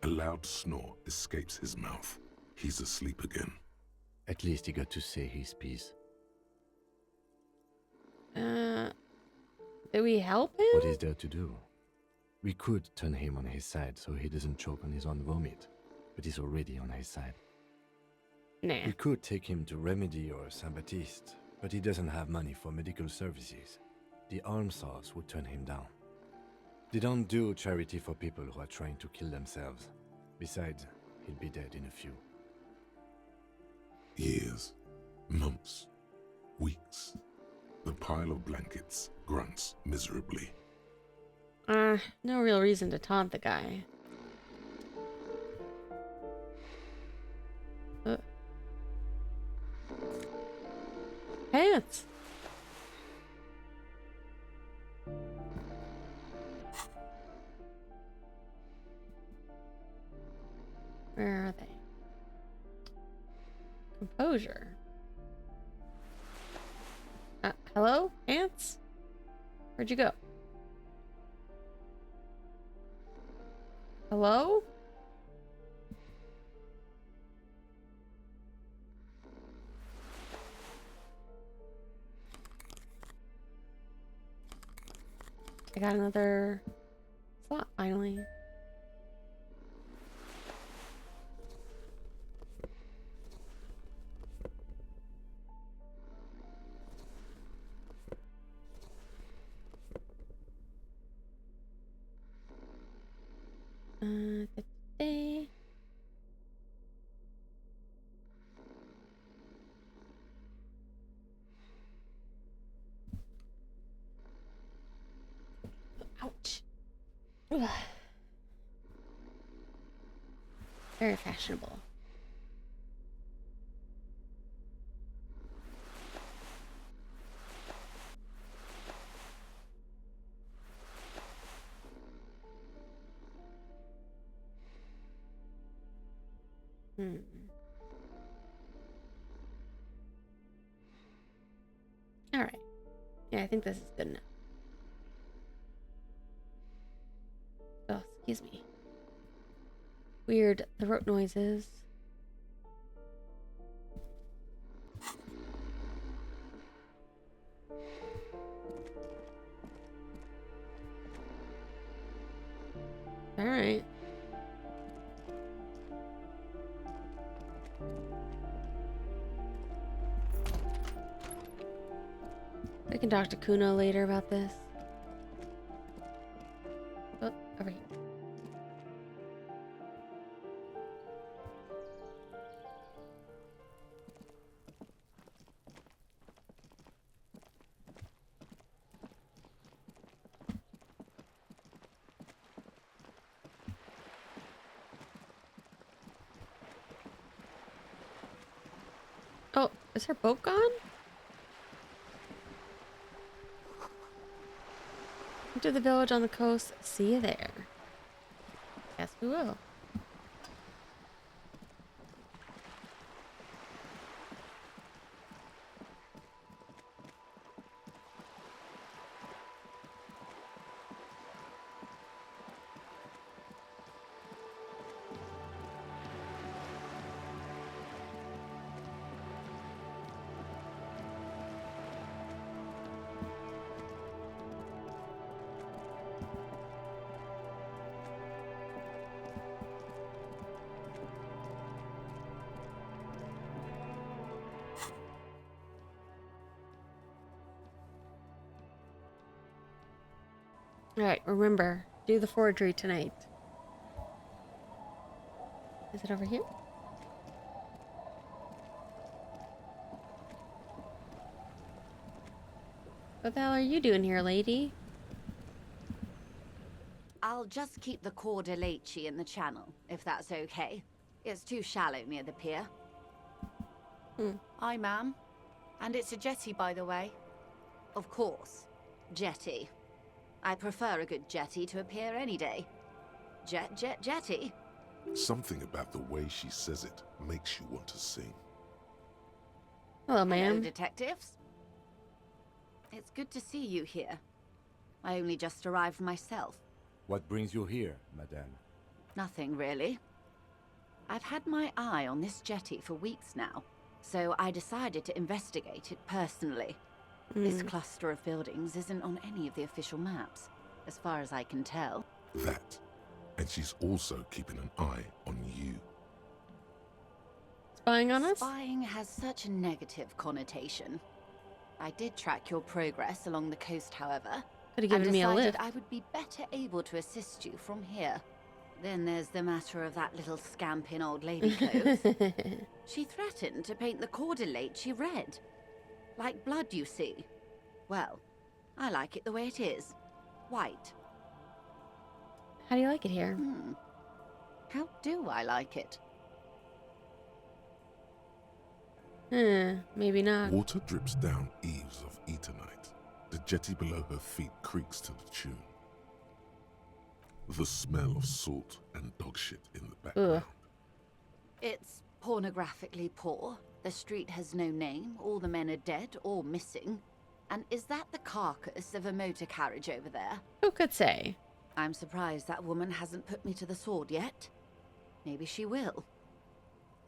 Speaker 7: A loud snore escapes his mouth. He's asleep again.
Speaker 8: At least he got to say his piece.
Speaker 1: Do we help him?
Speaker 8: What is there to do? We could turn him on his side so he doesn't choke on his own vomit, but he's already on his side.
Speaker 1: Nah.
Speaker 8: We could take him to Remedy or Saint Baptiste, but he doesn't have money for medical services. The almshouse would turn him down. They don't do charity for people who are trying to kill themselves. Besides, he'll be dead in a few.
Speaker 7: Years, months, weeks. The pile of blankets grunts miserably.
Speaker 1: No real reason to taunt the guy. Pants! Where are they? Composure. Hello? Ants? Where'd you go? Hello? I got another slot finally. Today. Ouch. Ugh. Very fashionable. All right. Yeah, I think this is good enough. Oh, excuse me. Weird throat noises. All right. I can talk to Kuno later about this. Oh, over here. Oh, is her boat gone? To the village on the coast. See you there. Guess we will. Alright, remember, do the forgery tonight. Is it over here? What the hell are you doing here, lady?
Speaker 18: I'll just keep the corda lacey in the channel, if that's okay. It's too shallow near the pier. Hi, ma'am. And it's a jetty, by the way. Of course. Jetty. I prefer a good jetty to a pier any day. Jetty?
Speaker 7: Something about the way she says it makes you want to sing.
Speaker 1: Hello, ma'am.
Speaker 18: Hello, detectives. It's good to see you here. I only just arrived myself.
Speaker 8: What brings you here, madame?
Speaker 18: Nothing, really. I've had my eye on this jetty for weeks now, so I decided to investigate it personally. This cluster of buildings isn't on any of the official maps, as far as I can tell.
Speaker 7: That. And she's also keeping an eye on you.
Speaker 1: Spying on us?
Speaker 18: Spying has such a negative connotation. I did track your progress along the coast, however.
Speaker 1: Could have given me a lift.
Speaker 18: I would be better able to assist you from here. Then there's the matter of that little scamp in old lady clothes. She threatened to paint the cordelate red. Like blood, you see. Well, I like it the way it is. White.
Speaker 1: How do you like it here?
Speaker 18: How do I like it?
Speaker 1: Maybe not.
Speaker 7: Water drips down eaves of Eternite. The jetty below her feet creaks to the tune. The smell of salt and dog shit in the background.
Speaker 18: It's pornographically poor. The street has no name. All the men are dead or missing. And is that the carcass of a motor carriage over there?
Speaker 1: Who could say?
Speaker 18: I'm surprised that woman hasn't put me to the sword yet. Maybe she will.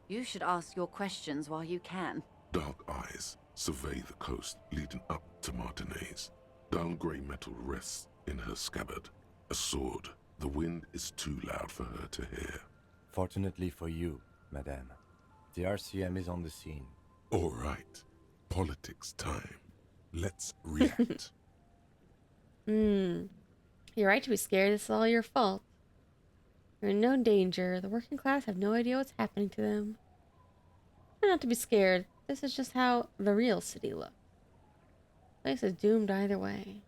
Speaker 18: You should ask your questions while you can.
Speaker 7: Dark eyes survey the coast leading up to Martinez. Dull grey metal rests in her scabbard. A sword. The wind is too loud for her to hear.
Speaker 8: Fortunately for you, madame, the RCM is on the scene.
Speaker 7: All right. Politics time. Let's react.
Speaker 1: You're right to be scared. This is all your fault. You're in no danger. The working class have no idea what's happening to them. Try not to be scared. This is just how the real city looks. The place is doomed either way.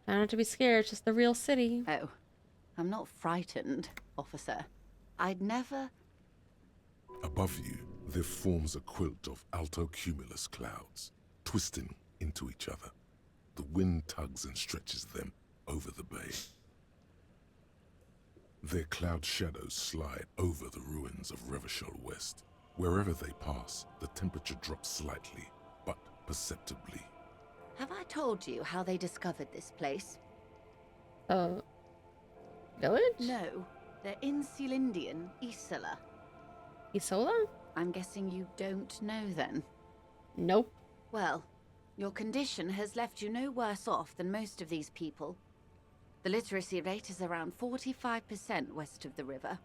Speaker 1: Try not to be scared. It's just the real city.
Speaker 18: Oh, I'm not frightened, officer. I'd never...
Speaker 7: Above you, there forms a quilt of altocumulus clouds, twisting into each other. The wind tugs and stretches them over the bay. Their cloud shadows slide over the ruins of Revachol West. Wherever they pass, the temperature drops slightly, but perceptibly.
Speaker 18: Have I told you how they discovered this place?
Speaker 1: Village?
Speaker 18: No, they're in Celindian, Isola.
Speaker 1: Isola?
Speaker 18: I'm guessing you don't know then.
Speaker 1: Nope.
Speaker 18: Well, your condition has left you no worse off than most of these people. The literacy rate is around 45% west of the river.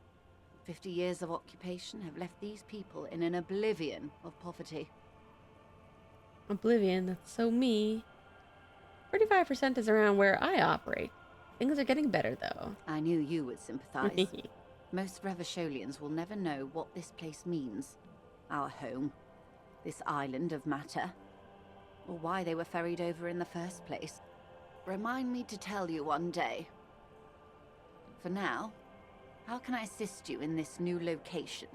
Speaker 18: 50 years of occupation have left these people in an oblivion of poverty.
Speaker 1: Oblivion, that's so me. 45% is around where I operate. Things are getting better, though.
Speaker 18: I knew you would sympathize. Most Revacholians will never know what this place means. Our home. This island of matter. Or why they were ferried over in the first place. Remind me to tell you one day. For now, how can I assist you in this new location?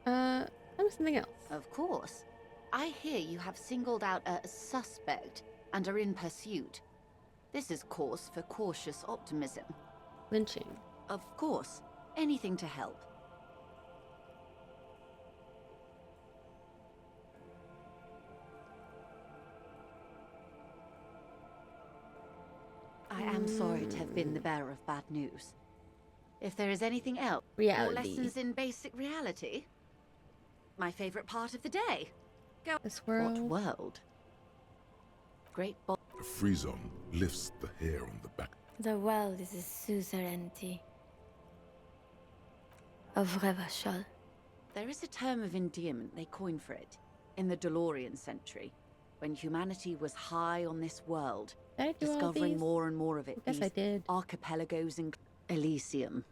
Speaker 1: Tell me something else.
Speaker 18: Of course. I hear you have singled out a suspect and are in pursuit. This is cause for cautious optimism.
Speaker 1: Lynching.
Speaker 18: Of course. Anything to help. I am sorry to have been the bearer of bad news. If there is anything else,
Speaker 1: Reality.
Speaker 18: more lessons in basic reality. My favorite part of the day. Go.
Speaker 1: This world.
Speaker 18: What world? Great bo-
Speaker 7: A frisson lifts the hair on the back.
Speaker 9: The world is a suzerainty of Revachol.
Speaker 18: There is a term of endearment they coined for it in the DeLorean century, when humanity was high on this world,
Speaker 1: Did I do all
Speaker 18: discovering
Speaker 1: these?
Speaker 18: more and more of it.
Speaker 1: Yes, I
Speaker 18: these
Speaker 1: did.
Speaker 18: Archipelagos in Elysium.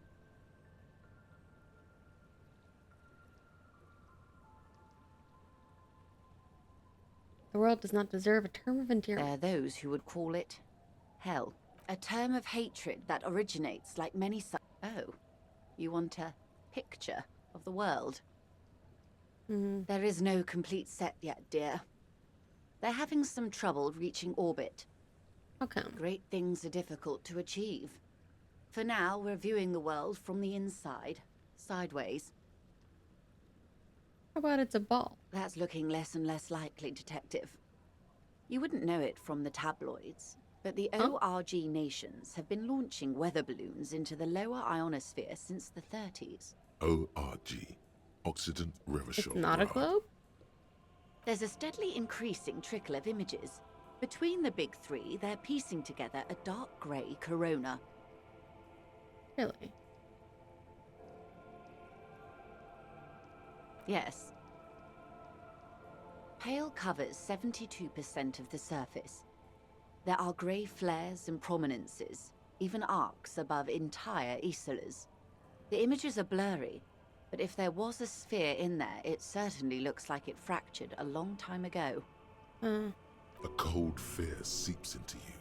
Speaker 1: The world does not deserve a term of endearment.
Speaker 18: There are those who would call it hell. A term of hatred that originates like many Oh, you want a picture of the world? There is no complete set yet, dear. They're having some trouble reaching orbit.
Speaker 1: How come?
Speaker 18: Great things are difficult to achieve. For now, we're viewing the world from the inside, sideways.
Speaker 1: How about it's a ball?
Speaker 18: That's looking less and less likely, Detective. You wouldn't know it from the tabloids, but the ORG nations have been launching weather balloons into the lower ionosphere since the 30s.
Speaker 7: ORG. Occident Revachol.
Speaker 1: It's not a globe?
Speaker 18: There's a steadily increasing trickle of images. Between the big three, they're piecing together a dark grey corona.
Speaker 1: Really?
Speaker 18: Yes. Pale covers 72% of the surface. There are grey flares and prominences, even arcs above entire isolas. The images are blurry, but if there was a sphere in there, it certainly looks like it fractured a long time ago.
Speaker 7: A cold fear seeps into you.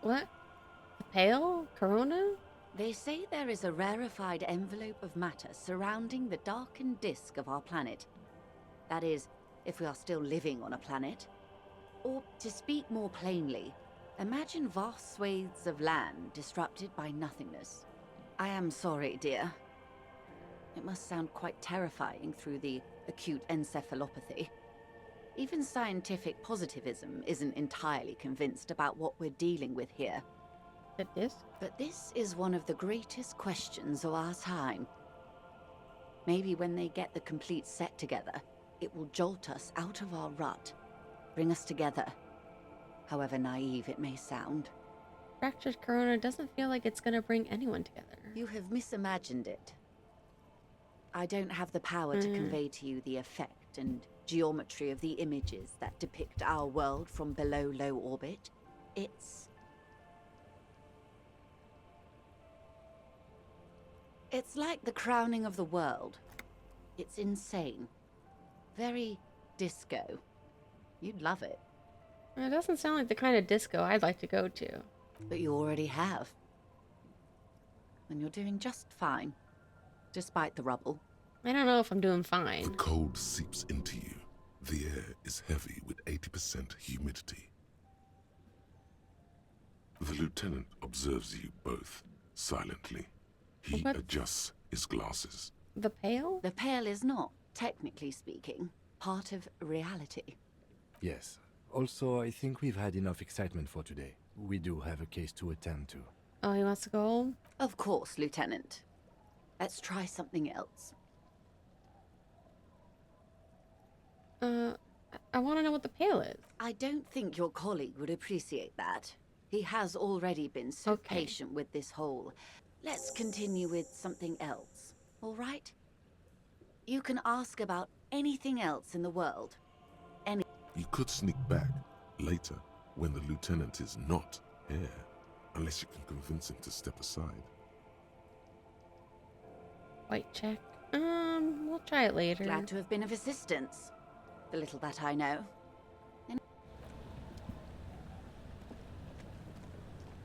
Speaker 1: What? A pale corona?
Speaker 18: They say there is a rarefied envelope of matter surrounding the darkened disk of our planet. That is, if we are still living on a planet. Or, to speak more plainly, imagine vast swathes of land disrupted by nothingness. I am sorry, dear. It must sound quite terrifying through the acute encephalopathy. Even scientific positivism isn't entirely convinced about what we're dealing with here. But this is one of the greatest questions of our time. Maybe when they get the complete set together, it will jolt us out of our rut, bring us together, however naive it may sound.
Speaker 1: Fractured corona doesn't feel like it's gonna bring anyone together.
Speaker 18: You have misimagined it. I don't have the power to convey to you the effect and geometry of the images that depict our world from below low orbit. It's like the crowning of the world. It's insane. Very disco. You'd love it.
Speaker 1: It doesn't sound like the kind of disco I'd like to go to.
Speaker 18: But you already have. And you're doing just fine, despite the rubble.
Speaker 1: I don't know if I'm doing fine.
Speaker 7: The cold seeps into you. The air is heavy with 80% humidity. The lieutenant observes you both silently. He adjusts his glasses.
Speaker 1: The pail?
Speaker 18: The pail is not, technically speaking, part of reality.
Speaker 8: Yes. Also, I think we've had enough excitement for today. We do have a case to attend to.
Speaker 1: Oh, he wants to go home?
Speaker 18: Of course, Lieutenant. Let's try something else.
Speaker 1: I want to know what the pail is.
Speaker 18: I don't think your colleague would appreciate that. He has already been so patient with this hole. Let's continue with something else, all right? You can ask about anything else in the world.
Speaker 7: You could sneak back later when the lieutenant is not here, unless you can convince him to step aside.
Speaker 1: White check. We'll try it later.
Speaker 18: Glad to have been of assistance. The little that I know.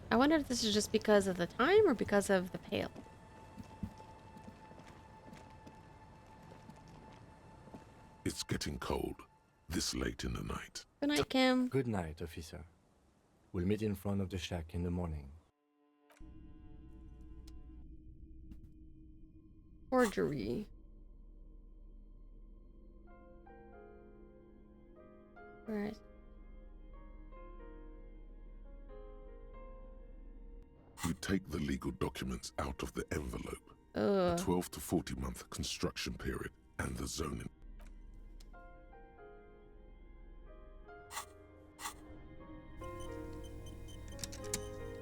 Speaker 1: I wonder if this is just because of the time or because of the pail.
Speaker 7: It's getting cold, this late in the night.
Speaker 1: Good night, Kim.
Speaker 8: Good night, officer. We'll meet in front of the shack in the morning.
Speaker 1: Forgery. Right.
Speaker 7: You take the legal documents out of the envelope.
Speaker 1: Ugh.
Speaker 7: A 12 to 40 month construction period and the zoning.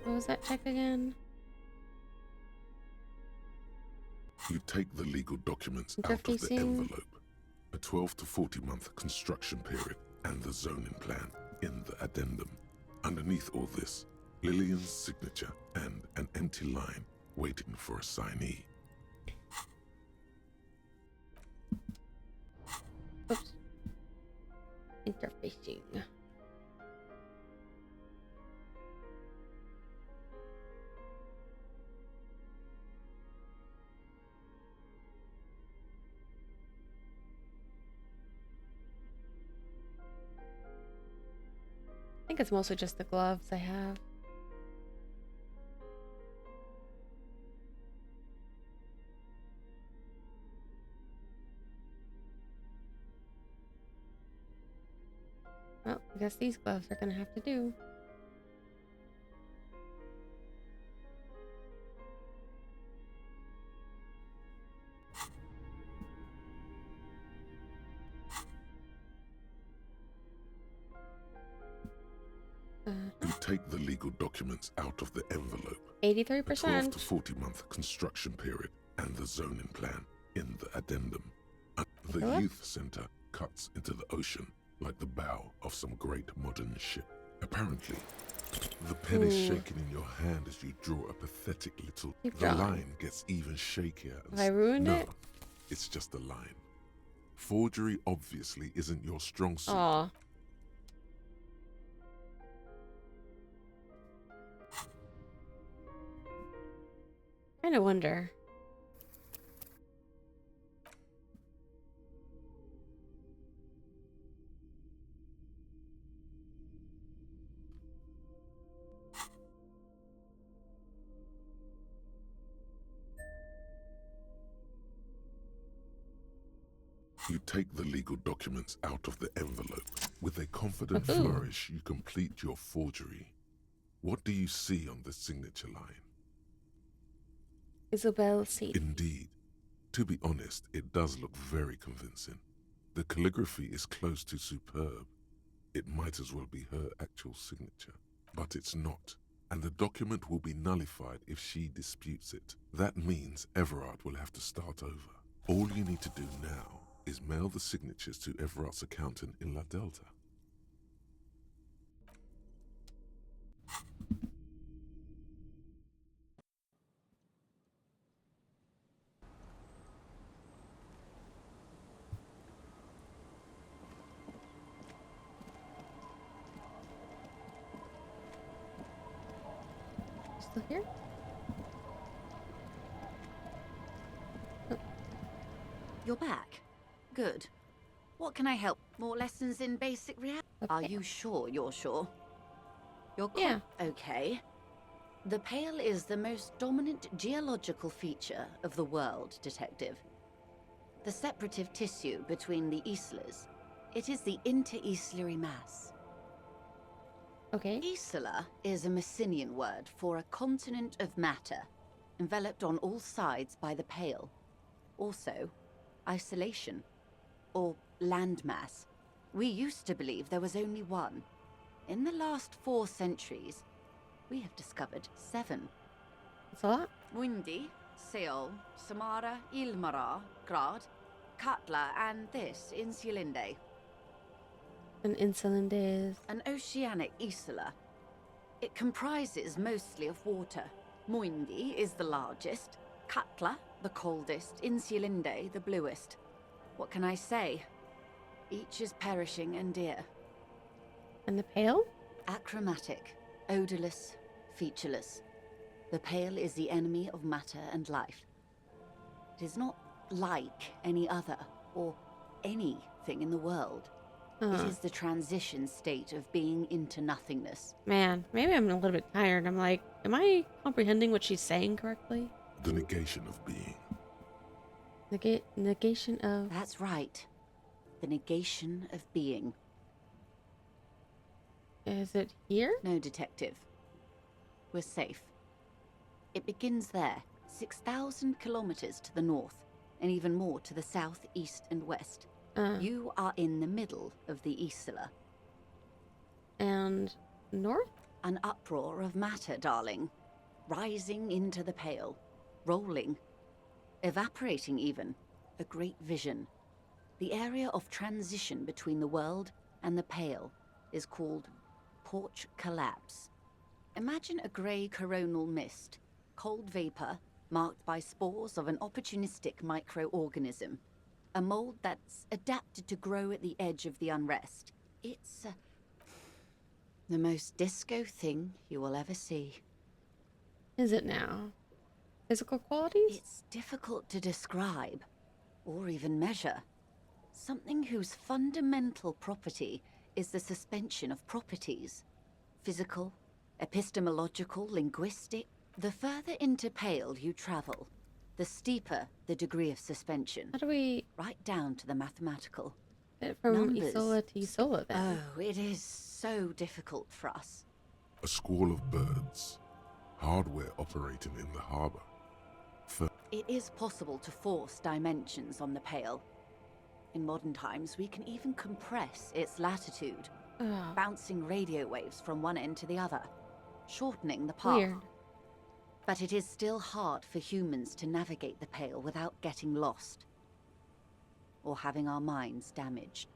Speaker 1: What was that check again?
Speaker 7: You take the legal documents out of the
Speaker 1: Interfacing.
Speaker 7: envelope. A 12 to 40 month construction period and the zoning plan in the addendum. Underneath all this, Lillian's signature and an empty line waiting for a signee.
Speaker 1: Oops. Interfacing. I think it's mostly just the gloves I have. Well, I guess these gloves are gonna have to do.
Speaker 7: You take the legal documents out of the envelope.
Speaker 1: 83%.
Speaker 7: A 12 to 40 month construction period and the zoning plan in the addendum. The
Speaker 1: Hello?
Speaker 7: youth center cuts into the ocean like the bow of some great modern ship. Apparently, the pen is
Speaker 1: Ooh.
Speaker 7: shaking in your hand as you draw a pathetic little...
Speaker 1: Keep
Speaker 7: The
Speaker 1: drawing.
Speaker 7: line gets even shakier.
Speaker 1: Have I ruined
Speaker 7: no,
Speaker 1: it?
Speaker 7: It's just a line. Forgery obviously isn't your strong suit.
Speaker 1: Aw. Kinda wonder.
Speaker 7: You take the legal documents out of the envelope. With a confident
Speaker 1: Woohoo.
Speaker 7: flourish, you complete your forgery. What do you see on the signature line?
Speaker 1: Isabel C.
Speaker 7: Indeed. To be honest, it does look very convincing. The calligraphy is close to superb. It might as well be her actual signature. But it's not. And the document will be nullified if she disputes it. That means Everard will have to start over. All you need to do now is mail the signatures to Everard's accountant in La Delta.
Speaker 1: Still here?
Speaker 18: You're back. Good. What can I help? More lessons in basic reality? Are you sure you're sure? You're
Speaker 1: Yeah.
Speaker 18: Okay. The Pale is the most dominant geological feature of the world, Detective. The separative tissue between the islas It is the inter-Islary mass.
Speaker 1: Okay.
Speaker 18: Isla is a Messinian word for a continent of matter, enveloped on all sides by the Pale. Also, isolation, or landmass. We used to believe there was only one. In the last 4 centuries, we have discovered 7.
Speaker 1: That's a lot.
Speaker 18: Mundi, Seol, Samara, Ilmara, Grad, Katla, and this, Insulinde.
Speaker 1: An insulin is
Speaker 18: An oceanic isla. It comprises mostly of water. Muindi is the largest, Katla the coldest, Insulinde the bluest. What can I say? Each is perishing and dear.
Speaker 1: And the Pale?
Speaker 18: Achromatic, odorless, featureless. The Pale is the enemy of matter and life. It is not like any other, or anything in the world. It is the transition state of being into nothingness.
Speaker 1: Man, maybe I'm a little bit tired. I'm like, am I comprehending what she's saying correctly?
Speaker 7: The negation of being.
Speaker 1: Negation of...
Speaker 18: That's right. The negation of being.
Speaker 1: Is it here?
Speaker 18: No, detective. We're safe. It begins there, 6,000 kilometers to the north, and even more to the south, east, and west. You are in the middle of the Isla.
Speaker 1: And north?
Speaker 18: An uproar of matter, darling. Rising into the Pale. Rolling. Evaporating even. A great vision. The area of transition between the world and the Pale is called Porch Collapse. Imagine a grey coronal mist. Cold vapor marked by spores of an opportunistic microorganism. A mold that's adapted to grow at the edge of the unrest. It's the most disco thing you will ever see.
Speaker 1: Is it now? Physical qualities?
Speaker 18: It's difficult to describe, or even measure. Something whose fundamental property is the suspension of properties. Physical, epistemological, linguistic. The further into Pale you travel, the steeper the degree of suspension.
Speaker 1: How do we...
Speaker 18: Right down to the mathematical.
Speaker 1: From
Speaker 18: Numbers.
Speaker 1: Isola to Isola, then?
Speaker 18: Oh, it is so difficult for us.
Speaker 7: A squall of birds. Hardware operating in the harbor.
Speaker 18: It is possible to force dimensions on the Pale. In modern times, we can even compress its latitude, bouncing radio waves from one end to the other, shortening the path.
Speaker 1: Weird.
Speaker 18: But it is still hard for humans to navigate the Pale without getting lost. Or having our minds damaged.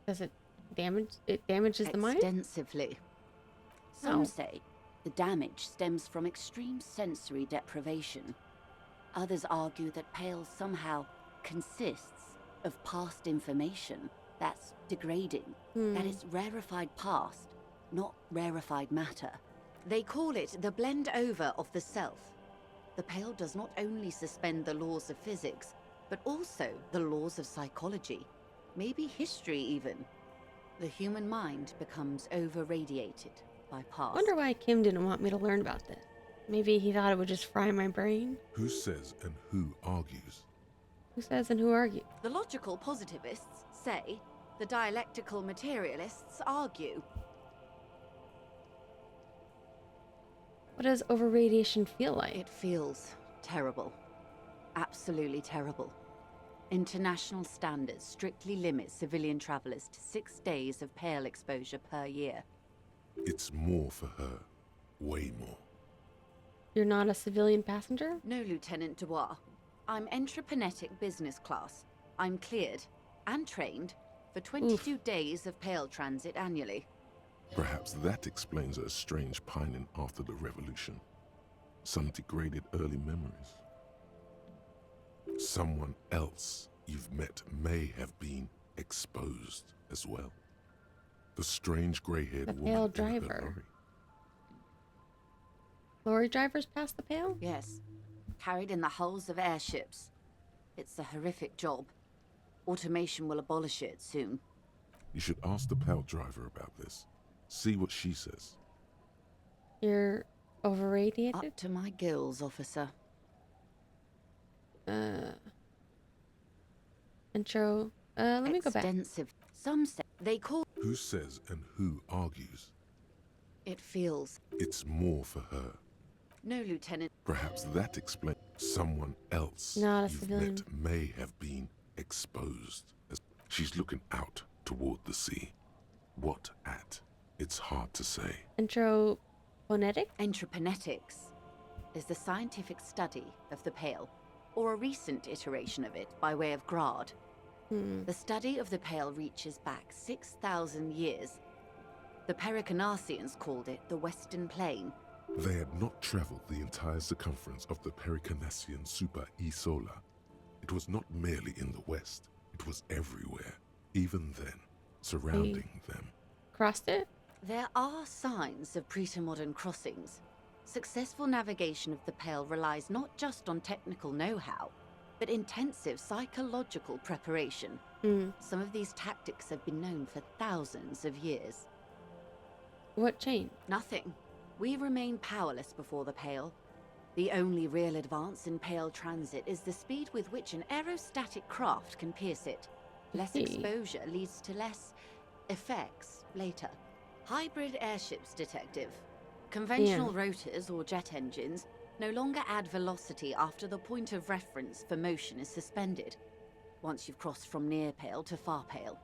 Speaker 1: Does it damage? It damages the mind?
Speaker 18: Extensively. Some say the damage stems from extreme sensory deprivation. Others argue that Pale somehow consists of past information that's degrading. That it's rarefied past, not rarefied matter. They call it the blend over of the self. The Pale does not only suspend the laws of physics, but also the laws of psychology, maybe history even. The human mind becomes over-radiated by past.
Speaker 1: I wonder why Kim didn't want me to learn about this. Maybe he thought it would just fry my brain.
Speaker 7: Who says and who argues?
Speaker 1: Who says and who argues?
Speaker 18: The logical positivists say, the dialectical materialists argue.
Speaker 1: What does over-radiation feel like?
Speaker 18: It feels terrible. Absolutely terrible. International standards strictly limit civilian travelers to 6 days of Pale exposure per year.
Speaker 7: It's more for her. Way more.
Speaker 1: You're not a civilian passenger?
Speaker 18: No, Lieutenant Dubois. I'm entreprenetic business class. I'm cleared and trained for 22 days of Pale transit annually.
Speaker 7: Perhaps that explains her strange pining after the revolution. Some degraded early memories. Someone else you've met may have been exposed as well. The strange grey-haired woman
Speaker 1: Pale
Speaker 7: in her
Speaker 1: driver.
Speaker 7: lorry.
Speaker 1: Lorry drivers pass the Pale?
Speaker 18: Yes. Carried in the hulls of airships. It's a horrific job. Automation will abolish it soon.
Speaker 7: You should ask the Pale driver about this. See what she says.
Speaker 1: You're over-radiated?
Speaker 18: Up to my gills, officer.
Speaker 1: Intro Let me go back.
Speaker 18: Extensive. Some say they call.
Speaker 7: Who says and who argues?
Speaker 18: It feels.
Speaker 7: It's more for her.
Speaker 18: No, Lieutenant.
Speaker 7: Perhaps that explains someone else
Speaker 1: Not a
Speaker 7: you've
Speaker 1: civilian.
Speaker 7: met may have been exposed. She's looking out toward the sea. What at? It's hard to say.
Speaker 1: Anthroponetic?
Speaker 18: Anthroponetics is the scientific study of the Pale, or a recent iteration of it by way of Grad. The study of the Pale reaches back 6,000 years. The Pericarnassians called it the Western Plain.
Speaker 7: They had not traveled the entire circumference of the Pericarnassian Super E Solar. It was not merely in the west, it was everywhere, even then, surrounding them.
Speaker 1: Crossed it?
Speaker 18: There are signs of pre-modern crossings. Successful navigation of the Pale relies not just on technical know-how, but intensive psychological preparation. Some of these tactics have been known for thousands of years.
Speaker 1: What changed?
Speaker 18: Nothing. We remain powerless before the Pale. The only real advance in Pale transit is the speed with which an aerostatic craft can pierce it. Less exposure leads to less effects later. Hybrid airships, Detective. Conventional rotors or jet engines no longer add velocity after the point of reference for motion is suspended, once you've crossed from near Pale to far Pale.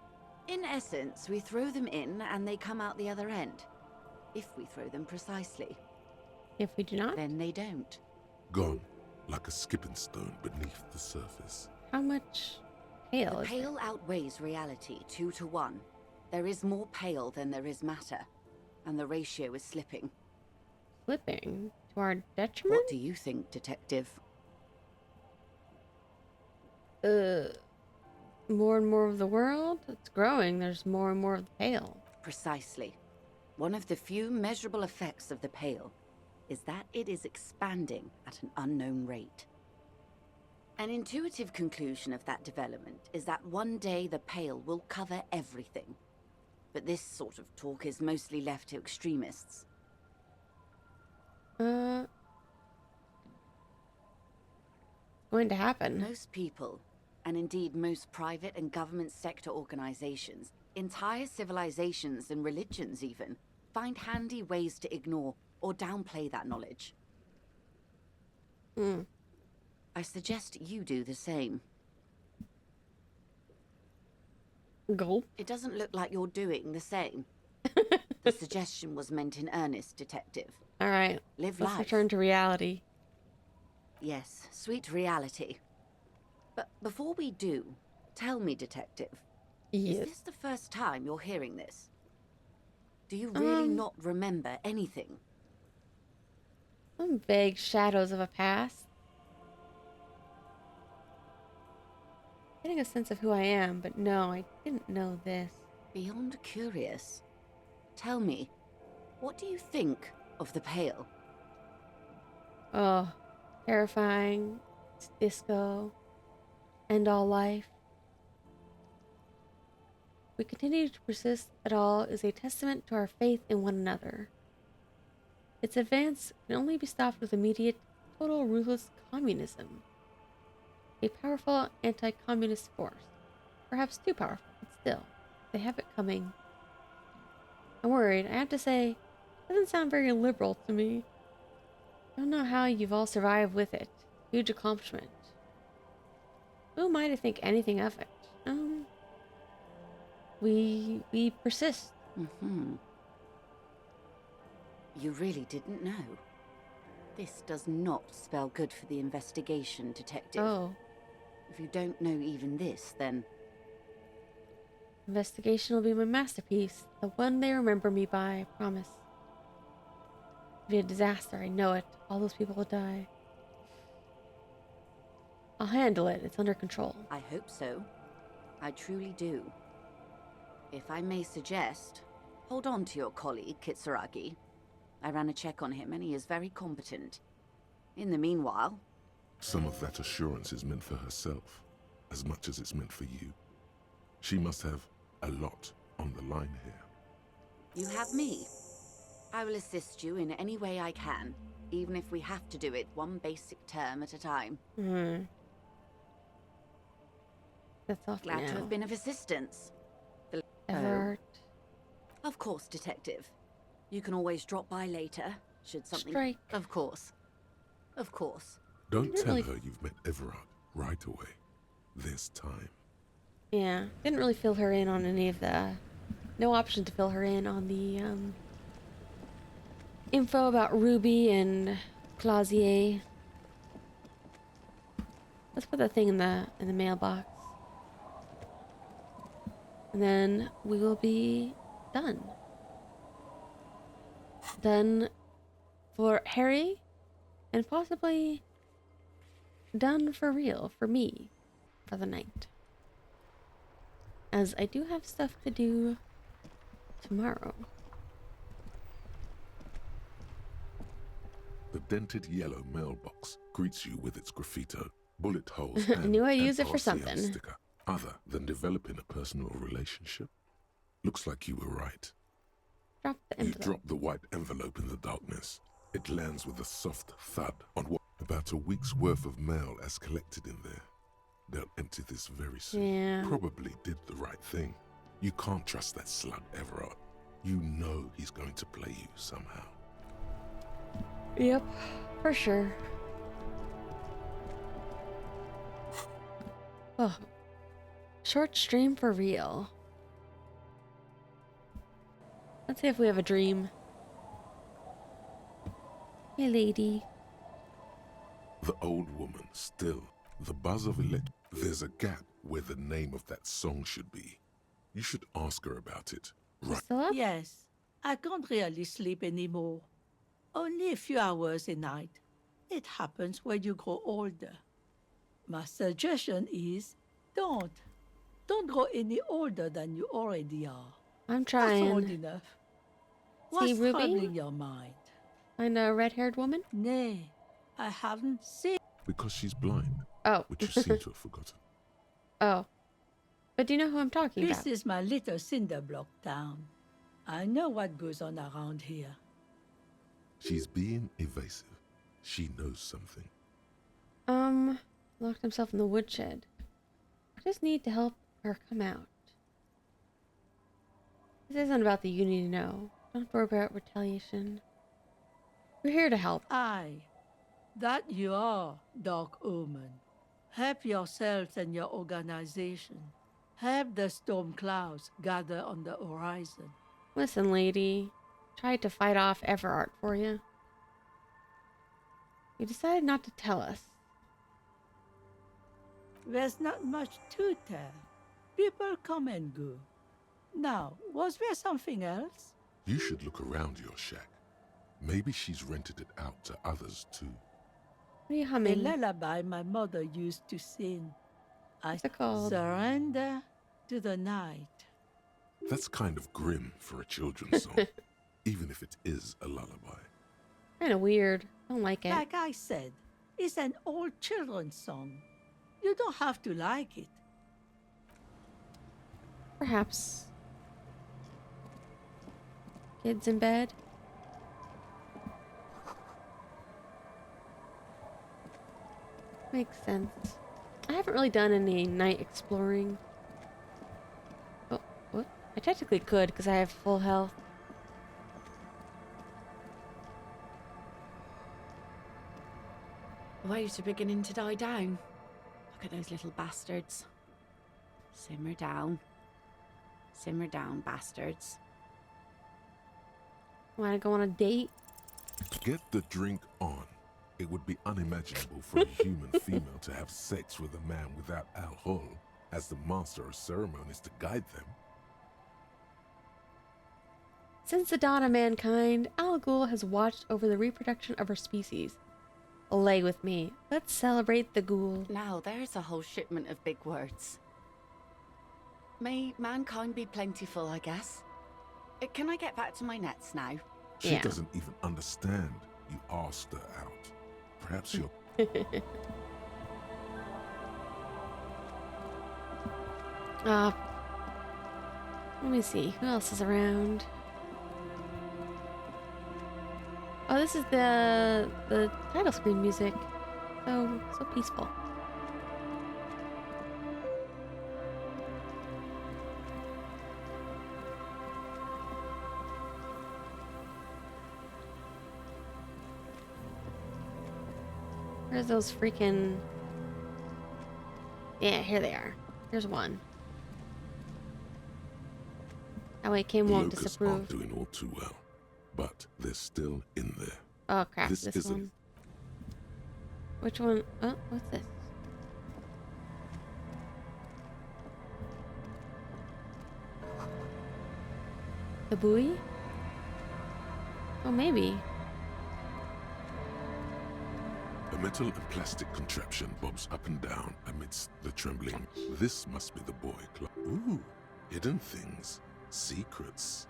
Speaker 18: In essence, we throw them in and they come out the other end. If we throw them precisely.
Speaker 1: If we do not?
Speaker 18: Then they don't.
Speaker 7: Gone, like a skipping stone beneath the surface.
Speaker 1: How much Pale
Speaker 18: The
Speaker 1: is
Speaker 18: Pale outweighs reality 2 to 1. There is more Pale than there is matter, and the ratio is slipping.
Speaker 1: Slipping? To our detriment?
Speaker 18: What do you think, Detective?
Speaker 1: More and more of the world? It's growing. There's more and more of the Pale.
Speaker 18: Precisely. One of the few measurable effects of the Pale is that it is expanding at an unknown rate. An intuitive conclusion of that development is that one day the Pale will cover everything. But this sort of talk is mostly left to extremists.
Speaker 1: Going to happen.
Speaker 18: Most people, and indeed most private and government sector organizations, entire civilizations and religions even, find handy ways to ignore or downplay that knowledge. I suggest you do the same.
Speaker 1: Gulp.
Speaker 18: It doesn't look like you're doing the same. The suggestion was meant in earnest, Detective.
Speaker 1: All right.
Speaker 18: Live
Speaker 1: Let's
Speaker 18: life.
Speaker 1: return to reality.
Speaker 18: Yes, sweet reality. But before we do, tell me, Detective.
Speaker 1: Yes.
Speaker 18: Is this the first time you're hearing this? Do you really not remember anything?
Speaker 1: Some vague shadows of a past. Getting a sense of who I am, but no, I didn't know this.
Speaker 18: Beyond curious. Tell me, what do you think of the Pale?
Speaker 1: Oh, terrifying. It's disco. End all life. We continue to persist at all is a testament to our faith in one another. Its advance can only be stopped with immediate, total ruthless communism. A powerful anti-communist force. Perhaps too powerful, but still, they have it coming. I'm worried. I have to say, it doesn't sound very liberal to me. I don't know how you've all survived with it. Huge accomplishment. Who am I to think anything of it? We persist.
Speaker 18: You really didn't know. This does not spell good for the investigation, Detective.
Speaker 1: Oh.
Speaker 18: If you don't know even this, then...
Speaker 1: Investigation will be my masterpiece. The one they remember me by, I promise. It'll be a disaster, I know it. All those people will die. I'll handle it. It's under control.
Speaker 18: I hope so. I truly do. If I may suggest, hold on to your colleague, Kitsuragi. I ran a check on him and he is very competent. In the meanwhile...
Speaker 7: Some of that assurance is meant for herself, as much as it's meant for you. She must have a lot on the line here.
Speaker 18: You have me. I will assist you in any way I can, even if we have to do it 1 basic term at a time.
Speaker 1: That's all for
Speaker 18: Glad to
Speaker 1: now.
Speaker 18: have been of assistance.
Speaker 1: Everard.
Speaker 18: Of course, Detective. You can always drop by later, should something...
Speaker 1: Strike.
Speaker 18: Of course. Of course.
Speaker 7: Don't tell her you've met Everard right away. There's time.
Speaker 1: Yeah, didn't really fill her in on any of the... No option to fill her in on the, info about Ruby and Clausier. Let's put that thing in the mailbox. And then we will be done. Done for Harry, and possibly done for real for me for the night. As I do have stuff to do tomorrow.
Speaker 7: The dented yellow mailbox greets you with its graffito, bullet holes,
Speaker 1: I
Speaker 7: and
Speaker 1: knew I'd
Speaker 7: an
Speaker 1: use it for
Speaker 7: RCM
Speaker 1: something.
Speaker 7: sticker. Other than developing a personal relationship, looks like you were right.
Speaker 1: Drop the
Speaker 7: You
Speaker 1: envelope.
Speaker 7: drop the white envelope in the darkness. It lands with a soft thud on what about a week's worth of mail as collected in there. They'll empty this very soon.
Speaker 1: Yeah.
Speaker 7: Probably did the right thing. You can't trust that slug, Everard. You know he's going to play you somehow.
Speaker 1: Yep, for sure. Oh. Short stream for real. Let's see if we have a dream. Hey, lady.
Speaker 7: The old woman still. The buzz of There's a gap where the name of that song should be. You should ask her about it. Right.
Speaker 1: Still up?
Speaker 6: Yes, I can't really sleep anymore. Only a few hours a night. It happens when you grow older. My suggestion is don't. Don't grow any older than you already are.
Speaker 1: I'm
Speaker 6: That's
Speaker 1: trying.
Speaker 6: old enough.
Speaker 1: See,
Speaker 6: What's
Speaker 1: Ruby?
Speaker 6: troubling your mind?
Speaker 1: Find a red-haired woman?
Speaker 6: Nay, I haven't seen...
Speaker 7: Because she's blind.
Speaker 1: Oh.
Speaker 7: Which you seem to have forgotten.
Speaker 1: Oh. But do you know who I'm talking
Speaker 6: This
Speaker 1: about?
Speaker 6: is my little cinder block town. I know what goes on around here.
Speaker 7: She's being evasive. She knows something.
Speaker 1: Locked himself in the woodshed. I just need to help her come out. This isn't about the you need to know. Don't worry about retaliation. We're here to help.
Speaker 6: Aye, that you are, Dark Omen. Help yourselves and your organization. Help the storm clouds gather on the horizon.
Speaker 1: Listen, lady. Tried to fight off Everard for you. You decided not to tell us.
Speaker 6: There's not much to tell. People come and go. Now, was there something else?
Speaker 7: You should look around your shack. Maybe she's rented it out to others too.
Speaker 1: What are you
Speaker 6: A
Speaker 1: humming?
Speaker 6: lullaby my mother used to sing. I
Speaker 1: What's it called?
Speaker 6: surrender to the night.
Speaker 7: That's kind of grim for a children's song, even if it is a lullaby.
Speaker 1: Kinda weird. Don't like it.
Speaker 6: Like I said, it's an old children's song. You don't have to like it.
Speaker 1: Perhaps. Kids in bed? Makes sense. I haven't really done any night exploring. Oh, what? I technically could because I have full health.
Speaker 18: The waves are beginning to die down. Look at those little bastards. Simmer down. Simmer down, bastards.
Speaker 1: Wanna go on a date?
Speaker 7: Get the drink on. It would be unimaginable for a human female to have sex with a man without alcohol as the master of ceremonies to guide them.
Speaker 1: Since the dawn of mankind, Al Ghul has watched over the reproduction of her species. Lay with me. Let's celebrate the ghoul.
Speaker 18: Now, there's a whole shipment of big words. May mankind be plentiful, I guess. Can I get back to my nets now?
Speaker 7: She doesn't even understand. You asked her out. Perhaps you're...
Speaker 1: Let me see. Who else is around? Oh, this is the title screen music. So peaceful. Where's those freaking... Yeah, here they are. Here's one. That way Kim
Speaker 7: The
Speaker 1: won't
Speaker 7: locusts
Speaker 1: disapprove.
Speaker 7: aren't doing all too well, but they're still in there.
Speaker 1: Oh crap,
Speaker 7: This
Speaker 1: this
Speaker 7: isn't-
Speaker 1: one. Which one? Oh, what's this? The buoy? Oh, maybe.
Speaker 7: A metal and plastic contraption bobs up and down amidst the trembling. This must be the boy. Ooh, hidden things, secrets.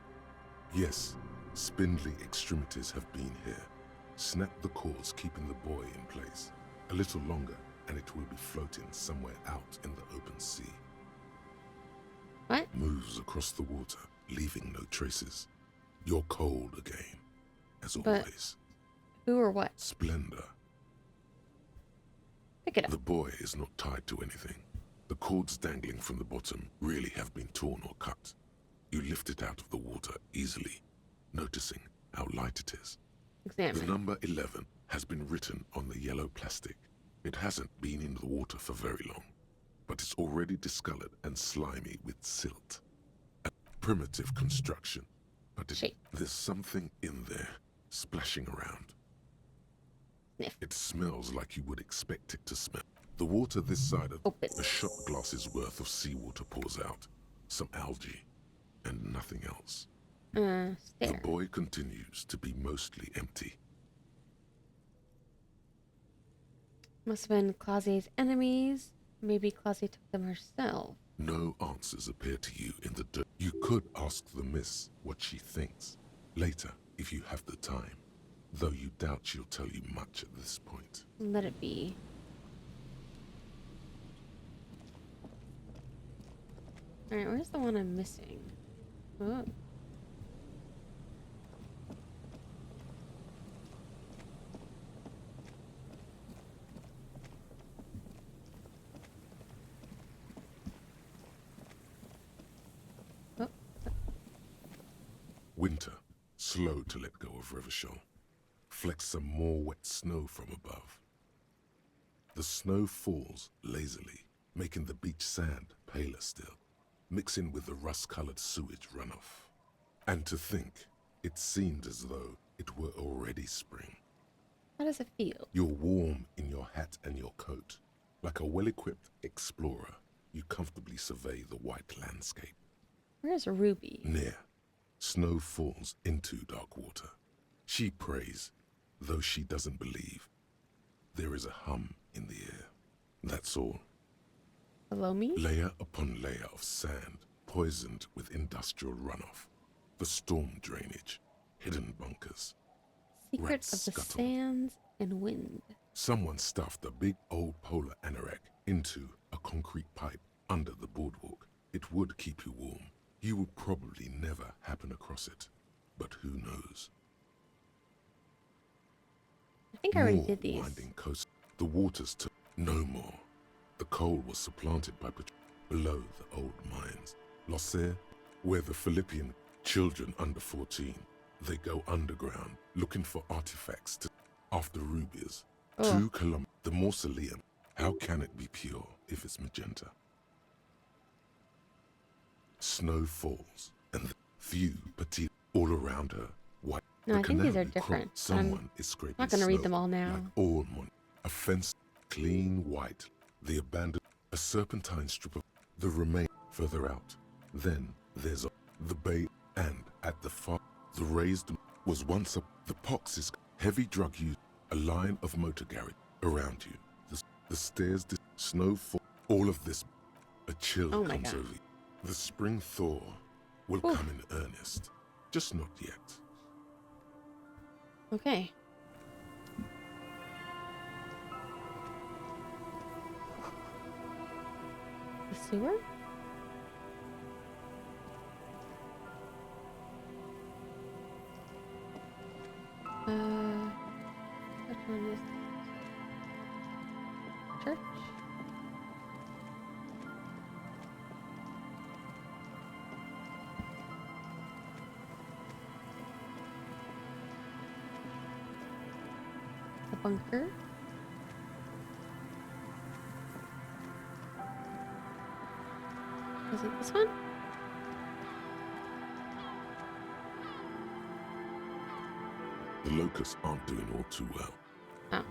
Speaker 7: Yes, spindly extremities have been here. Snap the cords keeping the boy in place. A little longer, and it will be floating somewhere out in the open sea.
Speaker 1: What?
Speaker 7: Moves across the water, leaving no traces. You're cold again, as
Speaker 1: But
Speaker 7: always.
Speaker 1: who or what?
Speaker 7: Splendor.
Speaker 1: Pick it up.
Speaker 7: The boy is not tied to anything. The cords dangling from the bottom really have been torn or cut. You lift it out of the water easily, noticing how light it is.
Speaker 1: Examine.
Speaker 7: The number 11 has been written on the yellow plastic. It hasn't been in the water for very long, but it's already discolored and slimy with silt. A primitive construction, but there's something in there, splashing around.
Speaker 1: Sniff.
Speaker 7: It smells like you would expect it to smell. The water this side of a shot glass's worth of seawater pours out. Some algae, and nothing else. The
Speaker 1: Stare.
Speaker 7: boy continues to be mostly empty.
Speaker 1: Must have been Clausie's enemies. Maybe Clausie took them herself.
Speaker 7: No answers appear to you in the dirt. You could ask the miss what she thinks. Later, if you have the time. Though you doubt she'll tell you much at this point.
Speaker 1: Let it be. Alright, where's the one I'm missing? Oh.
Speaker 7: Winter, slow to let go of Revachol. Flecks some more wet snow from above. The snow falls lazily, making the beach sand paler still, mixing with the rust-colored sewage runoff. And to think, it seemed as though it were already spring.
Speaker 1: How does it feel?
Speaker 7: You're warm in your hat and your coat. Like a well-equipped explorer, you comfortably survey the white landscape.
Speaker 1: Where's Ruby?
Speaker 7: Near, snow falls into dark water. She prays, though she doesn't believe. There is a hum in the air. That's all.
Speaker 1: Below me?
Speaker 7: Layer upon layer of sand, poisoned with industrial runoff. The storm drainage, hidden bunkers.
Speaker 1: Secrets of the
Speaker 7: scuttle.
Speaker 1: sands and wind.
Speaker 7: Someone stuffed a big old polar anorak into a concrete pipe under the boardwalk. It would keep you warm. You would probably never happen across it. But who knows?
Speaker 1: I think I already
Speaker 7: More
Speaker 1: did these.
Speaker 7: winding coast. The waters took no more. The coal was supplanted by below the old mines. Losser, where the Philippian children under 14, they go underground looking for artifacts to, after rubies.
Speaker 1: Oh.
Speaker 7: 2 kilometers. The mausoleum. How can it be pure if it's magenta? Snow falls, and the few petite all around her. White.
Speaker 1: No,
Speaker 7: The
Speaker 1: I think these are
Speaker 7: canal
Speaker 1: different.
Speaker 7: crossed. Someone is scraping
Speaker 1: not gonna read
Speaker 7: snow
Speaker 1: them all now.
Speaker 7: Like all a fence, clean white. The abandoned, a serpentine strip of the remain further out. Then there's the bay, and at the far, the raised was once the pox is heavy drug use. A line of motor garage around you. The stairs, the snowfall, all of this. A chill
Speaker 1: Oh my
Speaker 7: comes
Speaker 1: God.
Speaker 7: over you. The spring thaw will come in earnest, just not yet.
Speaker 1: Okay. The sewer? Which one is this? Church? The bunker? Was it this one?
Speaker 7: The locusts aren't doing all too well.
Speaker 1: Oh.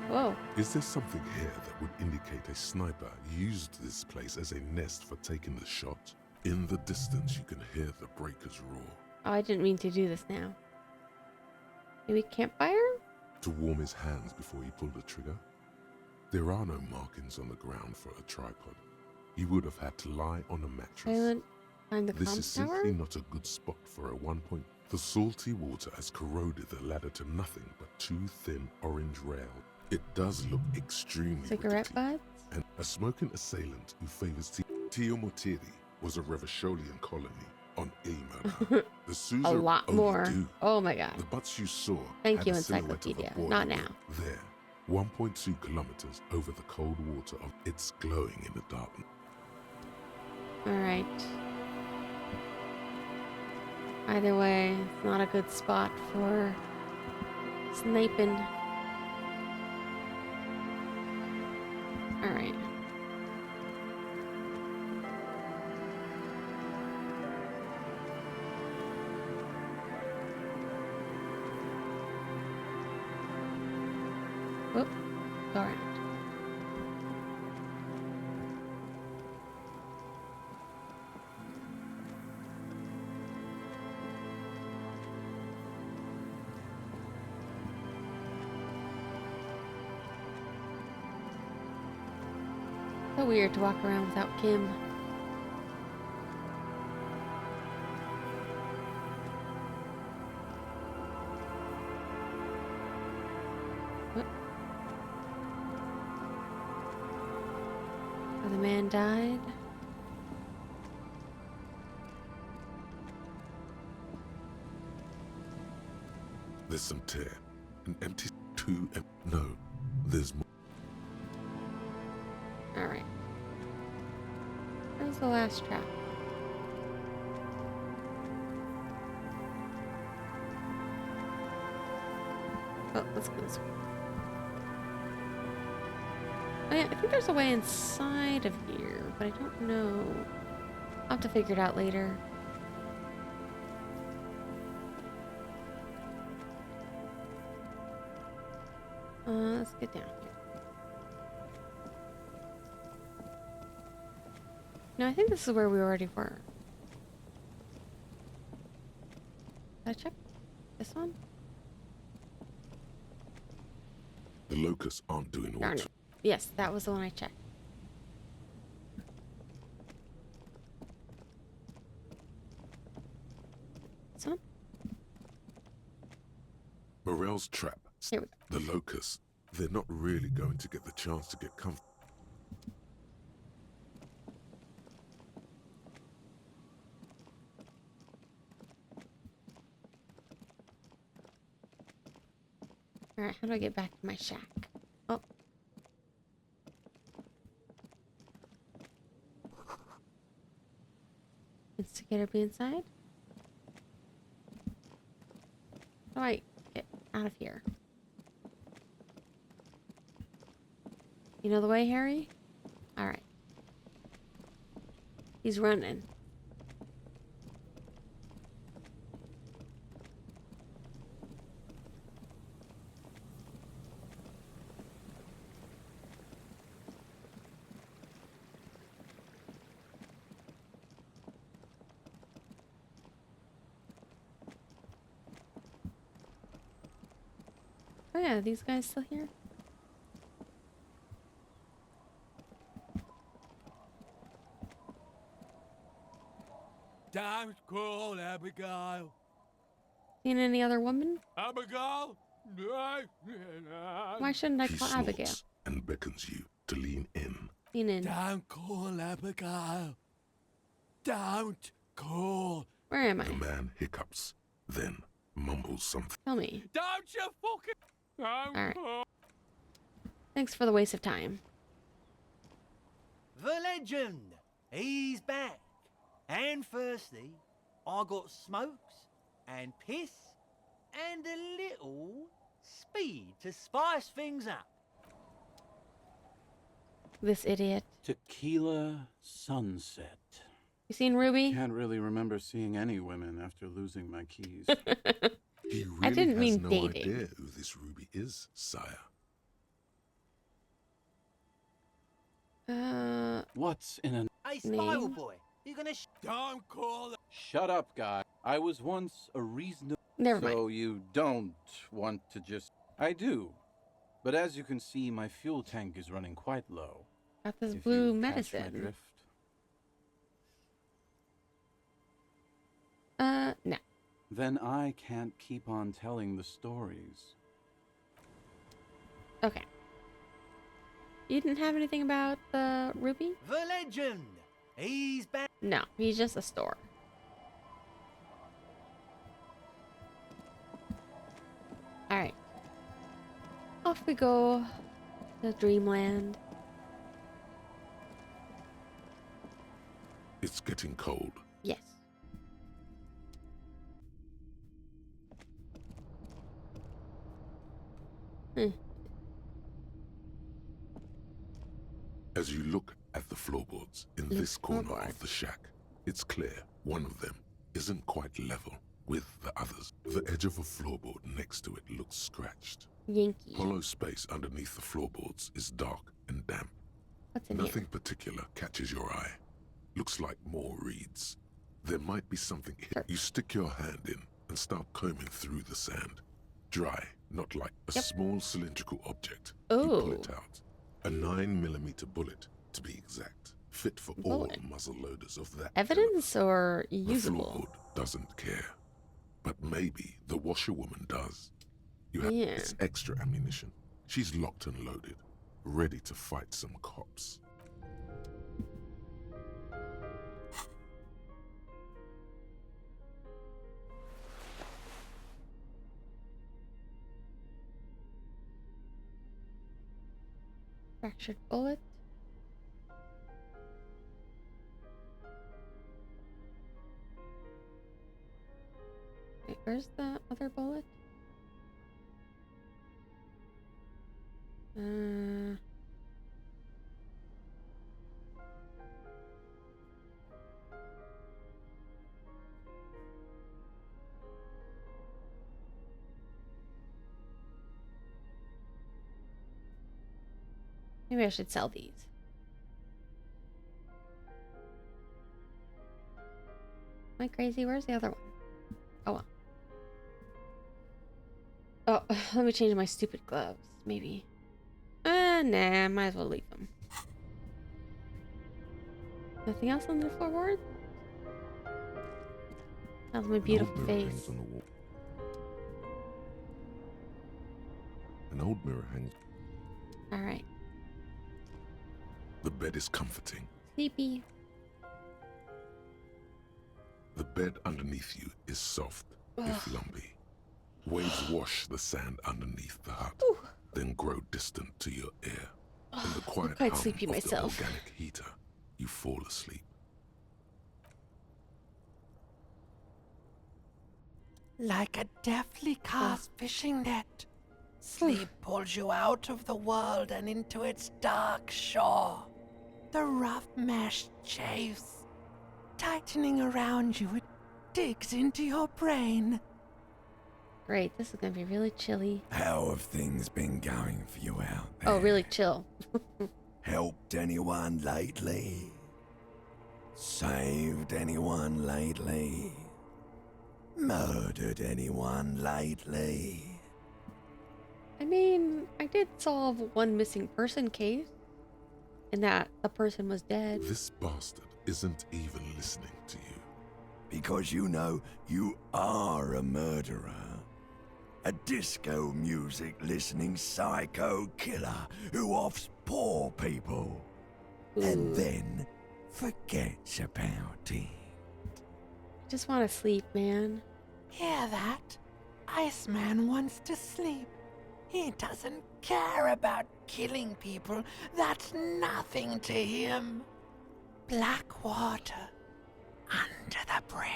Speaker 1: Whoa.
Speaker 7: Is there something here that would indicate a sniper used this place as a nest for taking the shot? In the distance, you can hear the breakers roar.
Speaker 1: Oh, I didn't mean to do this now. Maybe campfire?
Speaker 7: To warm his hands before he pulled the trigger. There are no markings on the ground for a tripod. He would have had to lie on a mattress.
Speaker 1: Find the
Speaker 7: This is
Speaker 1: comms tower?
Speaker 7: simply not a good spot for a 1 point. The salty water has corroded the ladder to nothing but two thin orange rails. It does look extremely
Speaker 1: Cigarette
Speaker 7: rickety.
Speaker 1: butts?
Speaker 7: And a smoking assailant who favors Tio Motiri was a Revacholian colony on Ilmara. The Suzer
Speaker 1: A lot
Speaker 7: only
Speaker 1: more.
Speaker 7: do.
Speaker 1: Oh my god.
Speaker 7: The butts you saw
Speaker 1: Thank
Speaker 7: had
Speaker 1: you,
Speaker 7: the silhouette of a
Speaker 1: Encyclopedia.
Speaker 7: boiler
Speaker 1: Not
Speaker 7: room
Speaker 1: now.
Speaker 7: There, 1.2 kilometers over the cold water of it's glowing in the darkness.
Speaker 1: Alright. Either way, it's not a good spot for sniping. Alright. Whoop. Go around. So weird to walk around without Kim. What? Oh, the man died.
Speaker 7: There's some tear. An empty two. No, there's more.
Speaker 1: Alright. Where's the last trap? Oh, let's go this way. Oh yeah, I think there's a way inside of here, but I don't know. I'll have to figure it out later. Let's get down here. No, I think this is where we already were. Did I check this one?
Speaker 7: The locusts aren't doing all
Speaker 1: Darn
Speaker 7: too.
Speaker 1: it. Yes, that was the one I checked. This one?
Speaker 7: Morel's trap.
Speaker 1: Here we go.
Speaker 7: The locusts. They're not really going to get the chance to get comfortable.
Speaker 1: Alright, how do I get back to my shack? Oh. Instigator be inside? How do I get out of here? You know the way, Harry? Alright. He's running. Oh yeah, are these guys still here?
Speaker 4: Don't call Abigail.
Speaker 1: Seen any other woman?
Speaker 4: Abigail?
Speaker 1: Why shouldn't I
Speaker 7: He
Speaker 1: call
Speaker 7: snorts
Speaker 1: Abigail?
Speaker 7: and beckons you to lean in.
Speaker 1: Lean in.
Speaker 4: Don't call Abigail. Don't call.
Speaker 1: Where am I?
Speaker 7: The man hiccups, then mumbles something.
Speaker 1: Tell me.
Speaker 4: Don't you fucking.
Speaker 1: Alright. Thanks for the waste of time.
Speaker 10: The legend, he's back. And firstly, I got smokes and piss and a little
Speaker 5: Speed to spice things up.
Speaker 1: This idiot.
Speaker 13: Tequila sunset.
Speaker 1: You seen Ruby?
Speaker 13: Can't really remember seeing any women after losing my keys.
Speaker 7: He really
Speaker 1: I didn't
Speaker 7: has
Speaker 1: mean
Speaker 7: no
Speaker 1: dating.
Speaker 7: idea who this Ruby is, sire.
Speaker 13: What's in a
Speaker 5: Hey, Spiral Boy, you gonna don't call it.
Speaker 13: Shut up, guy. I was once a reasonable.
Speaker 1: Never
Speaker 13: So you don't want to just. I do. But as you can see, my fuel tank is running quite low.
Speaker 1: Got this
Speaker 13: If
Speaker 1: blue
Speaker 13: you catch my
Speaker 1: medicine.
Speaker 13: drift.
Speaker 1: No.
Speaker 13: Then I can't keep on telling the stories.
Speaker 1: Okay. You didn't have anything about the Ruby?
Speaker 5: The legend. He's back.
Speaker 1: No, he's just a store. Alright. Off we go to Dreamland.
Speaker 7: It's getting cold.
Speaker 1: Yes.
Speaker 7: As you look at the floorboards in this corner of the shack, it's clear one of them isn't quite level with the others. The edge of a floorboard next to it looks scratched.
Speaker 1: Yankee.
Speaker 7: Hollow space underneath the floorboards is dark and damp.
Speaker 1: What's in
Speaker 7: Nothing
Speaker 1: here?
Speaker 7: particular catches your eye. Looks like more reeds. There might be something here. You stick your hand in and start combing through the sand. Dry, not like a small cylindrical object. You pull it out. A 9mm bullet, to be exact. Fit for all muzzle loaders of that.
Speaker 1: Evidence or
Speaker 7: The
Speaker 1: usable?
Speaker 7: floorboard doesn't care. But maybe the washerwoman does. You have
Speaker 1: Yeah.
Speaker 7: it's extra ammunition. She's locked and loaded, ready to fight some cops.
Speaker 1: Fractured bullet. Wait, where's the other bullet? Maybe I should sell these. Am I crazy? Where's the other one? Oh well. Oh, let me change my stupid gloves, maybe. Nah, might as well leave them. Nothing else on the floorboard? How's my beautiful face?
Speaker 7: On the wall. An old mirror hangs.
Speaker 1: Alright.
Speaker 7: The bed is comforting.
Speaker 1: Sleepy.
Speaker 7: The bed underneath you is soft, if lumpy. Waves wash the sand underneath the hut, then grow distant to your ear. In the quiet
Speaker 1: quite
Speaker 7: hum
Speaker 1: sleepy
Speaker 7: of
Speaker 1: myself.
Speaker 7: the organic heater, you fall asleep.
Speaker 21: Like a deftly cast fishing net, sleep pulls you out of the world and into its dark shore. The rough mesh chafes, tightening around you, it digs into your brain.
Speaker 1: Great, this is gonna be really chilly.
Speaker 23: How have things been going for you out there?
Speaker 1: Oh, really chill.
Speaker 23: Helped anyone lately? Saved anyone lately? Murdered anyone lately?
Speaker 1: I mean, I did solve one missing person case. And that a person was dead.
Speaker 7: This bastard isn't even listening to you.
Speaker 23: Because you know you are a murderer. A disco music listening psycho killer who offs poor people. And then forgets about it.
Speaker 1: Just want to sleep, man.
Speaker 21: Hear that? Iceman wants to sleep. He doesn't care about killing people. That's nothing to him. Black water. Under the bridge.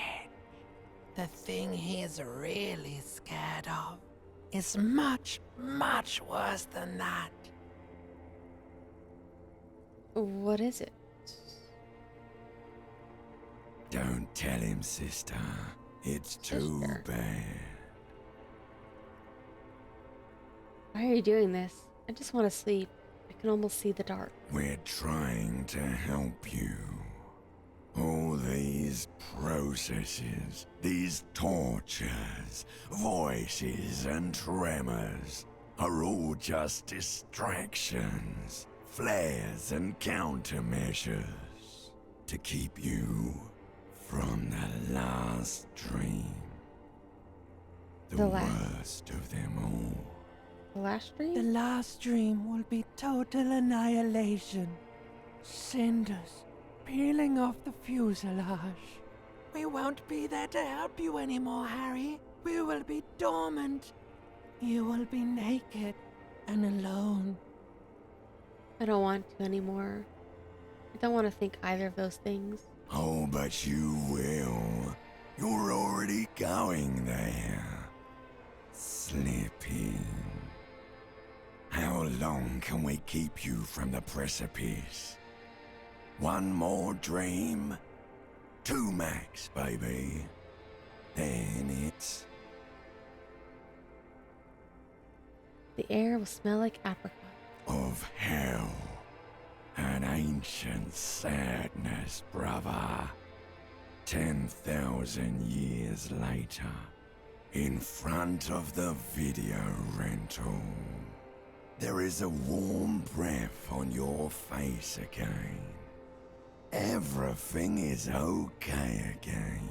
Speaker 21: The thing he's really scared of. is much, much worse than that.
Speaker 1: What is it?
Speaker 23: Don't tell him, sister. It's too bad.
Speaker 1: Why are you doing this? I just want to sleep. I can almost see the dark.
Speaker 23: We're trying to help you. All these processes, these tortures, voices and tremors are all just distractions, flares and countermeasures to keep you from the last dream. The worst of them all.
Speaker 1: The last dream?
Speaker 21: The last dream will be total annihilation. Cinders peeling off the fuselage. We won't be there to help you anymore, Harry. We will be dormant. You will be naked and alone.
Speaker 1: I don't want to anymore. I don't want to think either of those things.
Speaker 23: Oh, but you will. You're already going there. Slipping. How long can we keep you from the precipice? One more dream? 2 max, baby. Then it's...
Speaker 1: The air will smell like apricot.
Speaker 23: Of hell. An ancient sadness, brother. 10,000 years later. In front of the video rental. There is a warm breath on your face again. Everything is okay again.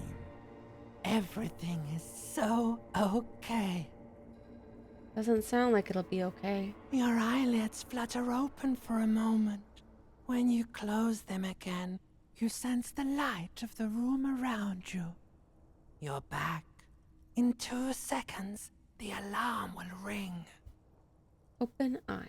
Speaker 21: Everything is so okay.
Speaker 1: Doesn't sound like it'll be okay.
Speaker 21: Your eyelids flutter open for a moment. When you close them again, you sense the light of the room around you. You're back. In 2 seconds, the alarm will ring.
Speaker 1: Open eyes.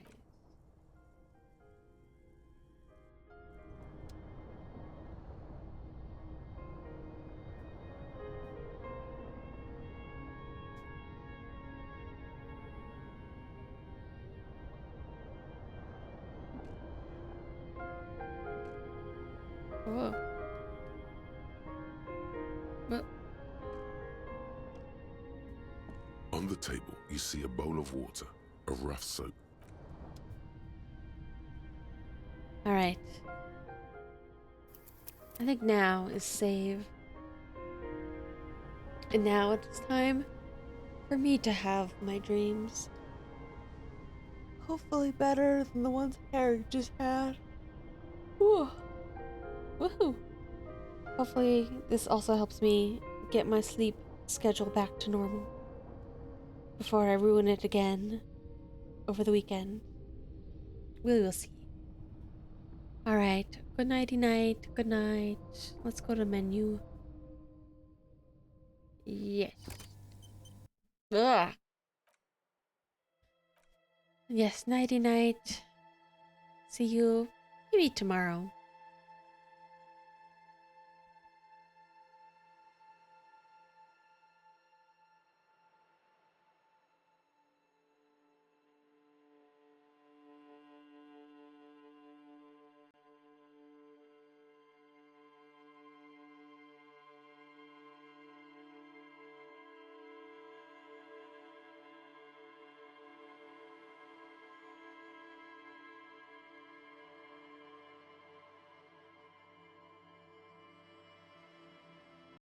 Speaker 1: Whoa. What?
Speaker 7: On the table, you see a bowl of water, a rough soap.
Speaker 1: All right. I think now is save. And now it's time for me to have my dreams. Hopefully better than the ones Harry just had. Woo. Woohoo. Hopefully this also helps me get my sleep schedule back to normal before I ruin it again over the weekend. We will see. Alright, good nighty night, good night. Let's go to menu. Yes. Ugh. Yes, nighty night. See you maybe tomorrow.